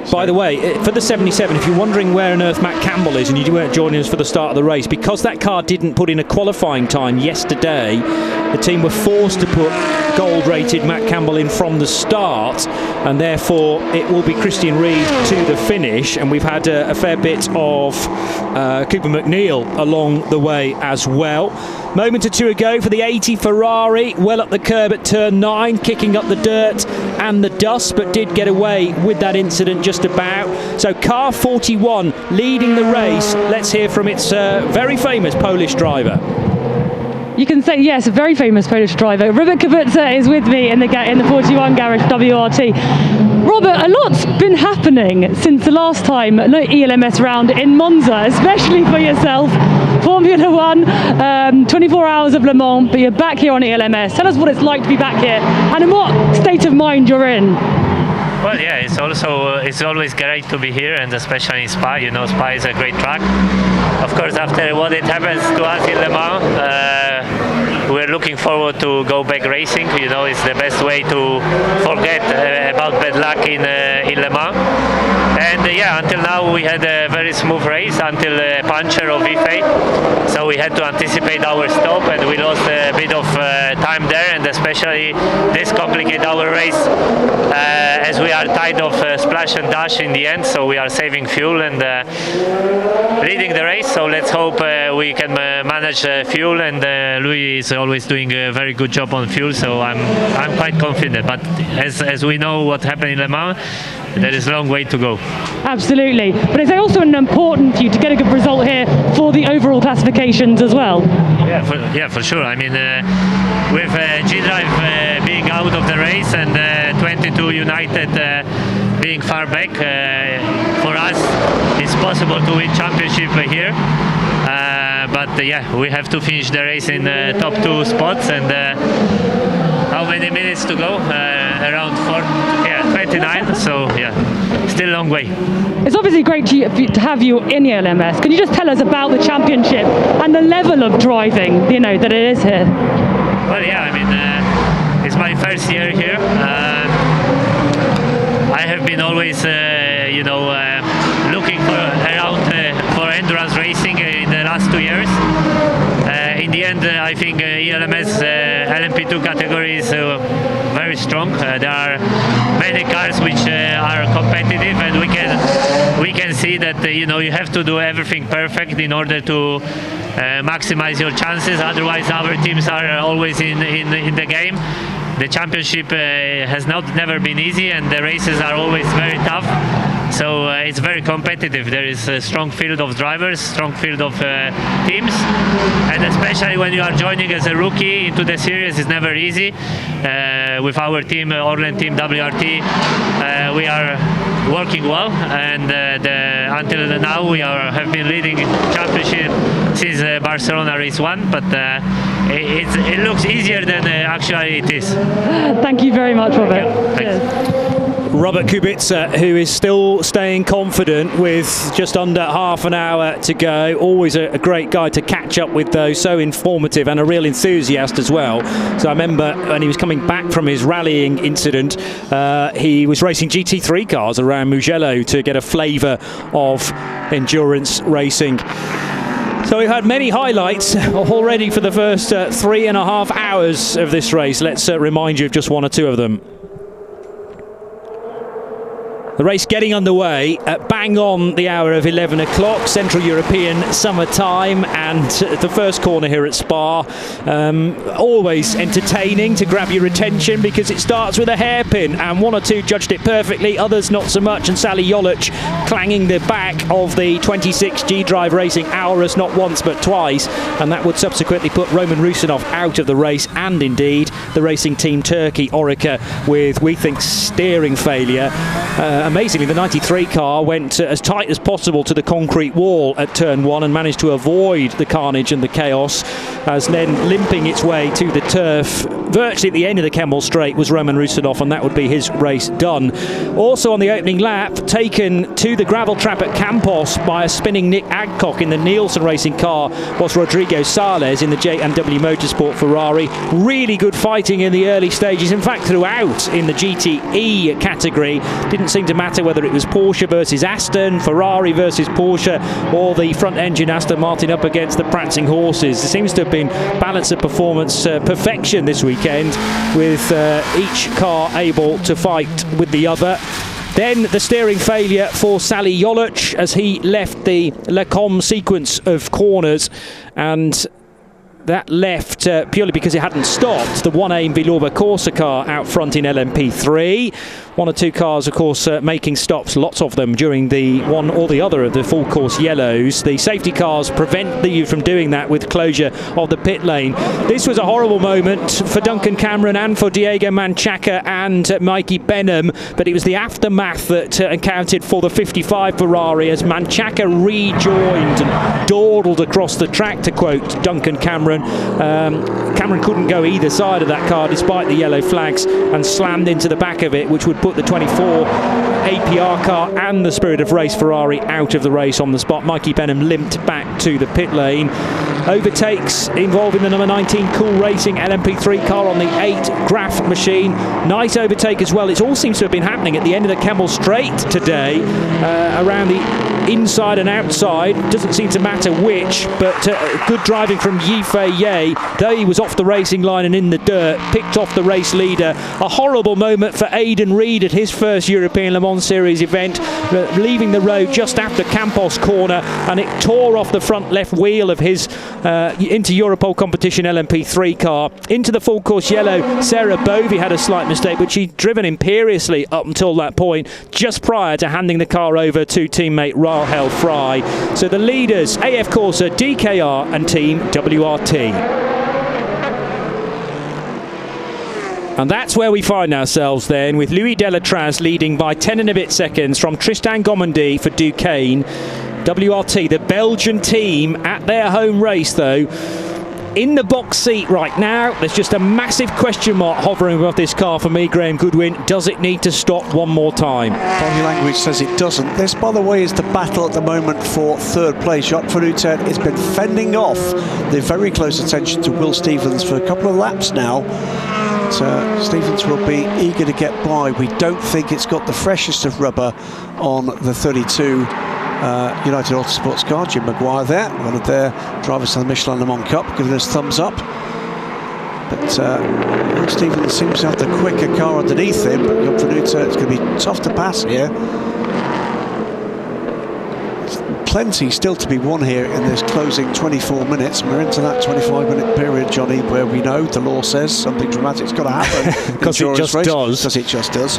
By the way, for the 77, if you're wondering where on earth Matt Campbell is and you weren't joining us for the start of the race, because that car didn't put in a qualifying time yesterday, the team were forced to put gold-rated Matt Campbell in from the start, and therefore it will be Christian Reid to the finish. And we've had a fair bit of Cooper McNeil along the way as well. Moment or 2 ago for the 80 Ferrari, well up the curb at turn 9, kicking up the dirt and the dust, but did get away with that incident just about. So car 41 leading the race. Let's hear from its very famous Polish driver. You can say yes, a very famous Polish driver. Robert Kubica is with me in the 41 Garage WRT. Robert, a lot's been happening since the last time ELMS round in Monza, especially for yourself. Formula 1, 24 hours of Le Mans, but you're back here on ELMS. Tell us what it's like to be back here and in what state of mind you're in. Well, yeah, it's always great to be here, and especially in Spa. You know, Spa is a great track. Of course, after what it happens to us in Le Mans, we're looking forward to go back racing. You know, it's the best way to forget about bad luck in Le Mans. And yeah, until now we had a very smooth race until a puncture of V8. So we had to anticipate our stop, and we lost a bit of time there. And especially this complicate our race as we are tied of splash and dash in the end, so we are saving fuel and leading the race. So let's hope we can manage fuel, and Louis is always doing a very good job on fuel, so I'm quite confident. But as we know what happened in Le Mans, there is a long way to go. Absolutely, but it's also important for you to get a good result here for the overall classifications as well. Yeah, for sure. I mean, with G-Drive being out of the race and 22 United being far back, for us it's possible to win championship here. But yeah, we have to finish the race in top 2 spots, and how many minutes to go? Around 29, so yeah, still a long way. It's obviously great to have you in ELMS. Can you just tell us about the championship and the level of driving, you know, that it is here? Well, yeah, I mean, it's my first year here. I have been always, you know, looking for endurance racing in the last 2 years. In the end, I think ELMS LMP2 category is very strong. There are many cars which are competitive, and we can see that you know, you have to do everything perfect in order to maximize your chances. Otherwise, our teams are always in the game. The championship has never been easy, and the races are always very tough. So it's very competitive. There is a strong field of drivers, strong field of teams, and especially when you are joining as a rookie into the series, it's never easy. With our team, Orlen team WRT, we are working well, and until now we have been leading championship since Barcelona race 1, but it looks easier than actually it is. Thank you very much, Robert. Thanks. Robert Kubica, who is still staying confident with just under half an hour to go. Always a great guy to catch up with, though, so informative and a real enthusiast as well. So I remember when he was coming back from his rallying incident, he was racing GT3 cars around Mugello to get a flavour of endurance racing. So we've had many highlights already for the first 3.5 hours of this race. Let's remind you of just one or two of them. The race getting underway at bang on the hour of 11 o'clock, Central European summer time, and the first corner here at Spa. Always entertaining to grab your attention because it starts with a hairpin, and one or two judged it perfectly, others not so much, and Sally Jolic clanging the back of the 26 G-Drive Racing Aurus not once but twice, and that would subsequently put Roman Rusinov out of the race, and indeed the Racing Team Turkey Orica with, we think, steering failure. Amazingly, the 93 car went as tight as possible to the concrete wall at turn 1 and managed to avoid the carnage and the chaos, as then limping its way to the turf virtually at the end of the Kemmel Straight was Roman Rusinov, and that would be his race done. Also on the opening lap, taken to the gravel trap at Campos by a spinning Nick Adcock in the Nielsen Racing car was Rodrigo Sales in the J&W Motorsport Ferrari. Really good fighting in the early stages, in fact throughout in the GTE category. Didn't seem to matter whether it was Porsche versus Aston, Ferrari versus Porsche, or the front engine Aston Martin up against the prancing horses. There seems to have been balance of performance perfection this weekend, with each car able to fight with the other. Then the steering failure for Sally Jolic as he left the Le Com sequence of corners, and that left purely because it hadn't stopped the 1A Vilorba Corsa car out front in LMP3. One or two cars, of course, making stops, lots of them during the one or the other of the full course yellows. The safety cars prevent you from doing that with closure of the pit lane. This was a horrible moment for Duncan Cameron and for Diego Manchaca and Mikey Benham, but it was the aftermath that accounted for the 55 Ferrari as Manchaca rejoined and dawdled across the track, to quote Duncan Cameron. Cameron couldn't go either side of that car despite the yellow flags and slammed into the back of it, which would put the 24 APR car and the Spirit of Race Ferrari out of the race on the spot. Mikey Benham limped back to the pit lane. overtakes involving the number 19 Cool Racing LMP3 car on the 8 Graph machine. Nice overtake as well. It all seems to have been happening at the end of the Kemmel Straight today, around the inside and outside. Doesn't seem to matter which, but good driving from Yifei Ye, though he was off the racing line and in the dirt, picked off the race leader. A horrible moment for Aidan Reed at his first European Le Mans Series event, leaving the road just after Campos corner, and it tore off the front left wheel of his into Europole competition LMP3 car. Into the full course yellow, Sarah Bovey had a slight mistake, but she'd driven imperiously up until that point, just prior to handing the car over to teammate Rahel Fry. So the leaders, AF Corsa, DKR and Team WRT. And that's where we find ourselves then, with Louis Delatraz leading by 10 and a bit seconds from Tristan Gomendy for Duquesne. WRT, the Belgian team, at their home race though, in the box seat right now. There's just a massive question mark hovering above this car for me, Graham Goodwin. Does it need to stop one more time? Body language says it doesn't. This, by the way, is the battle at the moment for third place. Jacques Van Uterdt has been fending off the very close attention to Will Stevens for a couple of laps now. But, Stevens will be eager to get by. We don't think it's got the freshest of rubber on the 32 United Autosports car. Jim Maguire there, one of their drivers to the Michelin Le Mans Cup, giving us thumbs up. But Will Stevens seems to have the quicker car underneath him. Jacques Van Uterdt, it's going to be tough to pass here. Plenty still to be won here in this closing 24 minutes. We're into that 25-minute period, Johnny, where we know the law says something dramatic's got to happen. Because it just does. Because it just does.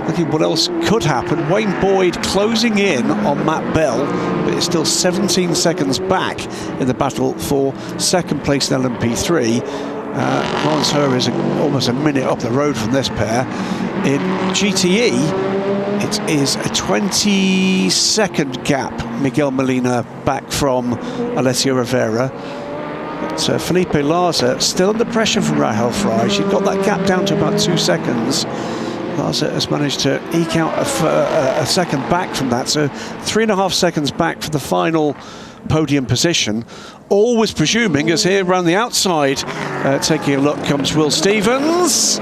Looking what else could happen. Wayne Boyd closing in on Matt Bell, but it's still 17 seconds back in the battle for second place in LMP3. Lawrence Herr is almost a minute up the road from this pair. In GTE, it is a 20-second gap. Miguel Molina back from Alessio Rivera. But Felipe Larza still under pressure from Rahel Fry. She's got that gap down to about 2 seconds. Larza has managed to eke out a second back from that, so 3.5 seconds back for the final podium position. Always presuming, as here around the outside, taking a look, comes Will Stevens.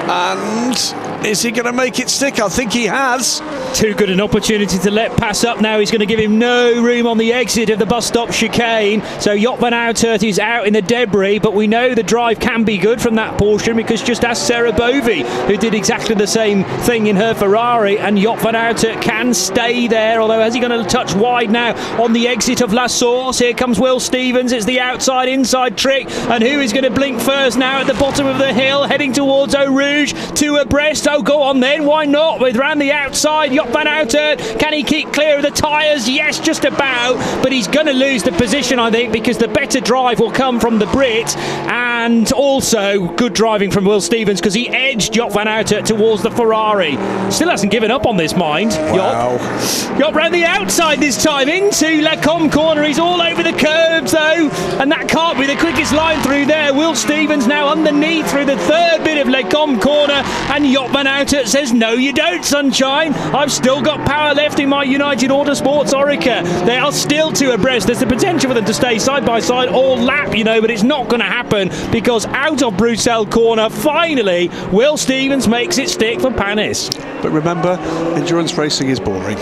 And is he going to make it stick? I think he has. Too good an opportunity to let pass up now. He's going to give him no room on the exit of the bus stop chicane. So Joop van Uitert is out in the debris, but we know the drive can be good from that portion, because just ask Sarah Bovey, who did exactly the same thing in her Ferrari, and Joop van Uitert can stay there, although is he going to touch wide now on the exit of La Source? Here comes Will Stevens. It's the outside-inside trick, and who is going to blink first now at the bottom of the hill, heading towards Eau Rouge, two abreast. Oh, go on then, why not? With round the outside, Joop van Uitert, can he keep clear of the tyres? Yes, just about, but he's going to lose the position, I think, because the better drive will come from the Brit, and also good driving from Will Stevens, because he edged Joop van Uitert towards the Ferrari. Still hasn't given up on this, mind. Wow. Joop round the outside this time into La Com corner. He's all over the curbs though, and that can't be the quickest line through there. Will Stevens now underneath through the third bit of La Com corner, and Joop van Uitert says, no you don't, sunshine, I've still got power left in my United Autosports Orica. They are still two abreast. There's the potential for them to stay side by side all lap, you know, but it's not going to happen, because out of Bruxelles corner, finally Will Stevens makes it stick for Panis. But remember, endurance racing is boring.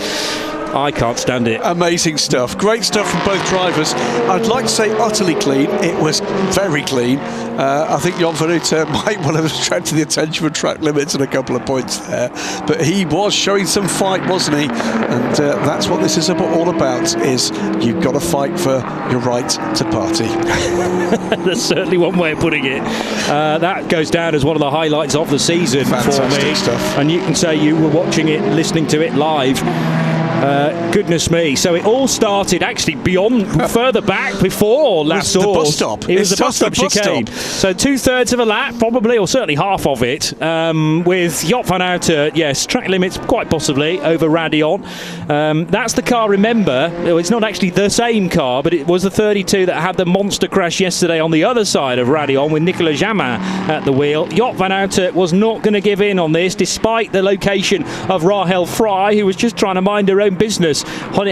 I can't stand it. Amazing stuff. Great stuff from both drivers. I'd like to say utterly clean. It was very clean. I think Joop van Uitert might well have attracted the attention of track limits at a couple of points there. But he was showing some fight, wasn't he? And that's what this is all about, is you've got to fight for your right to party. That's certainly one way of putting it. That goes down as one of the highlights of the season. Fantastic for me. Stuff. And you can say you were watching it, listening to it live. Goodness me. So it all started actually further back before La Source. The bus stop. It was the bus stop chicane. So 2/3 of a lap, probably, or certainly half of it, with Joop van Uitert, yes, track limits quite possibly over Radion. That's the car, remember, it's not actually the same car, but it was the 32 that had the monster crash yesterday on the other side of Radion with Nicolas Jamin at the wheel. Joop van Uitert was not going to give in on this, despite the location of Rahel Fry, who was just trying to mind her own podium business.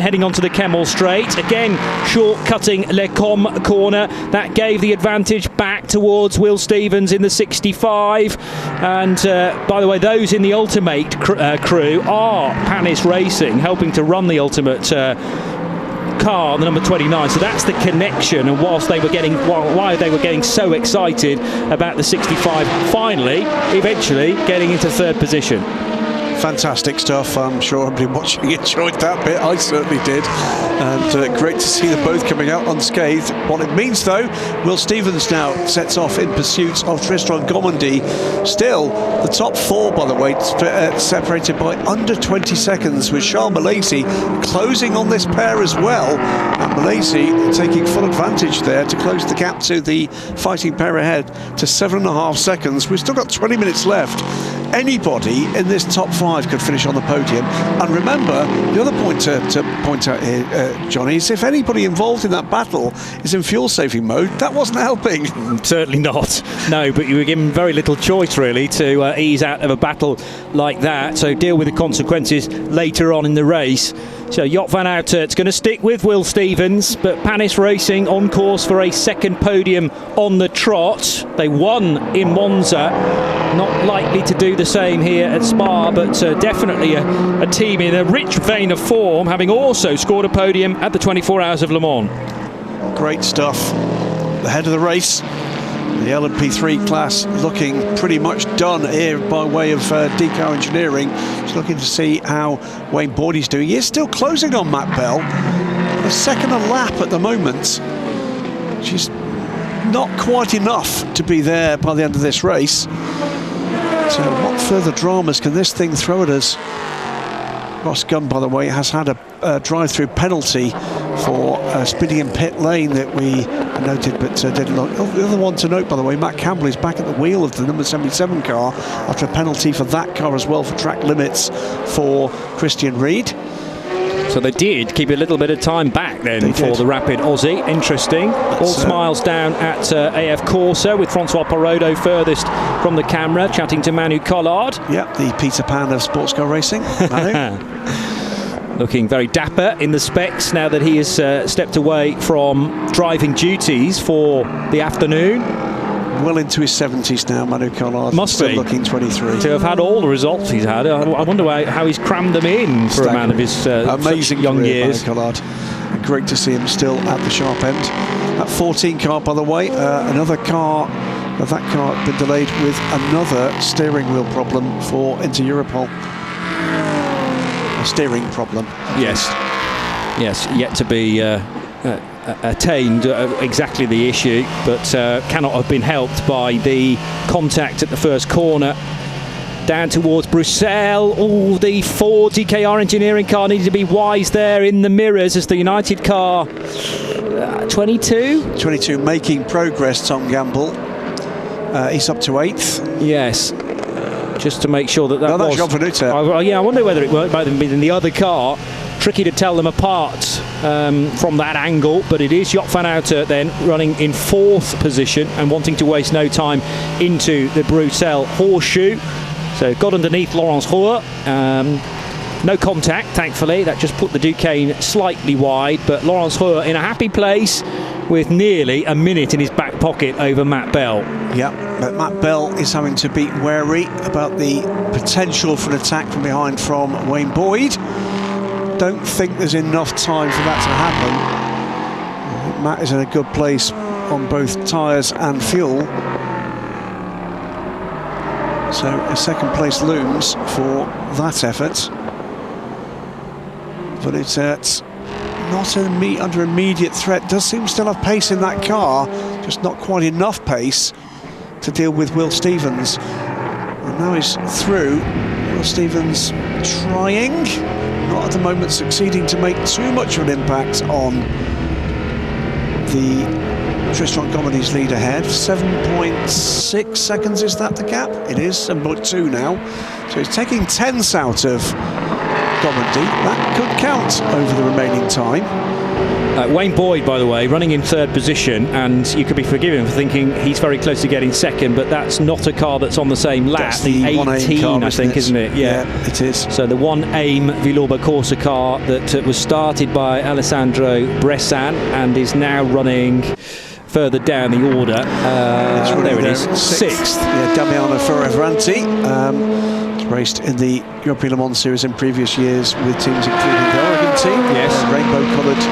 Heading onto the Kemmel Straight. Again, short-cutting Les Combes corner. That gave the advantage back towards Will Stevens in the 65. And by the way, those in the Ultimate crew are Panis Racing, helping to run the Ultimate car, the number 29. So that's the connection. And whilst they were getting, why they were getting so excited about the 65, eventually getting into third position. Fantastic stuff. I'm sure everybody watching enjoyed that bit. I certainly did. And great to see them both coming out unscathed. What it means, though, Will Stevens now sets off in pursuit of Tristan Gomondy. Still, the top 4, by the way, separated by under 20 seconds, with Charles Malaysi closing on this pair as well. And Malaysi taking full advantage there to close the gap to the fighting pair ahead to 7.5 seconds. We've still got 20 minutes left. Anybody in this top 5 could finish on the podium. And remember, the other point to point out here, Johnny, is if anybody involved in that battle is in fuel saving mode, that wasn't helping. Certainly not. No, but you were given very little choice really to ease out of a battle like that. So deal with the consequences later on in the race. So Joop van Uitert going to stick with Will Stevens, but Panis Racing on course for a second podium on the trot. They won in Monza, not likely to do the same here at Spa, but definitely a team in a rich vein of form, having also scored a podium at the 24 Hours of Le Mans. Great stuff. The head of the race, the LMP3 class, looking pretty much done here by way of Deco Engineering. Just looking to see how Wayne Boyd's doing. He is still closing on Matt Bell. A second a lap at the moment. She's not quite enough to be there by the end of this race. So what further dramas can this thing throw at us? Ross Gunn, by the way, has had a drive-through penalty for speeding in pit lane that we noted, but didn't look. Oh, the other one to note, by the way, Matt Campbell is back at the wheel of the number 77 car after a penalty for that car as well for track limits for Christian Reed. So they did keep a little bit of time back then for the Rapid Aussie. Interesting. All smiles down at AF Corsa with Francois Perraudot furthest from the camera, chatting to Manu Collard. Yep, the Peter Pan of sports car racing. Manu. Looking very dapper in the specs now that he has stepped away from driving duties for the afternoon. Well into his 70s now, Manu Collard. Must still be. Looking 23. To have had all the results he's had. I wonder how he's crammed them in for a man of his amazing young career, years. Manu Collard. Great to see him still at the sharp end. That 14 car, by the way, another car. That car had been delayed with another steering wheel problem into Europol. A steering problem. Yes, yet to be attained exactly the issue, but cannot have been helped by the contact at the first corner. Down towards Bruxelles. Oh, the Ford DKR Engineering car needed to be wise there in the mirrors as the United car. 22 making progress, Tom Gamble. He's up to 8th. Yes. Just to make sure that that's was... Joop van Uitert. Yeah, I wonder whether it might have been in the other car. Tricky to tell them apart from that angle, but it is Joop van Uitert then running in 4th position and wanting to waste no time into the Bruxelles horseshoe. So got underneath Laurence Roux. No contact, thankfully. That just put the Duquesne slightly wide, but Laurence Roux in a happy place with nearly a minute in his back pocket over Matt Bell. Yeah, but Matt Bell is having to be wary about the potential for an attack from behind from Wayne Boyd. Don't think there's enough time for that to happen. I think Matt is in a good place on both tyres and fuel. So a second place looms for that effort. But it's not under immediate threat. Does seem to still have pace in that car, just not quite enough pace to deal with Will Stevens. And now he's through. Will Stevens trying, not at the moment succeeding to make too much of an impact on the Tristan Gomondy's lead ahead. 7.6 seconds, is that the gap? It is, 7.2 now. So he's taking tenths out of Gomondy. That could count over the remaining time. Wayne Boyd, by the way, running in third position, and you could be forgiven for thinking he's very close to getting second, but that's not a car that's on the same lap. That's the 18, car, I think, isn't it? Yeah, it is. So the 1-AIM Villorba Corsa car that was started by Alessandro Bressan and is now running further down the order. There it is, sixth. Yeah, Damiano Fioravanti. Raced in the European Le Mans Series in previous years with teams including the Oregon team. Yes. Rainbow-coloured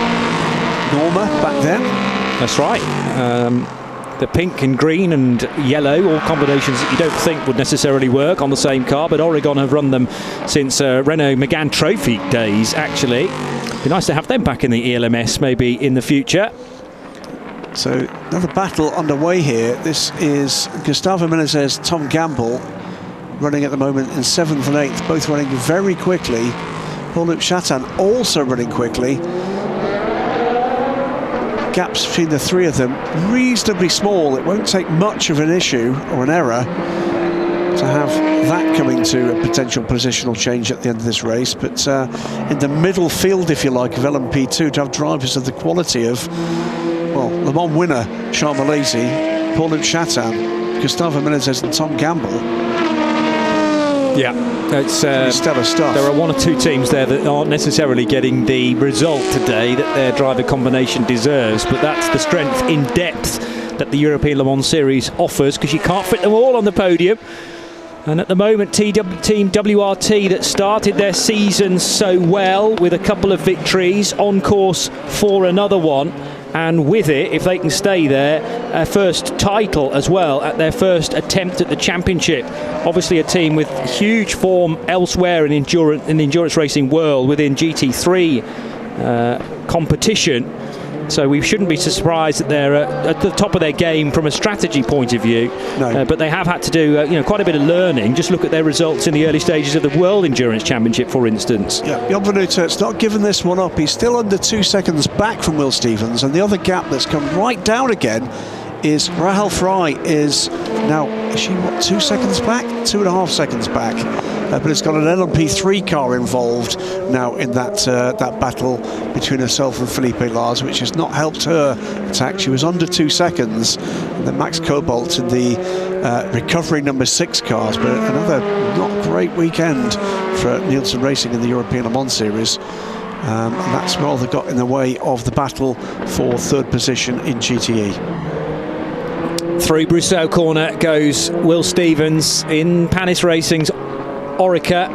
Norma back then. That's right. The pink and green and yellow, all combinations that you don't think would necessarily work on the same car, but Oregon have run them since Renault Megane Trophy days, actually. Be nice to have them back in the ELMS maybe in the future. So another battle underway here. This is Gustavo Menezes, Tom Gamble, running at the moment in 7th and 8th, both running very quickly. Paul-Luc Chatin also running quickly. Gaps between the three of them reasonably small. It won't take much of an issue or an error to have that coming to a potential positional change at the end of this race. But in the middle field, if you like, of LMP2, to have drivers of the quality of, well, Le Mans winner Charles Malaysia, Paul-Luc Chatin, Gustavo Menezes and Tom Gamble. Yeah, it's stellar stuff. There are one or two teams there that aren't necessarily getting the result today that their driver combination deserves, but that's the strength in depth that the European Le Mans Series offers, because you can't fit them all on the podium. And at the moment, Team WRT, that started their season so well with a couple of victories, on course for another one. And with it, if they can stay there, a first title as well at their first attempt at the championship. Obviously a team with huge form elsewhere in the endurance racing world within GT3 competition. So we shouldn't be surprised that they're at the top of their game from a strategy point of view. No. But they have had to do quite a bit of learning. Just look at their results in the early stages of the World Endurance Championship, for instance. Yeah, Jan van Uitert's not given this one up. He's still under 2 seconds back from Will Stevens, and the other gap that's come right down again is Rahel Fry is now, is she what, 2 seconds back? 2.5 seconds back. But it's got an LMP3 car involved now in that battle between herself and Felipe Lars, which has not helped her attack. She was under 2 seconds. And then Max Cobalt in the recovery number 6 cars, but another not great weekend for Nielsen Racing in the European Le Mans Series. And that's rather got in the way of the battle for third position in GTE. Through Bruxelles corner goes Will Stevens in Panis Racing's Orica.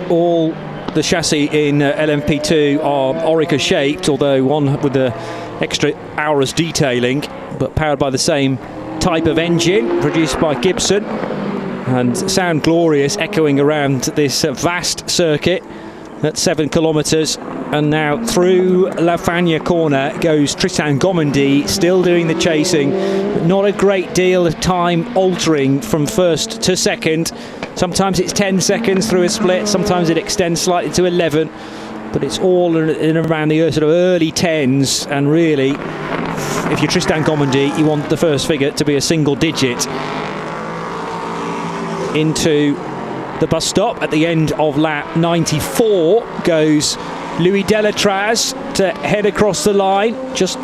All the chassis in LMP2 are Orica shaped, although one with the extra Aurus detailing, but powered by the same type of engine produced by Gibson, and sound glorious echoing around this vast circuit at 7 kilometres. And now through La Fagna corner goes Tristan Gomendy, still doing the chasing, but not a great deal of time altering from first to second. Sometimes it's 10 seconds through a split, sometimes it extends slightly to 11, but it's all in around the sort of early 10s. And really, if you're Tristan Gomendy, you want the first figure to be a single digit. Into the bus stop at the end of lap 94 goes Louis Delatraz to head across the line, just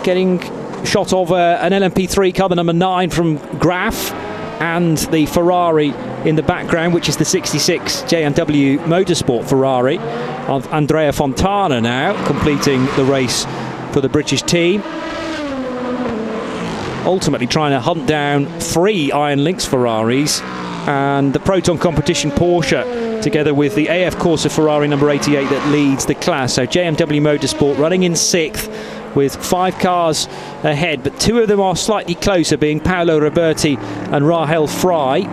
getting shot of an LMP3 car, the number 9 from Graf, and the Ferrari in the background, which is the 66 J&W Motorsport Ferrari of Andrea Fontana, now completing the race for the British team. Ultimately trying to hunt down 3 Iron Lynx Ferraris and the Proton Competition Porsche, together with the AF Corsa Ferrari number 88 that leads the class. So J&W Motorsport running in 6th with 5 cars ahead, but 2 of them are slightly closer, being Paolo Roberti and Rahel Fry.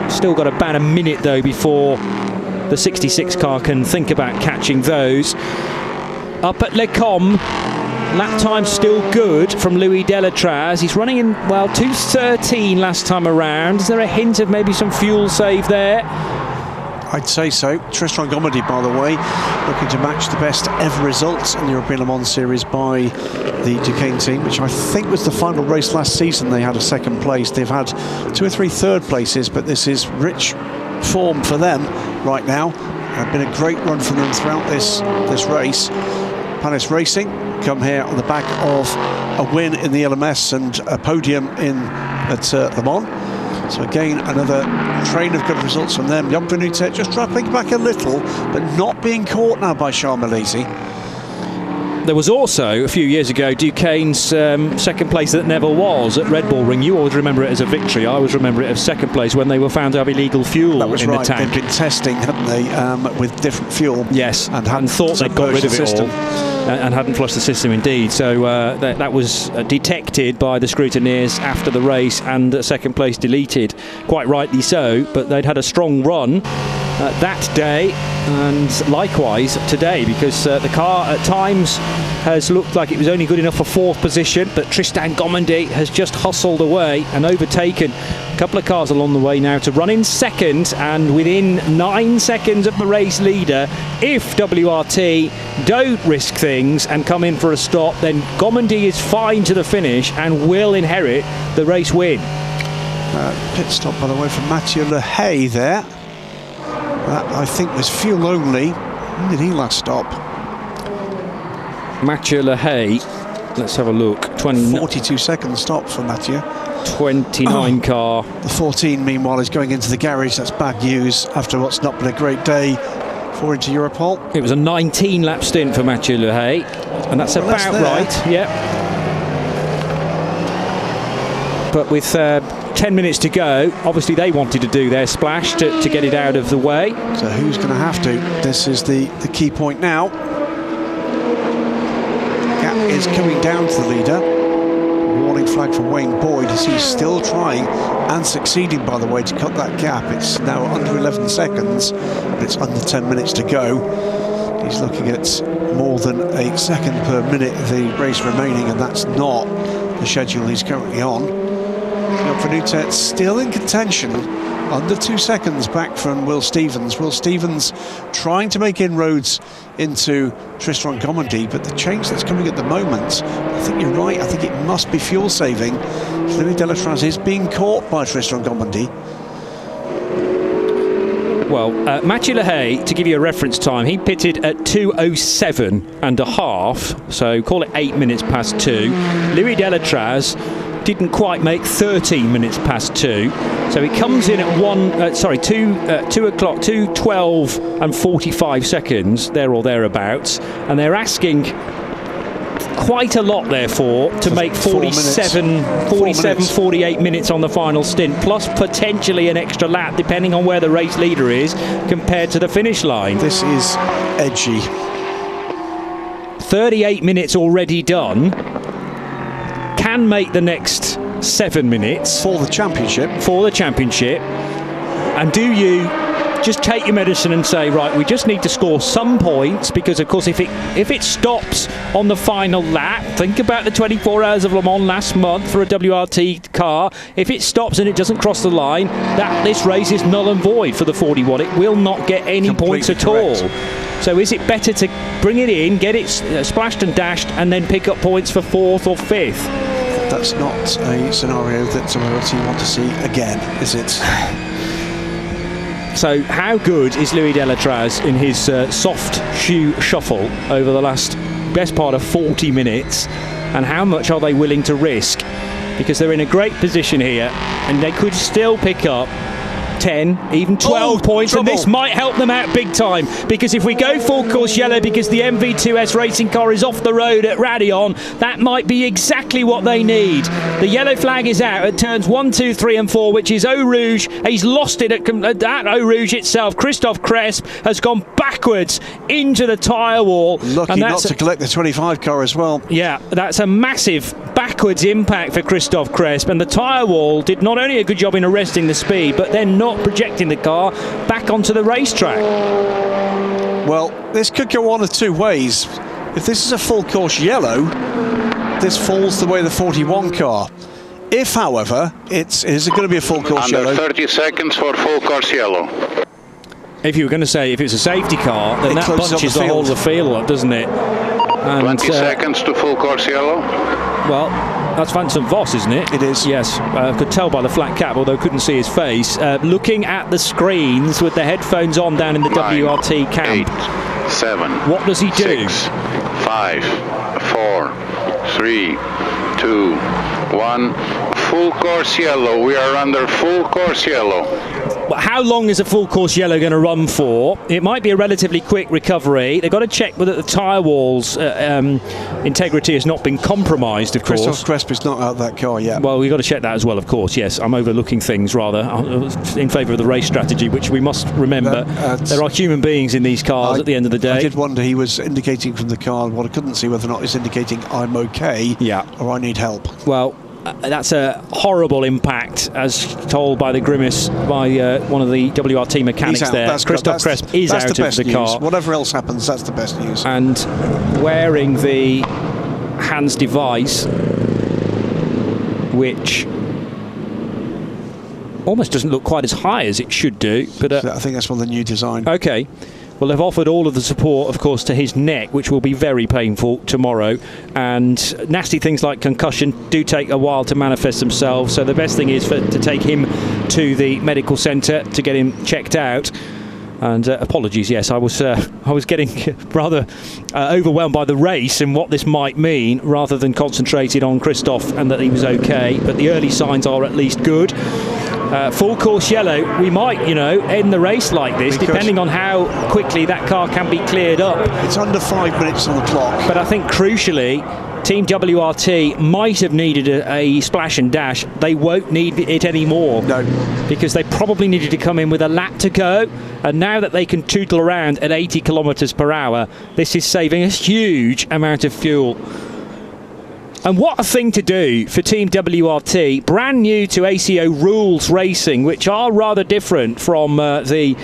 Still got about a minute though before the 66 car can think about catching those. Up at Les Combes, lap time still good from Louis Delatraz. He's running in, well, 2:13 last time around. Is there a hint of maybe some fuel save there? I'd say so. Tristan Gomendy, by the way, looking to match the best ever results in the European Le Mans Series by the Duquesne team, which I think was the final race last season. They had a 2nd place. They've had 2 or 3 third places, but this is rich form for them right now. It's been a great run for them throughout this race. Palace Racing come here on the back of a win in the LMS and a podium at Le Mans. So again, another train of good results from them. Jan Venutet just dropping back a little, but not being caught now by Charles Malesi. There was also, a few years ago, Duquesne's second place that never was at Red Bull Ring. You always remember it as a victory. I always remember it as second place when they were found to have illegal fuel in the tank. They've been testing, hadn't they, with different fuel. Yes, and thought they'd got rid of it all. And hadn't flushed the system indeed. So that was detected by the scrutineers after the race, and second place deleted. Quite rightly so, but they'd had a strong run that day, and likewise today, because the car at times has looked like it was only good enough for fourth position, but Tristan Gomendy has just hustled away and overtaken a couple of cars along the way now to run in second, and within 9 seconds of the race leader. If WRT don't risk things and come in for a stop, then Gomendy is fine to the finish and will inherit the race win. Pit stop, by the way, from Mathieu Le Hay there. That, I think, was fuel only. When did he last stop? Mathieu Le Hay, let's have a look. 42 second stop for Mathieu. 29 car. The 14, meanwhile, is going into the garage. That's bad news after what's not been a great day for into Europol. It was a 19 lap stint for Mathieu Le Hay, and that's about right. Yep. But with 10 minutes to go, obviously they wanted to do their splash to get it out of the way. So who's going to have to? This is the key point now. Gap is coming down to the leader. Warning flag for Wayne Boyd as he's still trying and succeeding, by the way, to cut that gap. It's now under 11 seconds, but it's under 10 minutes to go. He's looking at more than a second per minute of the race remaining, and that's not the schedule he's currently on. Venutet still in contention, under 2 seconds back from Will Stevens. Will Stevens trying to make inroads into Tristan Gomendy, but the change that's coming at the moment, I think you're right, I think it must be fuel saving. Louis Delatraz is being caught by Tristan Gomendy. Well, Mathieu Le Hay, to give you a reference time, he pitted at 2:07.5, so call it 8 minutes past 2. Louis Delatraz didn't quite make 13 minutes past 2, so he comes in at 2:12 and 45 there or thereabouts, and they're asking quite a lot therefore to make 48 minutes on the final stint, plus potentially an extra lap depending on where the race leader is compared to the finish line. This is edgy. 38 minutes already done. Can make the next 7 minutes for the championship. And do you just take your medicine and say, right, we just need to score some points, because of course if it stops on the final lap, think about the 24 Hours of Le Mans last month for a WRT car. If it stops and it doesn't cross the line, this race is null and void for the 41. It will not get any points at all. So is it better to bring it in, get it splashed and dashed, and then pick up points for 4th or 5th? That's not a scenario that WRT want to see again, is it? So how good is Louis Delatraz in his soft shoe shuffle over the best part of 40 minutes, and how much are they willing to risk? Because they're in a great position here, and they could still pick up 10, even 12 points, trouble. And this might help them out big time, because if we go full course yellow because the MV2S racing car is off the road at Raidillon, that might be exactly what they need. The yellow flag is out at turns 1, 2, 3 and 4, which is Eau Rouge. He's lost it at Eau Rouge itself. Christophe Cresp has gone backwards into the tyre wall. Lucky not to collect the 25 car as well. Yeah, that's a massive backwards impact for Christophe Cresp, and the tyre wall did not only a good job in arresting the speed, but then not projecting the car back onto the racetrack. Well, this could go one of two ways. If this is a full course yellow, this falls the way of the 41 car. If, however, is it going to be a full course yellow? 30 seconds for full course yellow. If you were going to say if it's a safety car, then that bunches the whole of the field up, doesn't it? And, 20 seconds to full course yellow. Well, That's Vincent Voss, isn't it? It is. Yes, could tell by the flat cap, although couldn't see his face. Looking at the screens with the headphones on down in the 9, WRT camp. 8, 7. What does he do? 6, 5, 4, 3, 2, 1. Full course yellow. We are under full course yellow. How long is a full course yellow going to run for? It might be a relatively quick recovery. They've got to check whether the tyre wall's integrity has not been compromised, of course. Christoph Cresp is not out of that car yet. Well, we've got to check that as well, of course, yes. I'm overlooking things, rather, in favour of the race strategy, which we must remember. There are human beings in these cars at the end of the day. I did wonder, he was indicating from the car, what I couldn't see whether or not he's indicating I'm okay or I need help. Well, that's a horrible impact, as told by the grimace by one of the WRT mechanics there. Christoph Cresp is out of the car. Whatever else happens, that's the best news. And wearing the Hans device, which almost doesn't look quite as high as it should do. But I think that's one of the new design. Okay. Well, they've offered all of the support, of course, to his neck, which will be very painful tomorrow. And nasty things like concussion do take a while to manifest themselves. So the best thing is to take him to the medical centre to get him checked out. And apologies, yes, I was getting rather overwhelmed by the race and what this might mean, rather than concentrated on Christoph and that he was okay. But the early signs are at least good. Full course yellow, we might, end the race like this, depending on how quickly that car can be cleared up. It's under 5 minutes on the clock. But I think crucially, Team WRT might have needed a splash and dash. They won't need it anymore. No. Because they probably needed to come in with a lap to go. And now that they can tootle around at 80 kilometres per hour, this is saving a huge amount of fuel. And what a thing to do for Team WRT, brand new to ACO rules racing, which are rather different from the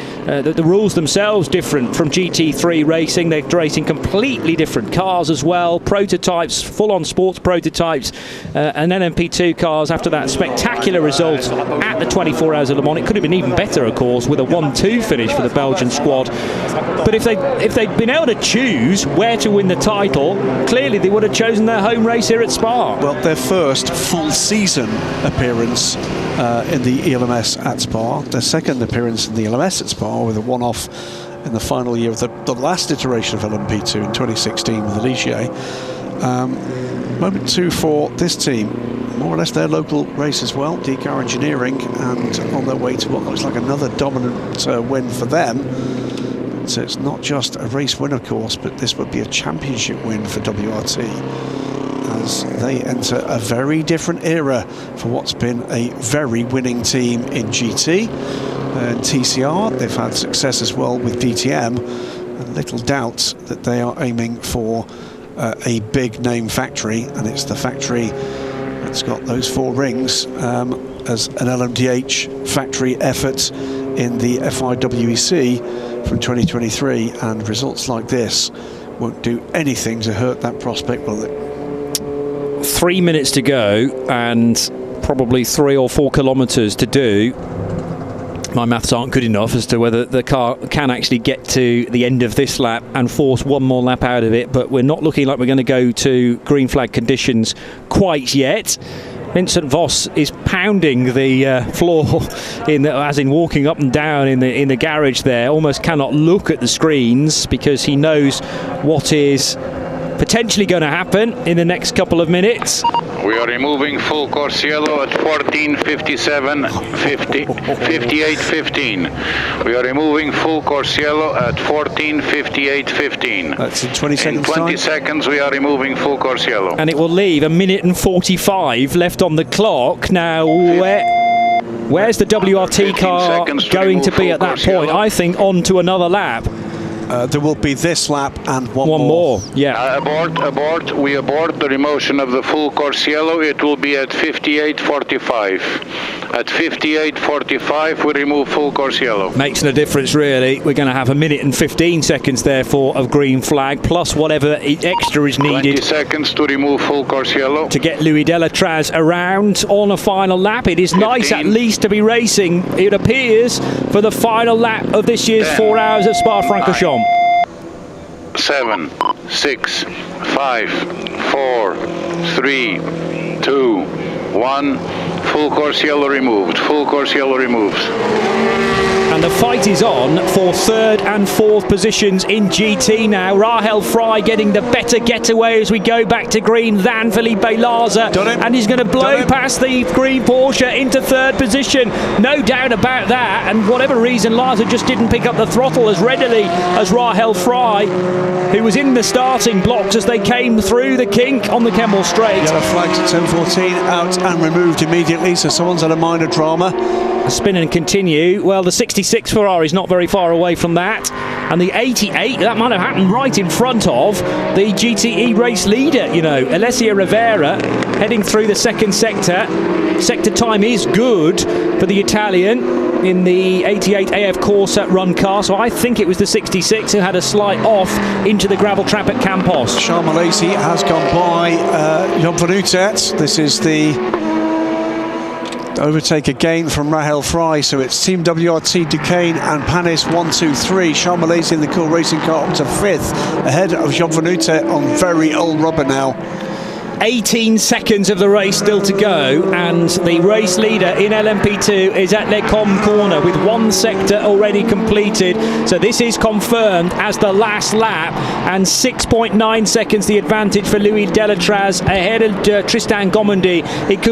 rules themselves, different from GT3 racing. They're racing completely different cars as well, prototypes, full-on sports prototypes, and LMP2 cars after that spectacular result at the 24 Hours of Le Mans. It could have been even better, of course, with a 1-2 finish for the Belgian squad. But if they'd been able to choose where to win the title, clearly they would have chosen their home race here at Spa. Well, their first full season appearance in the ELMS at Spa, their second appearance in the ELMS at Spa with a one-off in the final year of the last iteration of LMP2 in 2016 with Ligier. Moment 2 for this team, more or less their local race as well, DCAR Engineering, and on their way to what looks like another dominant win for them. So it's not just a race win, of course, but this would be a championship win for WRT, as they enter a very different era for what's been a very winning team in GT and TCR. They've had success as well with DTM, and little doubt that they are aiming for a big name factory, and it's the factory that's got those 4 rings as an LMDH factory effort in the FIWEC from 2023, and results like this won't do anything to hurt that prospect, will it? 3 minutes to go and probably 3 or 4 kilometres to do. My maths aren't good enough as to whether the car can actually get to the end of this lap and force one more lap out of it, but we're not looking like we're going to go to green flag conditions quite yet. Vincent Voss is pounding the floor, as in walking up and down in the garage there. Almost cannot look at the screens because he knows what is potentially going to happen in the next couple of minutes. We are removing full course yellow at 14:57, 58:15. We are removing full course yellow at 14:58:15. That's in 20 seconds. In 20 time. seconds, we are removing full course yellow. And it will leave 1 minute and 45 left on the clock. Now, where's the WRT car going to be at that point? I think on to another lap. There will be this lap and one more. Yeah. Abort. We abort the remotion of the full course yellow. It will be at 58:45. At 58:45, we remove full course yellow. Makes no difference, really. We're going to have 1 minute and 15 seconds, therefore, of green flag, plus whatever extra is needed. 20 seconds to remove full course yellow. To get Louis Delatraz around on a final lap. It is 15. Nice, at least, to be racing, it appears, for the final lap of this year's 10, 4 hours at Spa-Francorchamps. 7, 6, 5, 4, 3, 2, 1. Full course yellow removed. Full course yellow removed. And the fight is on for third and fourth positions in GT now. Rahel Fry getting the better getaway as we go back to green than Felipe Larza. And he's going to blow past the green Porsche into third position. No doubt about that. And whatever reason, Larza just didn't pick up the throttle as readily as Rahel Fry, who was in the starting blocks as they came through the kink on the Kemmel Straight. Yellow flag to 10:14 out and removed immediately, so someone's had a minor drama. Spin and continue. Well, the 66 Ferrari's not very far away from that. And the 88, that might have happened right in front of the GTE race leader, you know, Alessia Rivera, heading through the second sector. Sector time is good for the Italian in the 88 AF Corsa run car, so I think it was the 66 who had a slight off into the gravel trap at Campos. Charles Malaysi has gone by Jon van Utet. This is the overtake again from Rahel Fry, so it's Team WRT, Duquesne and Panis 1, 2, 3. Charles Malaysi in the Cool Racing car up to 5th, ahead of Jon van Utet on very old rubber now. 18 seconds of the race still to go, and the race leader in LMP2 is at Les Combes corner with one sector already completed, so this is confirmed as the last lap, and 6.9 seconds the advantage for Louis Delatraz ahead of Tristan Gomondy. It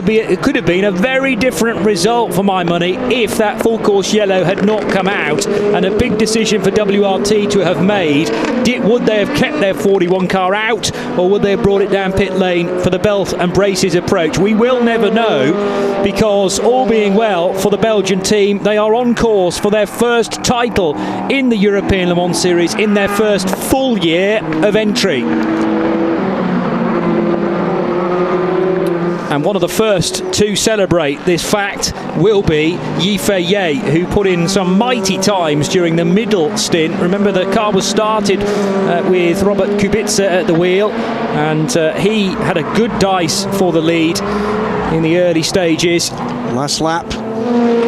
could have been a very different result for my money if that full course yellow had not come out, and a big decision for WRT to have made. Would they have kept their 41 car out, or would they have brought it down pit lane for the belt and braces approach? We will never know, because all being well for the Belgian team, they are on course for their first title in the European Le Mans Series in their first full year of entry. And one of the first to celebrate this fact will be Yifei Ye, who put in some mighty times during the middle stint. Remember, the car was started with Robert Kubica at the wheel, and he had a good dice for the lead in the early stages. Last lap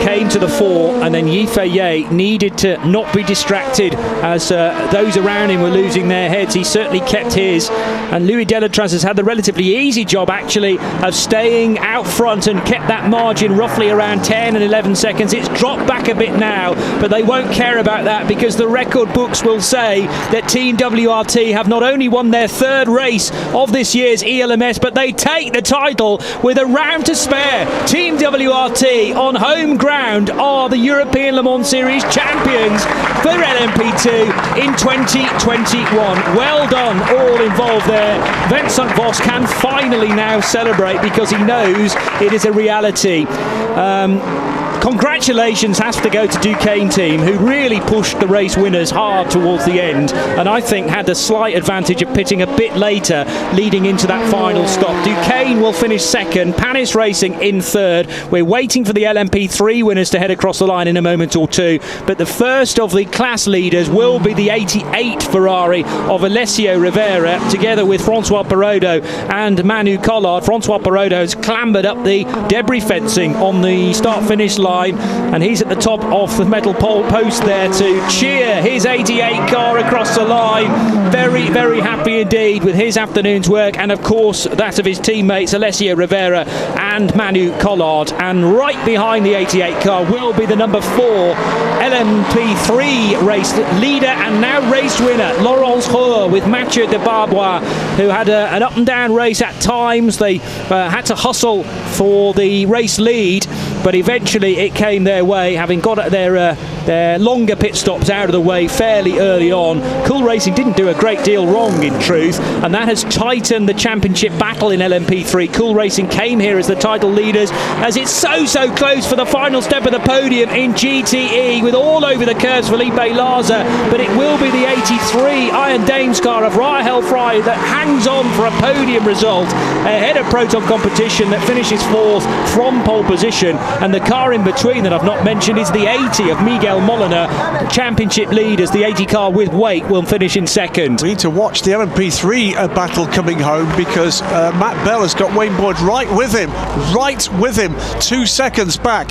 came to the fore, and then Yifei Ye needed to not be distracted as those around him were losing their heads. He certainly kept his, and Louis Delatraz has had the relatively easy job actually of staying out front and kept that margin roughly around 10 and 11 seconds. It's dropped back a bit now, but they won't care about that, because the record books will say that Team WRT have not only won their third race of this year's ELMS, but they take the title with a round to spare. Team WRT on home ground are the European Le Mans Series champions for LMP2 in 2021. Well done, all involved there. Vincent Voss can finally now celebrate, because he knows it is a reality. Congratulations has to go to Duquesne team, who really pushed the race winners hard towards the end, and I think had the slight advantage of pitting a bit later leading into that final stop. Duquesne will finish second, Panis Racing in third. We're waiting for the LMP3 winners to head across the line in a moment or two, but the first of the class leaders will be the 88 Ferrari of Alessio Rivera, together with Francois Perrodo and Manu Collard. Francois Perrodo has clambered up the debris fencing on the start-finish line, and he's at the top of the metal post there to cheer his 88 car across the line. Very, very happy indeed with his afternoon's work, and of course that of his teammates Alessio Rivera and Manu Collard. And right behind the 88 car will be the number 4 LMP3 race leader and now race winner Laurence Roux, with Mathieu de Barbois, who had an up and down race at times. They had to hustle for the race lead, but eventually it came their way, having got their longer pit stops out of the way fairly early on. Cool Racing didn't do a great deal wrong, in truth, and that has tightened the championship battle in LMP3. Cool Racing came here as the title leaders, as it's so close for the final step of the podium in GTE, with all over the curves Felipe Larza, but it will be the 83 Iron Dames car of Rahel Fry that hangs on for a podium result ahead of Proton Competition, that finishes 4th from pole position, and the car in between that I've not mentioned is the 80 of Miguel Molina. Championship leaders, the 80 car with weight, will finish in second. We need to watch the LMP3 battle coming home, because Matt Bell has got Wayne Boyd right with him, 2 seconds back.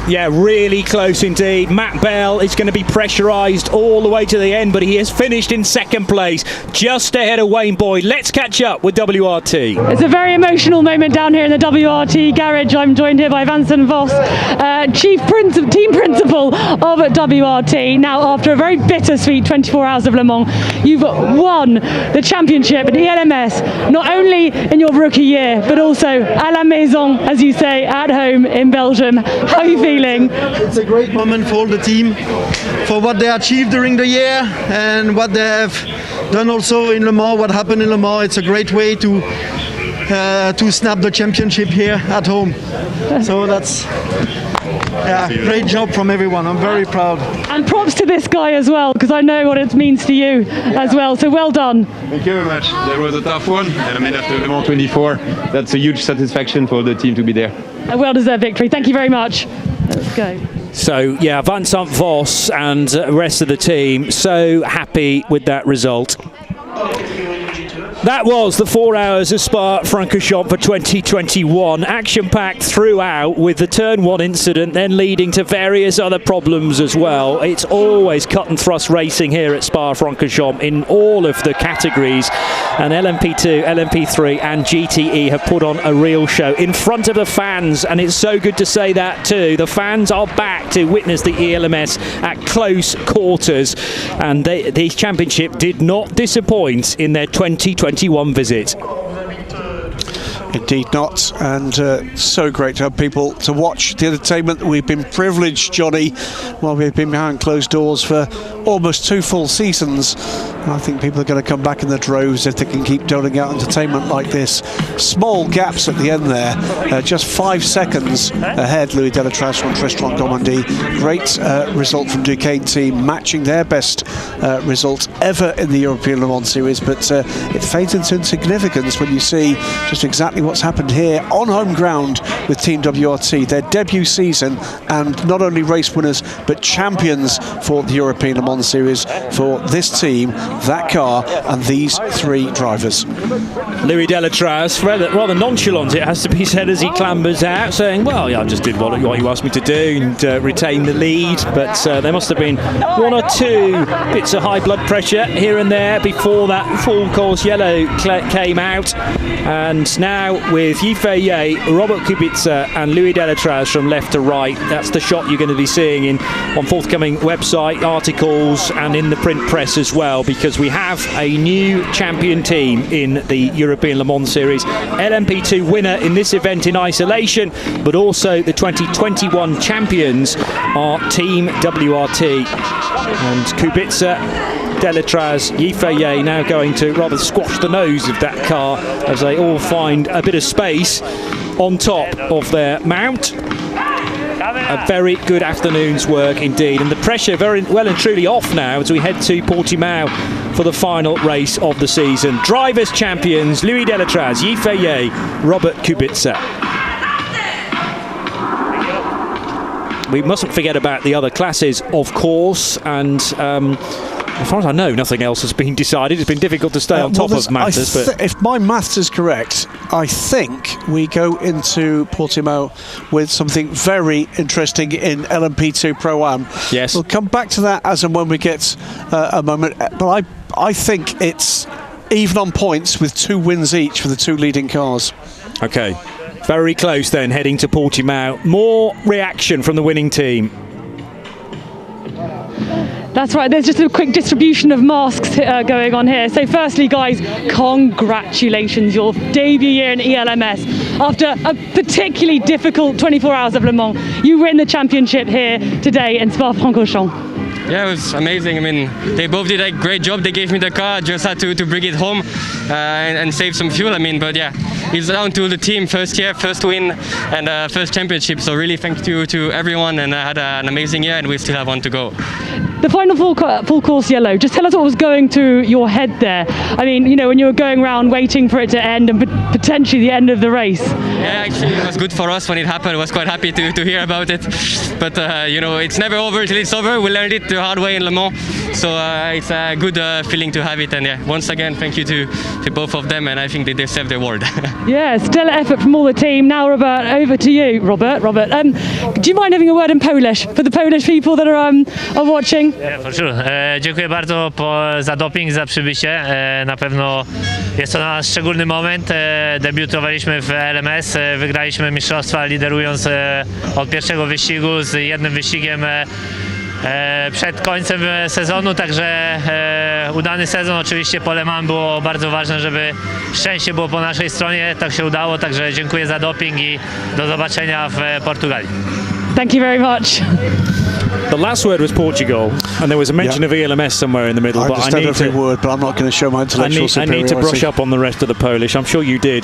Yeah, really close indeed. Matt Bell is going to be pressurised all the way to the end, but he has finished in second place, just ahead of Wayne Boyd. Let's catch up with WRT. It's a very emotional moment down here in the WRT garage. I'm joined here by Vincent Vos, team principal of WRT. Now, after a very bittersweet 24 hours of Le Mans, you've won the championship at ELMS, not only in your rookie year, but also à la maison, as you say, at home in Belgium. How are you feeling? It's a great moment for all the team, for what they achieved during the year and what they have done also in Le Mans, what happened in Le Mans. It's a great way to snap the championship here at home. So that's great job from everyone. I'm very proud. And props to this guy as well, because I know what it means to you as well. So well done. Thank you very much. That was a tough one. I mean, after Le Mans 24, that's a huge satisfaction for the team to be there. A well-deserved victory. Thank you very much. Let's go. So, yeah, Vincent Vos and the rest of the team so happy with that result. That was the 4 hours of Spa-Francorchamps for 2021. Action-packed throughout, with the Turn 1 incident then leading to various other problems as well. It's always cut and thrust racing here at Spa-Francorchamps in all of the categories. And LMP2, LMP3 and GTE have put on a real show in front of the fans. And it's so good to say that too. The fans are back to witness the ELMS at close quarters. And the championship did not disappoint in their 2021 visit. Indeed not, and so great to have people to watch the entertainment. We've been privileged, Johnny, while we've been behind closed doors for almost 2 full seasons. And I think people are going to come back in the droves if they can keep doling out entertainment like this. Small gaps at the end there, just 5 seconds ahead. Louis Delatraz from Tristan Gomandy. Great result from Duquesne team, matching their best result ever in the European Le Mans Series, but it fades into insignificance when you see just exactly what's happened here on home ground with Team WRT, their debut season, and not only race winners but champions for the European Le Mans Series for this team, that car and these 3 drivers. Louis Delatraz, rather nonchalant, it has to be said, as he clambers out, saying, well, yeah, I just did what you asked me to do and retain the lead, but there must have been 1 or 2 bits of high blood pressure here and there before that full course yellow came out. And now with Yifei, Robert Kubica and Louis Delatraz from left to right, that's the shot you're going to be seeing on forthcoming website articles and in the print press as well, because we have a new champion team in the European Le Mans Series. LMP2 winner in this event in isolation, but also the 2021 champions are Team WRT. And Kubica, Delatraz, Yifei now going to rather squash the nose of that car as they all find a bit of space on top of their mount. A very good afternoon's work indeed, and the pressure very well and truly off now as we head to Portimao for the final race of the season. Drivers' champions Louis Delatraz, Yifei, Robert Kubica. We mustn't forget about the other classes, of course, and as far as I know, nothing else has been decided. It's been difficult to stay on top of matters. But if my maths is correct, I think we go into Portimao with something very interesting in LMP2 Pro-Am. Yes. We'll come back to that as and when we get a moment. But I think it's even on points with 2 wins each for the 2 leading cars. Okay. Very close then, heading to Portimao. More reaction from the winning team. That's right, there's just a quick distribution of masks going on here. So firstly, guys, congratulations, your debut year in ELMS. After a particularly difficult 24 hours of Le Mans, you win the championship here today in Spa-Francorchamps. Yeah, it was amazing. I mean, they both did a great job. They gave me the car, just had to bring it home and save some fuel. I mean, but yeah, it's down to the team. First year, first win, and first championship. So really thank you to everyone, and I had an amazing year, and we still have one to go. the final full course yellow, just tell us what was going through your head there. I mean, you know, when you were going around waiting for it to end and potentially the end of the race. Yeah, actually it was good for us when it happened. I was quite happy to hear about it. But you know, it's never over till it's over. We learned it the hard way in Le Mans. So it's a good feeling to have it. And yeah, once again, thank you to both of them. And I think they deserve the award. Yeah, stellar effort from all the team. Now, Robert, over to you, Robert. Do you mind having a word in Polish for the Polish people that are watching? Yeah, for sure. Dziękuję bardzo za doping, za przybycie. Na pewno jest to dla nas szczególny moment. Debiutowaliśmy w LMS, wygraliśmy mistrzostwa liderując od pierwszego wyścigu z jednym wyścigiem przed końcem sezonu, także udany sezon. Oczywiście po Le Mans było bardzo ważne, żeby szczęście było po naszej stronie, tak się udało, także dziękuję za doping i do zobaczenia w Portugalii. Thank you very much. The last word was Portugal, and there was a mention of ELMS somewhere in the middle. I but understand every word, but I'm not going to show my intellectual superiority. I need to brush up on the rest of the Polish. I'm sure you did.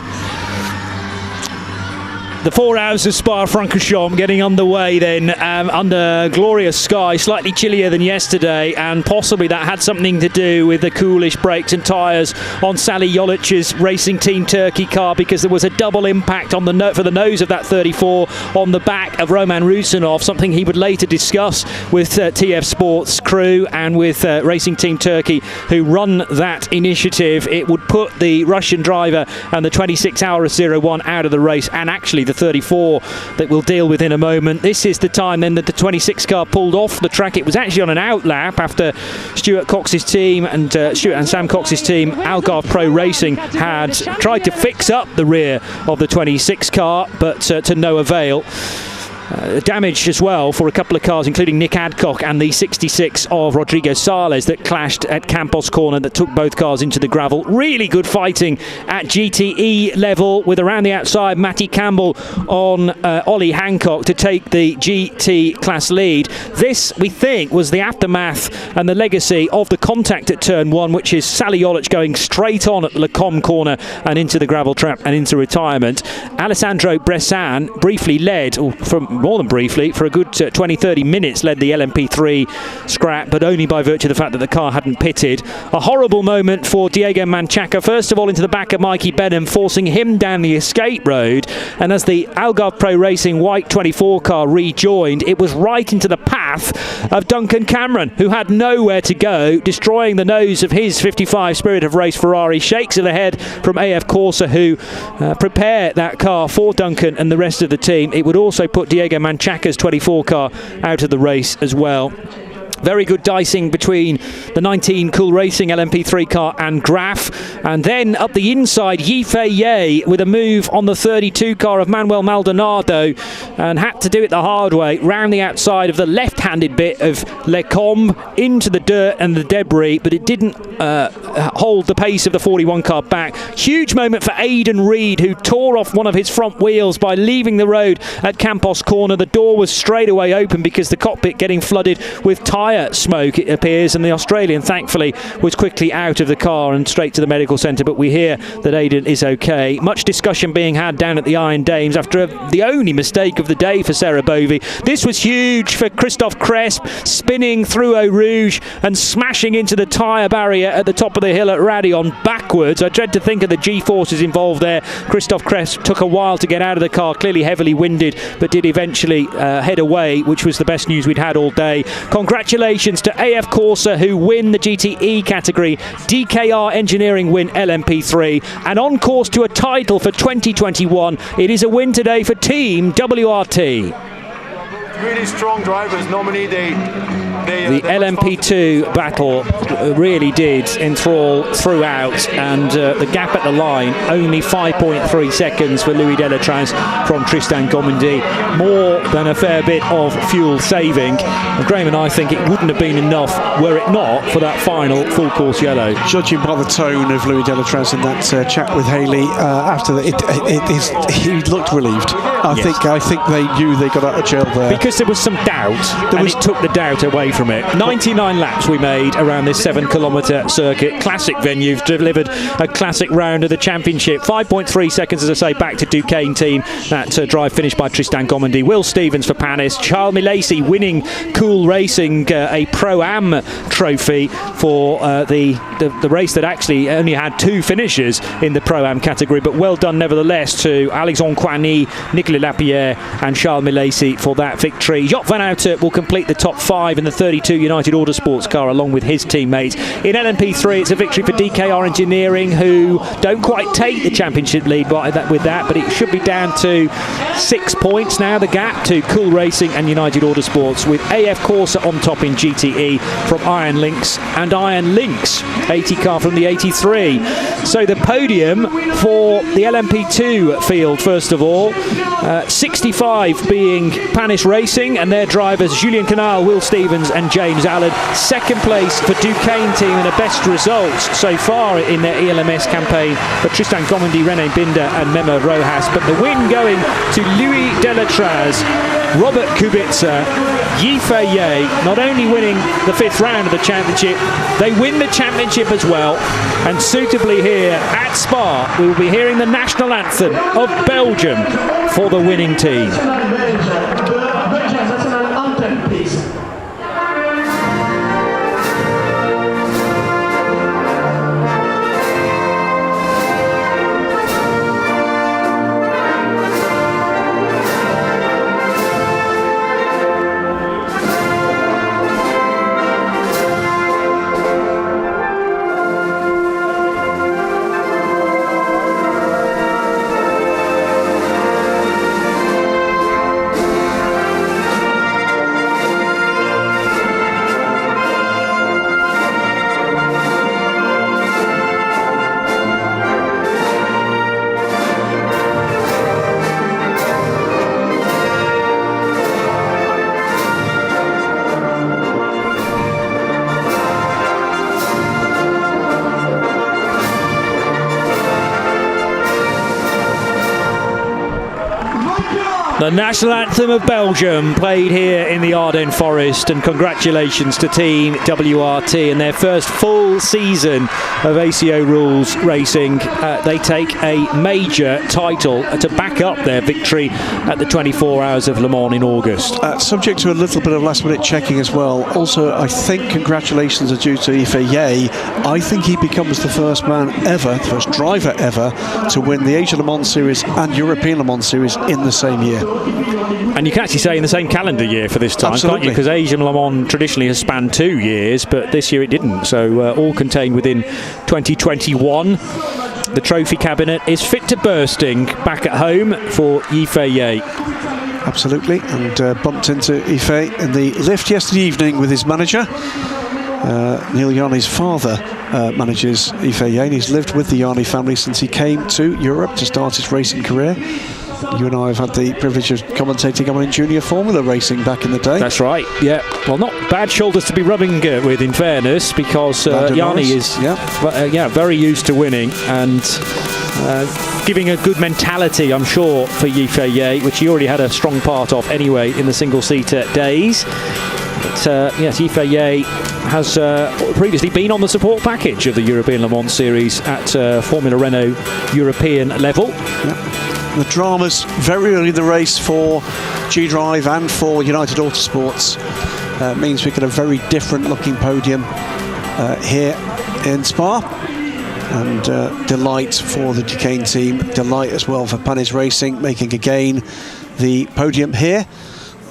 The 4 hours of Spa-Francorchamps getting underway then under glorious sky, slightly chillier than yesterday, and possibly that had something to do with the coolish brakes and tyres on Sally Jolic's Racing Team Turkey car, because there was a double impact on for the nose of that 34 on the back of Roman Rusinov, something he would later discuss with TF Sports crew and with Racing Team Turkey, who run that initiative. It would put the Russian driver and the 26-hour 01 out of the race, and actually the 34 that we'll deal with in a moment. This is the time then that the 26 car pulled off the track. It was actually on an outlap after Stuart Cox's team and Sam Cox's team, Algarve Pro Racing, had tried to fix up the rear of the 26 car, but to no avail. Damage as well for a couple of cars, including Nick Adcock and the 66 of Rodrigo Sales that clashed at Campos Corner, that took both cars into the gravel. Really good fighting at GTE level, with around the outside Matty Campbell on Ollie Hancock to take the GT class lead. This, we think, was the aftermath and the legacy of the contact at turn 1, which is Sally Jolich going straight on at the Lecombe corner and into the gravel trap and into retirement. Alessandro Bressan briefly led, or from more than briefly, for a good 20-30 minutes led the LMP3 scrap, but only by virtue of the fact that the car hadn't pitted. A horrible moment for Diego Manchaca, first of all into the back of Mikey Benham, forcing him down the escape road, and as the Algarve Pro Racing white 24 car rejoined, it was right into the path of Duncan Cameron, who had nowhere to go, destroying the nose of his 55 Spirit of Race Ferrari. Shakes of the head from AF Corsa, who prepare that car for Duncan and the rest of the team. It would also put Diego Manchaca's 24 car out of the race as well. Very good dicing between the 19 Cool Racing LMP3 car and Graf. And then up the inside, Yifei Ye with a move on the 32 car of Manuel Maldonado, and had to do it the hard way, round the outside of the left-handed bit of Lecombe into the dirt and the debris, but it didn't hold the pace of the 41 car back. Huge moment for Aidan Reid, who tore off one of his front wheels by leaving the road at Campos Corner. The door was straight away open because the cockpit getting flooded with tyre smoke, it appears, and the Australian thankfully was quickly out of the car and straight to the medical centre, but we hear that Aidan is okay. Much discussion being had down at the Iron Dames after the only mistake of the day for Sarah Bovey. This was huge for Christophe Cresp, spinning through Eau Rouge and smashing into the tyre barrier at the top of the hill at Radion backwards. I dread to think of the G-forces involved there. Christophe Cresp took a while to get out of the car, clearly heavily winded, but did eventually head away, which was the best news we'd had all day. Congratulations to AF Corsa, who win the GTE category, DKR Engineering win LMP3, and on course to a title for 2021. It is a win today for Team WRT. Really strong drivers. Normally the LMP2 battle really did enthrall throughout, and the gap at the line, only 5.3 seconds for Louis Delatraz from Tristan Gomendy, more than a fair bit of fuel saving. And Graham and I think it wouldn't have been enough were it not for that final full course yellow. Judging by the tone of Louis Delatraz in that chat with Haley after that, he looked relieved. I think they knew they got out of jail there. Because because there was some doubt, it took the doubt away from it. 99 laps we made around this 7-kilometre circuit. Classic venue, delivered a classic round of the championship. 5.3 seconds, as I say, back to Duquesne team. That drive finished by Tristan Gomendy. Will Stevens for Panis. Charles Milesi winning Cool Racing a Pro-Am trophy for the race that actually only had 2 finishers in the Pro-Am category, but well done nevertheless to Alexandre Coigny, Nicolas Lapierre and Charles Milesi for that victory. Joop van Houten will complete the top 5 in the 32 United Autosports car along with his teammates. In LMP3 it's a victory for DKR Engineering, who don't quite take the championship lead with that, but it should be down to 6 points now, the gap to Cool Racing and United Autosports, with AF Corsa on top in GTE from Iron Lynx and Iron Lynx 80 car from the 83. So the podium for the LMP2 field, first of all, 65 being Panis Racing and their drivers Julien Canal, Will Stevens and James Allen. Second place for Duquesne team and the best results so far in their ELMS campaign for Tristan Gomendy, René Binder and Memo Rojas. But the win going to Louis Delatraz, Robert Kubica, Yifei, not only winning the 5th round of the championship, they win the championship as well. And suitably here at Spa, we will be hearing the national anthem of Belgium for the winning team. The national anthem of Belgium played here in the Ardennes Forest, and congratulations to Team WRT and their first full season of ACO rules racing. They take a major title to back up their victory at the 24 Hours of Le Mans in August. Subject to a little bit of last minute checking as well. Also, I think congratulations are due to Yifei. I think he becomes the first man ever, the first driver ever, to win the Asia Le Mans Series and European Le Mans Series in the same year. And you can actually say in the same calendar year for this time, absolutely, can't you? Because Asia Le Mans traditionally has spanned 2 years, but this year it didn't. So all contained within 2021. The trophy cabinet is fit to bursting back at home for Yifei. Absolutely, and bumped into Yifei in the lift yesterday evening with his manager. Neil Yarney's father manages Yifei, and he's lived with the Yarney family since he came to Europe to start his racing career. You and I have had the privilege of commentating on in junior Formula racing back in the day. That's right, yeah. Well, not bad shoulders to be rubbing with, in fairness, because Yarney is very used to winning and giving a good mentality, I'm sure, for Yifei, which he already had a strong part of anyway in the single-seater days. But, yes, Yifei has previously been on the support package of the European Le Mans Series at Formula Renault European level. Yep. The dramas very early in the race for G-Drive and for United Autosports means we get a very different looking podium here in Spa, and delight for the Duquesne team, delight as well for Panis Racing, making again the podium here.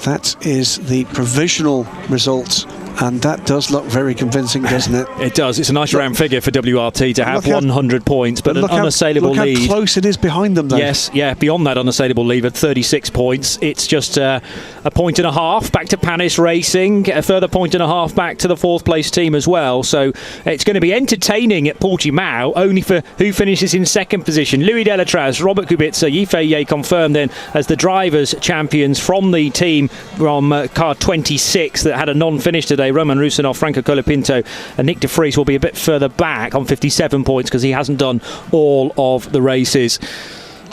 That is the provisional result, and that does look very convincing, doesn't it? It does. It's a nice round figure for WRT to have 100 points, but an unassailable lead. Look how close it is behind them, though. Yes, yeah, beyond that unassailable lead at 36 points. It's just a point and a half back to Panis Racing, a further point and a half back to the 4th place team as well. So it's going to be entertaining at Portimao, only for who finishes in 2nd position. Louis Delatraz, Robert Kubica, Yifei confirmed then as the drivers' champions from the team from car 26 that had a non-finish today. Roman Rusinov, Franco Colapinto and Nick de Vries will be a bit further back on 57 points because he hasn't done all of the races.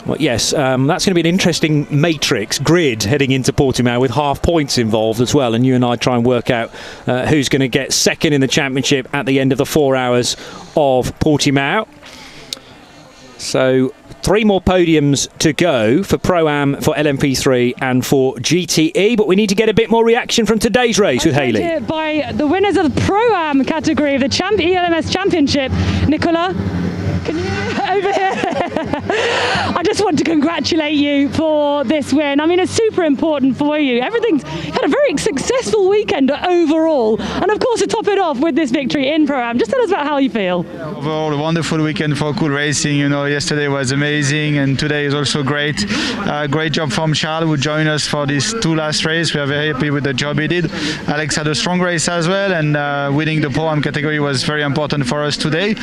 Well, yes, that's going to be an interesting matrix grid heading into Portimao with half points involved as well, and you and I try and work out who's going to get second in the championship at the end of the 4 hours of Portimao. So 3 more podiums to go for Pro-Am, for LMP3 and for GTE, but we need to get a bit more reaction from today's race with Hayley. By the winners of the Pro-Am category of the ELMS Championship, Nicola, can you over here? I just want to congratulate you for this win. I mean, it's super important for you. Everything's had a very successful weekend overall, and of course to top it off with this victory in Pro-Am. Just tell us about how you feel. Overall, a wonderful weekend for Cool Racing. You know, yesterday was amazing, and today is also great. Great job from Charles, who joined us for these 2 last races. We are very happy with the job he did. Alex had a strong race as well, and winning the Pro-Am category was very important for us today.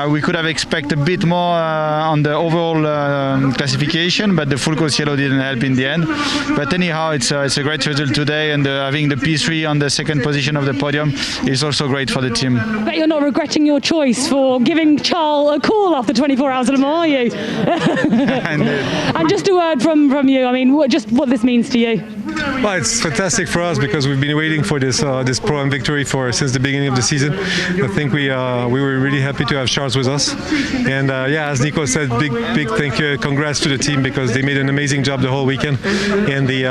We could have expected a bit more on the overall classification, but the full course yellow didn't help in the end. But anyhow, it's a great result today, and having the P3 on the second position of the podium is also great for the team. I bet you're not regretting your choice for giving Charles a call after 24 hours of Le Mans, are you? And just a word from you, I mean, what this means to you. Well, it's fantastic for us because we've been waiting for this Pro-Am victory since the beginning of the season. I think we were really happy to have Charles with us, and as Nico said, big thank you, congrats to the team because they made an amazing job the whole weekend, and the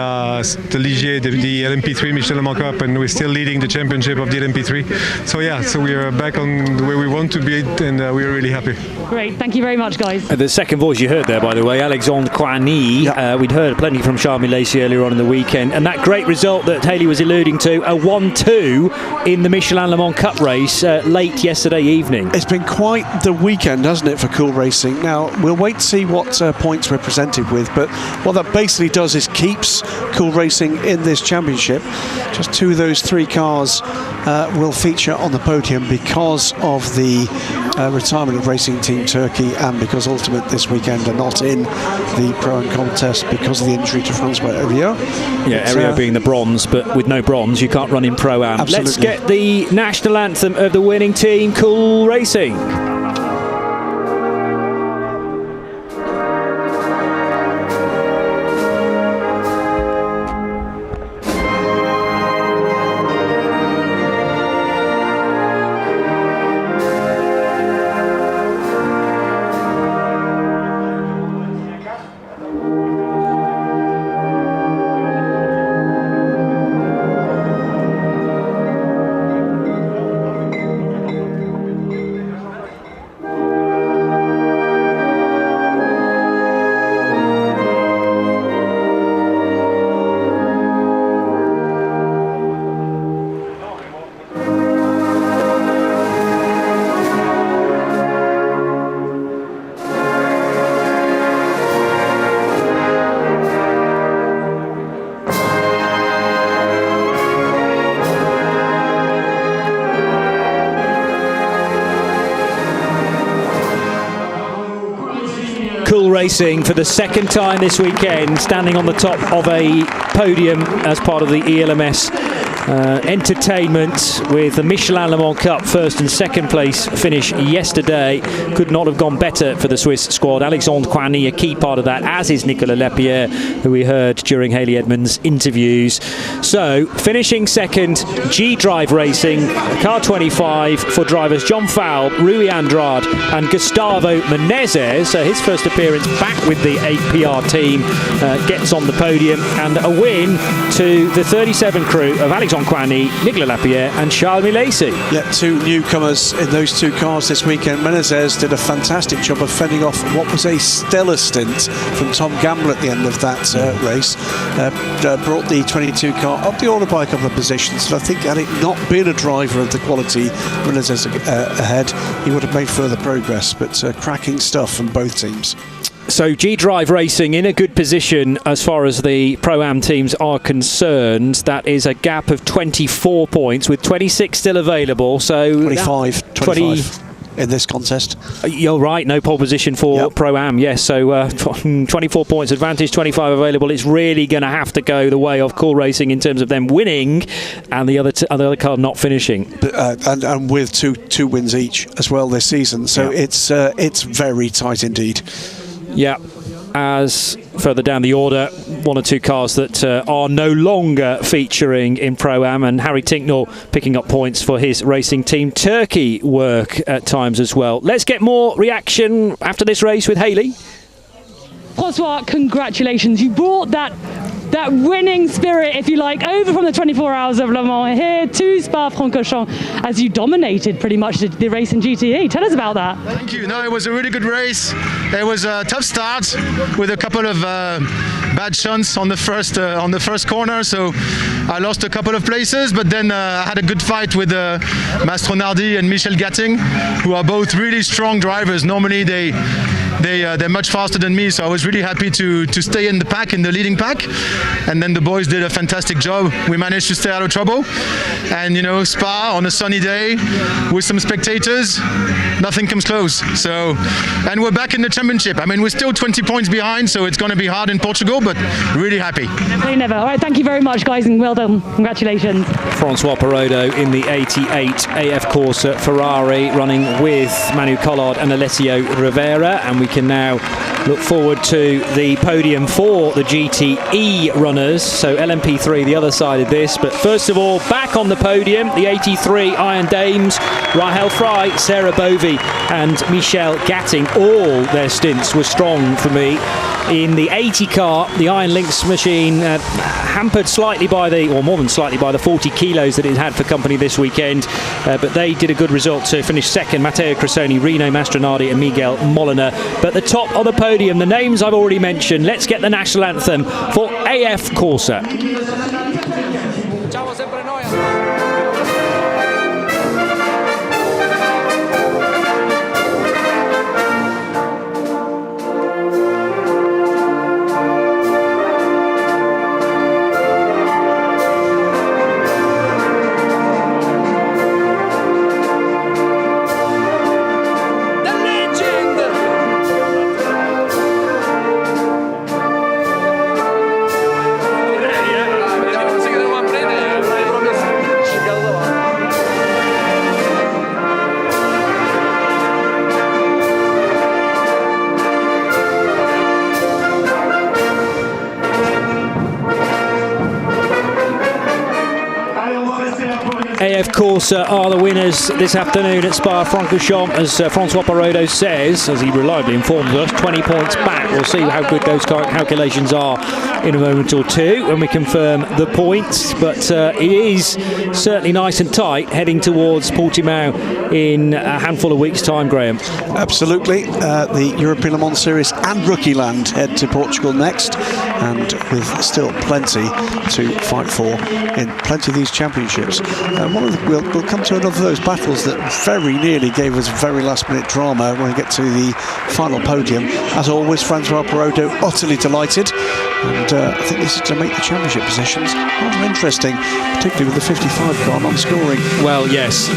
Ligier, the LMP3 Michelin Le Mans Cup, and we're still leading the championship of the LMP3. So we are back on where we want to be, and we're really happy. Great, thank you very much, guys. The second voice you heard there, by the way, Alexandre Coigny. We'd heard plenty from Charles Milesi earlier on in the weekend, and that great result that Hayley was alluding to, a 1-2 in the Michelin Le Mans Cup race late yesterday evening. It's been quite the weekend, hasn't it, for Cool Racing? Now, we'll wait to see what points we're presented with, but what that basically does is keeps Cool Racing in this championship. Just 2 of those 3 cars will feature on the podium because of the retirement of Racing Team Turkey, and because Ultimate this weekend are not in the Pro-Am contest because of the injury to Francois Heriot. Yeah, Heriot being the bronze, but with no bronze you can't run in Pro-Am. Absolutely. Let's get the national anthem of the winning team, Cool Racing. Cool Racing for the second time this weekend, standing on the top of a podium as part of the ELMS entertainment with the Michelin Le Mans Cup first and second place finish yesterday. Could not have gone better for the Swiss squad. Alexandre Coigny a key part of that, as is Nicolas Lapierre, who we heard during Hayley Edmonds' interviews. So finishing second, G-Drive Racing, car 25 for drivers John Fowl, Rui Andrade and Gustavo Menezes. So his first appearance back with the 8PR team gets on the podium, and a win to the 37 crew of Alexandre Coigny, Nicolas Lapierre and Charles Milesi. Yeah, 2 newcomers in those 2 cars this weekend. Menezes did a fantastic job of fending off what was a stellar stint from Tom Gamble at the end of that race. Brought the 22 car up the order by a couple of positions, and I think had it not been a driver of the quality Menezes ahead, he would have made further progress, but cracking stuff from both teams. So G-Drive Racing in a good position as far as the Pro-Am teams are concerned. That is a gap of 24 points with 26 still available. So 25 in this contest. You're right, no pole position for Pro-Am, yes. So 24 points advantage, 25 available. It's really going to have to go the way of Cool Racing in terms of them winning and the other car not finishing. And with two wins each as well this season. So it's very tight indeed. Yeah. as further down the order, one or two cars that are no longer featuring in Pro-Am, and Harry Tinknell picking up points for his racing team Turkey work at times as well. Let's get more reaction after this race with Hayley. François, congratulations. You brought that winning spirit, if you like, over from the 24 Hours of Le Mans here to Spa-Francorchamps as you dominated pretty much the race in GTE. Tell us about that. Thank you. No, it was a really good race. It was a tough start with a couple of bad shunts on the first corner, so I lost a couple of places, but then I had a good fight with Mastronardi and Michel Gatting, who are both really strong drivers. Normally they're much faster than me, so I was really happy to stay in the pack, in the leading pack. And then the boys did a fantastic job. We managed to stay out of trouble. And you know, Spa on a sunny day with some spectators, nothing comes close. So, and we're back in the championship. I mean, we're still 20 points behind, so it's going to be hard in Portugal, but really happy. Never. All right, thank you very much, guys, and well done. Congratulations. Francois Perrodo in the 88 AF Corsa Ferrari, running with Manu Collard and Alessio Rivera, and we can now look forward to the podium for the GTE runners. So LMP3 the other side of this, but first of all, back on the podium, the 83 Iron Dames, Rahel Fry, Sarah Bovey and Michelle Gatting. All their stints were strong for me. In the 80 car, the Iron Lynx machine hampered slightly by or more than slightly by the 40 kilos that it had for company this weekend, but they did a good result to finish second. Matteo Cressoni, Rino Mastronardi and Miguel Molina. But the top of the podium, the names I've already mentioned. Let's get the national anthem for AF Corsa. AF Corsa are the winners this afternoon at Spa-Francorchamps, as Francois Perrodo says, as he reliably informs us, 20 points back. We'll see how good those calculations are in a moment or two when we confirm the points, but it is certainly nice and tight heading towards Portimao in a handful of weeks' time, Graham. Absolutely. The European Le Mans Series and Rookie Land head to Portugal next, and with still plenty to fight for in plenty of these championships. We'll come to another of those battles that very nearly gave us very last-minute drama when we get to the final podium. As always, Francois Perrodo utterly delighted, and I think this is to make the championship positions rather interesting, particularly with the 55 car not scoring. Well, yes,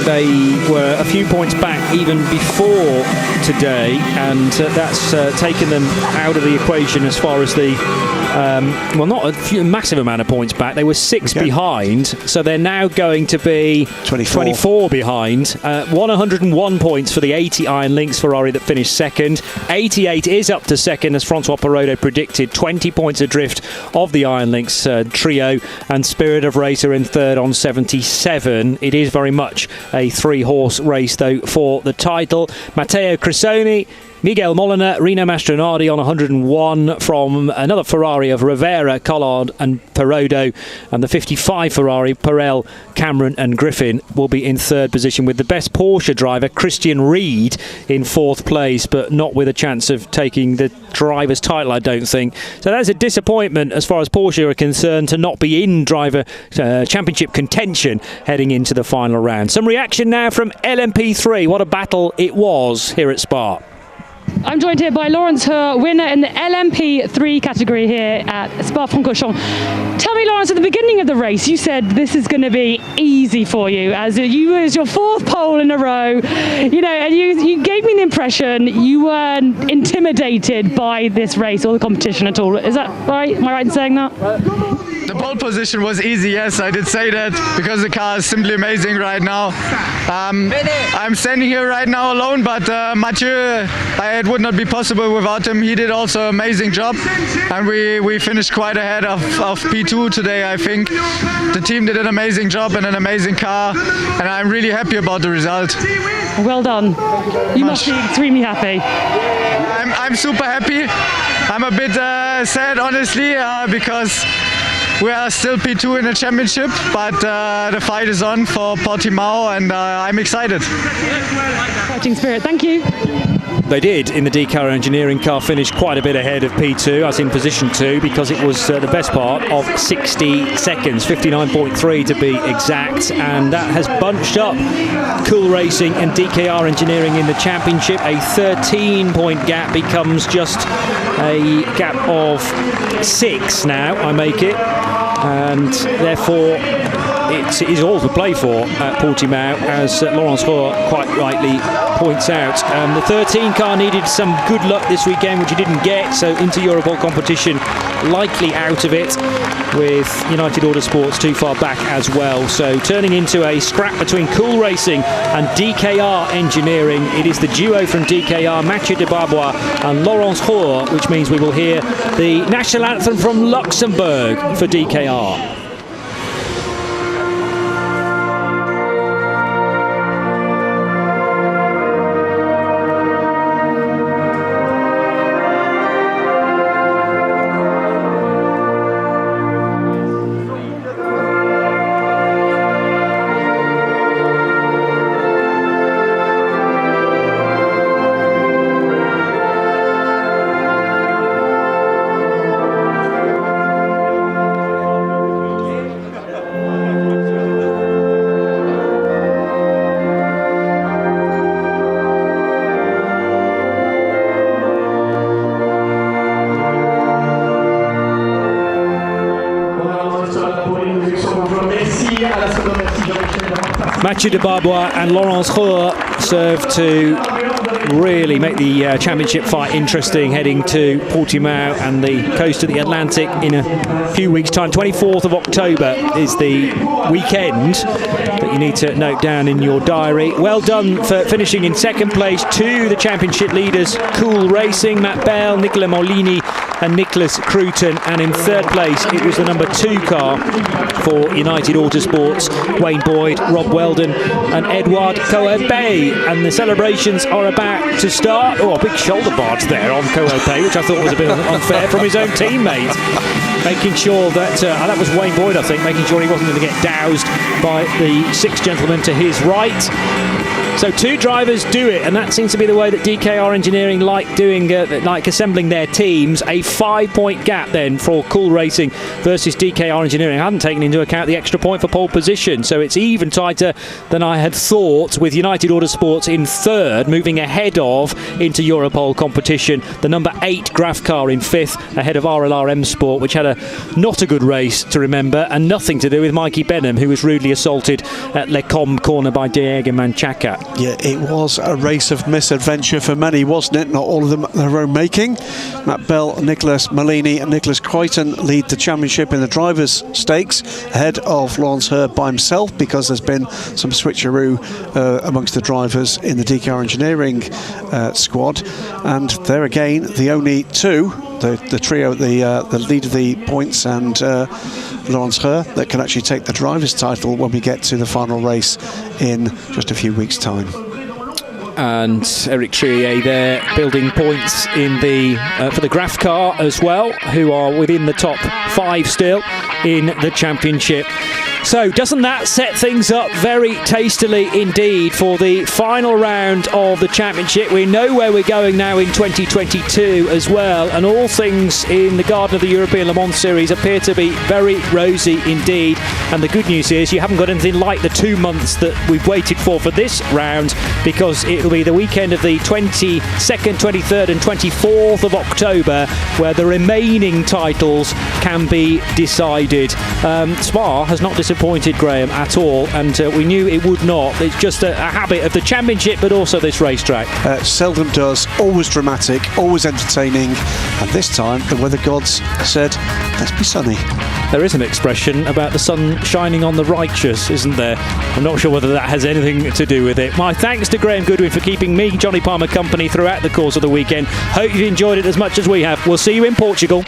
they were a few points back even before today, and that's taken them out of the equation as far as the well, not a massive amount of points back. They were 6 behind, so they're now going to be 24 behind. 101 points for the 80 Iron Lynx Ferrari that finished second. 88 is up to second, as Francois Perrodo predicted. 20 points adrift of the Iron Lynx trio, and Spirit of Racer in third on 77. It is very much a 3-horse race, though, for the title. Matteo Cressoni, Miguel Molina, Rino Mastronardi on 101 from another Ferrari of Rivera, Collard and Perrodo, and the 55 Ferrari, Perel, Cameron and Griffin will be in third position, with the best Porsche driver, Christian Ried, in fourth place, but not with a chance of taking the driver's title, I don't think. So that's a disappointment as far as Porsche are concerned, to not be in driver championship contention heading into the final round. Some reaction now from LMP3. What a battle it was here at Spa. I'm joined here by Laurence Hur, winner in the LMP3 category here at Spa-Francorchamps. Tell me, Laurence, at the beginning of the race, you said this is going to be easy for you, as you was your 4th pole in a row, you know, and you gave me the impression you weren't intimidated by this race or the competition at all. Is that right? Am I right in saying that? The pole position was easy, yes, I did say that, because the car is simply amazing right now. I'm standing here right now alone, but Mathieu, it would not be possible without him. He did also an amazing job, and we finished quite ahead of P2 today, I think. The team did an amazing job and an amazing car, and I'm really happy about the result. Well done. You must be extremely happy. I'm super happy. I'm a bit sad, honestly, because we are still P2 in the championship, but the fight is on for Portimao, and I'm excited. Fighting spirit, thank you. They did in the DK Engineering car finish quite a bit ahead of P2, as in position 2, because it was the best part of 60 seconds, 59.3 to be exact, and that has bunched up Cool Racing and DKR Engineering in the championship. A 13-point gap becomes just a gap of 6 now, I make it, and therefore it is all to play for at Portimao, as Laurence Rohr quite rightly points out. The 13 car needed some good luck this weekend, which he didn't get, so into Europol competition, likely out of it, with United Autosports too far back as well. So turning into a scrap between Cool Racing and DKR Engineering. It is the duo from DKR, Mathieu de Barbois and Laurence Rohr, which means we will hear the national anthem from Luxembourg for DKR. Mathieu de Barbois and Laurence Rohr serve to really make the championship fight interesting, heading to Portimao and the coast of the Atlantic in a few weeks' time. 24th of October is the weekend that you need to note down in your diary. Well done for finishing in second place to the championship leaders, Cool Racing, Matt Bell, Nicola Molini and Nicholas Cruton, and in third place it was the number 2 car for United Autosports, Wayne Boyd, Rob Weldon and Edouard Coepé, and the celebrations are about to start. Oh, a big shoulder barge there on Coepé, which I thought was a bit unfair from his own teammate, making sure that that was Wayne Boyd, I think, making sure he wasn't going to get doused by the 6th gentleman to his right. So 2 drivers do it, and that seems to be the way that DKR Engineering like doing, like assembling their teams. A 5-point gap then for Cool Racing versus DKR Engineering. I hadn't taken into account the extra point for pole position, so it's even tighter than I had thought, with United Autosports in third, moving ahead of into Europol competition. The number 8 Graf car in 5th, ahead of RLR M Sport, which had not a good race to remember, and nothing to do with Mikey Benham, who was rudely assaulted at Le Combe corner by Diego Manchaca. Yeah, it was a race of misadventure for many, wasn't it? Not all of them their own making. Matt Bell, Nicholas Molini and Nicholas Cruton lead the championship in the drivers' stakes, ahead of Laurence Rohr by himself, because there's been some switcheroo amongst the drivers in the DKR Engineering squad. And there again, the only 2, the trio, the lead of the points and Laurence Rohr, that can actually take the driver's title when we get to the final race in just a few weeks' time. And Eric Trier there building points in the for the Graf car as well, who are within the top 5 still in the championship. So doesn't that set things up very tastily indeed for the final round of the championship? We know where we're going now in 2022 as well, and all things in the garden of the European Le Mans Series appear to be very rosy indeed. And the good news is you haven't got anything like the 2 months that we've waited for this round, because it'll be the weekend of the 22nd, 23rd and 24th of October where the remaining titles can be decided. Spa has not disappointed, Graham, at all, and we knew it would not. It's just a habit of the championship, but also this racetrack. Seldom does, always dramatic, always entertaining, and this time the weather gods said, let's be sunny. There is an expression about the sun shining on the righteous, isn't there? I'm not sure whether that has anything to do with it. My thanks to Graham Goodwin for keeping me, Johnny Palmer, company throughout the course of the weekend. Hope you've enjoyed it as much as we have. We'll see you in Portugal.